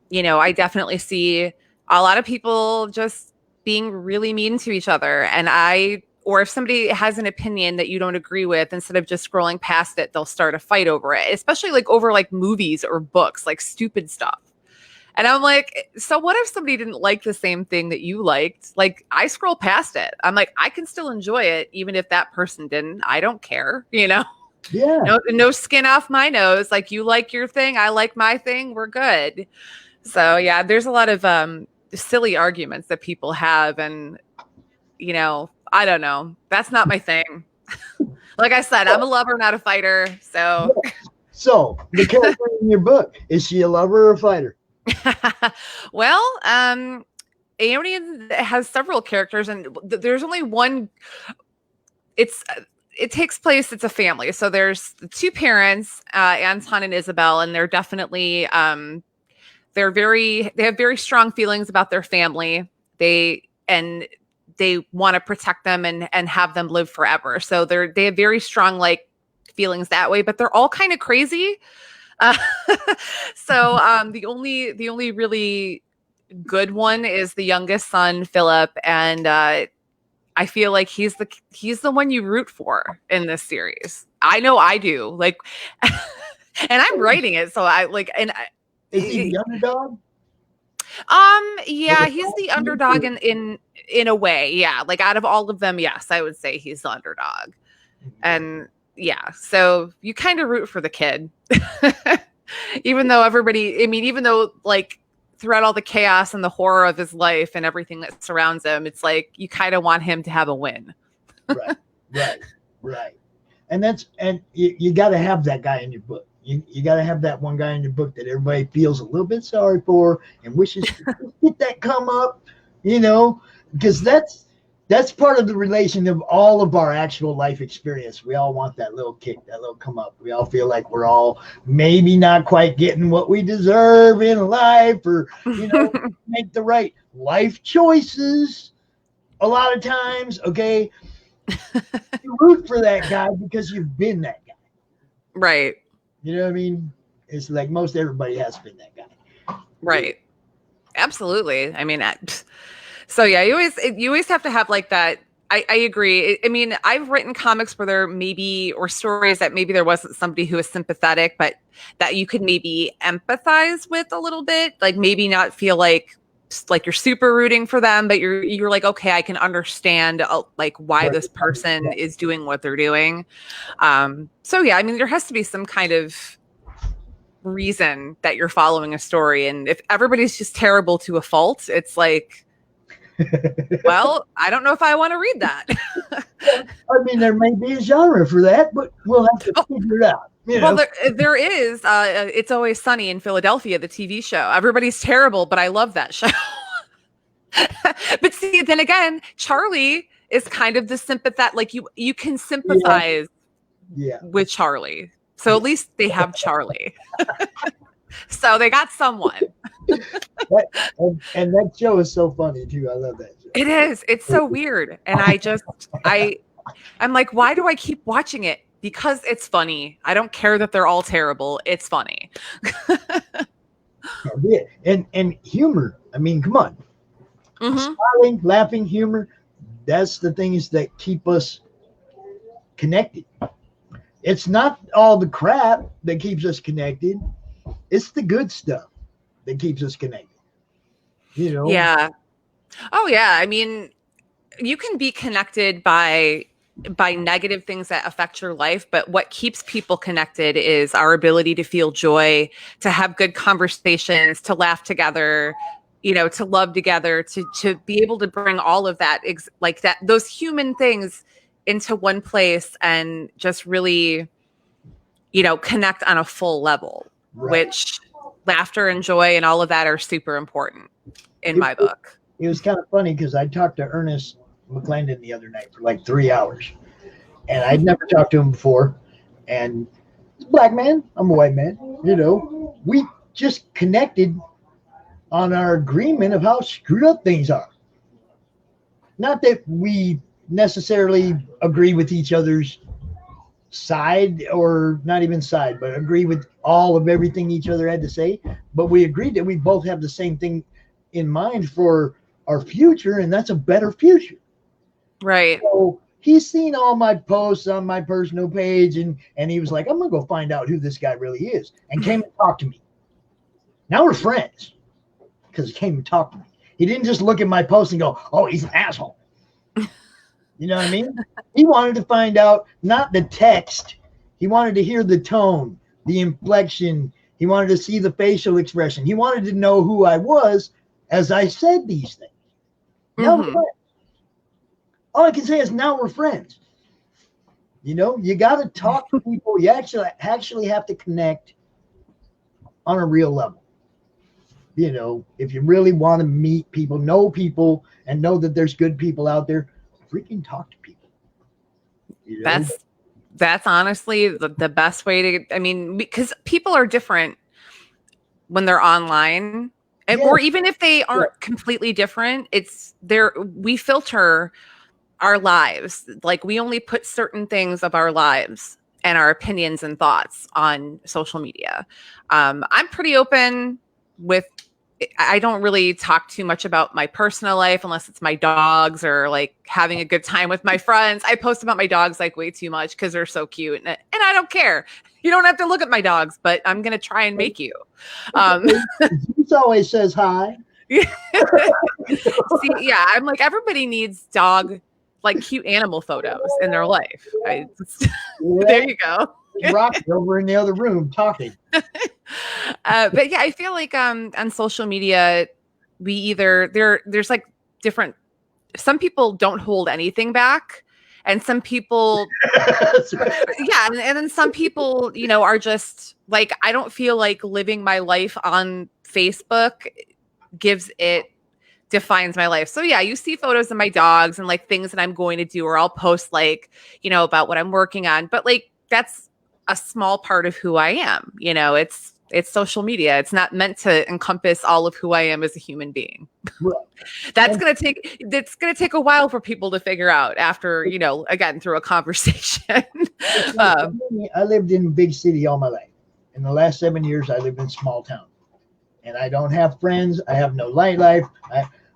you know, I definitely see a lot of people just being really mean to each other. Or if somebody has an opinion that you don't agree with, instead of just scrolling past it, they'll start a fight over it, especially like over like movies or books, like stupid stuff. And I'm like, so what if somebody didn't like the same thing that you liked? Like, I scroll past it. I'm like, I can still enjoy it, even if that person didn't. I don't care, you know? Yeah. No skin off my nose. Like, you like your thing, I like my thing, we're good. So yeah, there's a lot of silly arguments that people have, and you know, I don't know. That's not my thing. Like I said, I'm a lover, not a fighter. So So the character in your book, is she a lover or a fighter? Well, Aeonian has several characters, and there's only one. It takes place. It's a family, so there's the two parents, Anton and Isabel, and they're definitely they have very strong feelings about their family. They want to protect them and have them live forever. So they have very strong like feelings that way, but they're all kind of crazy. So the only really good one is the youngest son, Philip, and I feel like he's the one you root for in this series. I know I do. Like, and I'm writing it, so I like. And is he the underdog? Yeah, he's the underdog in a way. Yeah, like out of all of them, yes, I would say he's the underdog, and. Yeah, so you kind of root for the kid, even though like throughout all the chaos and the horror of his life and everything that surrounds him, it's like you kind of want him to have a win. Right. And you got to have that guy in your book. You got to have that one guy in your book that everybody feels a little bit sorry for and wishes to get that come up, you know, because that's part of the relation of all of our actual life experience. We all want that little kick, that little come up. We all feel like we're all maybe not quite getting what we deserve in life, or, you know, make the right life choices a lot of times. Okay. You root for that guy because you've been that guy. Right. You know what I mean? It's like most everybody has been that guy. Right. Absolutely. I mean, so yeah, you always have to have like that. I agree. I mean, I've written comics where or stories that maybe there wasn't somebody who was sympathetic, but that you could maybe empathize with a little bit, like maybe not feel like you're super rooting for them, but you're like, okay, I can understand like why this person is doing what they're doing. So yeah, I mean, there has to be some kind of reason that you're following a story, and if everybody's just terrible to a fault, it's like, well, I don't know if I want to read that. I mean, there may be a genre for that, but we'll have to figure it out. Well, there is. It's Always Sunny in Philadelphia, the TV show. Everybody's terrible, but I love that show. But see, then again, Charlie is kind of the sympathetic. Like you can sympathize with Charlie. So at least they have Charlie. So they got someone. And that show is so funny too. I love that show. It is. It's so weird. And I'm like, why do I keep watching it? Because it's funny. I don't care that they're all terrible. It's funny. And humor. I mean, come on. Smiling, laughing, humor. That's the things that keep us connected. It's not all the crap that keeps us connected. It's the good stuff that keeps us connected. You know? Yeah. Oh yeah. I mean, you can be connected by negative things that affect your life, but what keeps people connected is our ability to feel joy, to have good conversations, to laugh together, you know, to love together, to be able to bring all of that, like that, those human things into one place and just really, you know, connect on a full level, which laughter and joy and all of that are super important. in my book. It was kind of funny because I talked to Ernest McClendon the other night for like 3 hours, and I'd never talked to him before. And he's a black man, I'm a white man. You know, we just connected on our agreement of how screwed up things are. Not that we necessarily agree with each other's side, or not even side, but agree with all of everything each other had to say. But we agreed that we both have the same thing in mind for our future, and that's a better future. Right. So he's seen all my posts on my personal page, and he was like, I'm gonna go find out who this guy really is, and came and talked to me. Now we're friends because he came and talked to me. He didn't just look at my post and go, oh, he's an asshole. You know what I mean? He wanted to find out not the text. He wanted to hear the tone, the inflection. He wanted to see the facial expression. He wanted to know who I was as I said these things. Now we're friends. All I can say is now we're friends. You know, you got to talk to people. You actually have to connect on a real level. You know, if you really want to meet people, and know that there's good people out there, freaking talk to people. You know? That's honestly the best way to, I mean, because people are different when they're online, and, or even if they aren't completely different, we filter our lives. Like, we only put certain things of our lives and our opinions and thoughts on social media. I'm pretty open with, I don't really talk too much about my personal life unless it's my dogs or like having a good time with my friends. I post about my dogs like way too much because they're so cute, and I don't care. You don't have to look at my dogs, but I'm going to try and make you. He always says hi. See, yeah, I'm like, everybody needs dog, like cute animal photos in their life. There you go. Rock's over in the other room talking. But yeah, I feel like on social media, there's like different, some people don't hold anything back, and some people yeah, and then some people, you know, are just like, I don't feel like living my life on Facebook defines my life. So yeah, you see photos of my dogs and like things that I'm going to do, or I'll post like, you know, about what I'm working on, but like that's a small part of who I am. You know, it's social media. It's not meant to encompass all of who I am as a human being. It's going to take a while for people to figure out after, you know, again, through a conversation. I lived in a big city all my life. In the last 7 years, I lived in small town, and I don't have friends. I have no life.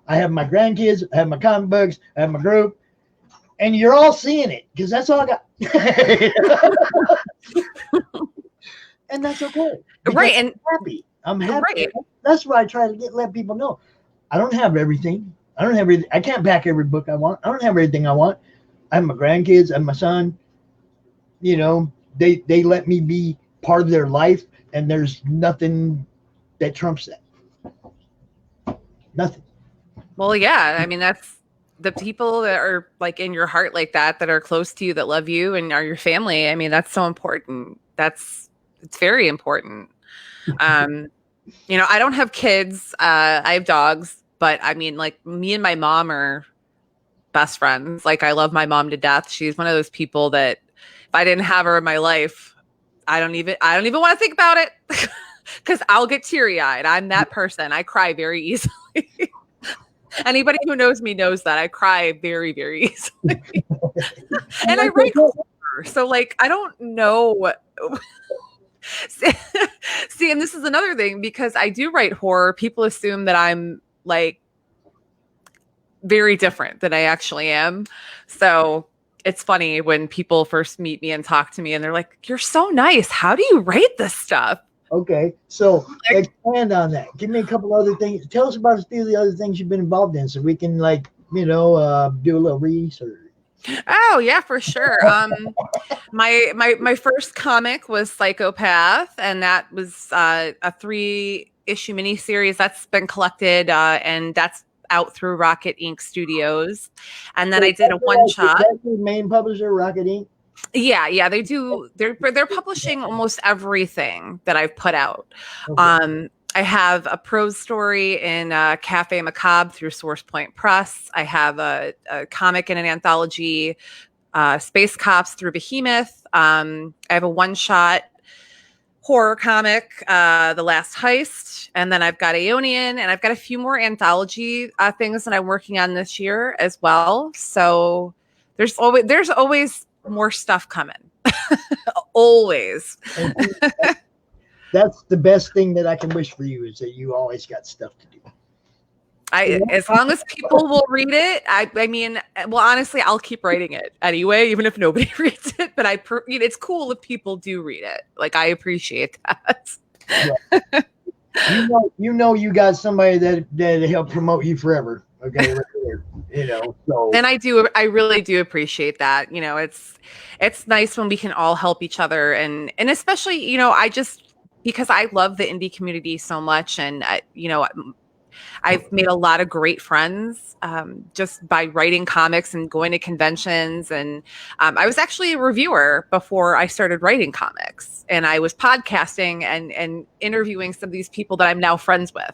I have my grandkids. I have my comic books. I have my group, and you're all seeing it because that's all I got. And that's okay. Right. And I'm happy. Right. That's why I try to let people know. I don't have everything. I can't back every book I want. I don't have everything I want. I have my grandkids. I have my son. You know, they let me be part of their life, and there's nothing that trumps that. Nothing. Well, yeah. I mean, that's the people that are like in your heart like that are close to you, that love you and are your family. I mean, that's so important. It's very important. You know, I don't have kids. I have dogs, but I mean, like, me and my mom are best friends. Like, I love my mom to death. She's one of those people that if I didn't have her in my life, I don't even want to think about it because I'll get teary-eyed. I'm that person. I cry very easily. Anybody who knows me knows that I cry very, very easily. And I write horror. So like, I don't know what see, and this is another thing, because I do write horror. People assume that I'm like very different than I actually am. So it's funny when people first meet me and talk to me and they're like, you're so nice. How do you write this stuff? Okay. So expand on that. Give me a couple other things. Tell us about a few of the other things you've been involved in so we can, like, you know, do a little research. Oh yeah, for sure. My first comic was Psychopath, and that was a 3-issue miniseries that's been collected, and that's out through Rocket Ink Studios. And then I did a one-shot. Is that your main publisher, Rocket Ink? Yeah, they do. They're publishing almost everything that I've put out. I have a prose story in Cafe Macabre through Source Point Press. I have a comic in an anthology, Space Cops through Behemoth. I have a one-shot horror comic, The Last Heist, and then I've got Aeonian, and I've got a few more anthology things that I'm working on this year as well. So there's always more stuff coming. Always. That's the best thing that I can wish for you, is that you always got stuff to do. As long as people will read it, I mean, well, honestly, I'll keep writing it anyway, even if nobody reads it. But it's cool if people do read it. Like, I appreciate that. Yeah. you got somebody that helped promote you forever. Okay, right there. So. And I really do appreciate that. It's nice when we can all help each other, and especially, because I love the indie community so much, and I've made a lot of great friends just by writing comics and going to conventions. And I was actually a reviewer before I started writing comics, and I was podcasting and interviewing some of these people that I'm now friends with.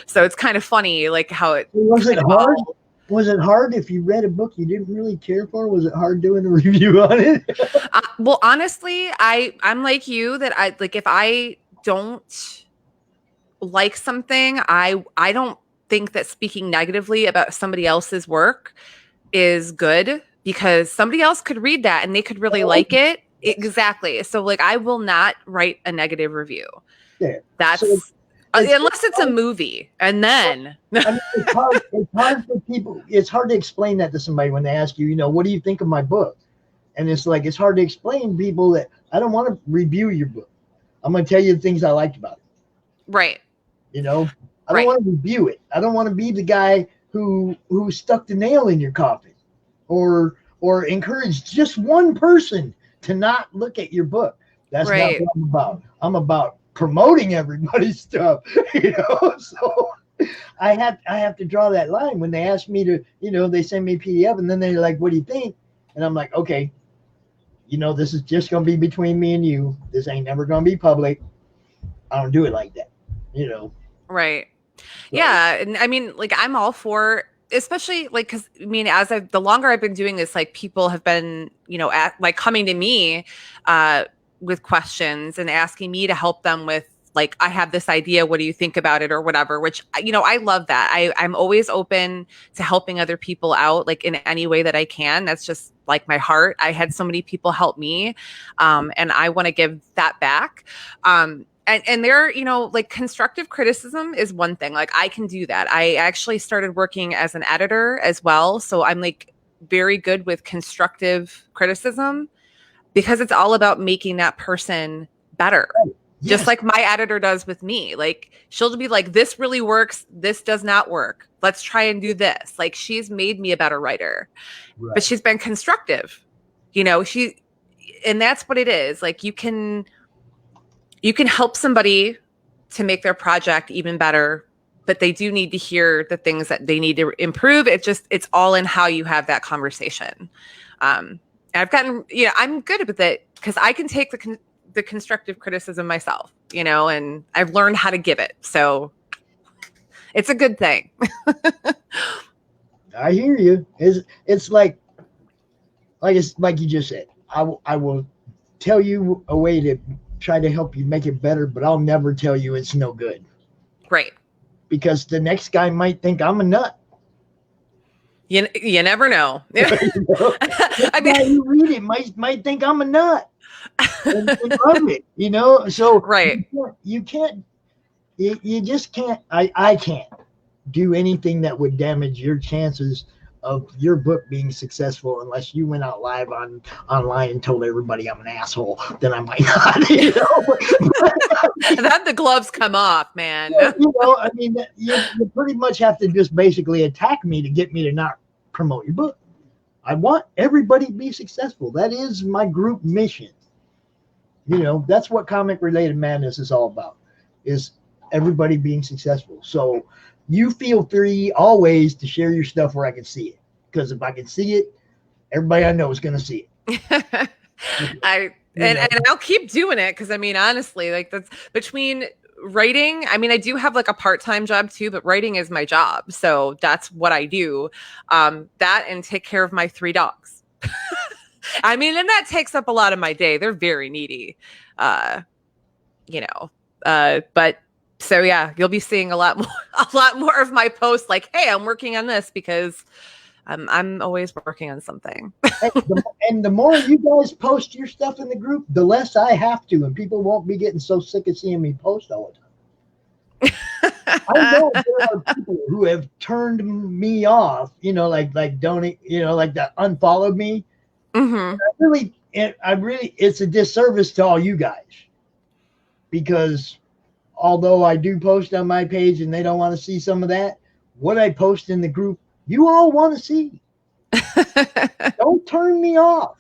So it's kind of funny, like how it was it hard. Was it hard if you read a book you didn't really care for? Was it hard doing a review on it? Well, honestly, I'm like you, that if I don't like something, I don't think that speaking negatively about somebody else's work is good, because somebody else could read that and they could really like it. Exactly. So I will not write a negative review. Yeah. That's unless it's a movie, and then I mean, it's hard for people. It's hard to explain that to somebody when they ask you, what do you think of my book? And it's it's hard to explain to people that I don't want to review your book. I'm going to tell you the things I liked about it. Right. I don't want to review it. I don't want to be the guy who stuck the nail in your coffin, or encouraged just one person to not look at your book. That's not what I'm about. I'm about promoting everybody's stuff. So I have to draw that line when they ask me to. They send me PDF, and then they're like, "What do you think?" And I'm like, "Okay, this is just gonna be between me and you. This ain't never gonna be public. I don't do it like that." Right. Yeah. And I mean, I'm all for, especially because the longer I've been doing this, people have been, coming to me with questions and asking me to help them with, I have this idea, what do you think about it, or whatever, which, I love that. I'm always open to helping other people out, in any way that I can. That's just my heart. I had so many people help me, and I want to give that back. And there, constructive criticism is one thing. I can do that. I actually started working as an editor as well. So I'm very good with constructive criticism, because it's all about making that person better. Yes. Just like my editor does with me. She'll be like, this really works. This does not work. Let's try and do this. She's made me a better writer, but she's been constructive, and that's what it is. You can help somebody to make their project even better, but they do need to hear the things that they need to improve. It's all in how you have that conversation. I've gotten, I'm good with it because I can take the constructive criticism myself, and I've learned how to give it. So it's a good thing. I hear you. It's like you just said, I will tell you a way to try to help you make it better, but I'll never tell you it's no good. Right. Because the next guy might think I'm a nut. You never know. I mean, you read it might think I'm a nut and love it, So right. You just can't. I can't do anything that would damage your chances of your book being successful unless you went out live online and told everybody I'm an asshole. Then I might not. Then the gloves come off, man. I mean, you pretty much have to just basically attack me to get me to not promote your book. I want everybody to be successful. That is my group mission. That's what Comic Related Madness is all about, is everybody being successful. So you feel free always to share your stuff where I can see it. Because if I can see it, everybody I know is going to see it. And I'll keep doing it, because honestly, that's between writing, I mean, I do have like a part-time job too, but writing is my job. So that's what I do. That and take care of my 3 dogs. I mean, and that takes up a lot of my day. They're very needy, but so yeah, you'll be seeing a lot more of my posts like, hey, I'm working on this because I'm always working on something. And the more you guys post your stuff in the group, the less I have to, and people won't be getting so sick of seeing me post all the time. I know there are people who have turned me off, like don't, like that unfollowed me. Mm-hmm. I really, it's a disservice to all you guys, because although I do post on my page and they don't want to see some of that, what I post in the group, you all want to see. Don't turn me off.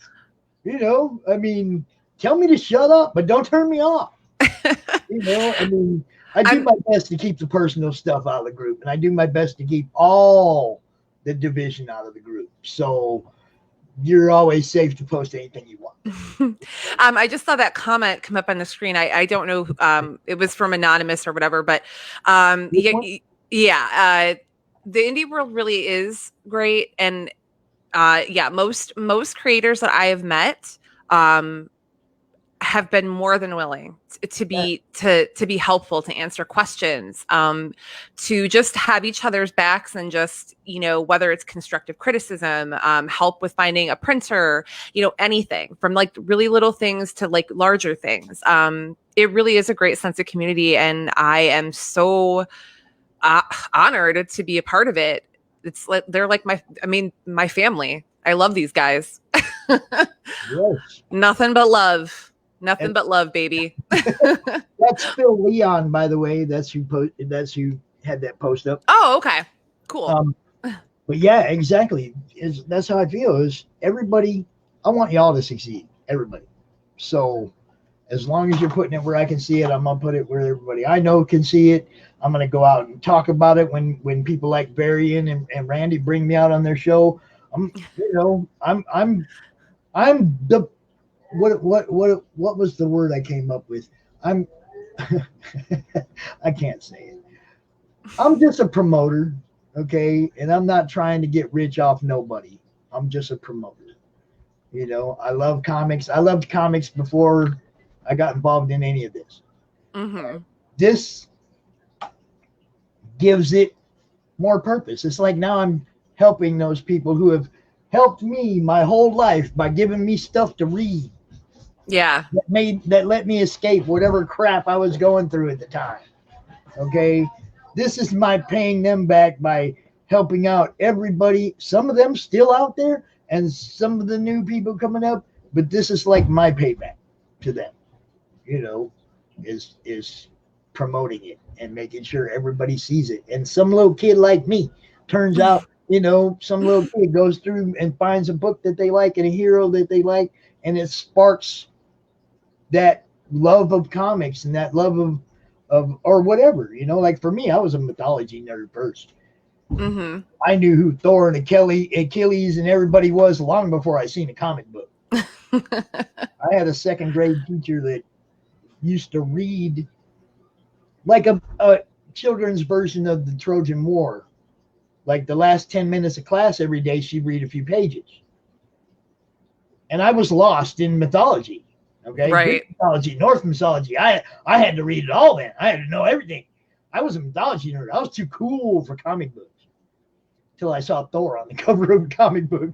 I mean, tell me to shut up, but don't turn me off. I mean, I do my best to keep the personal stuff out of the group, and I do my best to keep all the division out of the group. So you're always safe to post anything you want. I just saw that comment come up on the screen. I don't know. It was from Anonymous or whatever, but the indie world really is great. And most creators that I have met have been more than willing to be helpful, to answer questions, to just have each other's backs, and just, whether it's constructive criticism, help with finding a printer, anything from like really little things to like larger things. It really is a great sense of community, and I am so honored to be a part of it. It's like they're like my family. I love these guys. Yes. Nothing but love. Nothing but love, baby. That's Phil Leon, by the way. That's who had that post up. Oh, okay. Cool. But yeah, exactly. That's how I feel. Is everybody, I want y'all to succeed. Everybody. So as long as you're putting it where I can see it, I'm gonna put it where everybody I know can see it. I'm gonna go out and talk about it when people like Varian and Randy bring me out on their show. I'm the what was the word I came up with? I can't say it. I'm just a promoter, okay? And I'm not trying to get rich off nobody. I'm just a promoter. I love comics. I loved comics before I got involved in any of this. Mm-hmm. This gives it more purpose. It's like now I'm helping those people who have helped me my whole life by giving me stuff to read. Yeah. That let me escape whatever crap I was going through at the time. Okay. This is my paying them back by helping out everybody. Some of them still out there and some of the new people coming up, but this is like my payback to them, is promoting it and making sure everybody sees it. And some little kid like me turns out, some little kid goes through and finds a book that they like and a hero that they like, and it sparks that love of comics and that love of or whatever, like for me, I was a mythology nerd first. Mm-hmm. I knew who Thor and Achilles and everybody was long before I seen a comic book. I had a second grade teacher that used to read like a children's version of the Trojan War. Like the last 10 minutes of class every day, she'd read a few pages. And I was lost in mythology. Okay. Right. Greek mythology, Norse mythology. I had to read it all then. I had to know everything. I was a mythology nerd. I was too cool for comic books. Till I saw Thor on the cover of a comic book.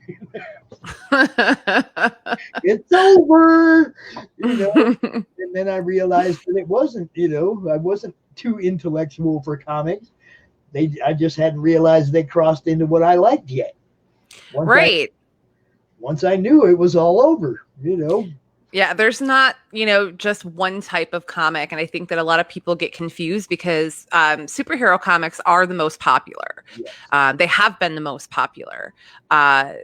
It's over. And then I realized that it wasn't, I wasn't too intellectual for comics. I just hadn't realized they crossed into what I liked yet. Once I knew it was all over, Yeah, there's not, just one type of comic. And I think that a lot of people get confused because superhero comics are the most popular. Yes. They have been the most popular, and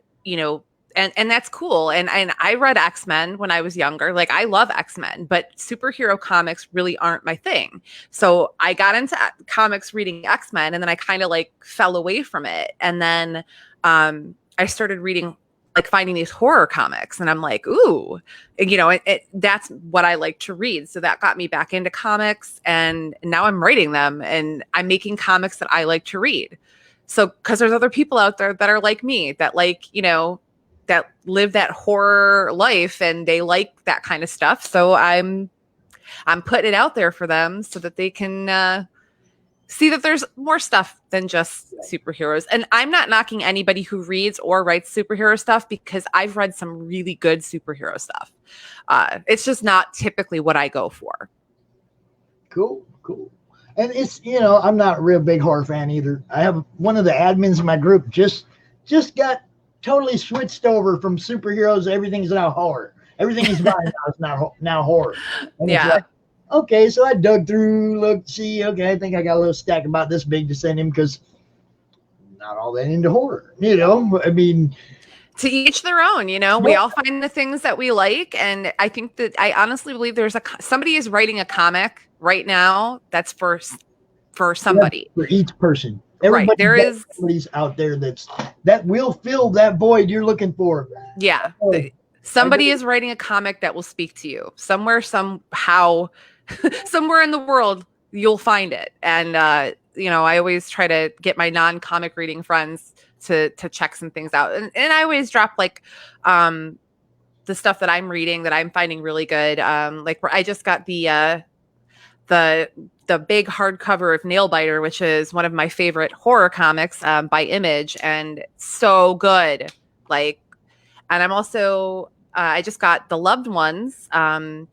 that's cool. And I read X-Men when I was younger. Like, I love X-Men, but superhero comics really aren't my thing. So I got into comics reading X-Men, and then I kind of like fell away from it. And then I started reading like finding these horror comics, and I'm like, ooh, and, you know, that's what I like to read. So that got me back into comics, and now I'm writing them, and I'm making comics that I like to read. So, because there's other people out there that are like me, that like, you know, that live that horror life, and they like that kind of stuff. So I'm putting it out there for them so that they can see that there's more stuff than just superheroes. And I'm not knocking anybody who reads or writes superhero stuff, because I've read some really good superhero stuff. It's just not typically what I go for. Cool. And it's, you know, I'm not a real big horror fan either. I have one of the admins in my group just got totally switched over from superheroes. Everything's now horror. Everything is now is now horror. And yeah. It's like, okay, so I dug through, looked, see, okay, I think I got a little stack about this big to send him, because not all that into horror, you know. I mean, to each their own, you know. We all find the things that we like, and I think that I honestly believe somebody is writing a comic right now that's for somebody, for each person. Right, there is somebody's out there that will fill that void you're looking for. Yeah, somebody is writing a comic that will speak to you somewhere, somehow, somewhere in the world. You'll find it, and you know, I always try to get my non-comic reading friends to check some things out, and I always drop like the stuff that I'm reading that I'm finding really good. Like I just got the big hardcover of Nailbiter, which is one of my favorite horror comics by Image, and so good. Like, and I'm also I just got The Loved Ones,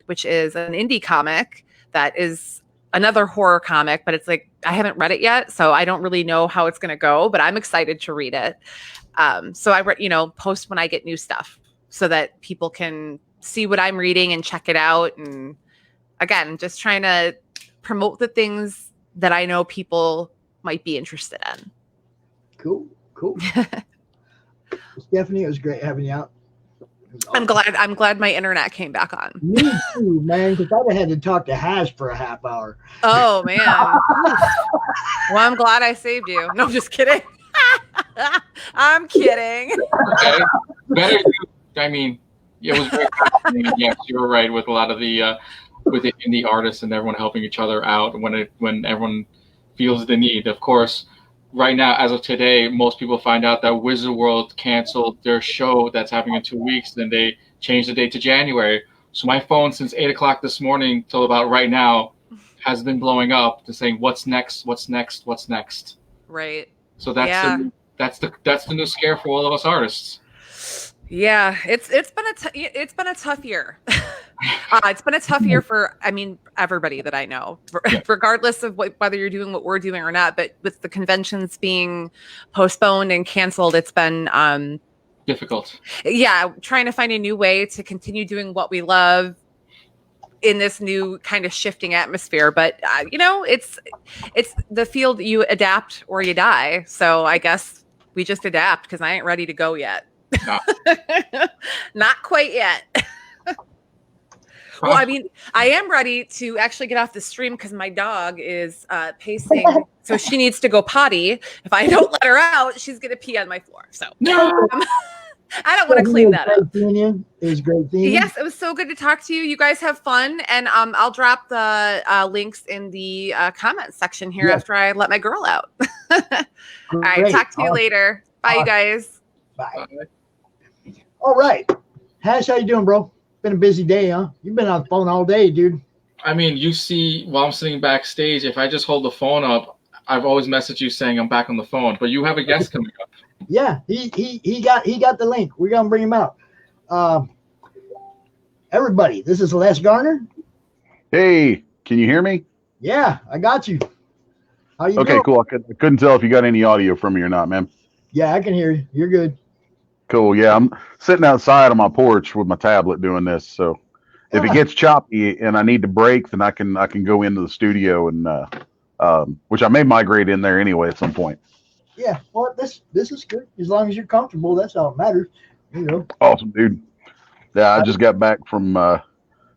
which is an indie comic that is another horror comic, but it's like I haven't read it yet, so I don't really know how it's going to go, but I'm excited to read it. So I post when I get new stuff so that people can see what I'm reading and check it out. And again, just trying to promote the things that I know people might be interested in. Cool. Stephanie, it was great having you out. Awesome. I'm glad my internet came back on. Me too, man, because I'd have had to talk to Hash for a half hour. Oh man. Well, I'm glad I saved you. No, just kidding. I'm kidding. Okay. Better. I mean, it was very fascinating. Yes, you were right with a lot of the with the indie artists and everyone helping each other out when everyone feels the need. Of course, right now, as of today, most people find out that Wizard World canceled their show that's happening in 2 weeks. Then they changed the date to January. So my phone, since 8 o'clock this morning till about right now, has been blowing up to saying, "What's next? What's next? What's next?" Right. So that's the new scare for all of us artists. Yeah, it's been a tough year. It's been a tough year for, I mean, everybody that I know, regardless of whether you're doing what we're doing or not. But with the conventions being postponed and canceled, it's been difficult. Yeah, trying to find a new way to continue doing what we love in this new kind of shifting atmosphere. But it's the field. You adapt or you die. So I guess we just adapt, because I ain't ready to go yet. No. Not quite yet. Well, I mean, I am ready to actually get off the stream, because my dog is pacing, so she needs to go potty. If I don't let her out, she's gonna pee on my floor. So I don't want to clean that up. It was great seeing you. Yes, it was so good to talk to you. You guys have fun, and I'll drop the links in the comments section here after I let my girl out. All right, talk to you later. Bye, you guys. Bye. All right, Hash, how you doing, bro? Been a busy day, huh? You've been on the phone all day, dude. I mean, you see, while I'm sitting backstage, if I just hold the phone up, I've always messaged you saying I'm back on the phone. But you have a guest coming up. Yeah, he got the link. We're gonna bring him out. Everybody, this is Les Garner. Hey, can you hear me? Yeah, I got you. How you doing? Okay, cool. I couldn't tell if you got any audio from me or not, man. Yeah, I can hear you. You're good. Cool. Yeah, I'm sitting outside on my porch with my tablet doing this. So if it gets choppy and I need to break, then I can go into the studio and which I may migrate in there anyway at some point. Yeah. Well, this is good. As long as you're comfortable, that's all that matters. You know. Awesome, dude. Yeah, I just got back from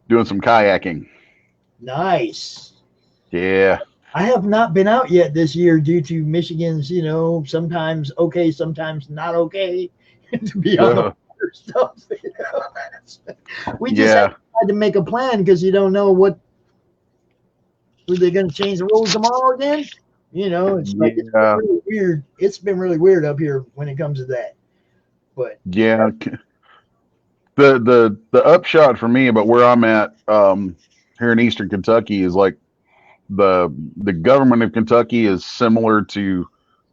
doing some kayaking. Nice. Yeah. I have not been out yet this year due to Michigan's, sometimes okay, sometimes not okay to be on the water. stuff. You know? We just had to make a plan because you don't know what are they going to change the rules tomorrow again. You know, it's like it's been really weird. It's been really weird up here when it comes to that. But yeah, the upshot for me about where I'm at here in Eastern Kentucky is like the government of Kentucky is similar to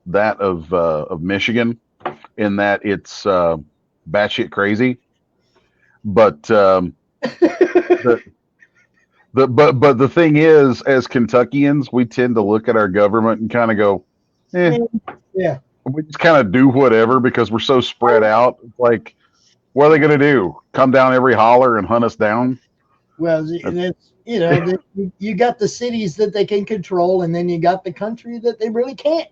that of Michigan in that it's batshit crazy, but but the thing is, as Kentuckians, we tend to look at our government and kind of go, yeah, we just kind of do whatever because we're so spread out. Like, what are they going to do? Come down every holler and hunt us down? Well, and it's, you know, you got the cities that they can control, and then you got the country that they really can't.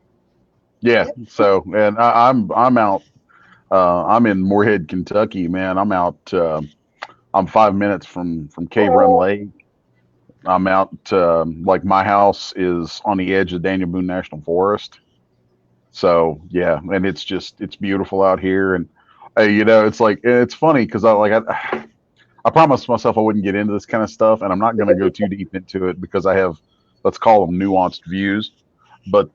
Yeah. So, and I'm out. I'm in Moorhead, Kentucky, man. I'm out. I'm 5 minutes from Cave Run Lake. I'm out. Like my house is on the edge of Daniel Boone National Forest. So yeah, and it's beautiful out here, and you know, it's like it's funny because I promised myself I wouldn't get into this kind of stuff, and I'm not going to go too deep into it because I have, let's call them nuanced views. But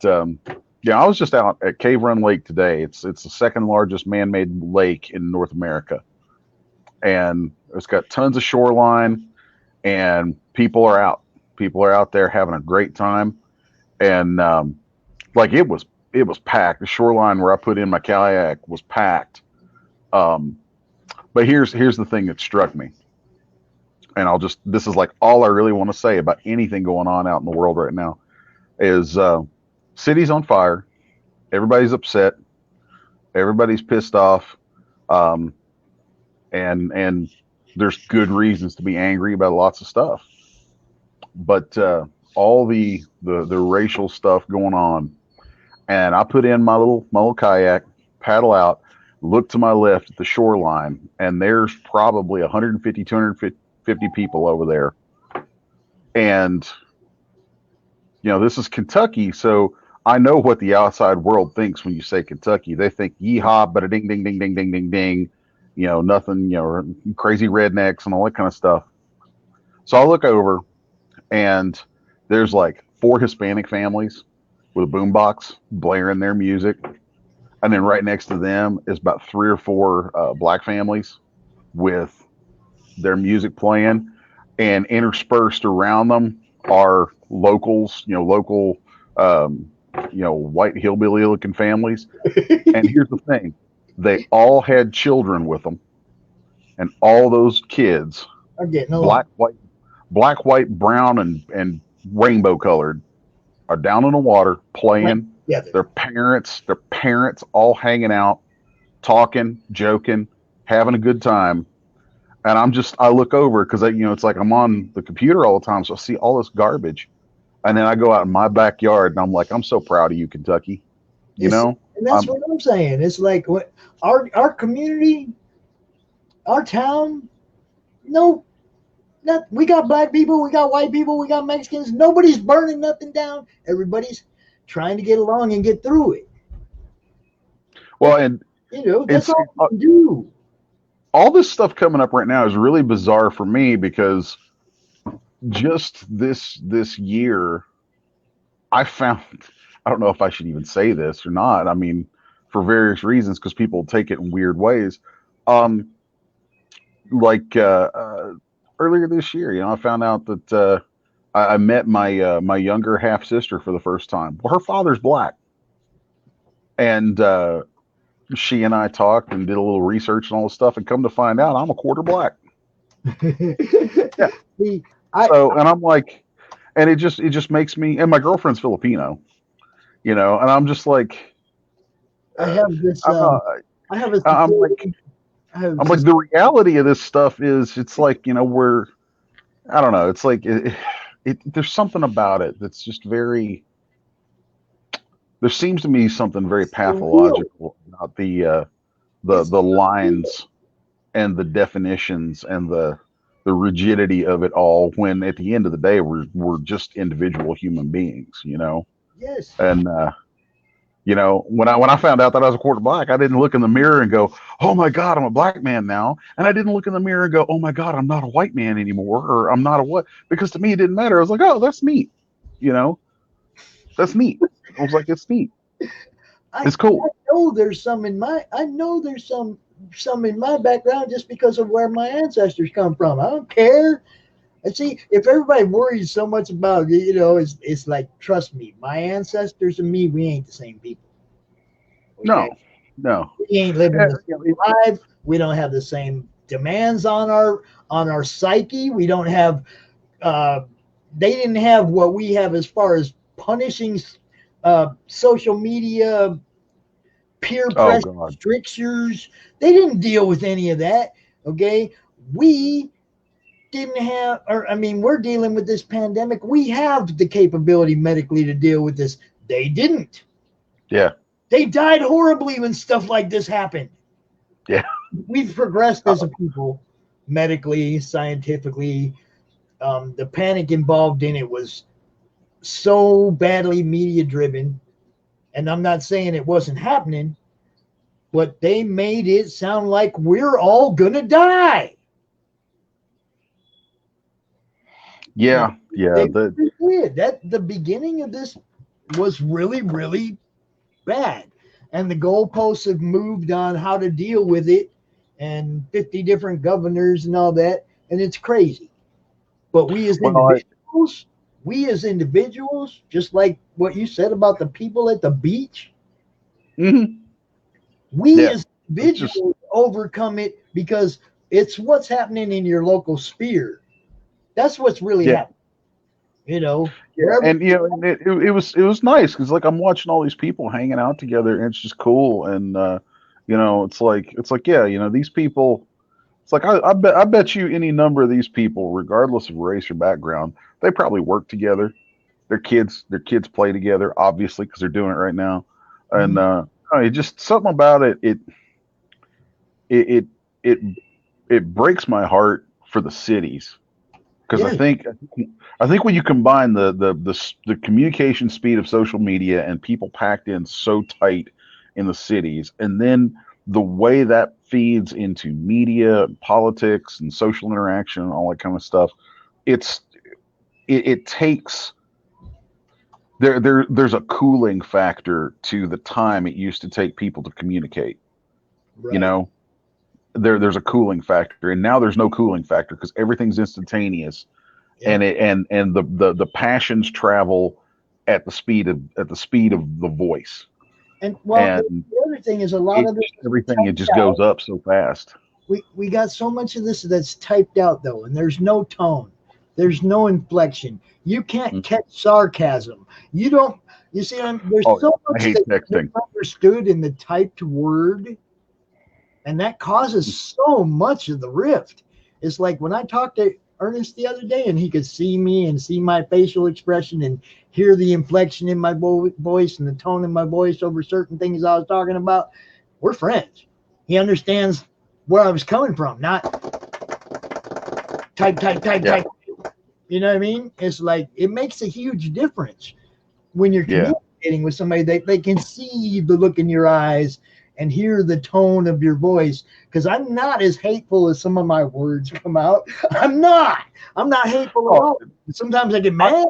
yeah, I was just out at Cave Run Lake today. It's the second largest man-made lake in North America, and it's got tons of shoreline, and people are out. People are out there having a great time, and like it was packed. The shoreline where I put in my kayak was packed. But here's the thing that struck me, and this is like all I really want to say about anything going on out in the world right now is city's on fire, everybody's upset, everybody's pissed off, and there's good reasons to be angry about lots of stuff, but all the racial stuff going on, and I put in my little kayak, paddle out, look to my left at the shoreline, and there's probably 150, 250 people over there. And, you know, this is Kentucky, so I know what the outside world thinks when you say Kentucky. They think yeehaw, but a ding, ding, ding, ding, ding, ding, ding. You know, nothing, you know, crazy rednecks and all that kind of stuff. So I look over, and there's like 4 Hispanic families with a boombox blaring their music. And then right next to them is about 3 or 4 black families with their music playing, and interspersed around them are locals, you know, local, you know, white hillbilly looking families. And here's the thing. They all had children with them, and all those kids, are getting along. black, white, brown, and rainbow colored, are down in the water playing. Yeah, their parents all hanging out, talking, joking, having a good time. And I look over because you know, it's like I'm on the computer all the time, so I see all this garbage, and then I go out in my backyard and I'm like, I'm so proud of you, Kentucky. You know, and that's what I'm saying. It's like what our community, our town. No, we got black people, we got white people, we got Mexicans. Nobody's burning nothing down. Everybody's trying to get along and get through it. Well, and you know, that's all we can do. All this stuff coming up right now is really bizarre for me because just this year, I found, I don't know if I should even say this or not. I mean, for various reasons, because people take it in weird ways. Like earlier this year, you know, I found out that I met my my younger half sister for the first time. Well, her father's black, and she and I talked and did a little research and all this stuff, and come to find out, I'm a quarter black. Yeah. So, and I'm like, and it just makes me, and my girlfriend's Filipino, you know, and I'm just like, I have this. I'm like, the reality of this stuff is, it's like, you know, I don't know, it's like there's something about it that's just very. There seems to me something very pathological about the lines and the definitions and the rigidity of it all, when at the end of the day we're just individual human beings, you know. Yes. And You know, when I found out that I was a quarter black, I didn't look in the mirror and go, "Oh my God, I'm a black man now," and I didn't look in the mirror and go, "Oh my God, I'm not a white man anymore," or "I'm not a what," because to me it didn't matter. I was like, "Oh, that's neat," you know, that's neat. I was like, "It's neat. It's cool." I know there's some in my. I know there's some in my background just because of where my ancestors come from. I don't care. And see, if everybody worries so much about it, it's like, trust me, my ancestors and me, we ain't the same people. Okay? No. We ain't living the same life. We don't have the same demands on our psyche. We don't have. They didn't have what we have as far as punishing social media peer pressure strictures. They didn't deal with any of that. Okay, we didn't have, or I mean, we're dealing with this pandemic. We have the capability medically to deal with this. They didn't. Yeah. They died horribly when stuff like this happened. Yeah. We've progressed as a people, medically, scientifically. The panic involved in it was so badly media driven, and I'm not saying it wasn't happening, but they made it sound like we're all gonna die. Yeah, They did. That the beginning of this was really, really bad, and the goalposts have moved on how to deal with it, and 50 different governors and all that, and it's crazy. But we as individuals, just like what you said about the people at the beach, we as individuals overcome it because it's what's happening in your local sphere. That's what's really happening. And it was nice because like I'm watching all these people hanging out together, and it's just cool. And it's like yeah, these people. It's like I bet you any number of these people, regardless of race or background, they probably work together. Their kids play together, obviously, because they're doing it right now. And it just something about it. It breaks my heart for the cities because I think when you combine the communication speed of social media and people packed in so tight in the cities, and then the way that feeds into media, politics, and social interaction, and all that kind of stuff, it takes there's a cooling factor to the time it used to take people to communicate. Right. There's a cooling factor, and now there's no cooling factor because everything's instantaneous, and the passions travel at the speed of the voice. And the other thing is everything just goes up so fast. We got so much of this that's typed out though, and there's no tone, there's no inflection. You can't catch sarcasm. You see, there's so much that's misunderstood in the typed word. And that causes so much of the rift. It's like when I talked to Ernest the other day and he could see me and see my facial expression and hear the inflection in my voice and the tone in my voice over certain things I was talking about. We're friends. He understands where I was coming from, not type. You know what I mean? It's like it makes a huge difference when you're communicating with somebody. They can see the look in your eyes and hear the tone of your voice, because I'm not as hateful as some of my words come out. I'm not hateful at all. Sometimes I get mad.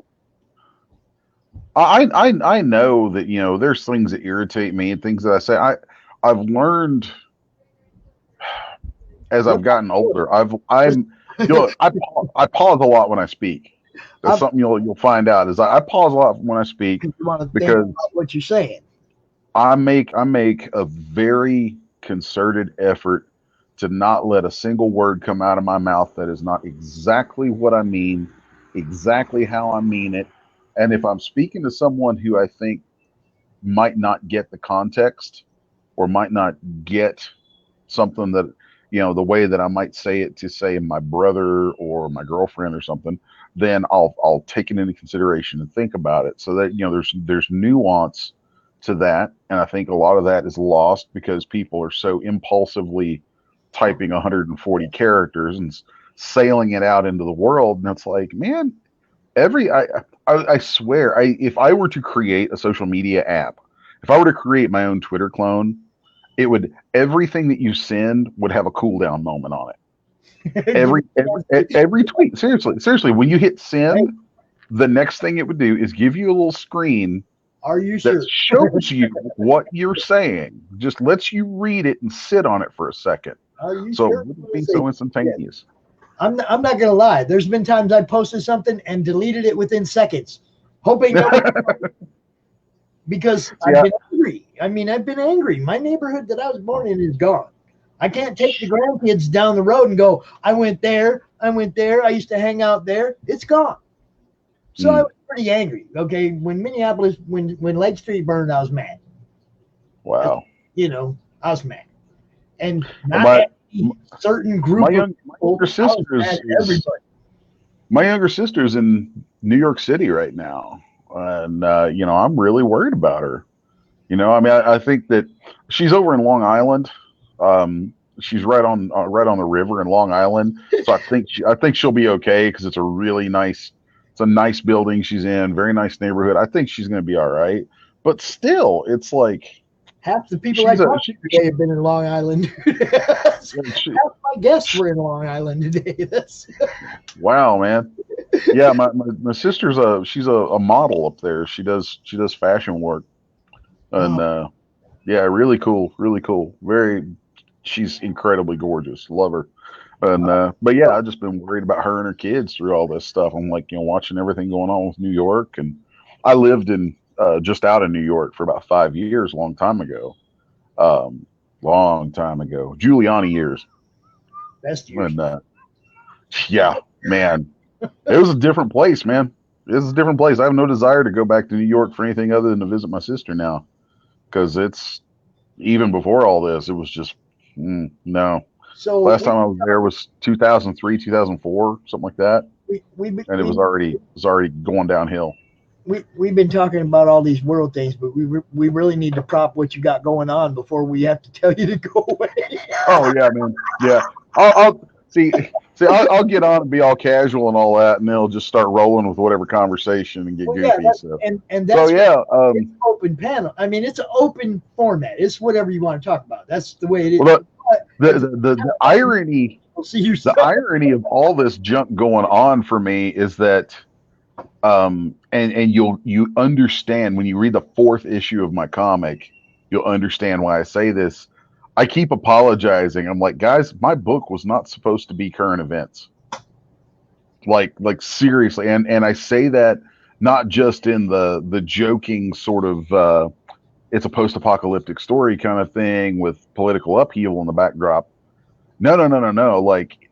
I know that there's things that irritate me and things that I say. I've learned as I've gotten older. I pause a lot when I speak. That's something you'll find out is I pause a lot when I speak because what you're saying. I make a very concerted effort to not let a single word come out of my mouth that is not exactly what I mean, exactly how I mean it. And if I'm speaking to someone who I think might not get the context or might not get something that, the way that I might say it to say my brother or my girlfriend or something, then I'll take it into consideration and think about it so that, there's nuance to that. And I think a lot of that is lost because people are so impulsively typing 140 characters and sailing it out into the world. And it's like, man, I swear, if I were to create a social media app, if I were to create my own Twitter clone, it would everything that you send would have a cooldown moment on it. Every tweet. Seriously, when you hit send, the next thing it would do is give you a little screen. Are you that sure? shows you what you're saying. Just lets you read it and sit on it for a second. Are you so sure? It wouldn't be so instantaneous. I'm not gonna lie. There's been times I posted something and deleted it within seconds, hoping nobody because I've been angry. I mean, I've been angry. My neighborhood that I was born in is gone. I can't take the grandkids down the road and go, I went there, I used to hang out there. It's gone. So I was pretty angry. Okay, when Lake Street burned, I was mad. Wow. You know, I was mad. And not certain group my younger sister's in New York City right now, and I'm really worried about her. I mean, I think that she's over in Long Island. She's right on the river in Long Island, so I think she'll be okay because it's a nice building she's in, very nice neighborhood. I think she's going to be all right, but still, it's like. Half the people I talked to today have been in Long Island. Half my guests were in Long Island today. Wow, man. Yeah, my sister's she's a model up there. She does fashion work, and yeah, really cool. She's incredibly gorgeous. Love her. And but yeah, I've just been worried about her and her kids through all this stuff. I'm like, watching everything going on with New York, and I lived in. Just out of New York for about 5 years, long time ago. Giuliani years. Best years. And yeah, man, it was a different place, man. It was a different place. I have no desire to go back to New York for anything other than to visit my sister now, because it's even before all this, it was just no. So last time I was there was 2003, 2004, something like that, and it was already going downhill. We've been talking about all these world things, but we really need to prop what you got going on before we have to tell you to go away. Oh yeah, man. Yeah, I'll see. I'll get on and be all casual and all that, and they'll just start rolling with whatever conversation and get goofy. And that's it's open panel. I mean, it's an open format. It's whatever you want to talk about. That's the way it is. Well, the irony. The irony of all this junk going on for me is that. And you understand when you read the 4th issue of my comic, you'll understand why I say this. I keep apologizing. I'm like, guys, my book was not supposed to be current events. Like seriously, and I say that not just in the joking sort of it's a post-apocalyptic story kind of thing with political upheaval in the backdrop. No. Like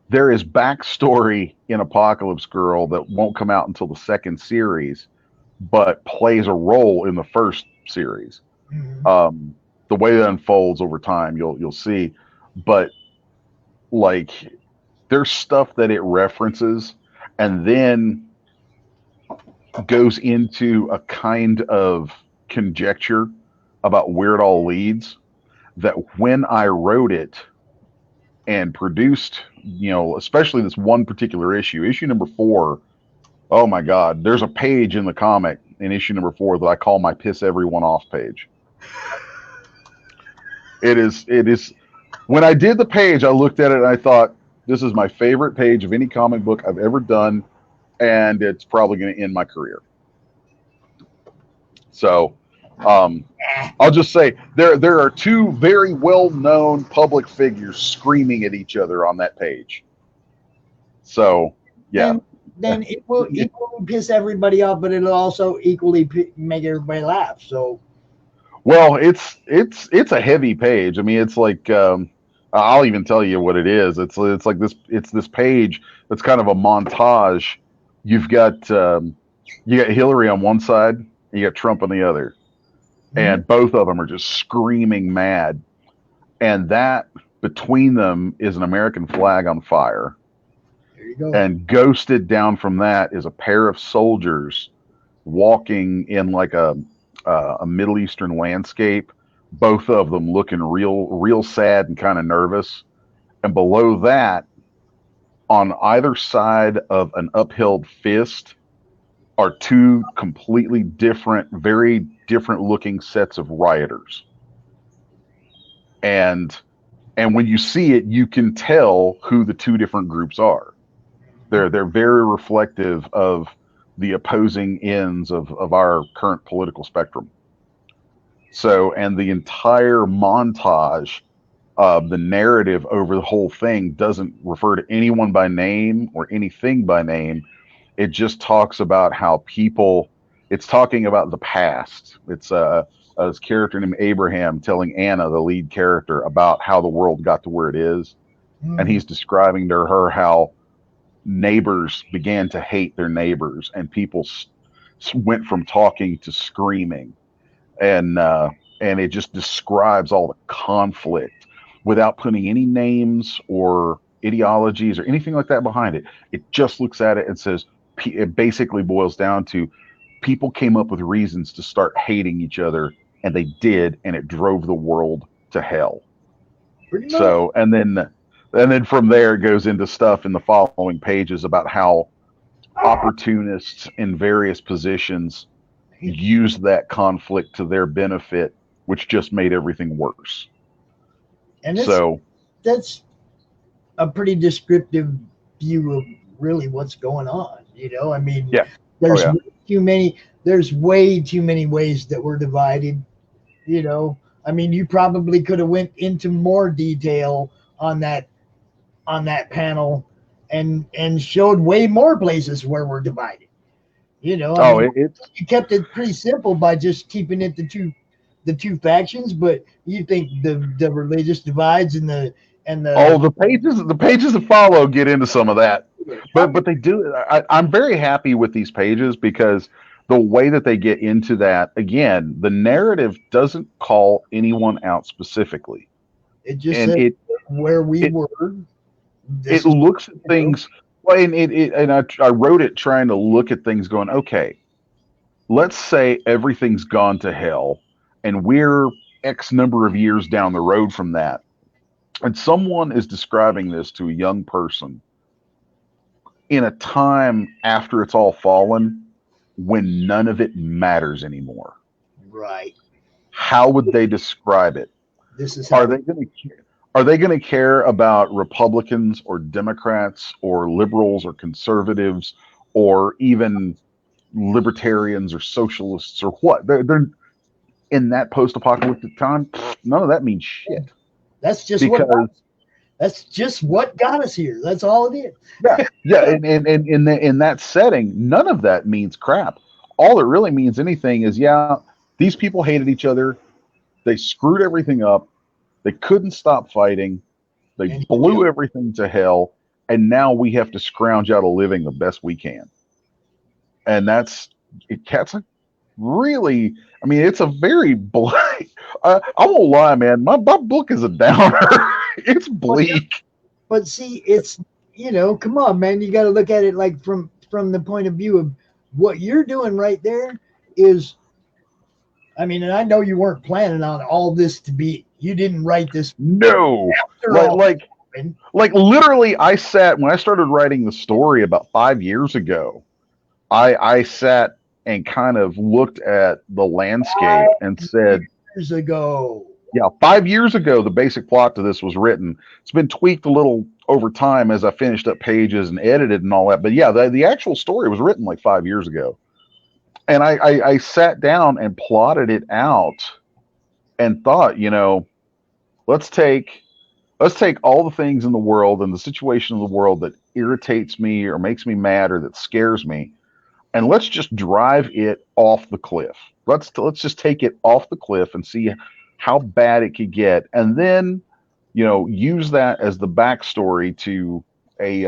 there is backstory in Apocalypse Girl that won't come out until the 2nd series, but plays a role in the 1st series. Mm-hmm. The way that unfolds over time, you'll see. But like, there's stuff that it references, and then goes into a kind of conjecture about where it all leads. That when I wrote it and produced, especially this one particular issue number 4. Oh my God, there's a page in the comic in issue number 4 that I call my piss everyone off page. It is. When I did the page, I looked at it and I thought, this is my favorite page of any comic book I've ever done, and it's probably going to end my career. So, I'll just say there are 2 very well-known public figures screaming at each other on that page. So, yeah. Then it will equally piss everybody off, but it'll also equally make everybody laugh. So, well, it's a heavy page. I mean, it's like I'll even tell you what it is. It's like this. It's this page that's kind of a montage. You got Hillary on one side, and you got Trump on the other. And both of them are just screaming mad. And that between them is an American flag on fire. There you go. And ghosted down from that is a pair of soldiers walking in like a Middle Eastern landscape. Both of them looking real sad and kind of nervous. And below that, on either side of an upheld fist, are 2 completely different, very different looking sets of rioters. And when you see it, you can tell who the two different groups are. They're very reflective of the opposing ends of our current political spectrum. So, and the entire montage of the narrative over the whole thing doesn't refer to anyone by name or anything by name. It just talks about how people, it's talking about the past. It's this character named Abraham telling Anna, the lead character, about how the world got to where it is. And he's describing to her how neighbors began to hate their neighbors, and people went from talking to screaming, and it just describes all the conflict without putting any names or ideologies or anything like that behind it. It just looks at it and says, it basically boils down to people came up with reasons to start hating each other, and they did, and it drove the world to hell. So, and then from there it goes into stuff in the following pages about how opportunists in various positions used that conflict to their benefit, which just made everything worse. And that's a pretty descriptive view of really what's going on. You know, I mean, there's way too many ways that we're divided. You know, I mean, you probably could have went into more detail on that panel and showed way more places where we're divided. You know, I mean, you kept it pretty simple by just keeping it the two factions, but you think the religious divides and the the pages that follow get into some of that, but they do. I'm very happy with these pages because the way that they get into that, again, the narrative doesn't call anyone out specifically. It just says where we were. It looks at things, and I wrote it trying to look at things going, okay, let's say everything's gone to hell and we're X number of years down the road from that. And someone is describing this to a young person in a time after it's all fallen when none of it matters anymore. Right. How would they describe it? Are they going to care about Republicans or Democrats or liberals or conservatives or even libertarians or socialists or what? They're in that post-apocalyptic time. None of that means shit. That's just what got us here. That's all it is. Yeah. And in that setting, none of that means crap. All it really means anything is, these people hated each other. They screwed everything up. They couldn't stop fighting. They blew everything to hell. And now we have to scrounge out a living the best we can. And that's a really, I mean, it's a very bleak. I won't lie, man. My book is a downer. It's bleak. But see, it's, come on, man. You got to look at it like from the point of view of what you're doing right there is, I mean, and I know you weren't planning on all this to be, you didn't write this. No. Like literally, I sat, when I started writing the story about 5 years ago, I sat and kind of looked at the landscape and said, 5 years ago. Yeah, 5 years ago, the basic plot to this was written. It's been tweaked a little over time as I finished up pages and edited and all that. But yeah, the actual story was written like 5 years ago. And I sat down and plotted it out and thought, let's take all the things in the world and the situation of the world that irritates me or makes me mad or that scares me, and let's just drive it off the cliff. Let's just take it off the cliff and see how bad it could get, and then use that as the backstory to a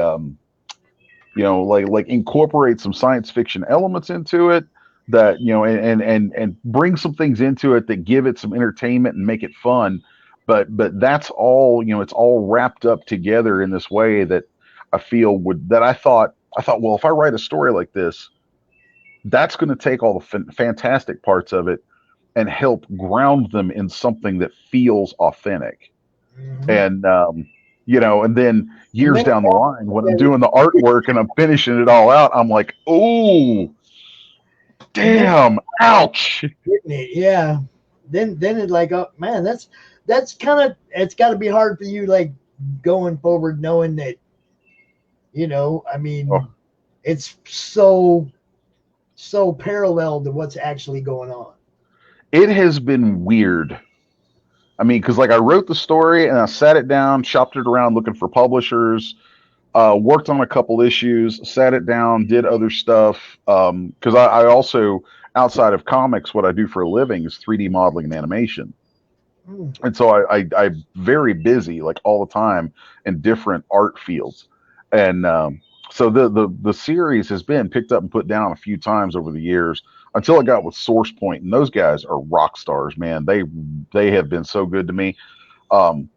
like incorporate some science fiction elements into it that and bring some things into it that give it some entertainment and make it fun, but that's all, it's all wrapped up together in this way that I feel I thought, well, if I write a story like this, that's going to take all the fantastic parts of it and help ground them in something that feels authentic. And and then years down the line when I'm doing the artwork and I'm finishing it all out, I'm like, oh, damn, ouch. Didn't it? Yeah. Then it like, oh man, that's kind of, it's got to be hard for you, like going forward, knowing that, I mean, it's so parallel to what's actually going on. It has been weird. I mean, because like I wrote the story and I sat it down, shopped it around looking for publishers, worked on a couple issues, sat it down, did other stuff. Because I also, outside of comics, what I do for a living is 3D modeling and animation. And so I'm very busy, like all the time, in different art fields. And so the series has been picked up and put down a few times over the years until I got with Source Point, and those guys are rock stars, man. They have been so good to me. And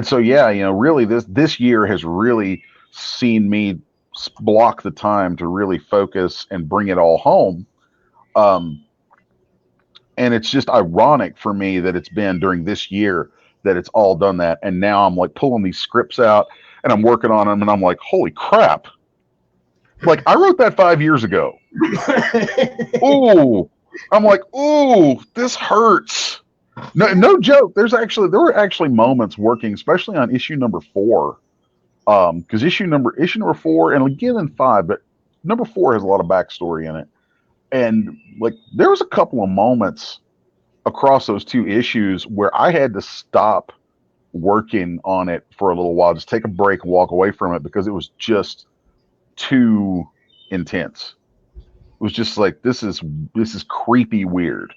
so yeah, really this year has really seen me block the time to really focus and bring it all home. And it's just ironic for me that it's been during this year that it's all done that. And now I'm like pulling these scripts out and I'm working on them and I'm like, holy crap. Like I wrote that 5 years ago. Ooh, I'm like, ooh, this hurts. No joke. There were actually moments working, especially on issue number 4. Because issue number 4 and again in 5, but number 4 has a lot of backstory in it. And like there was a couple of moments across those 2 issues where I had to stop working on it for a little while, just take a break and walk away from it because it was just too intense. It was just like this is creepy weird.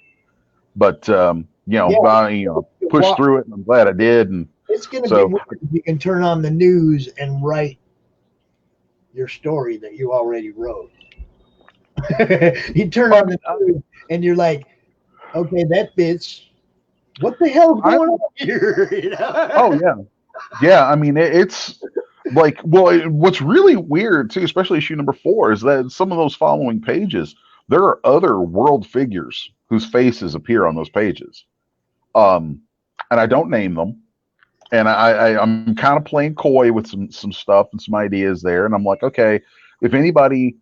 But pushed through it and I'm glad I did. And it's gonna be weird if you can turn on the news and write your story that you already wrote. You turn on the news and you're like, okay, that fits. What the hell's going on here? Oh yeah. I mean, it's like, well, what's really weird too, especially issue number 4, is that some of those following pages, there are other world figures whose faces appear on those pages, and I don't name them, and I'm kind of playing coy with some stuff and some ideas there, and I'm like, okay, if anybody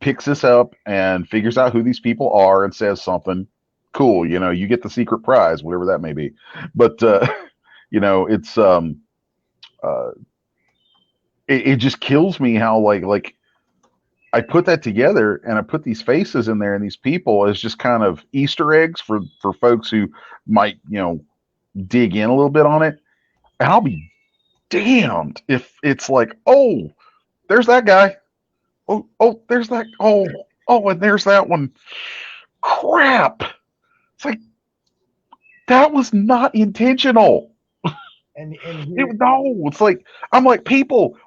picks this up and figures out who these people are and says something cool, you get the secret prize, whatever that may be. But it's it just kills me how like I put that together and I put these faces in there and these people as just kind of Easter eggs for folks who might dig in a little bit on it, and I'll be damned if it's like, oh, there's that guy. Oh, there's that. Oh, and there's that one. Crap. It's like, that was not intentional. It's like, I'm like, people,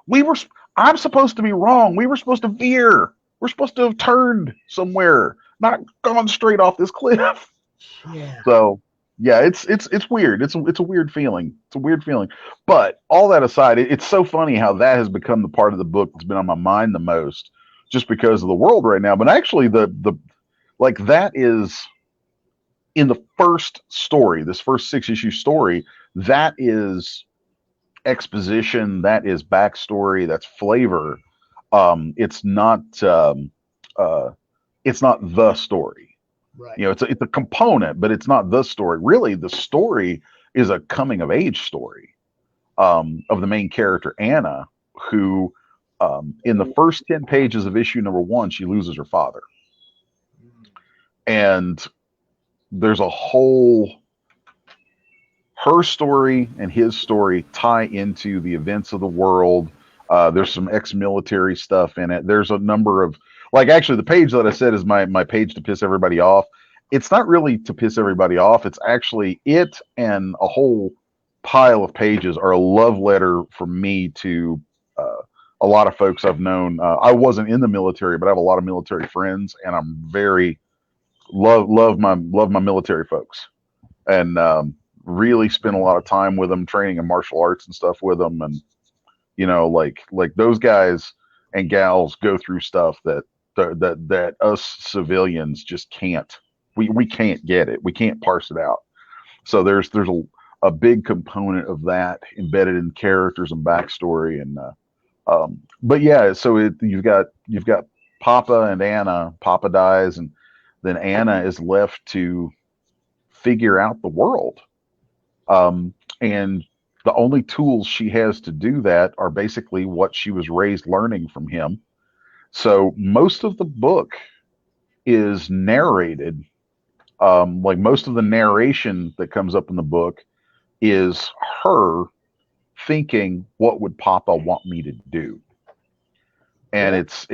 I'm supposed to be wrong. We were supposed to veer. We're supposed to have turned somewhere, not gone straight off this cliff. Yeah. So yeah, it's weird. It's a weird feeling. It's a weird feeling. But all that aside, it's so funny how that has become the part of the book that's been on my mind the most, just because of the world right now. But actually, the like that is in the first story, this first 6-issue story. That is exposition. That is backstory. That's flavor. It's not the story. Right. It's a component, but it's not the story. Really, the story is a coming of age story of the main character, Anna, who in the first 10 pages of issue number 1, she loses her father. And there's a whole, her story and his story tie into the events of the world. There's some ex-military stuff in it. There's a number of, like, actually the page that I said is my page to piss everybody off. It's not really to piss everybody off. It's actually, it and a whole pile of pages are a love letter from me to a lot of folks I've known. I wasn't in the military, but I have a lot of military friends, and I'm very love my military folks, and really spend a lot of time with them, training in martial arts and stuff with them, and like those guys and gals go through stuff that us civilians just can't. We can't get it. We can't parse it out. So there's a big component of that embedded in characters and backstory, and but yeah, so you've got Papa and Anna. Papa dies, and then Anna is left to figure out the world. And the only tools she has to do that are basically what she was raised learning from him. So most of the book is narrated. Like most of the narration that comes up in the book is her thinking, what would Papa want me to do? And it's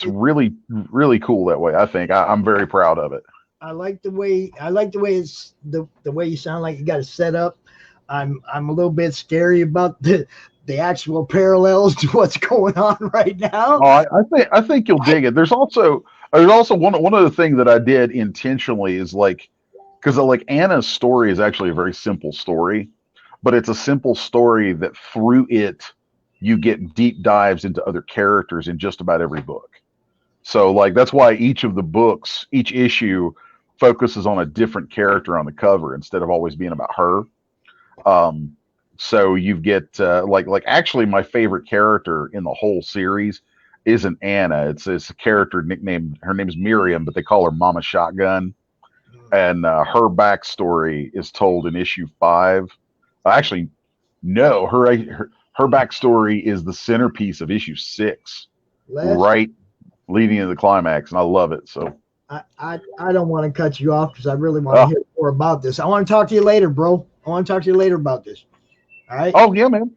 really, really cool that way. I think I'm very proud of it. I like the way it's the way you sound like you got it set up. I'm a little bit scary about the actual parallels to what's going on right now. Oh, I think you'll dig it. There's also one of the things that I did intentionally is like, because like Anna's story is actually a very simple story, but it's a simple story that through it you get deep dives into other characters in just about every book. So like that's why each of the books, each issue focuses on a different character on the cover instead of always being about her. So you get like actually my favorite character in the whole series isn't Anna. It's a character nicknamed, her name's Miriam, but they call her Mama Shotgun. And her backstory is told in issue 5. Actually, no, her backstory is the centerpiece of issue 6, right leading into the climax, and I love it. So I don't want to cut you off because I really want to hear more about this. I want to talk to you later, bro. I want to talk to you later about this. All right. Oh yeah, man.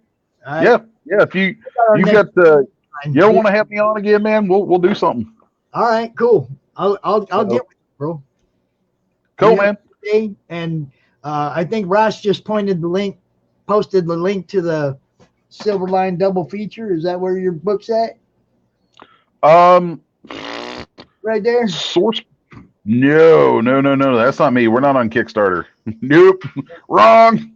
Right. Yeah. If you got the you ever want to have me on again, man, we'll do something. All right, cool. I'll get with you, bro. Cool, man. And I think Ross just posted the link to the Silverline double feature. Is that where your book's at? Right there. Source. No. That's not me. We're not on Kickstarter. Nope. Wrong.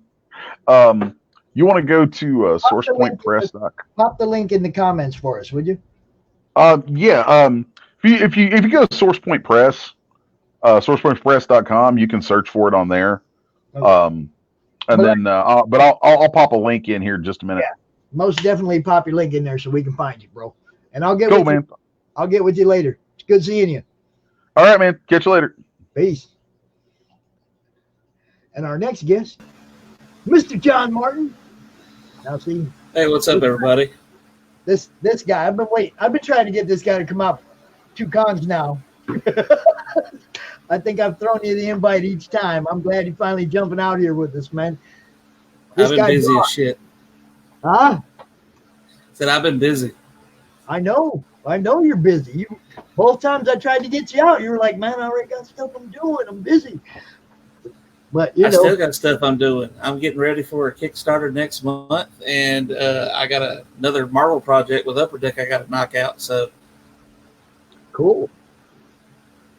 You want to go to SourcePointPress.com. Pop the link in the comments for us, would you? Yeah. If you go to SourcePoint Press, SourcePointPress.com, you can search for it on there. Okay. But I'll pop a link in here in just a minute. Yeah, most definitely pop your link in there so we can find you, bro. And I'll get I'll get with you later. It's good seeing you. All right, man. Catch you later. Peace. And our next guest, Mr. John Martin. Now see. Hey, what's up, everybody? This guy, I've been trying to get this guy to come out 2 cons now. I think I've thrown you the invite each time. I'm glad you're finally jumping out here with us, man. I've been busy as shit. Huh? Said I've been busy. I know you're busy. Both times I tried to get you out, you were like, man, I already got stuff I'm doing. I'm busy. But I still got stuff I'm doing. I'm getting ready for a Kickstarter next month, and I got another Marvel project with Upper Deck I got to knock out. So cool.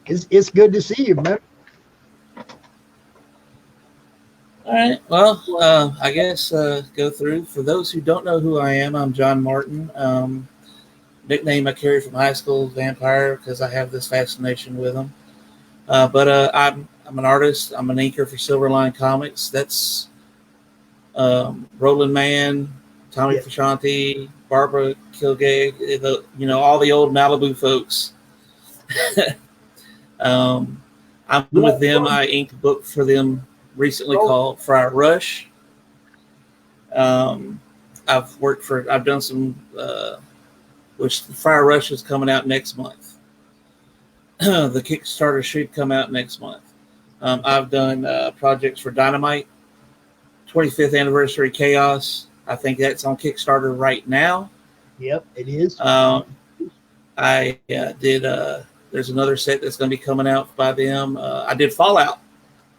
It's good to see you, man. All right. Well, I guess go through. For those who don't know who I am, I'm John Martin. Nickname I carry from high school, Vampire, because I have this fascination with them. But I'm an artist. I'm an inker for Silverline Comics. That's Roland Mann, Tommy Fashanti, Barbara Kilgay, all the old Malibu folks. I'm with them. I inked a book for them recently called Friar Rush. I've done some, which Friar Rush is coming out next month. The Kickstarter should come out next month. I've done projects for Dynamite, 25th Anniversary Chaos. I think that's on Kickstarter right now. Yep, it is. I did, there's another set that's going to be coming out by them. I did Fallout,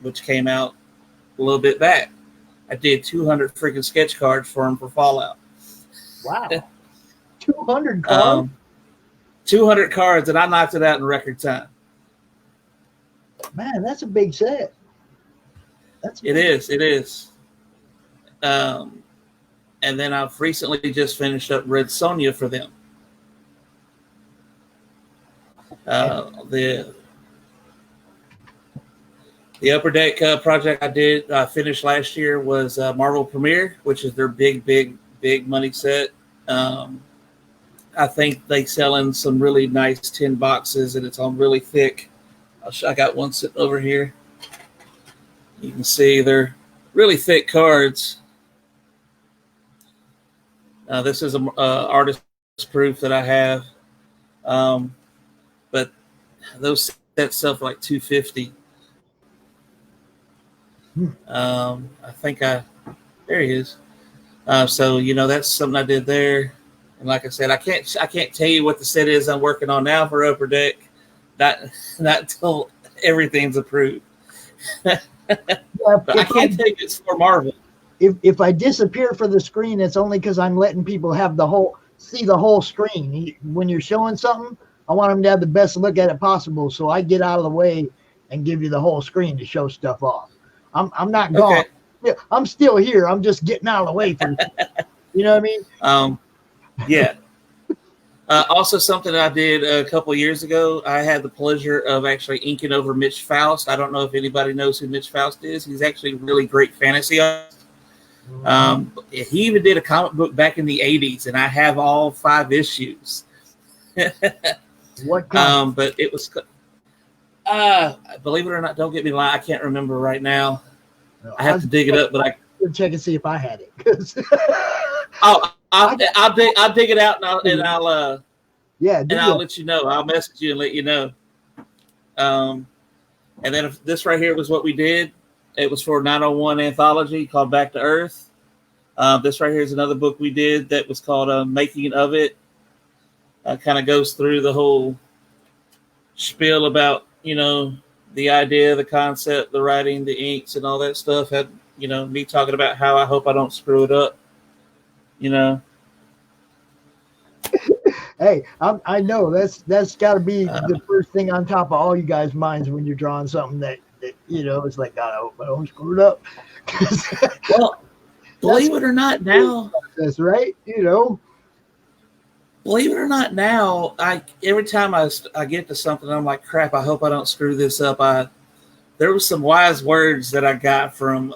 which came out a little bit back. I did 200 freaking sketch cards for them for Fallout. Wow. 200 cards? 200 cards, and I knocked it out in record time. Man, that's a big set. It is. And then I've recently just finished up Red Sonja for them. The Upper Deck project I finished last year was Marvel Premiere, which is their big money set. I think they sell in some really nice tin boxes, and it's on really thick I got one sitting over here. You can see they're really thick cards. This is a artist proof that I have, but those sets sell for like $250. I think there he is. So that's something I did there, and like I said, I can't tell you what the set is I'm working on now for Upper Deck, not until everything's approved. But I can't tell you it's for Marvel. If I disappear for the screen, it's only because I'm letting people see the whole screen. When you're showing something, I want them to have the best look at it possible. So I get out of the way and give you the whole screen to show stuff off. I'm not gone. Okay. Yeah, I'm still here. I'm just getting out of the way for you know what I mean? Yeah. Also, something I did a couple of years ago, I had the pleasure of actually inking over Mitch Faust. I don't know if anybody knows who Mitch Faust is. He's actually a really great fantasy artist. He even did a comic book back in the 80s, and I have all 5 issues. What kind? But it was, believe it or not, don't get me lying, I can't remember right now. No, I have to dig it up, but I can check and see if I had it. I'll dig it out and I'll let you know. I'll message you and let you know. And then if this right here was what we did. It was for 901 anthology called Back to Earth. This right here is another book we did that was called Making of It. Kind of goes through the whole spiel about, the idea, the concept, the writing, the inks, and all that stuff. Had, me talking about how I hope I don't screw it up. Hey, I know that's got to be the first thing on top of all you guys' minds when you're drawing something that it's like, God, I hope I don't screw it up. Well, believe it or not, now that's right. Believe it or not, now every time I get to something, I'm like, crap, I hope I don't screw this up. There was some wise words that I got from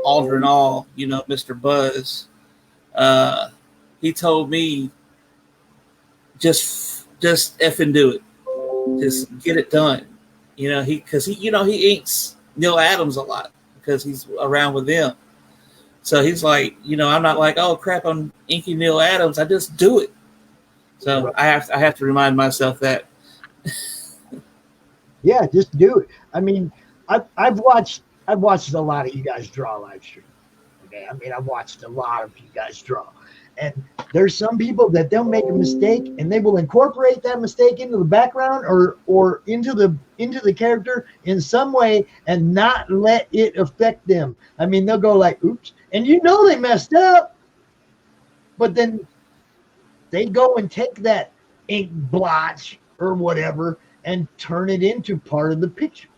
Aldrin All, Mr. Buzz. He told me, just effing do it. Just get it done. Because he inks Neil Adams a lot because he's around with them. So he's like, I'm not like, oh crap, I'm inking Neil Adams. I just do it. So I have to remind myself that. Yeah, just do it. I mean, I've watched a lot of you guys draw live stream. Okay, I mean, I've watched a lot of you guys draw, and there's some people that they'll make a mistake and they will incorporate that mistake into the background or into the character in some way and not let it affect them. I mean, they'll go like, oops, and they messed up, but then they go and take that ink blotch or whatever and turn it into part of the picture.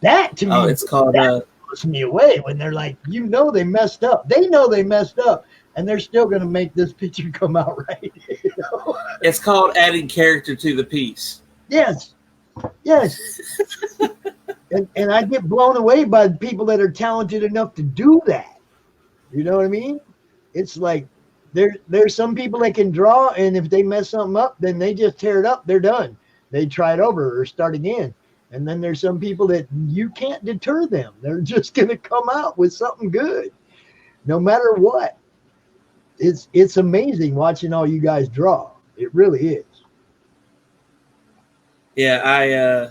That to me, it's called blows me away when they're like, they messed up. They know they messed up, and they're still going to make this picture come out right. It's called adding character to the piece. Yes. and I get blown away by people that are talented enough to do that. You know what I mean? It's like there's some people that can draw, and if they mess something up, then they just tear it up. They're done. They try it over or start again. And then there's some people that you can't deter them. They're just going to come out with something good, no matter what. It's amazing watching all you guys draw. It really is. Yeah, I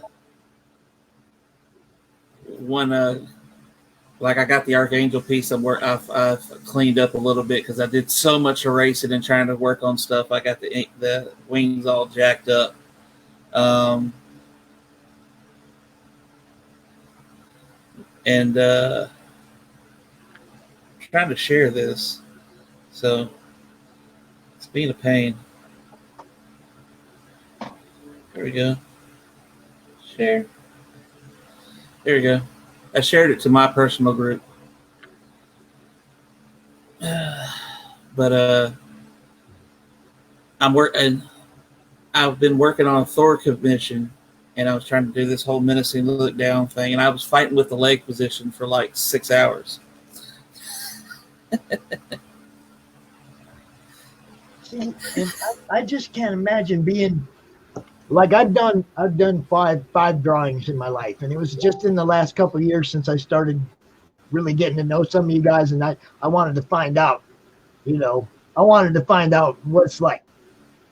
got the Archangel piece. I've cleaned up a little bit because I did so much erasing and trying to work on stuff. I got the wings all jacked up. And trying to share this, so it's being a pain. There we go. Share. There we go. I shared it to my personal group. But I've been working on a Thor commission, and I was trying to do this whole menacing look down thing, and I was fighting with the leg position for like 6 hours. See, and I just can't imagine being like I've done five drawings in my life, and it was just in the last couple of years since I started really getting to know some of you guys, and I wanted to find out, I wanted to find out what it's like.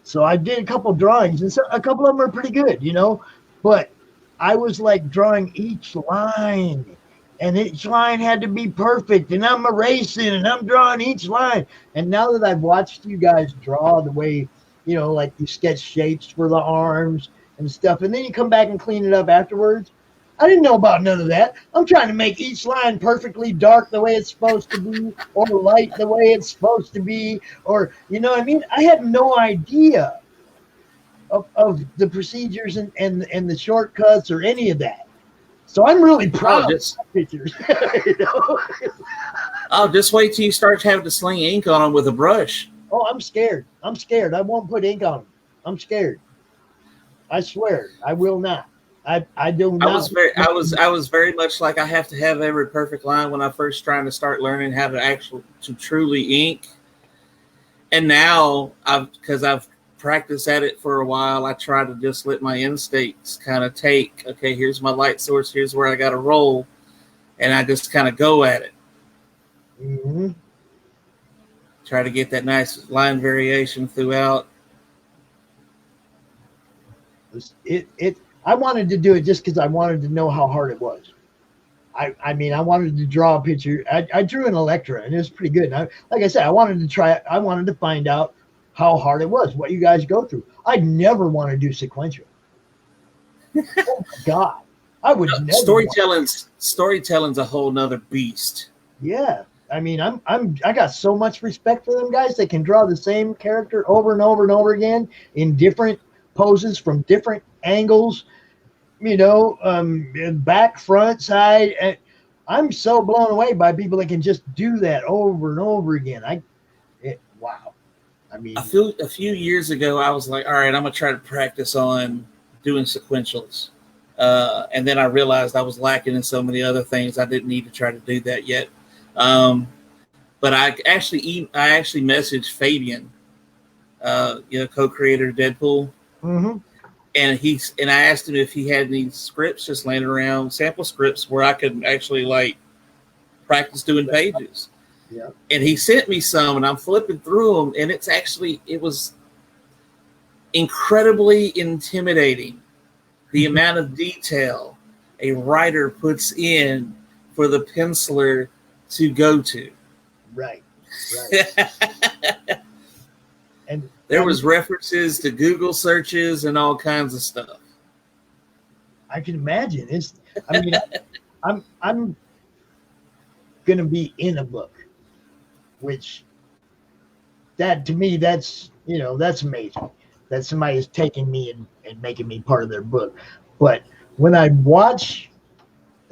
So I did a couple drawings, and so a couple of them are pretty good, but I was like drawing each line, and each line had to be perfect, and I'm erasing and I'm drawing each line. And now that I've watched you guys draw the way, like you sketch shapes for the arms and stuff, and then you come back and clean it up afterwards. I didn't know about none of that. I'm trying to make each line perfectly dark the way it's supposed to be, or light the way it's supposed to be, or, you know what I mean? I had no idea of the procedures and the shortcuts or any of that. So I'm really proud of pictures. Oh, just wait till you start having to sling ink on them with a brush. Oh, I'm scared. I won't put ink on them. I'm scared. I swear, I will not. I do not. I was very much like I have to have every perfect line when I first trying to start learning how to truly ink. And now because I've practiced at it for a while, I try to just let my instincts kind of take, okay, here's my light source, here's where I got to roll, and I just kind of go at it. Mm-hmm. Try to get that nice line variation throughout. I wanted to do it just because I wanted to know how hard it was. I mean, I wanted to draw a picture. I drew an Electra, and it was pretty good. And like I said, I wanted to try it. I wanted to find out how hard it was, what you guys go through. I'd never want to do sequential. Oh my God. I would never. Storytelling's a whole nother beast. Yeah. I mean, I got so much respect for them guys. They can draw the same character over and over and over again in different poses from different angles, back, front, side. I'm so blown away by people that can just do that over and over again. Wow. I mean, a few years ago, I was like, all right, I'm going to try to practice on doing sequentials. And then I realized I was lacking in so many other things. I didn't need to try to do that yet. But I actually messaged Fabian, co-creator of Deadpool. Mm-hmm. And I asked him if he had any scripts just laying around, sample scripts where I could actually practice doing pages. Yeah. And he sent me some, and I'm flipping through them, and it was incredibly intimidating. The amount of detail a writer puts in for the penciler to go to. Right. And there was references to Google searches and all kinds of stuff. I can imagine. I'm going to be in a book, which that to me, that's amazing that somebody is taking me and making me part of their book. But when I watch,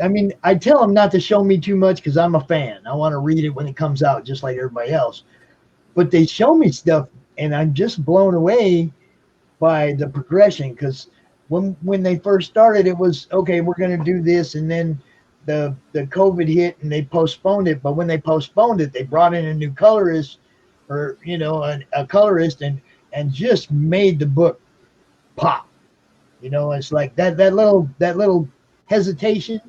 I tell them not to show me too much because I'm a fan. I want to read it when it comes out, just like everybody else. But they show me stuff, and I'm just blown away by the progression. Because when they first started, it was okay. We're going to do this, and then the COVID hit, and they postponed it. But when they postponed it, they brought in a new colorist, or a colorist, and just made the book pop. It's like that little hesitation.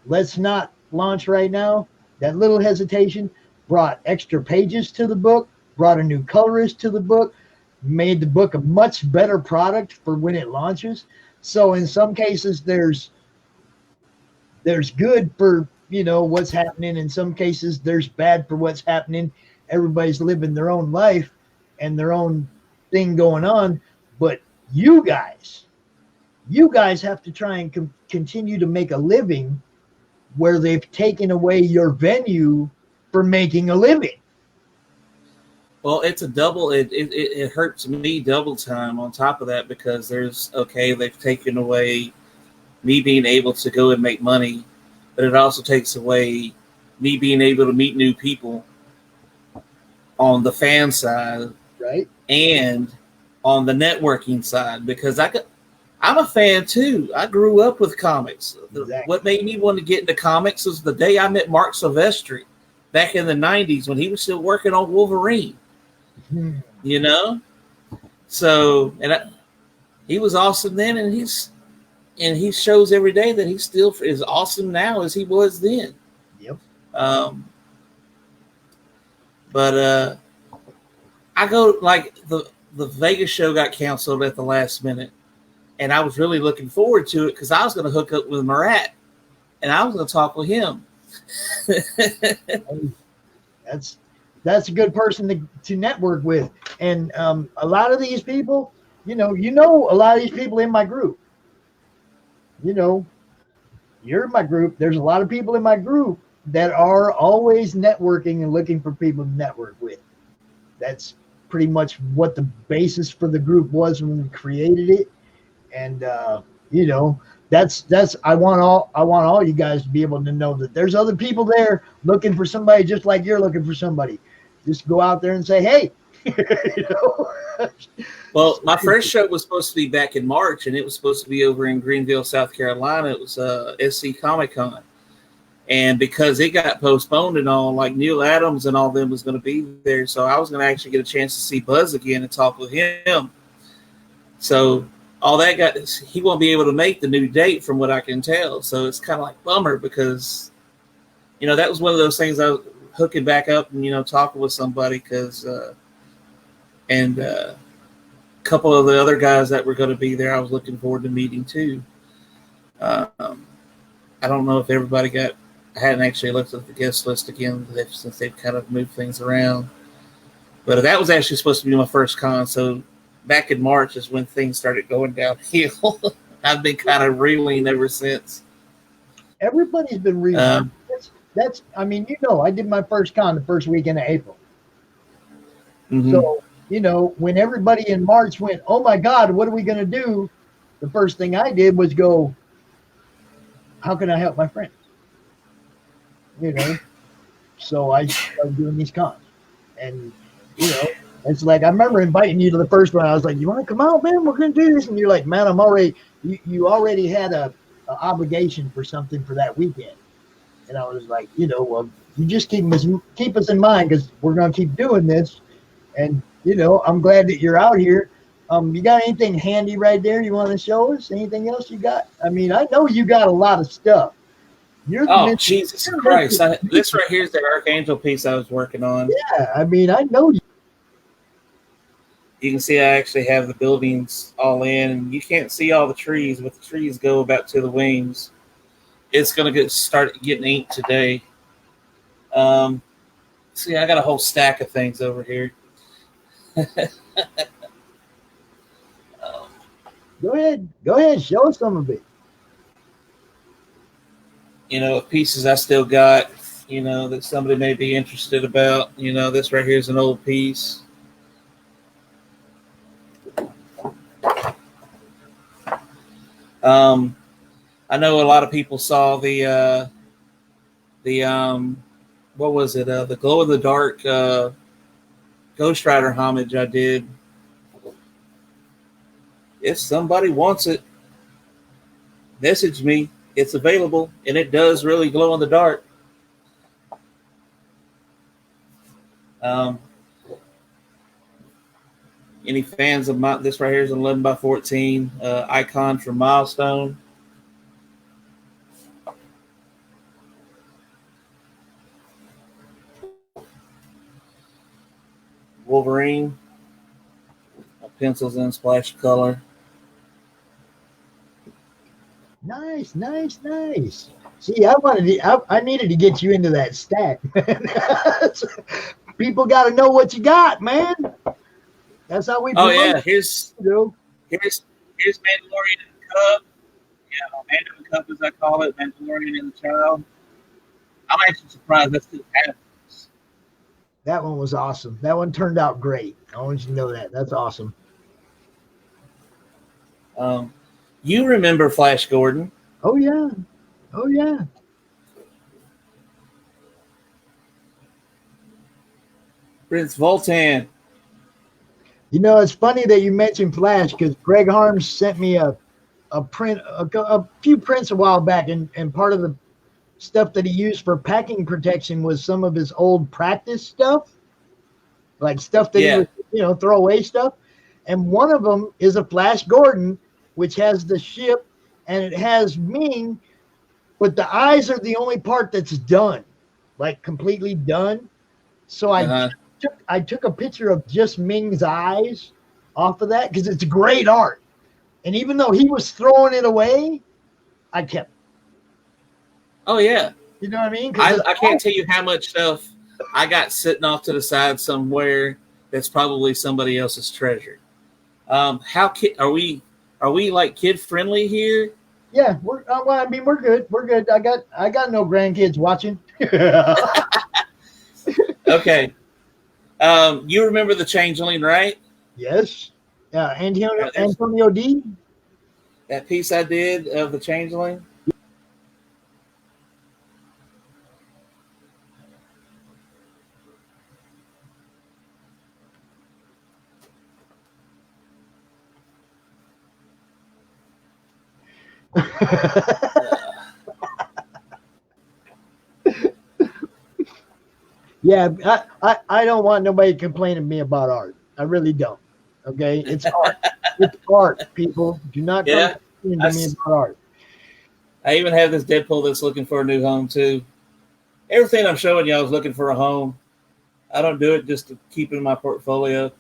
Let's not launch right now. That little hesitation brought extra pages to the book, brought a new colorist to the book, made the book a much better product for when it launches. So in some cases, there's good for, what's happening. In some cases, there's bad for what's happening. Everybody's living their own life and their own thing going on. But you guys have to try and continue to make a living where they've taken away your venue for making a living. Well, it's a double. It hurts me double time on top of that, because they've taken away me being able to go and make money, but it also takes away me being able to meet new people on the fan side, right, and on the networking side, because I'm a fan too. I grew up with comics. Exactly. What made me want to get into comics was the day I met Mark Silvestri back in the 90s when he was still working on Wolverine. So, and he was awesome then, and he shows every day that he's still as awesome now as he was then. Yep. But I go like the Vegas show got canceled at the last minute, and I was really looking forward to it because I was going to hook up with Murat, and I was going to talk with him. That's a good person to network with, and a lot of these people, you know, a lot of these people in my group. You know, you're in my group. There's a lot of people in my group that are always networking and looking for people to network with. That's pretty much what the basis for the group was when we created it. And you know, that's I want all you guys to be able to know that there's other people there looking for somebody just like you're looking for somebody. Just go out there and say, hey. You know? Well, my first show was supposed to be back in March, and it was supposed to be over in Greenville, South Carolina. It was CRoM Con. And because it got postponed and all, like Neil Adams and all them was going to be there. So I was going to actually get a chance to see Buzz again and talk with him. So all that he won't be able to make the new date from what I can tell. So it's kind of like bummer because, you know, that was one of those things I was hooking back up and, you know, talking with somebody because, and a couple of the other guys that were going to be there, I was looking forward to meeting too. I don't know if everybody I hadn't actually looked at the guest list again since they've kind of moved things around. But that was actually supposed to be my first con. So back in March is when things started going downhill. I've been kind of reeling ever since. Everybody's been reeling. That's I mean, you know, I did my first con the first weekend of April. Mm-hmm. So, you know, when everybody in March went, oh my God, what are we going to do? The first thing I did was go, how can I help my friends? You know, so I started doing these cons. And, you know, it's like, I remember inviting you to the first one. I was like, you want to come out, man? We're going to do this. And you're like, man, you already had a obligation for something for that weekend. And I was like, you know, well, you just keep us in mind because we're going to keep doing this. And, you know, I'm glad that you're out here. You got anything handy right there you want to show us? Anything else you got? I mean, I know you got a lot of stuff. Jesus Christ. This right here is the Archangel piece I was working on. Yeah, I mean, I know you. You can see I actually have the buildings all in, and you can't see all the trees, but the trees go about to the wings. It's going to start getting inked today. See, I got a whole stack of things over here. Go ahead, show us some of it. You know, pieces I still got, you know, that somebody may be interested about. You know, this right here is an old piece. I know a lot of people saw the what was it? The glow in the dark Ghost Rider homage I did. If somebody wants it, message me. It's available, and it does really glow in the dark. Any fans of this right here is an 11x14 icon from Milestone. Wolverine. Pencils in splash color. Nice. See, I needed to get you into that stack. People got to know what you got, man. That's how we. Oh yeah, here's Mandalorian Cub. Yeah, Mandalorian Cub as I call it, Mandalorian and the Child. I'm actually surprised that's still happening. That one was awesome. That one turned out great. I want you to know that. That's awesome. You remember Flash Gordon? Oh yeah. Prince Voltan. You know, it's funny that you mentioned Flash because Greg Harms sent me a few prints a while back, and part of the stuff that he used for packing protection was some of his old practice stuff, like stuff that he would, you know, throw away stuff. and one of them is a Flash Gordon, which has the ship, and it has Ming, but the eyes are the only part that's done, like completely done. So I took a picture of just Ming's eyes off of that because it's great art. And even though he was throwing it away, I kept it. Oh yeah. You know what I mean? I can't tell you how much stuff I got sitting off to the side somewhere that's probably somebody else's treasure. Are we like kid friendly here? Yeah, we're good. We're good. I got no grandkids watching. Okay. You remember the Changeling, right? Yes. Antonio D. That piece I did of the Changeling. Yeah, I don't want nobody complaining to me about art. I really don't. Okay, it's art. It's art. People do not complain to me about art. I even have this Deadpool that's looking for a new home too. Everything I'm showing y'all is looking for a home. I don't do it just to keep it in my portfolio.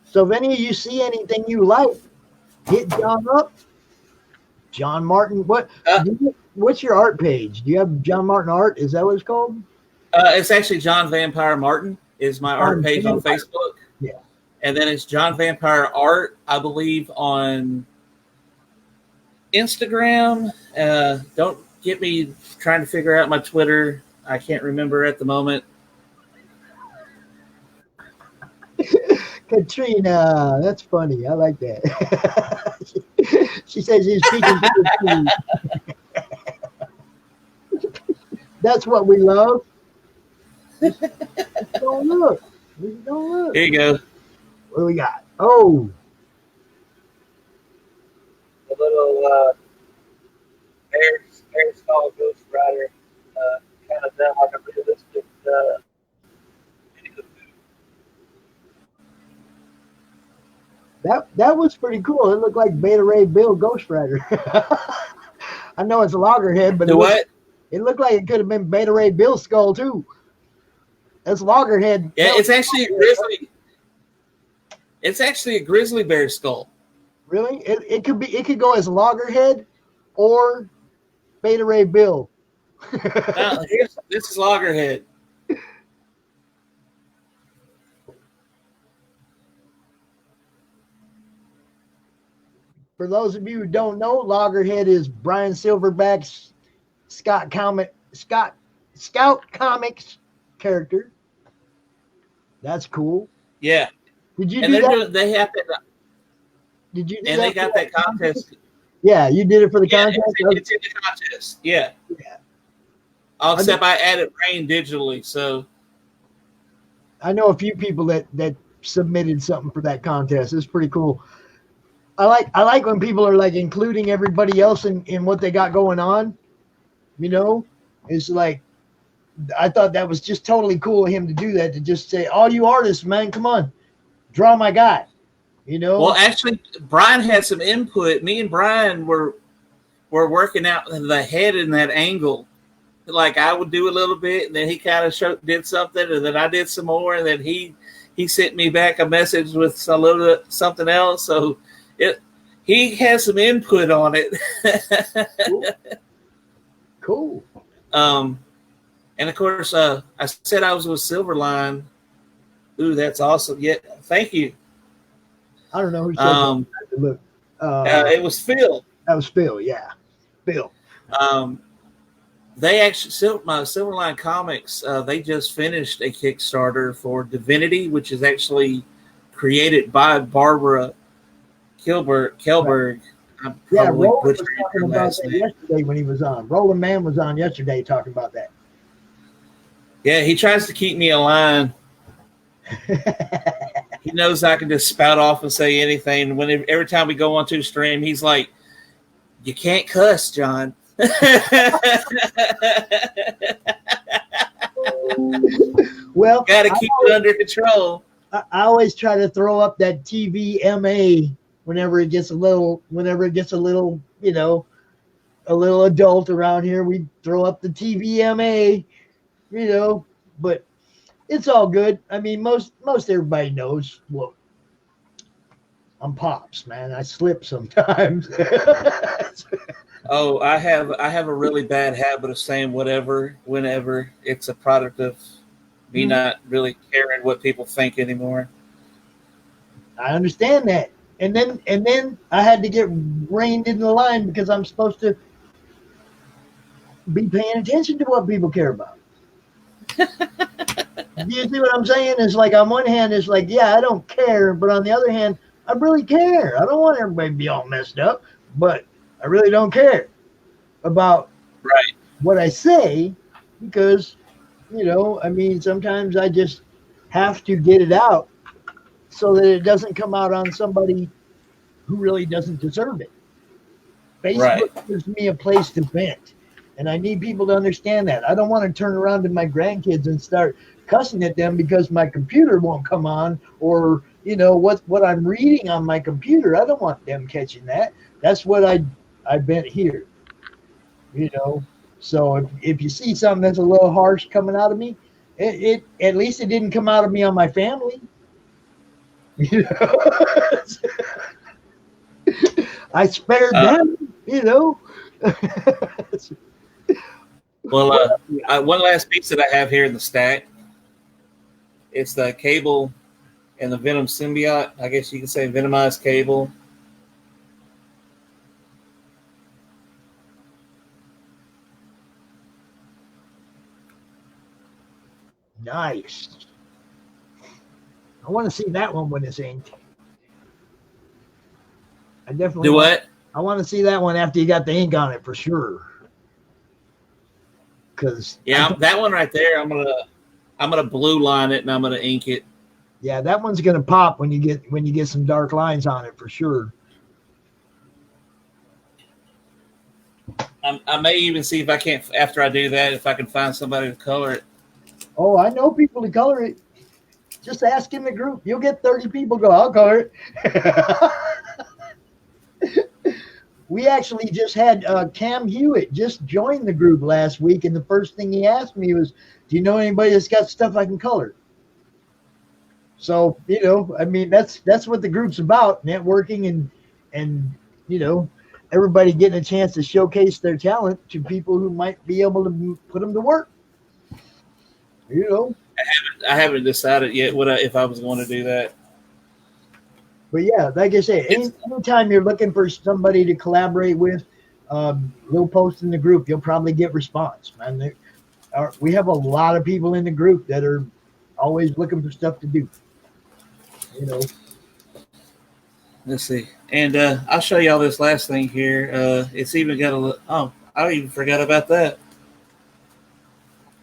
So if any of you see anything you like, hit John up. John Martin. What's your art page? Do you have John Martin Art? Is that what it's called? It's actually John Vampire Martin is my art page on Facebook. Yeah. And then it's John Vampire Art, I believe, on Instagram. Don't get me trying to figure out my Twitter. I can't remember at the moment. Katrina, that's funny. I like that. She says she's speaking to the That's what we love. Don't look. Don't look. Here you go. What do we got? Oh. The little Bear Skull Ghost Rider kind of done like a realistic That was pretty cool. It looked like Beta Ray Bill Ghost Rider. I know it's a loggerhead, but it looked like it could have been Beta Ray Bill's skull too. That's loggerhead. Yeah, it's actually a grizzly. It's actually a grizzly bear skull. Really? It could go as loggerhead or Beta Ray Bill. This is loggerhead. For those of you who don't know, loggerhead is Brian Silverback's Scout Comics character. That's cool. Yeah. Did you and do that? They have that. Did you do and that? They got that contest. Yeah, you did it for the contest? It's in the contest. Yeah. Except I added rain digitally, so. I know a few people that submitted something for that contest. It's pretty cool. I like when people are like including everybody else in what they got going on. You know, it's like I thought that was just totally cool of him to do that, to just say, all you artists, man, come on, draw my guy. You know? Well, actually, Brian had some input. Me and Brian were working out the head in that angle. Like I would do a little bit, and then he kind of did something, and then I did some more, and then he sent me back a message with something else. So he has some input on it. Cool. And of course, I said I was with Silverline. Ooh, that's awesome. Yeah, thank you. I don't know who said that. Look, it was Phil. That was Phil. Yeah, Phil. They actually, my Silverline Comics, they just finished a Kickstarter for Divinity, which is actually created by Barbara Kelberg. Yeah, Roland was talking about that yesterday when he was on. Roland Mann was on yesterday talking about that. Yeah, he tries to keep me in line. He knows I can just spout off and say anything. Every time we go onto the stream, he's like, "You can't cuss, John." Well, got to keep it under control. I always try to throw up that TVMA whenever it gets a little, you know, a little adult around here. We throw up the TVMA, you know, but it's all good. I mean, most everybody knows. Look, I'm Pops, man. I slip sometimes. Oh, I have a really bad habit of saying whatever whenever it's a product of me not really caring what people think anymore. I understand that. And then I had to get reined in the line because I'm supposed to be paying attention to what people care about. You see what I'm saying? It's like on one hand, it's like, yeah, I don't care, but on the other hand, I really care. I don't want everybody to be all messed up, but I really don't care about what I say because, you know, I mean, sometimes I just have to get it out so that it doesn't come out on somebody who really doesn't deserve it. Facebook gives me a place to vent, and I need people to understand that. I don't want to turn around to my grandkids and start cussing at them because my computer won't come on, or you know what I'm reading on my computer. I don't want them catching that. That's what I vent here. You know, so if you see something that's a little harsh coming out of me, it at least it didn't come out of me on my family. You know, I spared them. You know. Well, one last piece that I have here in the stack. It's the Cable and the Venom symbiote. I guess you can say Venomized Cable. Nice. I want to see that one when it's inked. I definitely do what? I want to see that one after you got the ink on it for sure. Because that one right there, I'm gonna blue line it and I'm gonna ink it. Yeah, that one's gonna pop when you get some dark lines on it for sure. I may even see if I can't, after I do that, if I can find somebody to color it. Oh, I know people to color it. Just ask in the group. You'll get 30 people go, I'll color it. We actually just had Cam Hewitt just join the group last week, and the first thing he asked me was, do you know anybody that's got stuff I can color? So, you know, I mean, that's what the group's about, networking and you know, everybody getting a chance to showcase their talent to people who might be able to put them to work. You know, I haven't decided yet if I was going to do that. But yeah, like I say, anytime you're looking for somebody to collaborate with, you'll post in the group. You'll probably get response, man. We have a lot of people in the group that are always looking for stuff to do. You know. Let's see, and I'll show y'all this last thing here. It's even got I even forgot about that.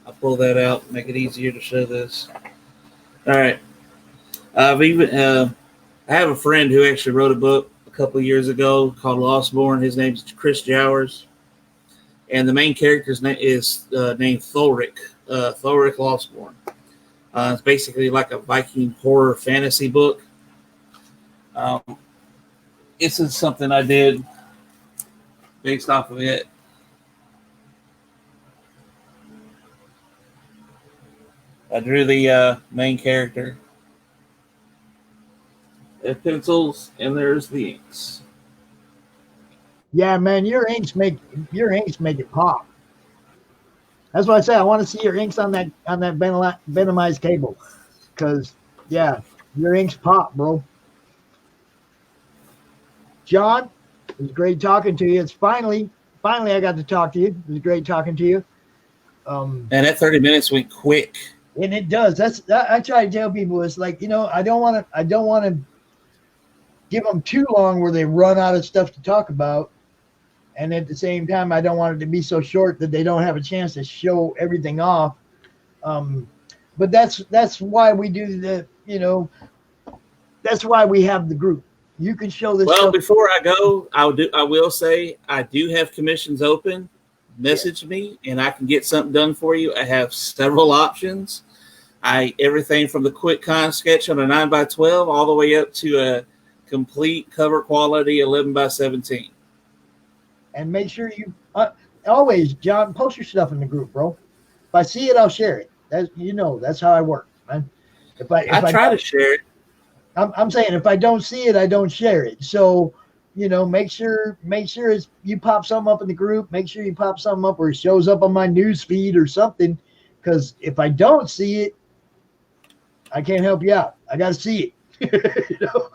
I'll pull that out, make it easier to show this. All right, I have a friend who actually wrote a book a couple of years ago called Lostborn. His name's Chris Jowers, and the main character's name is named Thulric. Thulric Lostborn. It's basically like a Viking horror fantasy book. This is something I did based off of it. I drew the main character. There's pencils and there's the inks. Yeah, man, your inks make it pop. That's why I say I want to see your inks on that venomized cable, because yeah, your inks pop, bro. John, it was great talking to you. It's finally I got to talk to you. It was great talking to you. And that 30 minutes went quick. And it does. I try to tell people, it's like, you know, I don't want to give them too long where they run out of stuff to talk about, and at the same time I don't want it to be so short that they don't have a chance to show everything off. But that's why we do the, you know, that's why we have the group. You can show this. Well, before I go, I will say I do have commissions open. Message me and I can get something done for you. I have several options. Everything from the quick con sketch on a 9x12 all the way up to a complete cover quality 11x17. And make sure you always, John, post your stuff in the group, bro. If I see it, I'll share it. That's how I work, man. If I try to share it. I'm saying if I don't see it, I don't share it. So, make sure you pop something up in the group. Make sure you pop something up where it shows up on my news feed or something. Because if I don't see it, I can't help you out. I got to see it.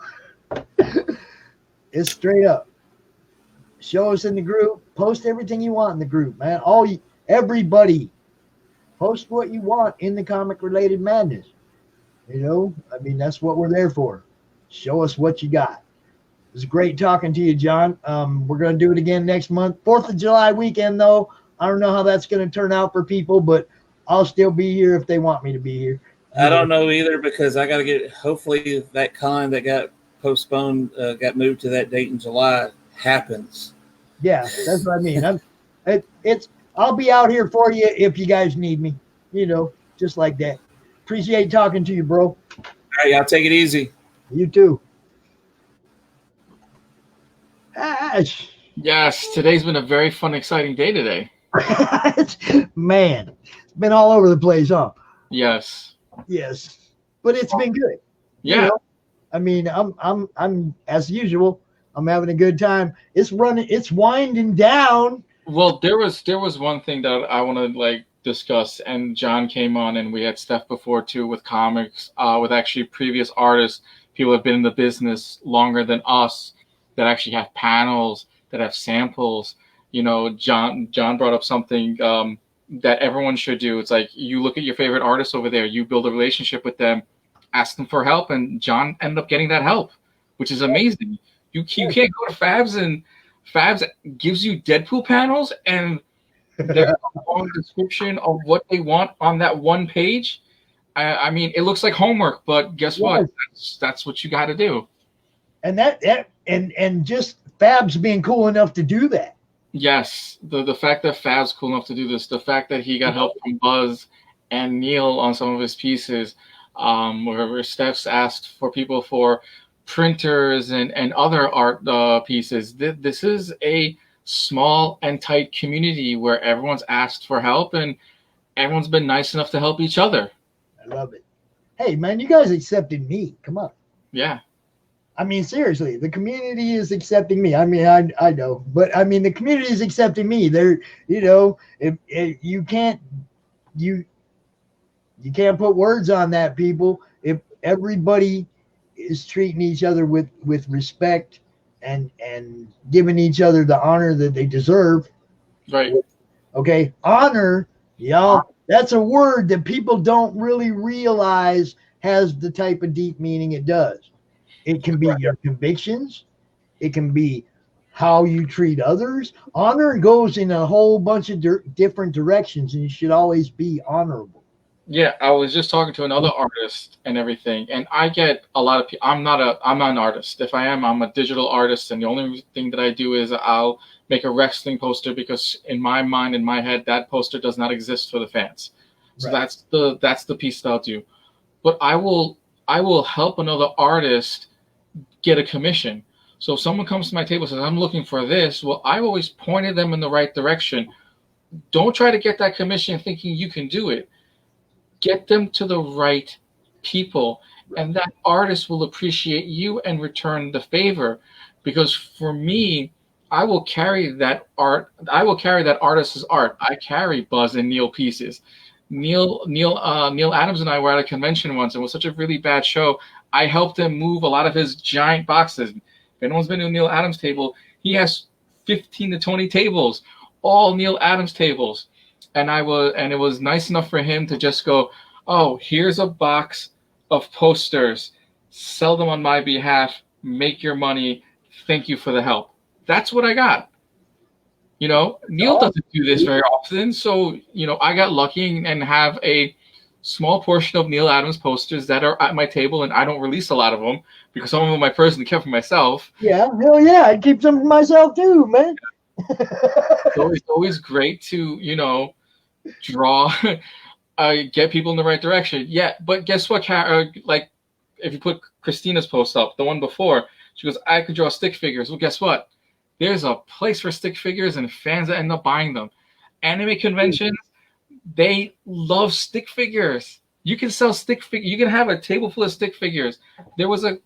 It's straight up. Show us in the group. Post everything you want in the group, man. Everybody, post what you want in the comic related madness. That's what we're there for. Show us what you got. It was great talking to you, John. We're going to do it again next month. 4th of July weekend, though. I don't know how that's going to turn out for people, but I'll still be here if they want me to be here. I don't know either because I got to get. Hopefully, that con that got postponed, got moved to that date in July happens. Yeah, that's what I mean. I'll be out here for you if you guys need me. Just like that. Appreciate talking to you, bro. All right, y'all take it easy. You too. Ash. Yes, today's been a very fun, exciting day today. Man, it's been all over the place, huh? Yes. Yes, but it's been good. Yeah. I'm as usual. I'm having a good time. It's winding down. Well, there was one thing that I want to discuss, and John came on, and we had Steph before too with comics, with actually previous artists, people have been in the business longer than us, that actually have panels, that have samples. John brought up something that everyone should do. It's like you look at your favorite artists over there, you build a relationship with them, ask them for help, and John ended up getting that help, which is amazing. You can't go to Fabs, and Fabs gives you Deadpool panels, and there's a long description of what they want on that one page. I mean, it looks like homework, but guess what? That's what you got to do. And and just Fabs being cool enough to do that. Yes, the fact that Fab's cool enough to do this, the fact that he got help from Buzz and Neil on some of his pieces, where Steph's asked for people for printers and other art pieces. This is a small and tight community where everyone's asked for help and everyone's been nice enough to help each other. I love it. Hey, man, you guys accepted me. Come on. Yeah. I mean, seriously, the community is accepting me. I mean, I know, but I mean, the community is accepting me. They're, if you can't put words on that, people. If everybody is treating each other with respect and giving each other the honor that they deserve. Right. Okay. Honor, y'all, that's a word that people don't really realize has the type of deep meaning it does. It can be your convictions. It can be how you treat others. Honor goes in a whole bunch of different directions, and you should always be honorable. Yeah, I was just talking to another artist and everything, and I get a lot of people. I'm not an artist. If I am, I'm a digital artist, and the only thing that I do is I'll make a wrestling poster because in my mind, in my head, that poster does not exist for the fans. So that's the piece that I'll do. But I will help another artist get a commission. So if someone comes to my table and says, I'm looking for this, well, I've always pointed them in the right direction. Don't try to get that commission thinking you can do it. Get them to the right people, and that artist will appreciate you and return the favor. Because for me, I will carry that art. I will carry that artist's art. I carry Buzz and Neil pieces. Neil Adams and I were at a convention once. It was such a really bad show. I helped him move a lot of his giant boxes. If anyone's been to a Neil Adams table, he has 15 to 20 tables, all Neil Adams tables. And it was nice enough for him to just go, oh, here's a box of posters. Sell them on my behalf. Make your money. Thank you for the help. That's what I got. Neil doesn't do this very often. So, I got lucky and have a small portion of Neil Adams posters that are at my table, and I don't release a lot of them because some of them I personally kept for myself. Yeah, hell yeah. I keep some for myself too, man. It's always great to, draw get people in the right direction. Yeah, but guess what? Like, if you put Christina's post up, the one before, she goes, I could draw stick figures. Well, guess what? There's a place for stick figures and fans that end up buying them. Anime conventions, they love stick figures. You can sell stick figures. You can have a table full of stick figures. There was a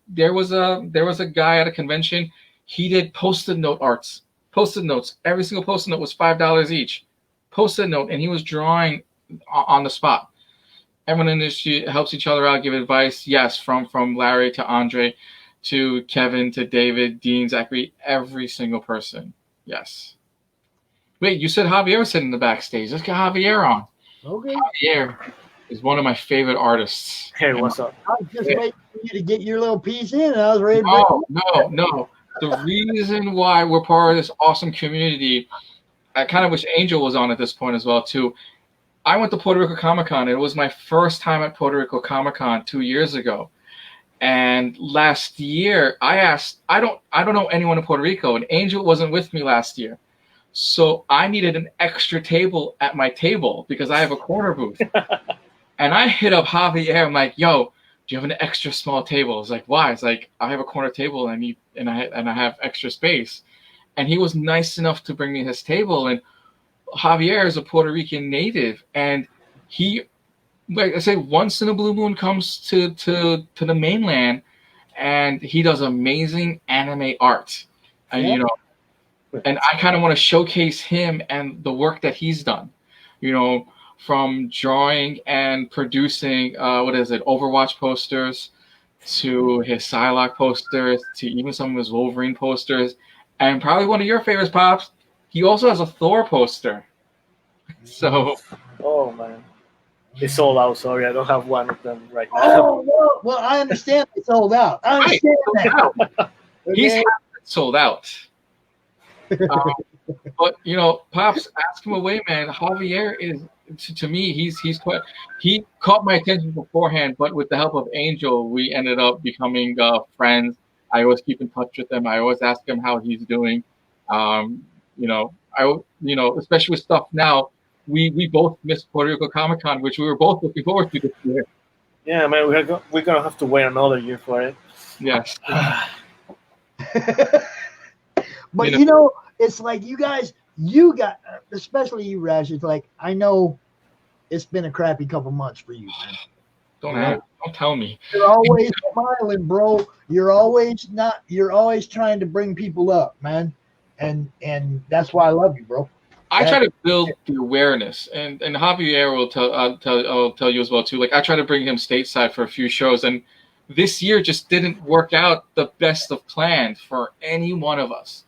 guy at a convention. He did post-it note arts. Post-it notes. Every single post-it note was $5 each. Post-it note, and he was drawing on the spot. Everyone in the industry helps each other out, give advice. Yes, from Larry to Andre to Kevin to David, Dean, Zachary, every single person. Yes. Wait, you said Javier was sitting in the backstage. Let's get Javier on. Okay. Javier is one of my favorite artists. Hey, what's up? I was just waiting for you to get your little piece in, and I was ready to No. The reason why we're part of this awesome community, I kind of wish Angel was on at this point as well, too. I went to Puerto Rico Comic Con. It was my first time at Puerto Rico Comic Con 2 years ago. And last year, I asked, I don't know anyone in Puerto Rico, and Angel wasn't with me last year. So I needed an extra table at my table because I have a corner booth. And I hit up Javier. I'm like, yo, do you have an extra small table? It's like, why? It's like, I have a corner table and I have extra space. And he was nice enough to bring me his table. And Javier is a Puerto Rican native, and he, like I say, once in a blue moon comes to the mainland, and he does amazing anime art. And you know, and I kind of want to showcase him and the work that he's done. You know, from drawing and producing Overwatch posters, to his Psylocke posters, to even some of his Wolverine posters, and probably one of your favorites, Pops. He also has a Thor poster. So. Oh man, it's sold out. Sorry, I don't have one of them right now. Oh well, I understand it's sold out. I understand that. He's sold out. But you know, Pops, ask him away, man. Javier is, to me, he caught my attention beforehand, but with the help of Angel, we ended up becoming friends. I always keep in touch with him. I always ask him how he's doing. Especially with stuff now, we both missed Puerto Rico Comic Con, which we were both looking forward to this year. Yeah, man, we're gonna have to wait another year for it. Yes. But you know, it's like you guys, especially you, Rash. It's like, I know it's been a crappy couple months for you, man. Don't tell me. You're always smiling, bro. You're always trying to bring people up, man. And that's why I love you, bro. I try to build the awareness, and Javier will tell you as well too. Like, I try to bring him stateside for a few shows, and this year just didn't work out the best of plans for any one of us.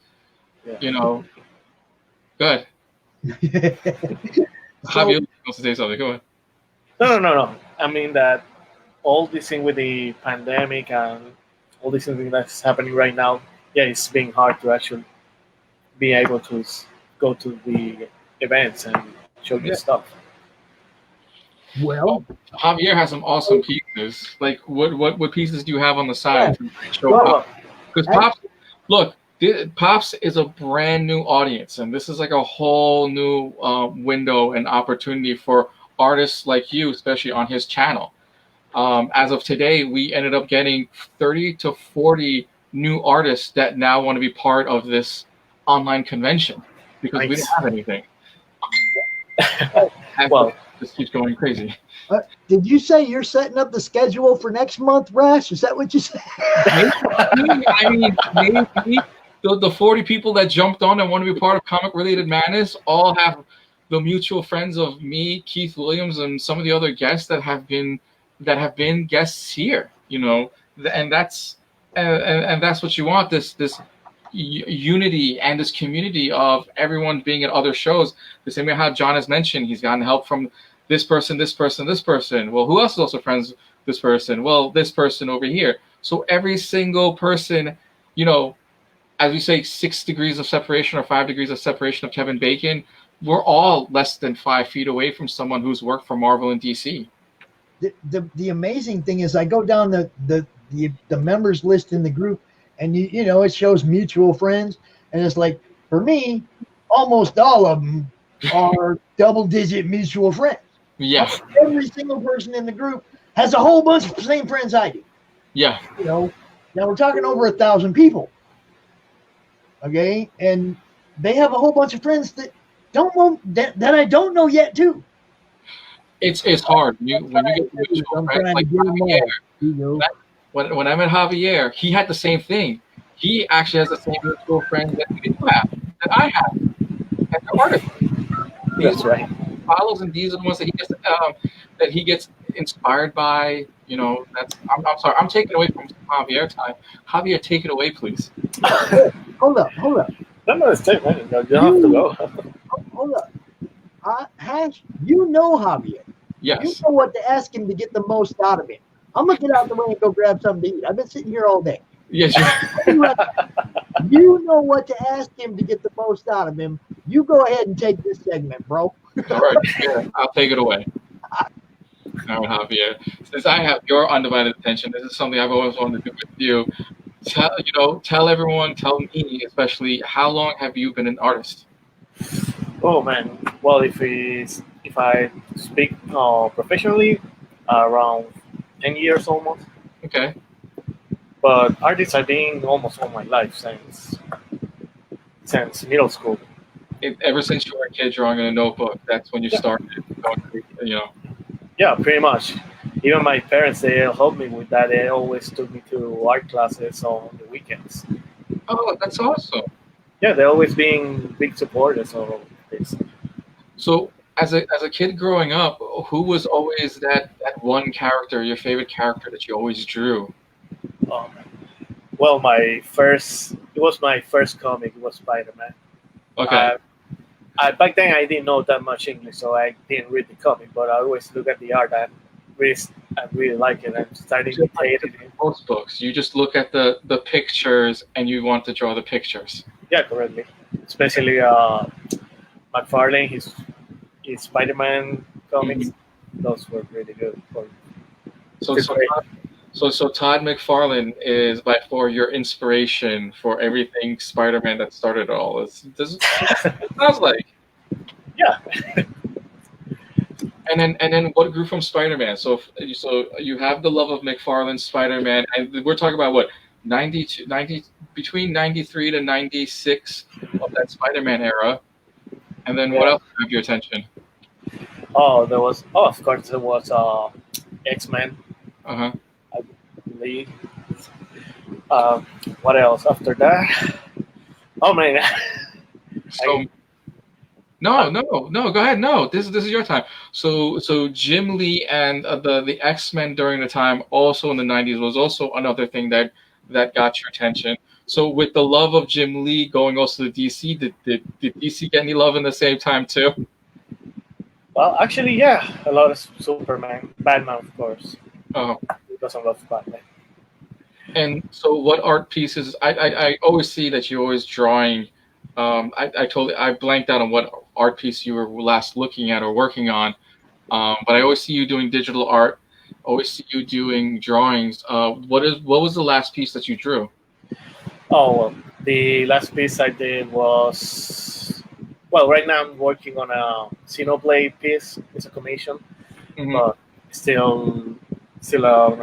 Yeah. You know, good. Javier wants to say something. Go ahead. No. I mean that all this thing with the pandemic and all this thing that's happening right now, yeah, it's being hard to actually be able to go to the events and show your stuff. Well, Javier has some awesome pieces. Like, what pieces do you have on the side to show up? Because Pops is a brand new audience, and this is like a whole new window and opportunity for artists like you, especially on his channel. As of today, we ended up getting 30 to 40 new artists that now want to be part of this online convention because we didn't have anything. Well, this keeps going crazy. Did you say you're setting up the schedule for next month, Rash? Is that what you said? Maybe the 40 people that jumped on and want to be part of Comic Related Madness all have the mutual friends of me, Keith Williams, and some of the other guests that have been guests here. You know, and that's what you want. This unity and this community of everyone being at other shows. The same way how John has mentioned, he's gotten help from this person, this person, this person. Well, who else is also friends with this person? Well, this person over here. So every single person, you know, as we say, 6 degrees of separation or 5 degrees of separation of Kevin Bacon, we're all less than 5 feet away from someone who's worked for Marvel and DC. The amazing thing is, I go down the members list in the group, and you know, it shows mutual friends, and it's like, for me, almost all of them are double-digit mutual friends. Yeah. Every single person in the group has a whole bunch of the same friends I do. Yeah. You know, now we're talking over 1,000 people. Okay, and they have a whole bunch of friends that don't know that I don't know yet too. It's hard when you get mutual friends like Javier. When I met Javier, he had the same thing. He actually has the same mutual friends that you have, that I have, and they're artists. These right. follows, and these are the ones that he gets inspired by. You know, I'm sorry, I'm taking away from Javier time. Javier, take it away, please. Hold up. No, it's take, man. You don't have to go. Hold up. Hash, you know Javier. Yes. You know what to ask him to get the most out of him. I'm gonna get out the way and go grab something to eat. I've been sitting here all day. Yes. You know what to ask him to get the most out of him. You go ahead and take this segment, bro. All right, yeah, I'll take it away. All right, Javier. Since I have your undivided attention, this is something I've always wanted to do with you. Tell everyone, tell me especially, how long have you been an artist? Oh man, well, if I speak professionally, around 10 years almost. Okay. But artists I've been almost all my life since middle school. Ever since you were a kid drawing in a notebook, that's when you started. You know. Yeah, pretty much. Even my parents, they helped me with that. They always took me to art classes on the weekends. Oh, that's awesome. Yeah, they're always being big supporters of this. So, as a kid growing up, who was always that one character, your favorite character that you always drew? Well, it was my first comic. It was Spider-Man. Okay. Back then I didn't know that much English, so I didn't read the comic. But I always look at the art and I really like it. I'm starting to imitate it. Most books, you just look at the pictures and you want to draw the pictures. Yeah, correctly. Especially McFarlane, his Spider-Man comics. Mm-hmm. Those were really good. So Todd McFarlane is by far your inspiration for everything Spider-Man that started it all. It sounds like. Yeah. And then what grew from Spider-Man? So you have the love of McFarlane's Spider-Man, and we're talking about what, between 93 to 96 of that Spider-Man era. And then what else grabbed your attention? Of course there was X-Men. Uh-huh. I believe. What else after that? Oh man. No, go ahead. No, this is your time. So Jim Lee and the X-Men during the time, also in the 90s, was also another thing that got your attention. So with the love of Jim Lee going also to DC, did DC get any love in the same time too? Well, actually, yeah, a lot of Superman, Batman, of course. Oh, because I love Batman. And so, what art pieces? I always see that you're always drawing. I blanked out on what art piece you were last looking at or working on. But I always see you doing digital art. Always see you doing drawings. What was the last piece that you drew? Oh, well, the last piece I did was, well, right now I'm working on a Xenoblade piece. It's a commission, but still on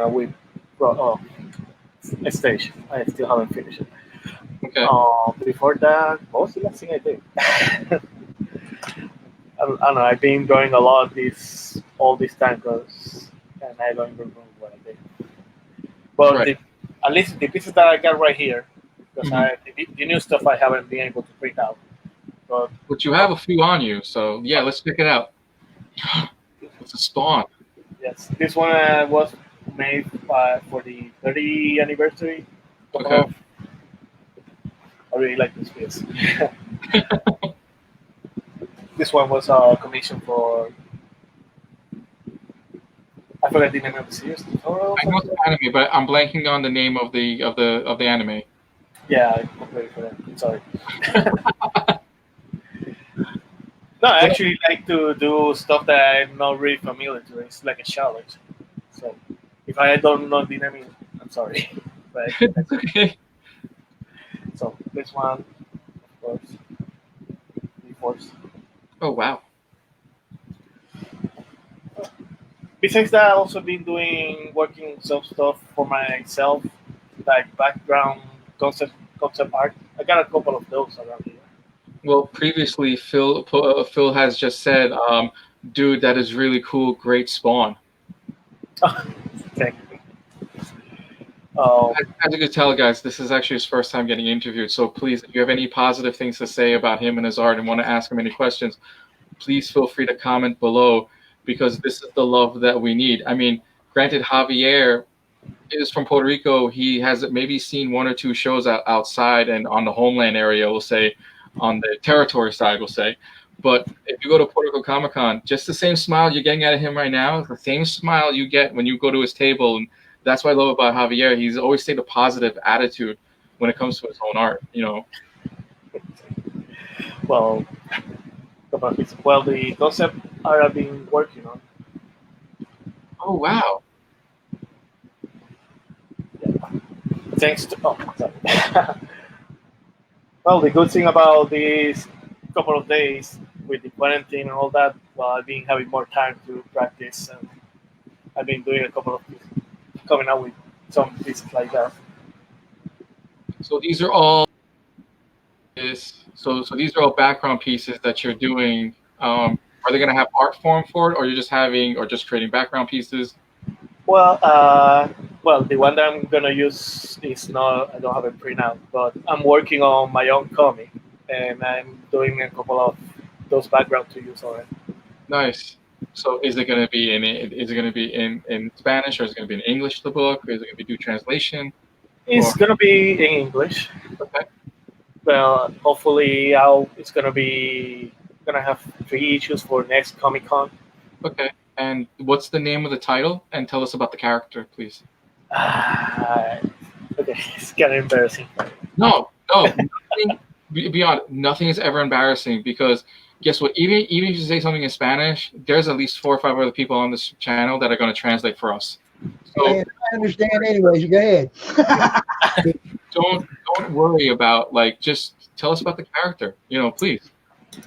a stage. I still haven't finished it. Okay. Before that, what was the last thing I did? I don't know. I've been drawing a lot all this time and I don't remember what I did. But right. At least the pieces that I got right here, because the new stuff I haven't been able to print out. But you have a few on you, so yeah, let's check it out. It's a Spawn. Yes, this one was made for the 30th anniversary. Okay. I really like this piece. This one was commissioned for. I forgot the name of the series. I know the anime, but I'm blanking on the name of the anime. Yeah, I'm ready for that. I'm sorry. No, I actually like to do stuff that I'm not really familiar to. It's like a challenge. So if I don't know the name, I'm sorry. But that's okay. So this one, of course. Oh wow. besides that, I've also been working some stuff for myself, like background concept art. I got a couple of those around here. Well, previously, Phil has just said, dude, that is really cool. Great spawn. Thank you. As you can tell, guys, this is actually his first time getting interviewed. So please, if you have any positive things to say about him and his art and want to ask him any questions, please feel free to comment below, because this is the love that we need. I mean, granted, Javier is from Puerto Rico. He has maybe seen one or two shows outside and on the homeland area, we'll say, on the territory side, we'll say. But if you go to Puerto Rico Comic Con, just the same smile you're getting out of him right now, the same smile you get when you go to his table. And that's what I love about Javier. He's always stayed a positive attitude when it comes to his own art, you know. Well, the concept art I've been working on. Oh, wow. Thanks to well, the good thing about these couple of days with the quarantine and all that, well, I've been having more time to practice, and I've been doing a couple of coming out with some pieces like that. So these are all so these are all background pieces that you're doing. Are they going to have art form for it, or you're just creating background pieces? Well, the one that I'm gonna use is not. I don't have it print out, but I'm working on my own comic, and I'm doing a couple of those backgrounds to use on it. Nice. So is it going to be in Spanish, or is it going to be in English? The book, or is it going to be do translation? It's gonna be in English. Okay. Well, hopefully, it's gonna have 3 issues for next Comic Con. Okay. And what's the name of the title? And tell us about the character, please. Okay, it's kind of embarrassing. No. Nothing is ever embarrassing, because guess what? Even if you say something in Spanish, there's at least 4 or 5 other people on this channel that are going to translate for us. So I understand anyways. Go ahead. don't worry about, like, just tell us about the character, please.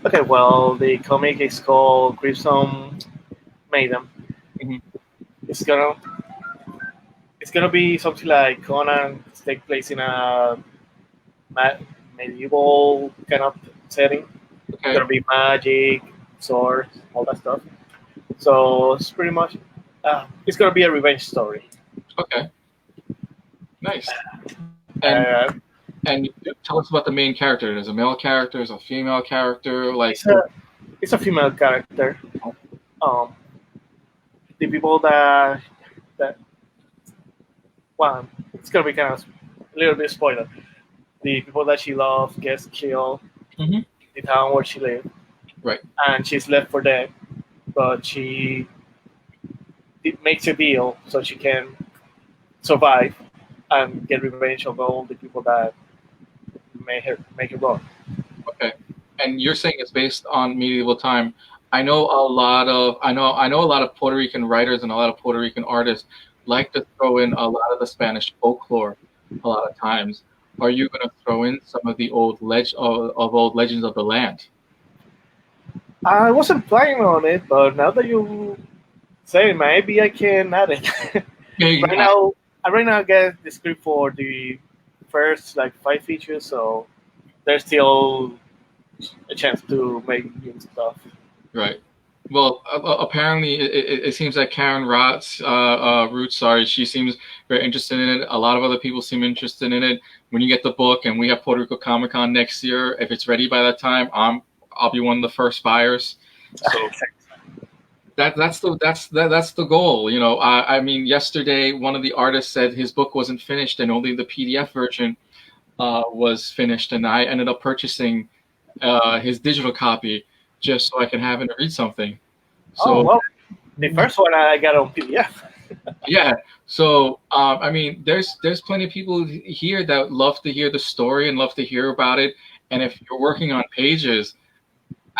Okay, well, the comic is called CRoM Maiden. Mm-hmm. It's gonna be something like Conan. Take place in a medieval kind of setting. Okay. It's gonna be magic, swords, all that stuff. So it's pretty much it's gonna be a revenge story. Okay. Nice. And tell us about the main character. There's a male character, there's a female character. Like it's a female character. The people that well, it's gonna be kind of a little bit spoiler. The people that she loves gets killed. Mm-hmm. The town where she lived. Right. And she's left for dead, but it makes a deal so she can survive and get revenge of all the people that make her wrong. Okay. And you're saying it's based on medieval time. I know a lot of Puerto Rican writers and a lot of Puerto Rican artists like to throw in a lot of the Spanish folklore a lot of times. Are you going to throw in some of the old legends of the land? I wasn't planning on it, but now that you say it, maybe I can add it. Right now I get the script for the first 5 features, so there's still a chance to make new stuff. Right. Well, apparently it seems like Karen Roots, she seems very interested in it. A lot of other people seem interested in it. When you get the book and we have Puerto Rico Comic Con next year, if it's ready by that time, I'll be one of the first buyers. So that's the goal. I mean, yesterday one of the artists said his book wasn't finished and only the PDF version was finished, and I ended up purchasing his digital copy just so I can have it and read something. So, well, the first one I got on PDF. Yeah. So, I mean, there's plenty of people here that love to hear the story and love to hear about it. And if you're working on pages,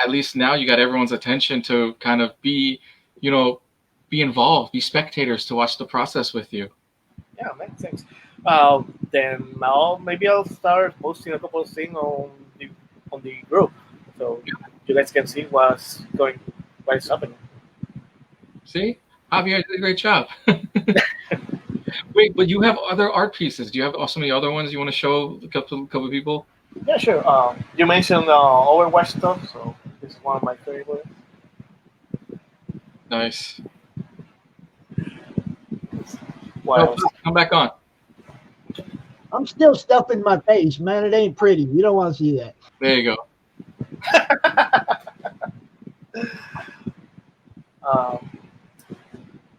at least now you got everyone's attention to kind of be involved, be spectators to watch the process with you. Yeah, makes sense. Then maybe I'll start posting a couple of things on the group, so you guys can see what's happening. See, Javier did a great job. Wait, but you have other art pieces. Do you have some of the other ones you want to show a couple people? Yeah, sure. You mentioned Overwatch stuff, so this is one of my favorites. Nice. What Come back on. I'm still stuffing my face, man. It ain't pretty. You don't want to see that. There you go.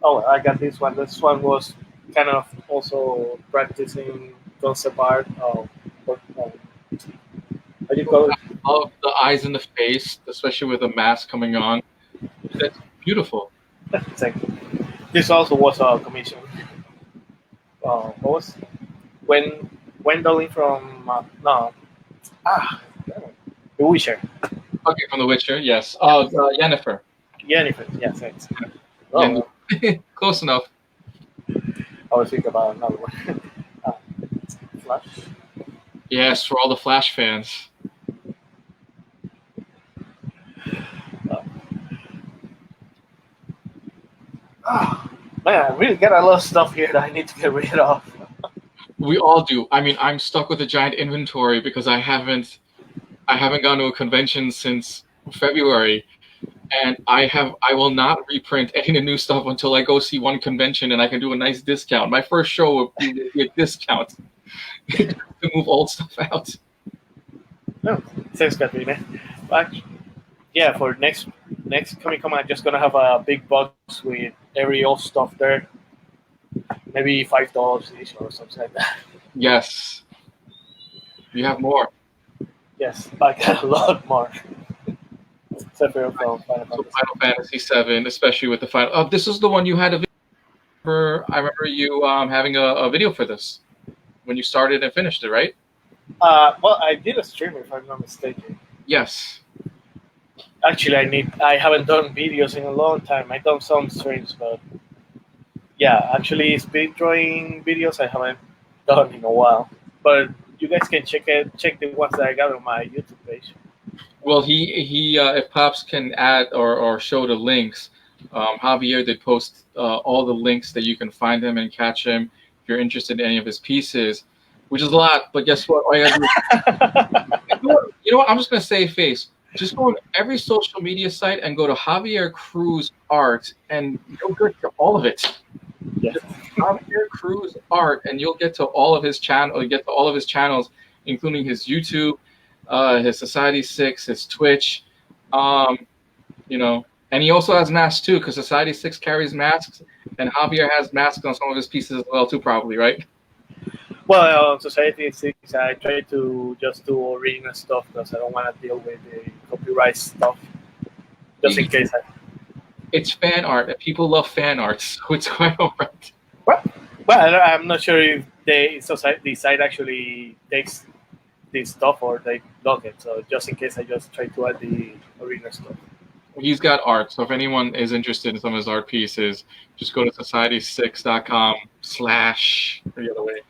Oh, I got this one. This one was kind of also practicing concept art. How do you call it? I love the eyes in the face, especially with the mask coming on. That's beautiful. Thank you. This also was a commission. What was Gwendolyn from The Witcher. Okay, from The Witcher, yes. Yennefer. Yennefer, yeah, thanks. Close enough. I was thinking about another one. Flash. Yes, for all the Flash fans. Man, I really got a lot of stuff here that I need to get rid of. We all do. I mean, I'm stuck with a giant inventory because I haven't gone to a convention since February, and I will not reprint any of the new stuff until I go see one convention and I can do a nice discount. My first show will be a discount to move old stuff out. Oh, thanks, Katrina. But yeah, for next Comic Con, I'm just gonna have a big box with every old stuff there. Maybe $5 each or something like that. Yes. You have more. Yes, I got a lot more. Except for Final Fantasy VII, especially with the final. Oh, this is the one you had a video for. I remember you having a video for this when you started and finished it, right? Well, I did a stream if I'm not mistaken. Yes. Actually, I haven't done videos in a long time. I've done some streams, but yeah, actually, speed drawing videos I haven't done in a while. But you guys can check the ones that I got on my YouTube page. Well, he if Pops can add or show the links, Javier did post all the links that you can find him and catch him if you're interested in any of his pieces, which is a lot. But guess what? All you gotta do, you know what? I'm just gonna save face. Just go on every social media site and go to Javier Cruz Art, and you'll get to all of it. Yes. Javier Cruz Art, and you'll get to all of his channel. You get to all of his channels, including his YouTube, his Society 6, his Twitch, you know, and he also has masks too, because Society 6 carries masks, and Javier has masks on some of his pieces as well too, probably, right? Well, on Society 6, I try to just do original stuff because I don't want to deal with the copyright stuff, just in case. It's fan art, and people love fan art, so it's quite alright. Well, I'm not sure if the site actually takes this stuff or they block it. So just in case, I just try to add the original stuff. He's got art, so if anyone is interested in some of his art pieces, just go to society6.com/ or the other way.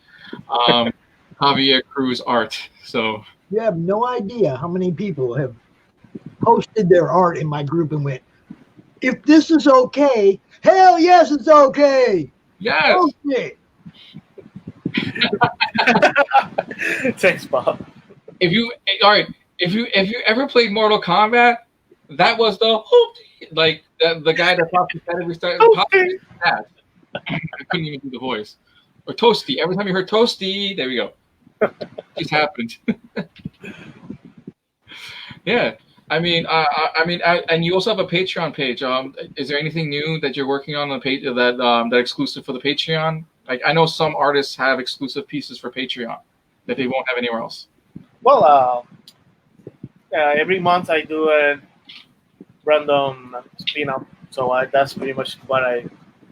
Javier Cruz Art. So you have no idea how many people have posted their art in my group and went, "If this is okay, hell yes, it's okay." Yes. Okay. Thanks, Bob. If you ever played Mortal Kombat, that was the the guy that popped every start. I couldn't even do the voice. Or Toasty. Every time you heard Toasty, there we go. It just happened. Yeah. I mean, and you also have a Patreon page. Is there anything new that you're working on the page that exclusive for the Patreon? Like, I know some artists have exclusive pieces for Patreon that they won't have anywhere else. Well, every month I do a random spin-up, so that's pretty much what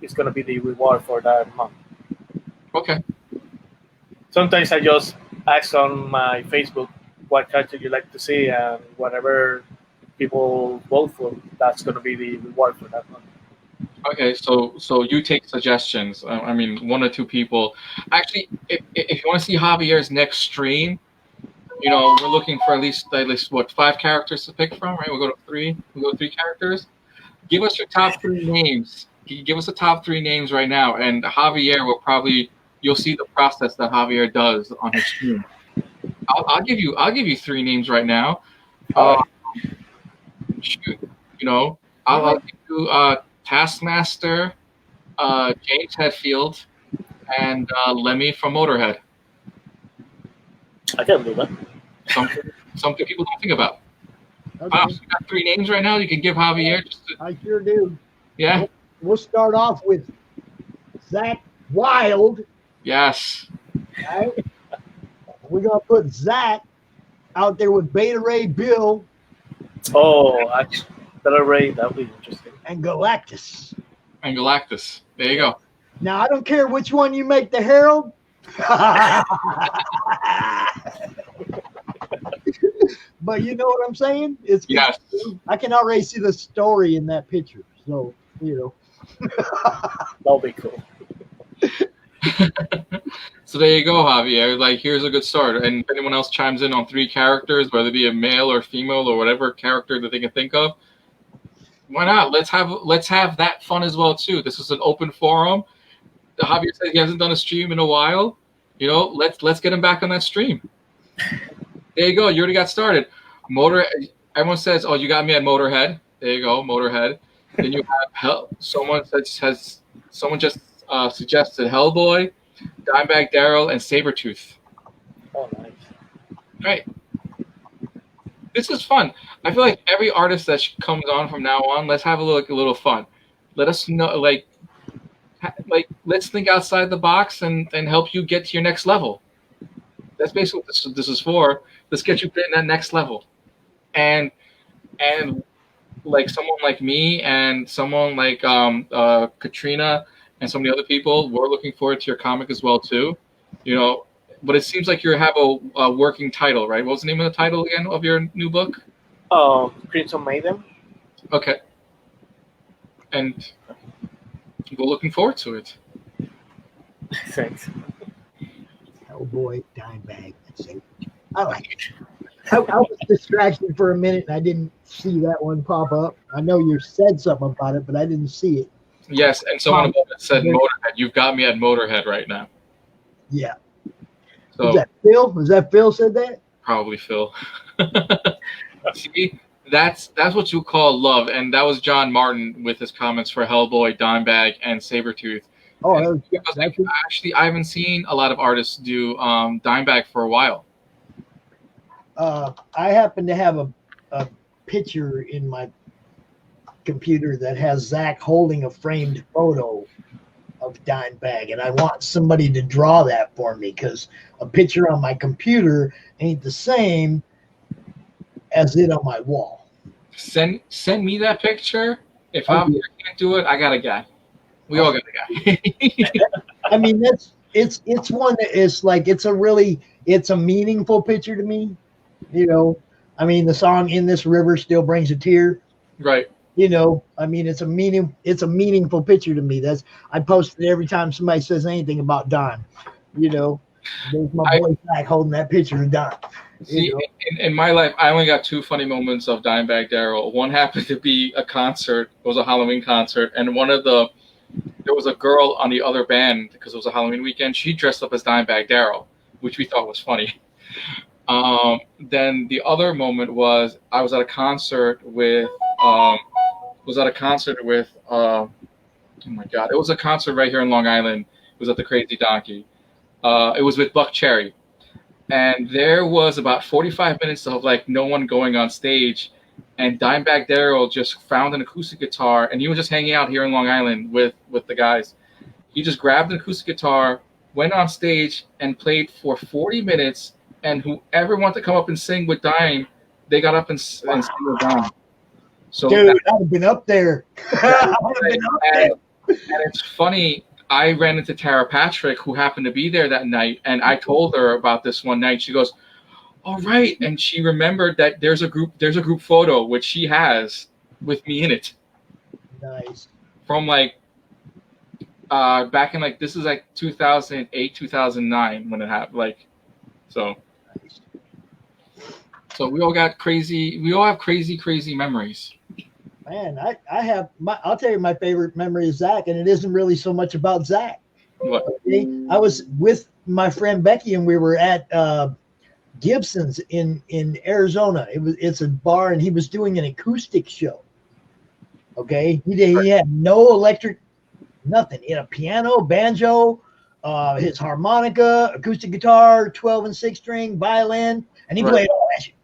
it's going to be the reward for that month. Okay. Sometimes I just ask on my Facebook what character you like to see, and whatever people vote for, that's going to be the reward for that month. Okay, so you take suggestions. I mean, 1 or 2 people. Actually, if you want to see Javier's next stream, you know, we're looking for at least what, 5 characters to pick from, right? We'll go to 3. We'll go to 3 characters. Give us your top 3 names give us the top 3 names right now, and Javier will probably, you'll see the process that Javier does on his stream. I'll give you 3 names right now. Shoot, I'll give you Taskmaster, James Hetfield, and Lemmy from Motorhead. I can do that. Something people don't think about. Okay. Pops, you got 3 names right now you can give Javier? I sure do. Yeah. We'll start off with Zach Wild. Yes. Right? We're going to put Zach out there with Beta Ray Bill. Oh, actually, Beta Ray, that would be interesting. And Galactus. There you go. Now, I don't care which one you make the Herald. But you know what I'm saying? Yes. I can already see the story in that picture. So, That'll be cool. So there you go, Javier. Like, here's a good start. And if anyone else chimes in on 3 characters, whether it be a male or female or whatever character that they can think of, why not? Let's have that fun as well too. This is an open forum. Javier said he hasn't done a stream in a while. Let's get him back on that stream. There you go. You already got started. Everyone says, "Oh, you got me at Motorhead." There you go, Motorhead. Then you have someone just suggested Hellboy, Dimebag Darrell, and Sabretooth. Oh, nice. Right. This is fun. I feel like every artist that comes on from now on, let's have a little fun. Let us know, let's think outside the box and help you get to your next level. That's basically what this is for. Let's get you in that next level. And like someone like me and someone like Katrina and some of the other people, we're looking forward to your comic as well too. But it seems like you have a working title, right? What was the name of the title again of your new book? Crimson Maiden. Okay. And we're looking forward to it. Thanks. Hellboy, Dimebag, and I like it. I was distracted for a minute and I didn't see that one pop up. I know you said something about it, but I didn't see it. Yes, and someone above it said Motorhead. You've got me at Motorhead right now. Yeah. So, was that Phil? Was that Phil said that? Probably Phil. See, that's what you call love, and that was John Martin with his comments for Hellboy, Dimebag, and Sabretooth. Oh, actually, I haven't seen a lot of artists do Dimebag for a while. I happen to have a picture in my computer that has Zach holding a framed photo of Dimebag, and I want somebody to draw that for me because a picture on my computer ain't the same as it on my wall. Send me that picture. If I can't do it, I got a guy. We all got a guy. I mean, it's one that is like it's a meaningful picture to me. I mean, the song "In This River" still brings a tear. Right. I mean, it's a meaningful picture to me. I post it every time somebody says anything about Don. There's my boy Zach holding that picture of Don. See, in my life, I only got 2 funny moments of Dimebag Darrell. One happened to be a concert. It was a Halloween concert, and there was a girl on the other band because it was a Halloween weekend. She dressed up as Dimebag Darrell, which we thought was funny. Then the other moment was I was at a concert with oh my God, it was a concert right here in Long Island. It was at the Crazy Donkey. It was with Buck Cherry. And there was about 45 minutes of like no one going on stage. And Dimebag Darrell just found an acoustic guitar, and he was just hanging out here in Long Island with the guys. He just grabbed an acoustic guitar, went on stage, and played for 40 minutes. And whoever wanted to come up and sing with Dime, they got up and sang with Dime. So dude, I'd have been up there. And it's funny. I ran into Tara Patrick, who happened to be there that night, and I told her about this one night. She goes, "All right," and she remembered that there's a group photo which she has with me in it. Nice. From like back in like this is like 2008, 2009 when it happened. So we all have crazy memories. Man, I'll tell you my favorite memory of Zach, and it isn't really so much about Zach. What? Okay? I was with my friend Becky, and we were at Gibson's in Arizona. It's a bar, and he was doing an acoustic show. Okay, he had no electric, nothing. He had a piano, banjo, his harmonica, acoustic guitar, 12 and 6 string, violin, and he played all that shit.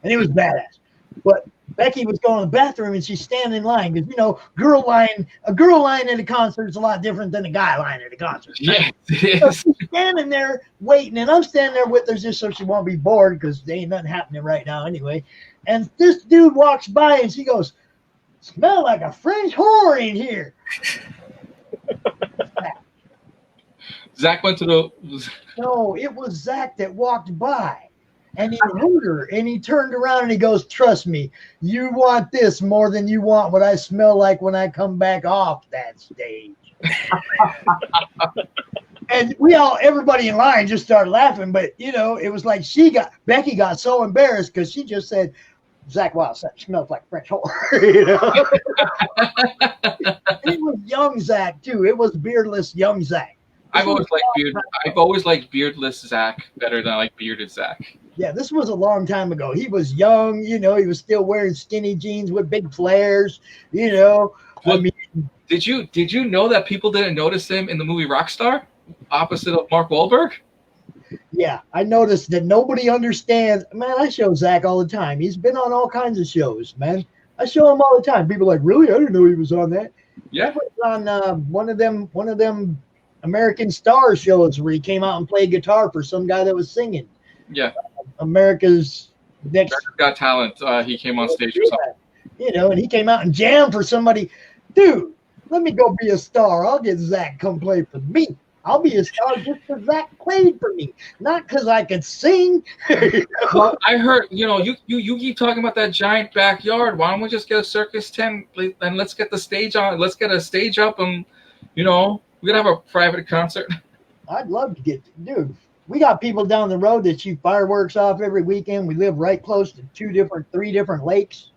And he was badass. But Becky was going to the bathroom, and she's standing in line because a girl line at a concert is a lot different than a guy line at a concert. Yeah, so she's standing there waiting, and I'm standing there with her just so she won't be bored because there ain't nothing happening right now anyway. And this dude walks by, and she goes, "Smell like a French whore in here." Zach went to the. No, it was Zach that walked by. And he heard her, and he turned around and he goes, "Trust me, you want this more than you want what I smell like when I come back off that stage." And everybody in line just started laughing, but it was like Becky got so embarrassed because she just said, "Zach Wild smells like French whore." And it was young Zach too. It was beardless young Zach. I've always liked beardless Zach better than I like bearded Zach. Yeah, this was a long time ago. He was young, he was still wearing skinny jeans with big flares, Well, did you know that people didn't notice him in the movie Rockstar, opposite of Mark Wahlberg? Yeah, I noticed that nobody understands. Man, I show Zach all the time. He's been on all kinds of shows, man. I show him all the time. People are like, "Really? I didn't know he was on that." Yeah, he was on one of them American Star shows where he came out and played guitar for some guy that was singing. Yeah. America's Next Got Talent. He came on stage or something. And he came out and jammed for somebody. Dude, let me go be a star. I'll get Zach come play for me. I'll be a star just because Zach played for me, not because I could sing. Well, I heard, you keep talking about that giant backyard. Why don't we just get a circus tent and let's get the stage on? Let's get a stage up and, we're going to have a private concert. I'd love to dude. We got people down the road that shoot fireworks off every weekend. We live right close to 3 different lakes.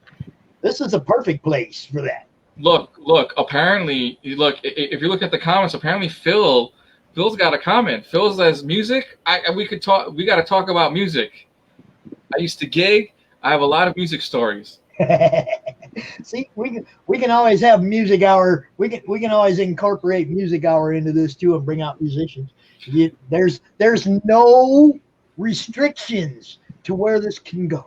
This is a perfect place for that. Look. Apparently, if you look at the comments, apparently Phil's got a comment. Phil says, "Music. We got to talk about music. I used to gig. I have a lot of music stories." See, we can always have music hour. We can always incorporate music hour into this too and bring out musicians. There's no restrictions to where this can go.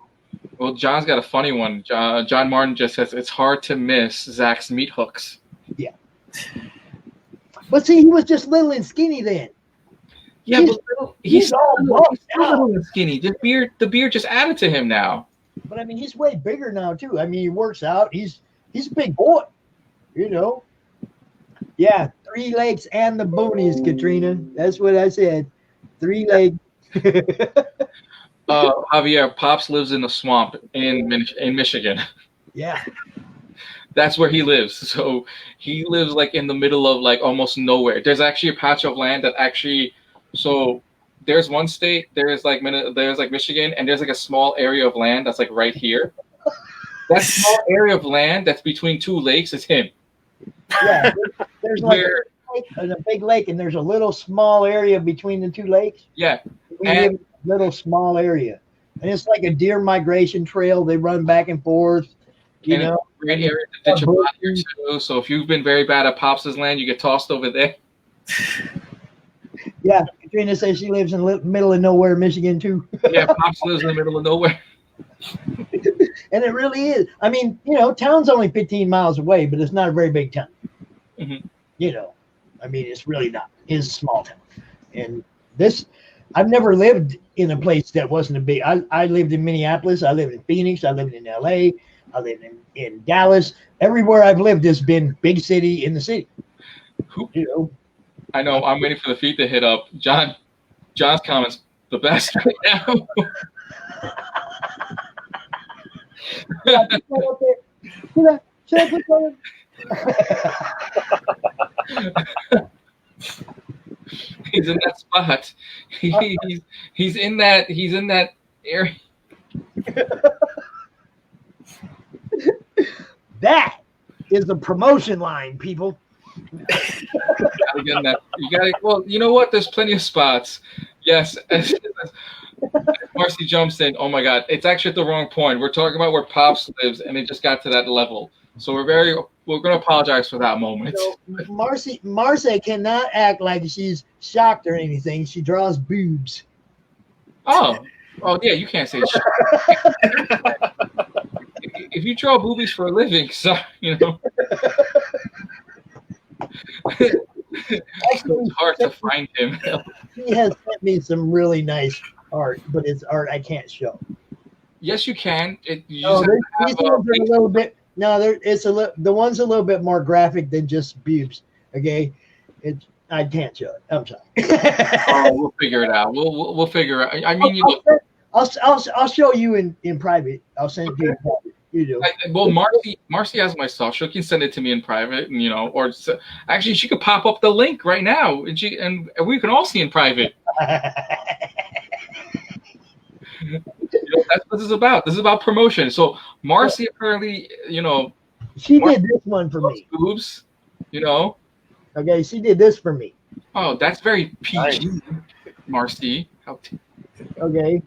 Well, John's got a funny one. John Martin just says it's hard to miss Zach's meat hooks. Yeah. But see, he was just little and skinny then. Yeah, he's all little and skinny. The beard just added to him now. But I mean, he's way bigger now too. I mean, he works out. He's a big boy. Yeah, 3 legs and the boonies, Katrina. That's what I said. 3 legs. Javier, Pops lives in a swamp in Michigan. Yeah. That's where he lives. So he lives like in the middle of like almost nowhere. There's actually a patch of land that so there's one state, there's like Michigan, and there's like a small area of land that's like right here. That small area of land that's between 2 lakes is him. Yeah, there's like a big lake, and there's a little small area between the 2 lakes. Yeah, and little small area, and it's like a deer migration trail. They run back and forth. Great area to ditch a body or two. So if you've been very bad at Pops' land, you get tossed over there. Yeah, Katrina says she lives in the middle of nowhere, Michigan too. Yeah, Pops lives in the middle of nowhere. And it really is. I mean, town's only 15 miles away, but it's not a very big town. Mm-hmm. I mean, it's really not. It's a small town. And I've never lived in a place that wasn't a big. I lived in Minneapolis. I lived in Phoenix. I lived in LA. I lived in Dallas. Everywhere I've lived has been big city in the city. I know. I'm waiting for the feed to hit up. John's comments the best right now. He's in that spot. He's in that area. That is the promotion line, people. Again, that you got it. Well, you know what? There's plenty of spots. Yes. Marcy jumps in. Oh my God, it's actually at the wrong point. We're talking about where Pops lives, and it just got to that level. So we're going to apologize for that moment. So Marcy cannot act like she's shocked or anything. She draws boobs. Oh yeah, you can't say shit. If you draw boobies for a living, so you know. It's hard to find him. He has sent me some really nice art, but it's art I can't show. Yes, you can. These ones are a little bit. No, the one's a little bit more graphic than just boobs. Okay, I can't show it. I'm sorry. Oh, we'll figure it out. We'll figure it out. I mean, I'll show you in private. I'll send it to you in private. You do. Well, Marcy has my stuff. She can send it to me in private, and or actually, she could pop up the link right now, and we can all see in private. That's what this is about. This is about promotion. So Marcy apparently, she did this one for me. Boobs, Okay, she did this for me. Oh, that's very PG, Marcy. Okay,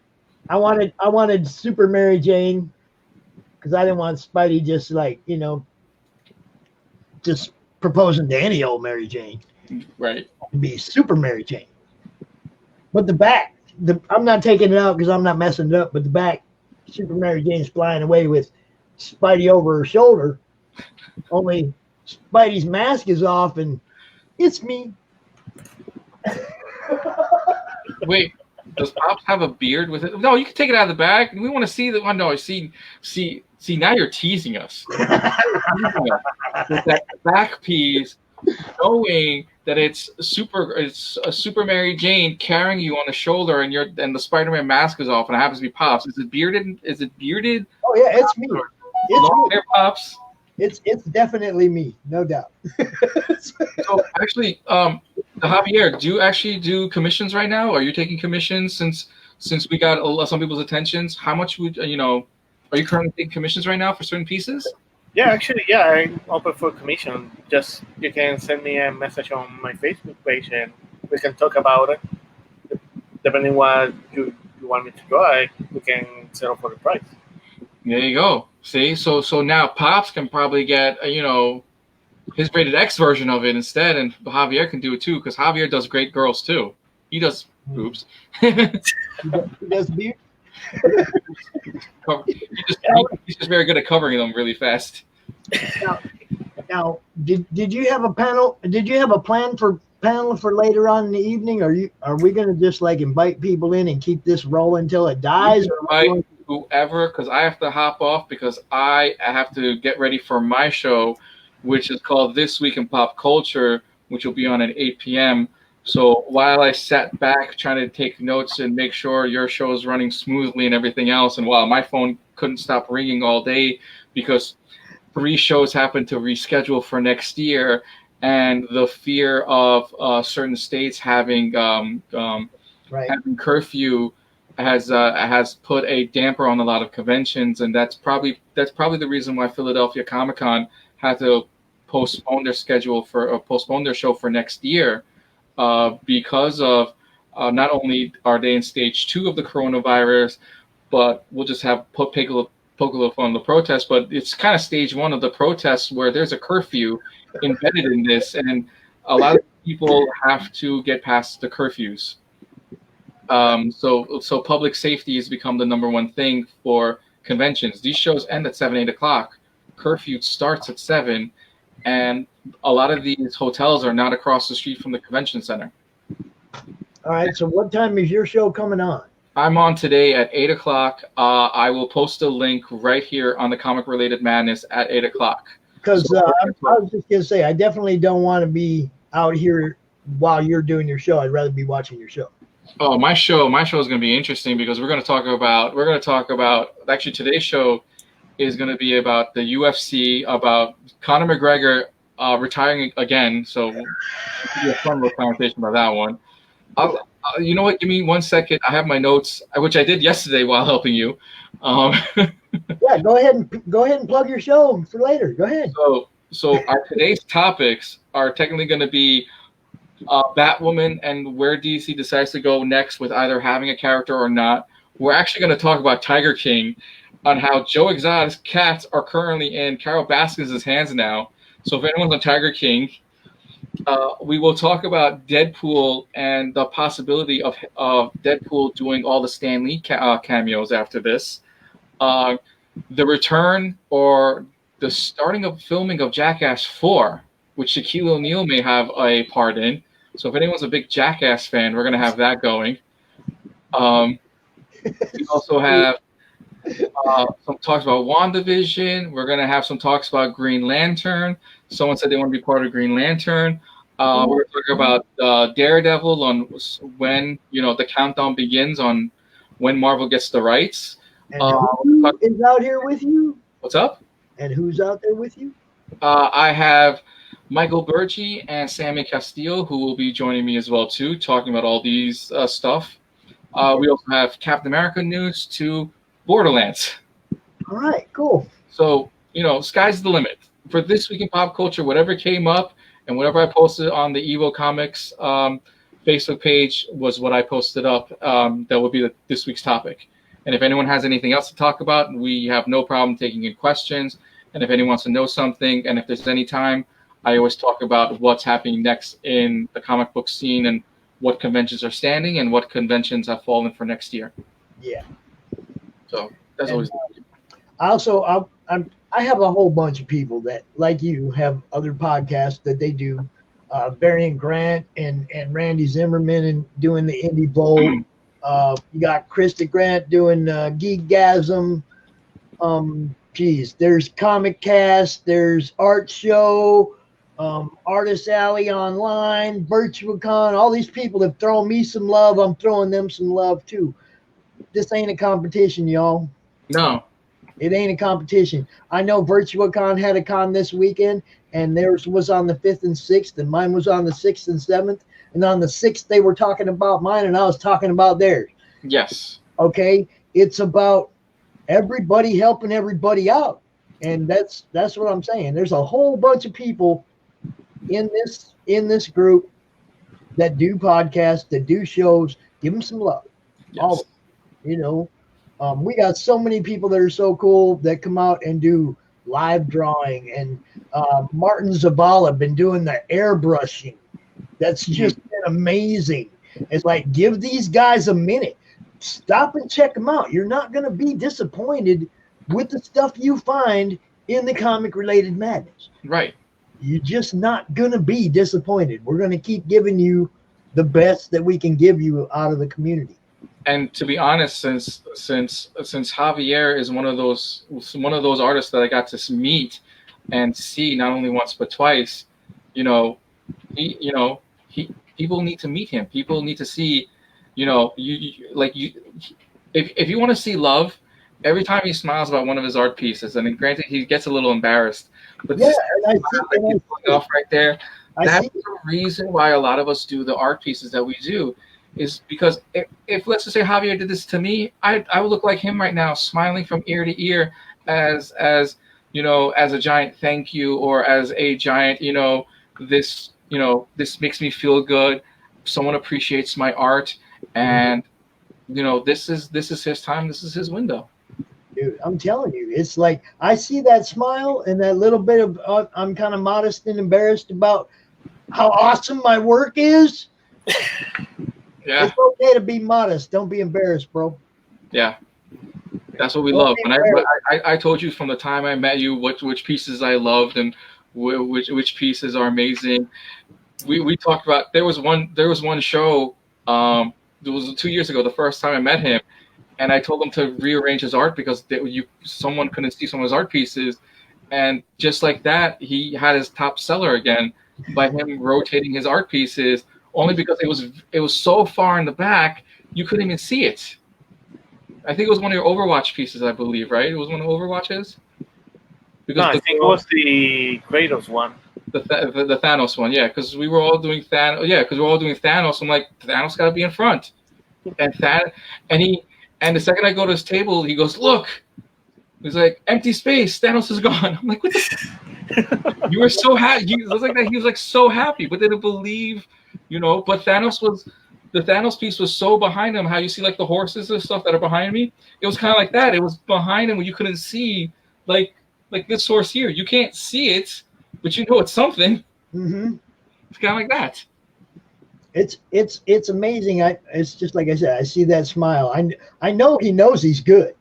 I wanted Super Mary Jane because I didn't want Spidey just just proposing to any old Mary Jane. Right. It'd be Super Mary Jane. But the back. I'm not taking it out because I'm not messing it up, but the back, Super Mary Jane's flying away with Spidey over her shoulder. Only Spidey's mask is off, and it's me. Wait, does Pops have a beard with it? No, you can take it out of the bag. We want to see the. Oh no, see. Now you're teasing us. With that back piece, knowing that it's a Super Mary Jane carrying you on the shoulder, and the Spider-Man mask is off, and it happens to be Pops. Is it bearded? Oh yeah, it's me. Long hair Pops. It's definitely me, no doubt. So actually, Javier, do you actually do commissions right now? Are you taking commissions since we got some people's attentions? How much would are you currently taking commissions right now for certain pieces? Yeah, actually, I'm open for commission. Just you can send me a message on my Facebook page, and we can talk about it. Depending what you want me to draw, we can settle for the price. There you go. See, so now Pops can probably get his rated X version of it instead, and Javier can do it too because Javier does great girls too. He does boobs. He does boobs. He's just very good at covering them really fast. Now, did you have a panel? Did you have a plan for panel for later on in the evening? Are we going to just invite people in and keep this rolling until it dies? Invite whoever, because I have to hop off because I have to get ready for my show, which is called This Week in Pop Culture, which will be on at 8 p.m. So while I sat back trying to take notes and make sure your show is running smoothly and everything else, and while my phone couldn't stop ringing all day because 3 shows happened to reschedule for next year, and the fear of certain states having having curfew has put a damper on a lot of conventions, and that's probably the reason why Philadelphia Comic-Con had to postpone their schedule postpone their show for next year. Because of not only are they in stage 2 of the coronavirus, but we'll just have poke a little fun on the protest, but it's kind of stage 1 of the protests where there's a curfew embedded in this, and a lot of people have to get past the curfews. So public safety has become the number 1 thing for conventions. These shows end at 7, 8 o'clock. Curfew starts at 7. And a lot of these hotels are not across the street from the convention center. All right. So what time is your show coming on? I'm on today at 8 o'clock. I will post a link right here on the Comic Related Madness at 8 o'clock. Because I was just going to say, I definitely don't want to be out here while you're doing your show. I'd rather be watching your show. Oh, my show is going to be interesting because we're going to talk about actually today's show is going to be about the UFC, about Conor McGregor retiring again. So it'll be a fun little conversation about that one. You know what? Give me 1 second. I have my notes, which I did yesterday while helping you. Yeah, go ahead and plug your show for later. Go ahead. So our today's topics are technically going to be Batwoman and where DC decides to go next with either having a character or not. We're actually going to talk about Tiger King, on how Joe Exotic's cats are currently in Carol Baskins' hands now. So if anyone's on Tiger King, we will talk about Deadpool and the possibility of Deadpool doing all the Stan Lee cameos after this. The return or the starting of filming of Jackass 4, which Shaquille O'Neal may have a part in. So if anyone's a big Jackass fan, we're going to have that going. We also have some talks about WandaVision. We're going to have some talks about Green Lantern. Someone said they want to be part of Green Lantern. We're going to talk about Daredevil on when the countdown begins on when Marvel gets the rights. And who is out here with you? What's up? And who's out there with you? I have Michael Bergi and Sammy Castillo, who will be joining me as well too, talking about all these stuff. We also have Captain America news to Borderlands. All right, cool. So, sky's the limit. For This Week in Pop Culture, whatever came up and whatever I posted on the Evo Comics Facebook page was what I posted up. That would be this week's topic. And if anyone has anything else to talk about, we have no problem taking in questions. And if anyone wants to know something, and if there's any time, I always talk about what's happening next in the comic book scene and what conventions are standing and what conventions have fallen for next year. Yeah. So that's always. I have a whole bunch of people that, like you, have other podcasts that they do. Varian Grant and Randy Zimmerman and doing the Indie Bowl. You got Krista Grant doing Geekgasm. There's Comic Cast, there's Art Show, Artist Alley Online, VirtualCon. All these people have thrown me some love. I'm throwing them some love too. This ain't a competition, y'all. No. It ain't a competition. I know VirtualCon had a con this weekend, and theirs was on the 5th and 6th, and mine was on the 6th and 7th. And on the 6th, they were talking about mine, and I was talking about theirs. Yes. Okay? It's about everybody helping everybody out. And that's what I'm saying. There's a whole bunch of people in this group that do podcasts, that do shows. Give them some love. Yes. All of them, we got so many people that are so cool that come out and do live drawing. And Martin Zabala been doing the airbrushing. That's just been amazing. It's like, give these guys a minute. Stop and check them out. You're not going to be disappointed with the stuff you find in the comic-related madness. Right. You're just not going to be disappointed. We're going to keep giving you the best that we can give you out of the community. And to be honest, since Javier is one of those artists that I got to meet and see not only once but twice, people need to meet him. People need to see, if you want to see love, every time he smiles about one of his art pieces, and granted he gets a little embarrassed, but yeah, off right there. That's the reason why a lot of us do the art pieces that we do, is because if let's just say Javier did this to me, I would look like him right now, smiling from ear to ear, as a giant thank you, or as a giant, this makes me feel good. Someone appreciates my art, and this is his time. This is his window. Dude, I'm telling you, it's like I see that smile and that little bit of I'm kind of modest and embarrassed about how awesome my work is. Yeah. It's okay to be modest. Don't be embarrassed, bro. Yeah. That's what we love. And I told you from the time I met you which pieces I loved and which pieces are amazing. We talked about there was one show it was 2 years ago, the first time I met him, and I told him to rearrange his art because someone couldn't see some of his art pieces, and just like that, he had his top seller again by him rotating his art pieces, only because it was so far in the back you couldn't even see it. I think it was one of your Overwatch pieces, I believe, right? It was one of Overwatch's? No, I think it was the Kratos one. The Thanos one, yeah, because we were all doing Thanos. Yeah, because we're all doing Thanos. I'm like, Thanos got to be in front, and the second I go to his table, he goes, "Look," He's like, empty space, Thanos is gone. I'm like, what the? You were so happy. It was like that. He was like so happy, but didn't believe, But the Thanos piece was so behind him. How you see like the horses and stuff that are behind me. It was kind of like that. It was behind him where you couldn't see, like this horse here. You can't see it, but you know it's something. Mm-hmm. It's kind of like that. It's amazing. It's just like I said. I see that smile. I know he knows he's good.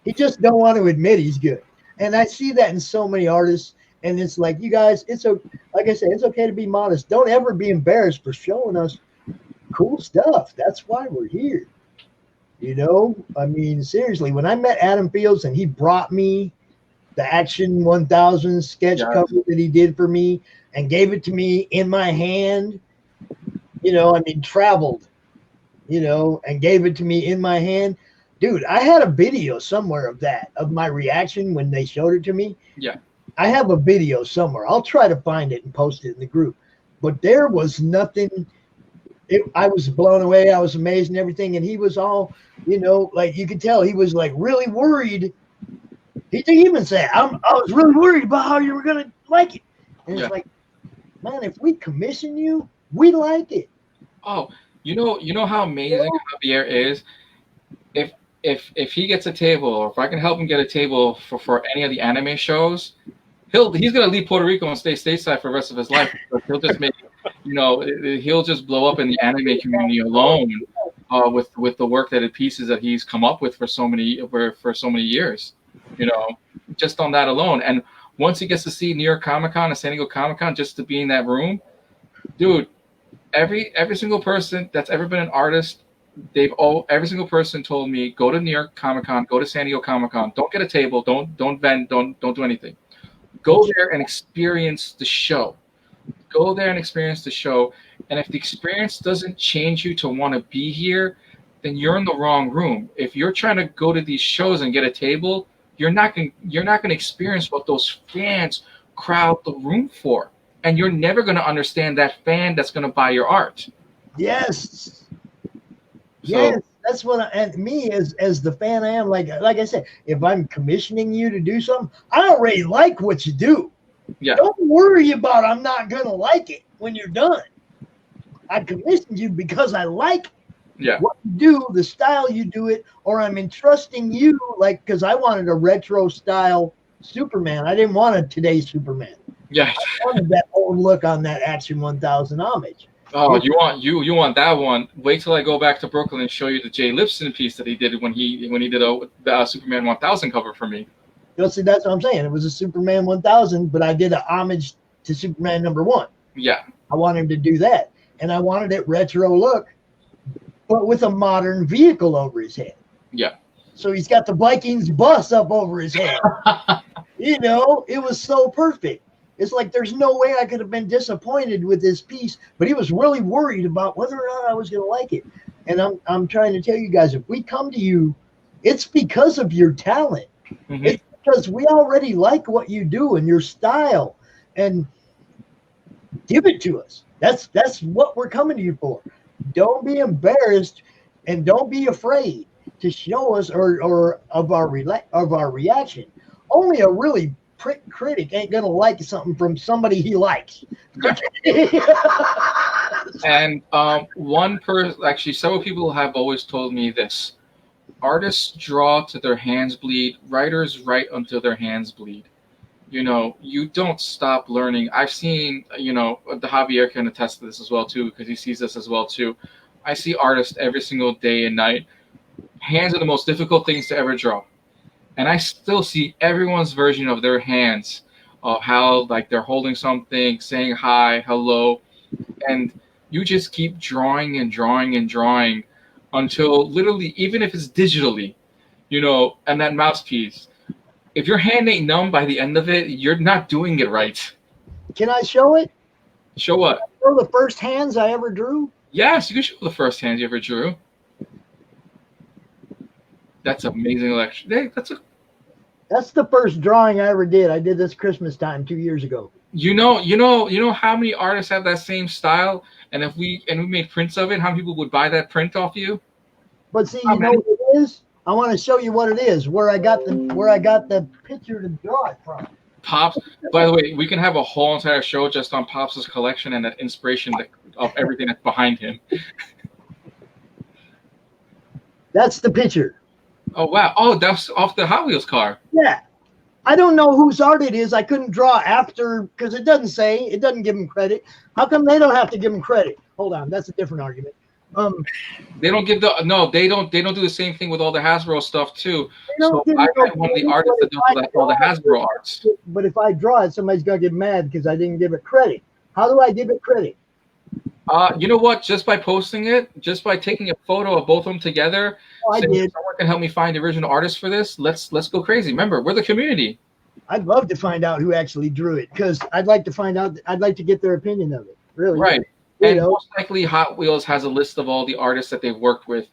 He just don't want to admit he's good. And I see that in so many artists. And it's like, you guys, like I said, it's okay to be modest. Don't ever be embarrassed for showing us cool stuff. That's why we're here. I mean, seriously, when I met Adam Fields and he brought me the Action 1000 sketch cover that he did for me and gave it to me in my hand, traveled, and gave it to me in my hand. Dude, I had a video somewhere of my reaction when they showed it to me. Yeah. I have a video somewhere. I'll try to find it and post it in the group. But there was nothing. I was blown away. I was amazed and everything. And he was all, like you could tell he was like really worried. He didn't even say, I was really worried about how you were going to like it. And it's like, man, if we commission you, we like it. Oh, you know how amazing Javier is? If he gets a table, or if I can help him get a table for any of the anime shows, he's gonna leave Puerto Rico and stay stateside for the rest of his life. He'll just make, he'll just blow up in the anime community alone, with the work pieces that he's come up with for so many years, just on that alone. And once he gets to see New York Comic Con and San Diego Comic Con, just to be in that room, dude, every single person that's ever been an artist. Every single person told me, go to New York Comic Con, go to San Diego Comic Con, don't get a table, don't vend, don't do anything. Go there and experience the show. Go there and experience the show. And if the experience doesn't change you to want to be here, then you're in the wrong room. If you're trying to go to these shows and get a table, you're not going to experience what those fans crowd the room for. And you're never going to understand that fan that's going to buy your art. Yes. Yes, that's what me as the fan I am. Like I said, if I'm commissioning you to do something, I already like what you do. Yeah. Don't worry about I'm not gonna like it when you're done. I commissioned you because I like what you do, the style you do it, or I'm entrusting you, like, because I wanted a retro style Superman. I didn't want a today's Superman. Yeah. I wanted that old look on that Action 1000 homage. Oh, you want that one? Wait till I go back to Brooklyn and show you the Jay Lipson piece that he did when he did a Superman 1000 cover for me. See, that's what I'm saying. It was a Superman 1000, but I did a homage to Superman #1. Yeah. I wanted to do that, and I wanted it retro look, but with a modern vehicle over his head. Yeah. So he's got the Vikings bus up over his head. It was so perfect. It's like there's no way I could have been disappointed with this piece, but he was really worried about whether or not I was going to like it. And I'm trying to tell you guys, if we come to you, it's because of your talent. Mm-hmm. It's because we already like what you do and your style, and give it to us. That's what we're coming to you for. Don't be embarrassed and don't be afraid to show us or of our reaction. Only a really prick critic ain't gonna like something from somebody he likes. And actually, several people have always told me this: artists draw till their hands bleed. Writers write until their hands bleed. You don't stop learning. I've seen, the Javier can attest to this as well too, because he sees this as well too. I see artists every single day and night. Hands are the most difficult things to ever draw. And I still see everyone's version of their hands, of how like they're holding something, saying hi, hello, and you just keep drawing and drawing and drawing until literally, even if it's digitally, and that mouse piece, if your hand ain't numb by the end of it, you're not doing it right. Can I show it? Show what? Show the first hands I ever drew? Yes, you can show the first hands you ever drew. That's amazing, election. Hey, that's the first drawing I ever did. I did this Christmas time 2 years ago. You know how many artists have that same style, and if we made prints of it, how many people would buy that print off you? But see, you know what it is? I want to show you what it is, where I got the picture to draw it from. Pops. By the way, we can have a whole entire show just on Pops' collection and the inspiration of everything that's behind him. That's the picture. Oh wow! Oh, that's off the Hot Wheels car. Yeah. I don't know whose art it is. I couldn't draw after because it doesn't say. It doesn't give them credit. How come they don't have to give them credit? Hold on, that's a different argument. They don't give the no. They don't do the same thing with all the Hasbro stuff too. So I got one of the artists that does all the Hasbro arts. But if I draw it, somebody's gonna get mad because I didn't give it credit. How do I give it credit? You know what? Just by posting it, just by taking a photo of both of them together, I saying, did. someone can help me find the original artist for this. Let's go crazy. Remember, we're the community. I'd love to find out who actually drew it because I'd like to find out. I'd like to get their opinion of it. Really, Right. You And know. most likely Hot Wheels has a list of all the artists that they've worked with.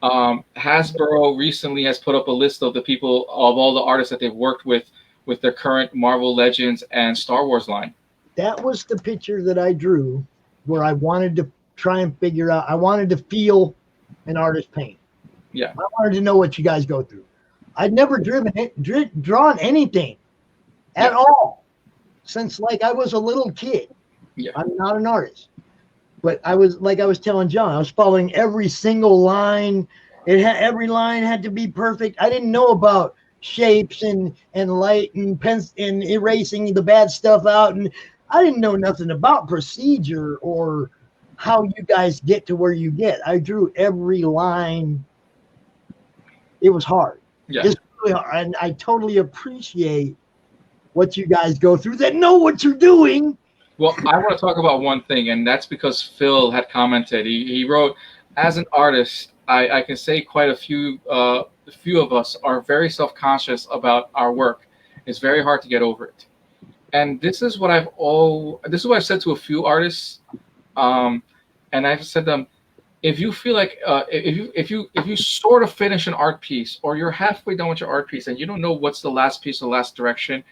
Hasbro recently has put up a list of the people of all the artists that they've worked with their current Marvel Legends and Star Wars line. That was the picture that I drew where I wanted to try and figure out. I wanted to feel an artist paint. Yeah. I wanted to know what you guys go through. I'd never drawn anything at all since like I was a little kid. Yeah. I'm not an artist. But I was like I was telling John, I was following every single line. Every line had to be perfect. I didn't know about shapes and light and and erasing the bad stuff out, and I didn't know nothing about procedure or how you guys get to where you get. I drew every line. It was hard. Yeah. It's really hard. And I totally appreciate what you guys go through that know what you're doing. Well, I want to talk about one thing, and that's because Phil had commented. He wrote, as an artist, I can say quite a few of us are very self-conscious about our work. It's very hard to get over it. And this is what I've said to a few artists, and I've said to them, if you feel like if you sort of finish an art piece or you're halfway done with your art piece and you don't know what's the last piece or last direction,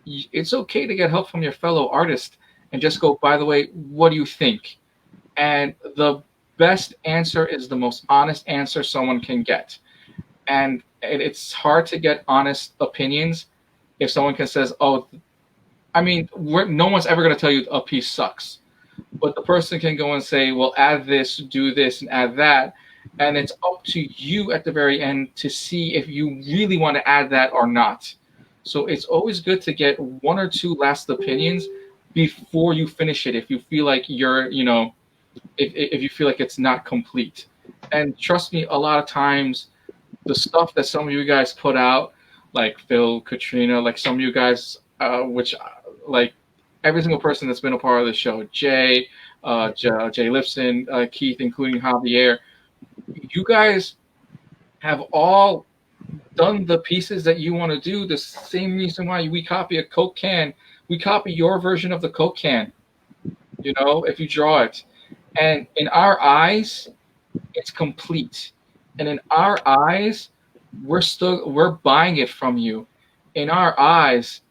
it's okay to get help from your fellow artist and just go, by the way, what do you think? And the best answer is the most honest answer someone can get. And it's hard to get honest opinions if someone can says, oh, I mean, no one's ever going to tell you a piece sucks. But the person can go and say, well, add this, do this, and add that. And it's up to you at the very end to see if you really want to add that or not. So it's always good to get one or two last opinions before you finish it if you feel like you're, if you feel like it's not complete. And trust me, a lot of times the stuff that some of you guys put out, like Phil, Katrina, like some of you guys, which like every single person that's been a part of the show, Jay Lipson, Keith, including Javier, you guys have all done the pieces that you want to do. The same reason why we copy a Coke can, we copy your version of the Coke can, if you draw it. And in our eyes, it's complete. And in our eyes, we're buying it from you. In our eyes,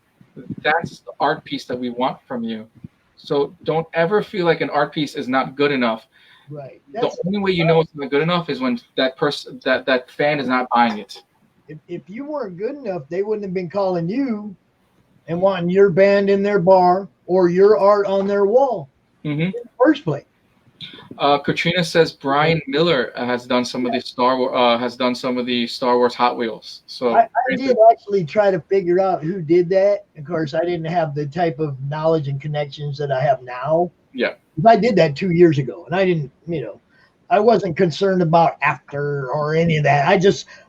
that's the art piece that we want from you. So don't ever feel like an art piece is not good enough. Right. The only way you know it's not good enough is when that person, that fan is not buying it. If you weren't good enough, they wouldn't have been calling you and wanting your band in their bar or your art on their wall in the first place. Katrina says Brian Miller has done some of the Star Wars Hot Wheels. So I did actually try to figure out who did that. Of course, I didn't have the type of knowledge and connections that I have now. Yeah. I did that 2 years ago, and I didn't, I wasn't concerned about after or any of that.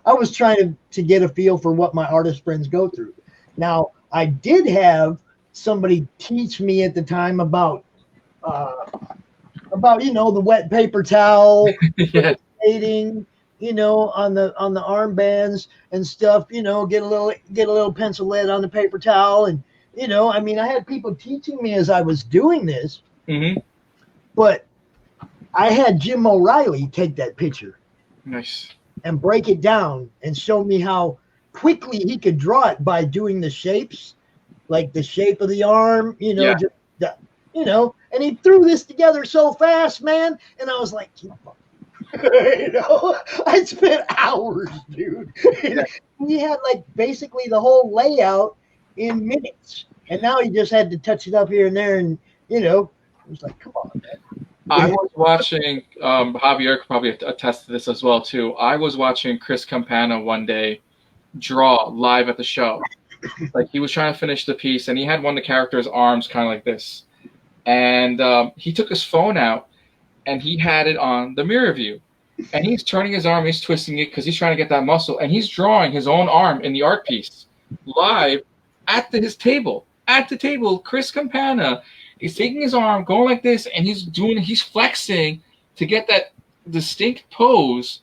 I was trying to get a feel for what my artist friends go through. Now, I did have somebody teach me at the time about the wet paper towel, shading, on the armbands and stuff, get a little pencil lead on the paper towel. And, I had people teaching me as I was doing this, but I had Jim O'Reilly take that picture. Nice. And break it down and show me how quickly he could draw it by doing the shapes, like the shape of the arm, and he threw this together so fast, man. And I was like, You know, I spent hours, dude. He had like basically the whole layout in minutes, and now he just had to touch it up here and there, and you know, it was like, come on, man. I was watching, Javier could probably attest to this as well too. I was watching Chris Campana one day draw live at the show. Like he was trying to finish the piece, and he had one of the characters' arms kind of like this, and he took his phone out, and he had it on the mirror view, and he's turning his arm, he's twisting it because he's trying to get that muscle, and he's drawing his own arm in the art piece live at his table. At the table, Chris Campana. He's taking his arm, going like this, and he's flexing to get that distinct pose,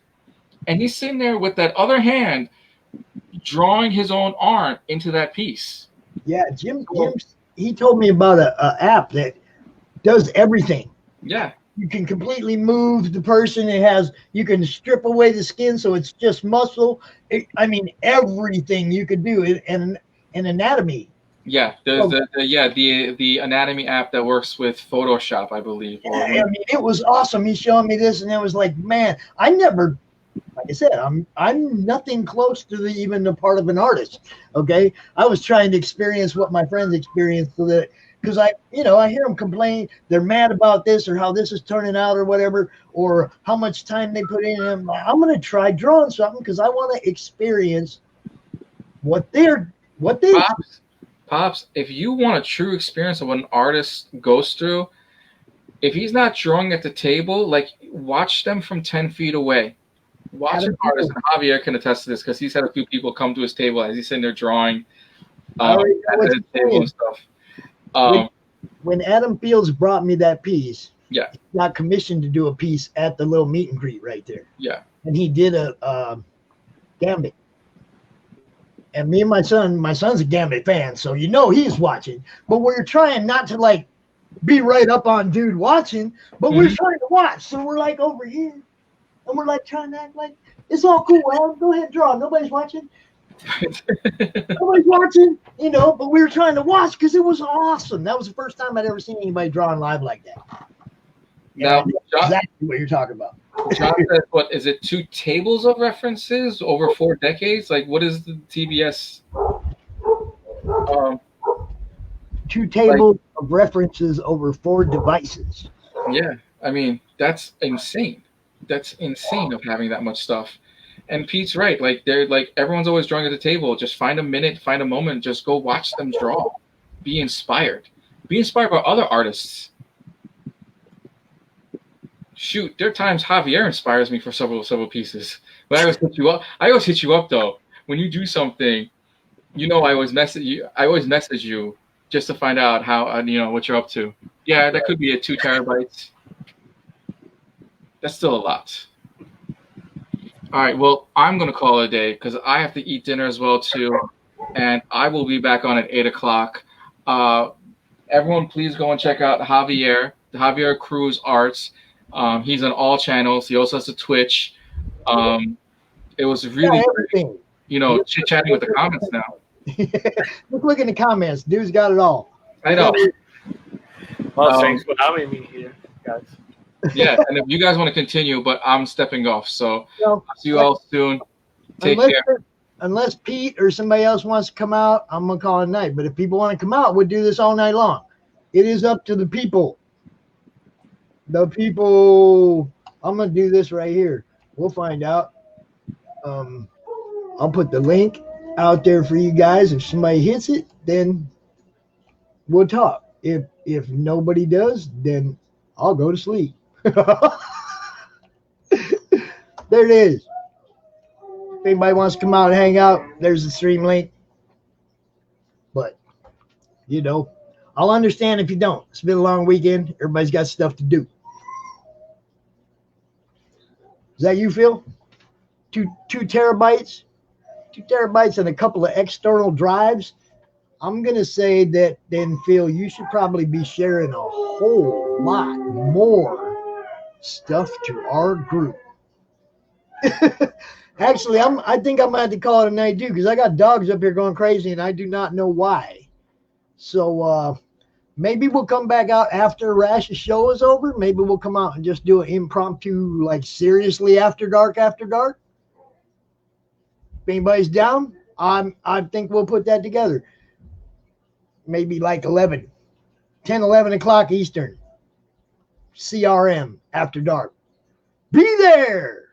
and he's sitting there with that other hand drawing his own arm into that piece. Yeah, Jim he told me about a app that does everything. Yeah. You can completely move the person. You can strip away the skin so it's just muscle. I mean, everything you could do in anatomy. Yeah, there's the anatomy app that works with Photoshop, I believe. Yeah, I mean, it was awesome. He's showing me this, and it was like, man, like I said, I'm nothing close to even the part of an artist. Okay, I was trying to experience what my friends experienced, so that because I hear them complain, they're mad about this or how this is turning out or whatever, or how much time they put in. And I'm going to try drawing something because I want to experience what they. Pops, if you want a true experience of what an artist goes through, if he's not drawing at the table, like watch them from 10 feet away. Watch an artist, and Javier can attest to this because he's had a few people come to his table as he's sitting there drawing at his table and stuff. When Adam Fields brought me that piece, yeah, he got commissioned to do a piece at the little meet and greet right there. Yeah. And he did a Gambit. And me and my son's a Gambit fan, so he's watching. But we're trying not to like be right up on dude watching, but we're trying to watch. So we're like over here, and we're like trying to act like it's all cool. Well, go ahead, draw. Nobody's watching. Nobody's watching, but we were trying to watch because it was awesome. That was the first time I'd ever seen anybody drawing live like that. Now, exactly what you're talking about. John said, what is it? 2 tables of references over 4 decades? Like, what is the TBS? 2 tables of references over 4 devices. Yeah, I mean that's insane. That's insane of having that much stuff. And Pete's right. Like they're like everyone's always drawing at the table. Just find a minute, find a moment, just go watch them draw. Be inspired. Be inspired by other artists. Shoot, there are times Javier inspires me for several pieces. But I always hit you up. I always hit you up though. When you do something, I always message you. I always message you just to find out how what you're up to. Yeah, that could be 2 terabytes. That's still a lot. All right, well, I'm gonna call it a day because I have to eat dinner as well too, and I will be back on at 8 o'clock. Everyone, please go and check out Javier Cruz Arts. He's on all channels. He also has a Twitch. It was really great, chit-chatting with the comments now. Look in the comments. Dude's got it all. I know. Well, thanks for having me here, guys. Yeah, and if you guys want to continue, but I'm stepping off. So I'll see you all soon. Take care. Unless Pete or somebody else wants to come out, I'm going to call it a night. But if people want to come out, we'll do this all night long. It is up to the people. The people. I'm going to do this right here. We'll find out. I'll put the link out there for you guys. If somebody hits it, then we'll talk. If nobody does, then I'll go to sleep. There it is. If anybody wants to come out and hang out, there's the stream link. But, I'll understand if you don't. It's been a long weekend. Everybody's got stuff to do. Is that you, Phil? 2 terabytes? 2 terabytes and a couple of external drives? I'm going to say that then, Phil, you should probably be sharing a whole lot more stuff to our group. Actually, I think I'm going to have to call it a night, too, because I got dogs up here going crazy, and I do not know why. So Maybe we'll come back out after Rash's show is over. Maybe we'll come out and just do an impromptu, like seriously after dark. If anybody's down, I think we'll put that together. Maybe like 10, 11 o'clock Eastern. CRM after dark. Be there.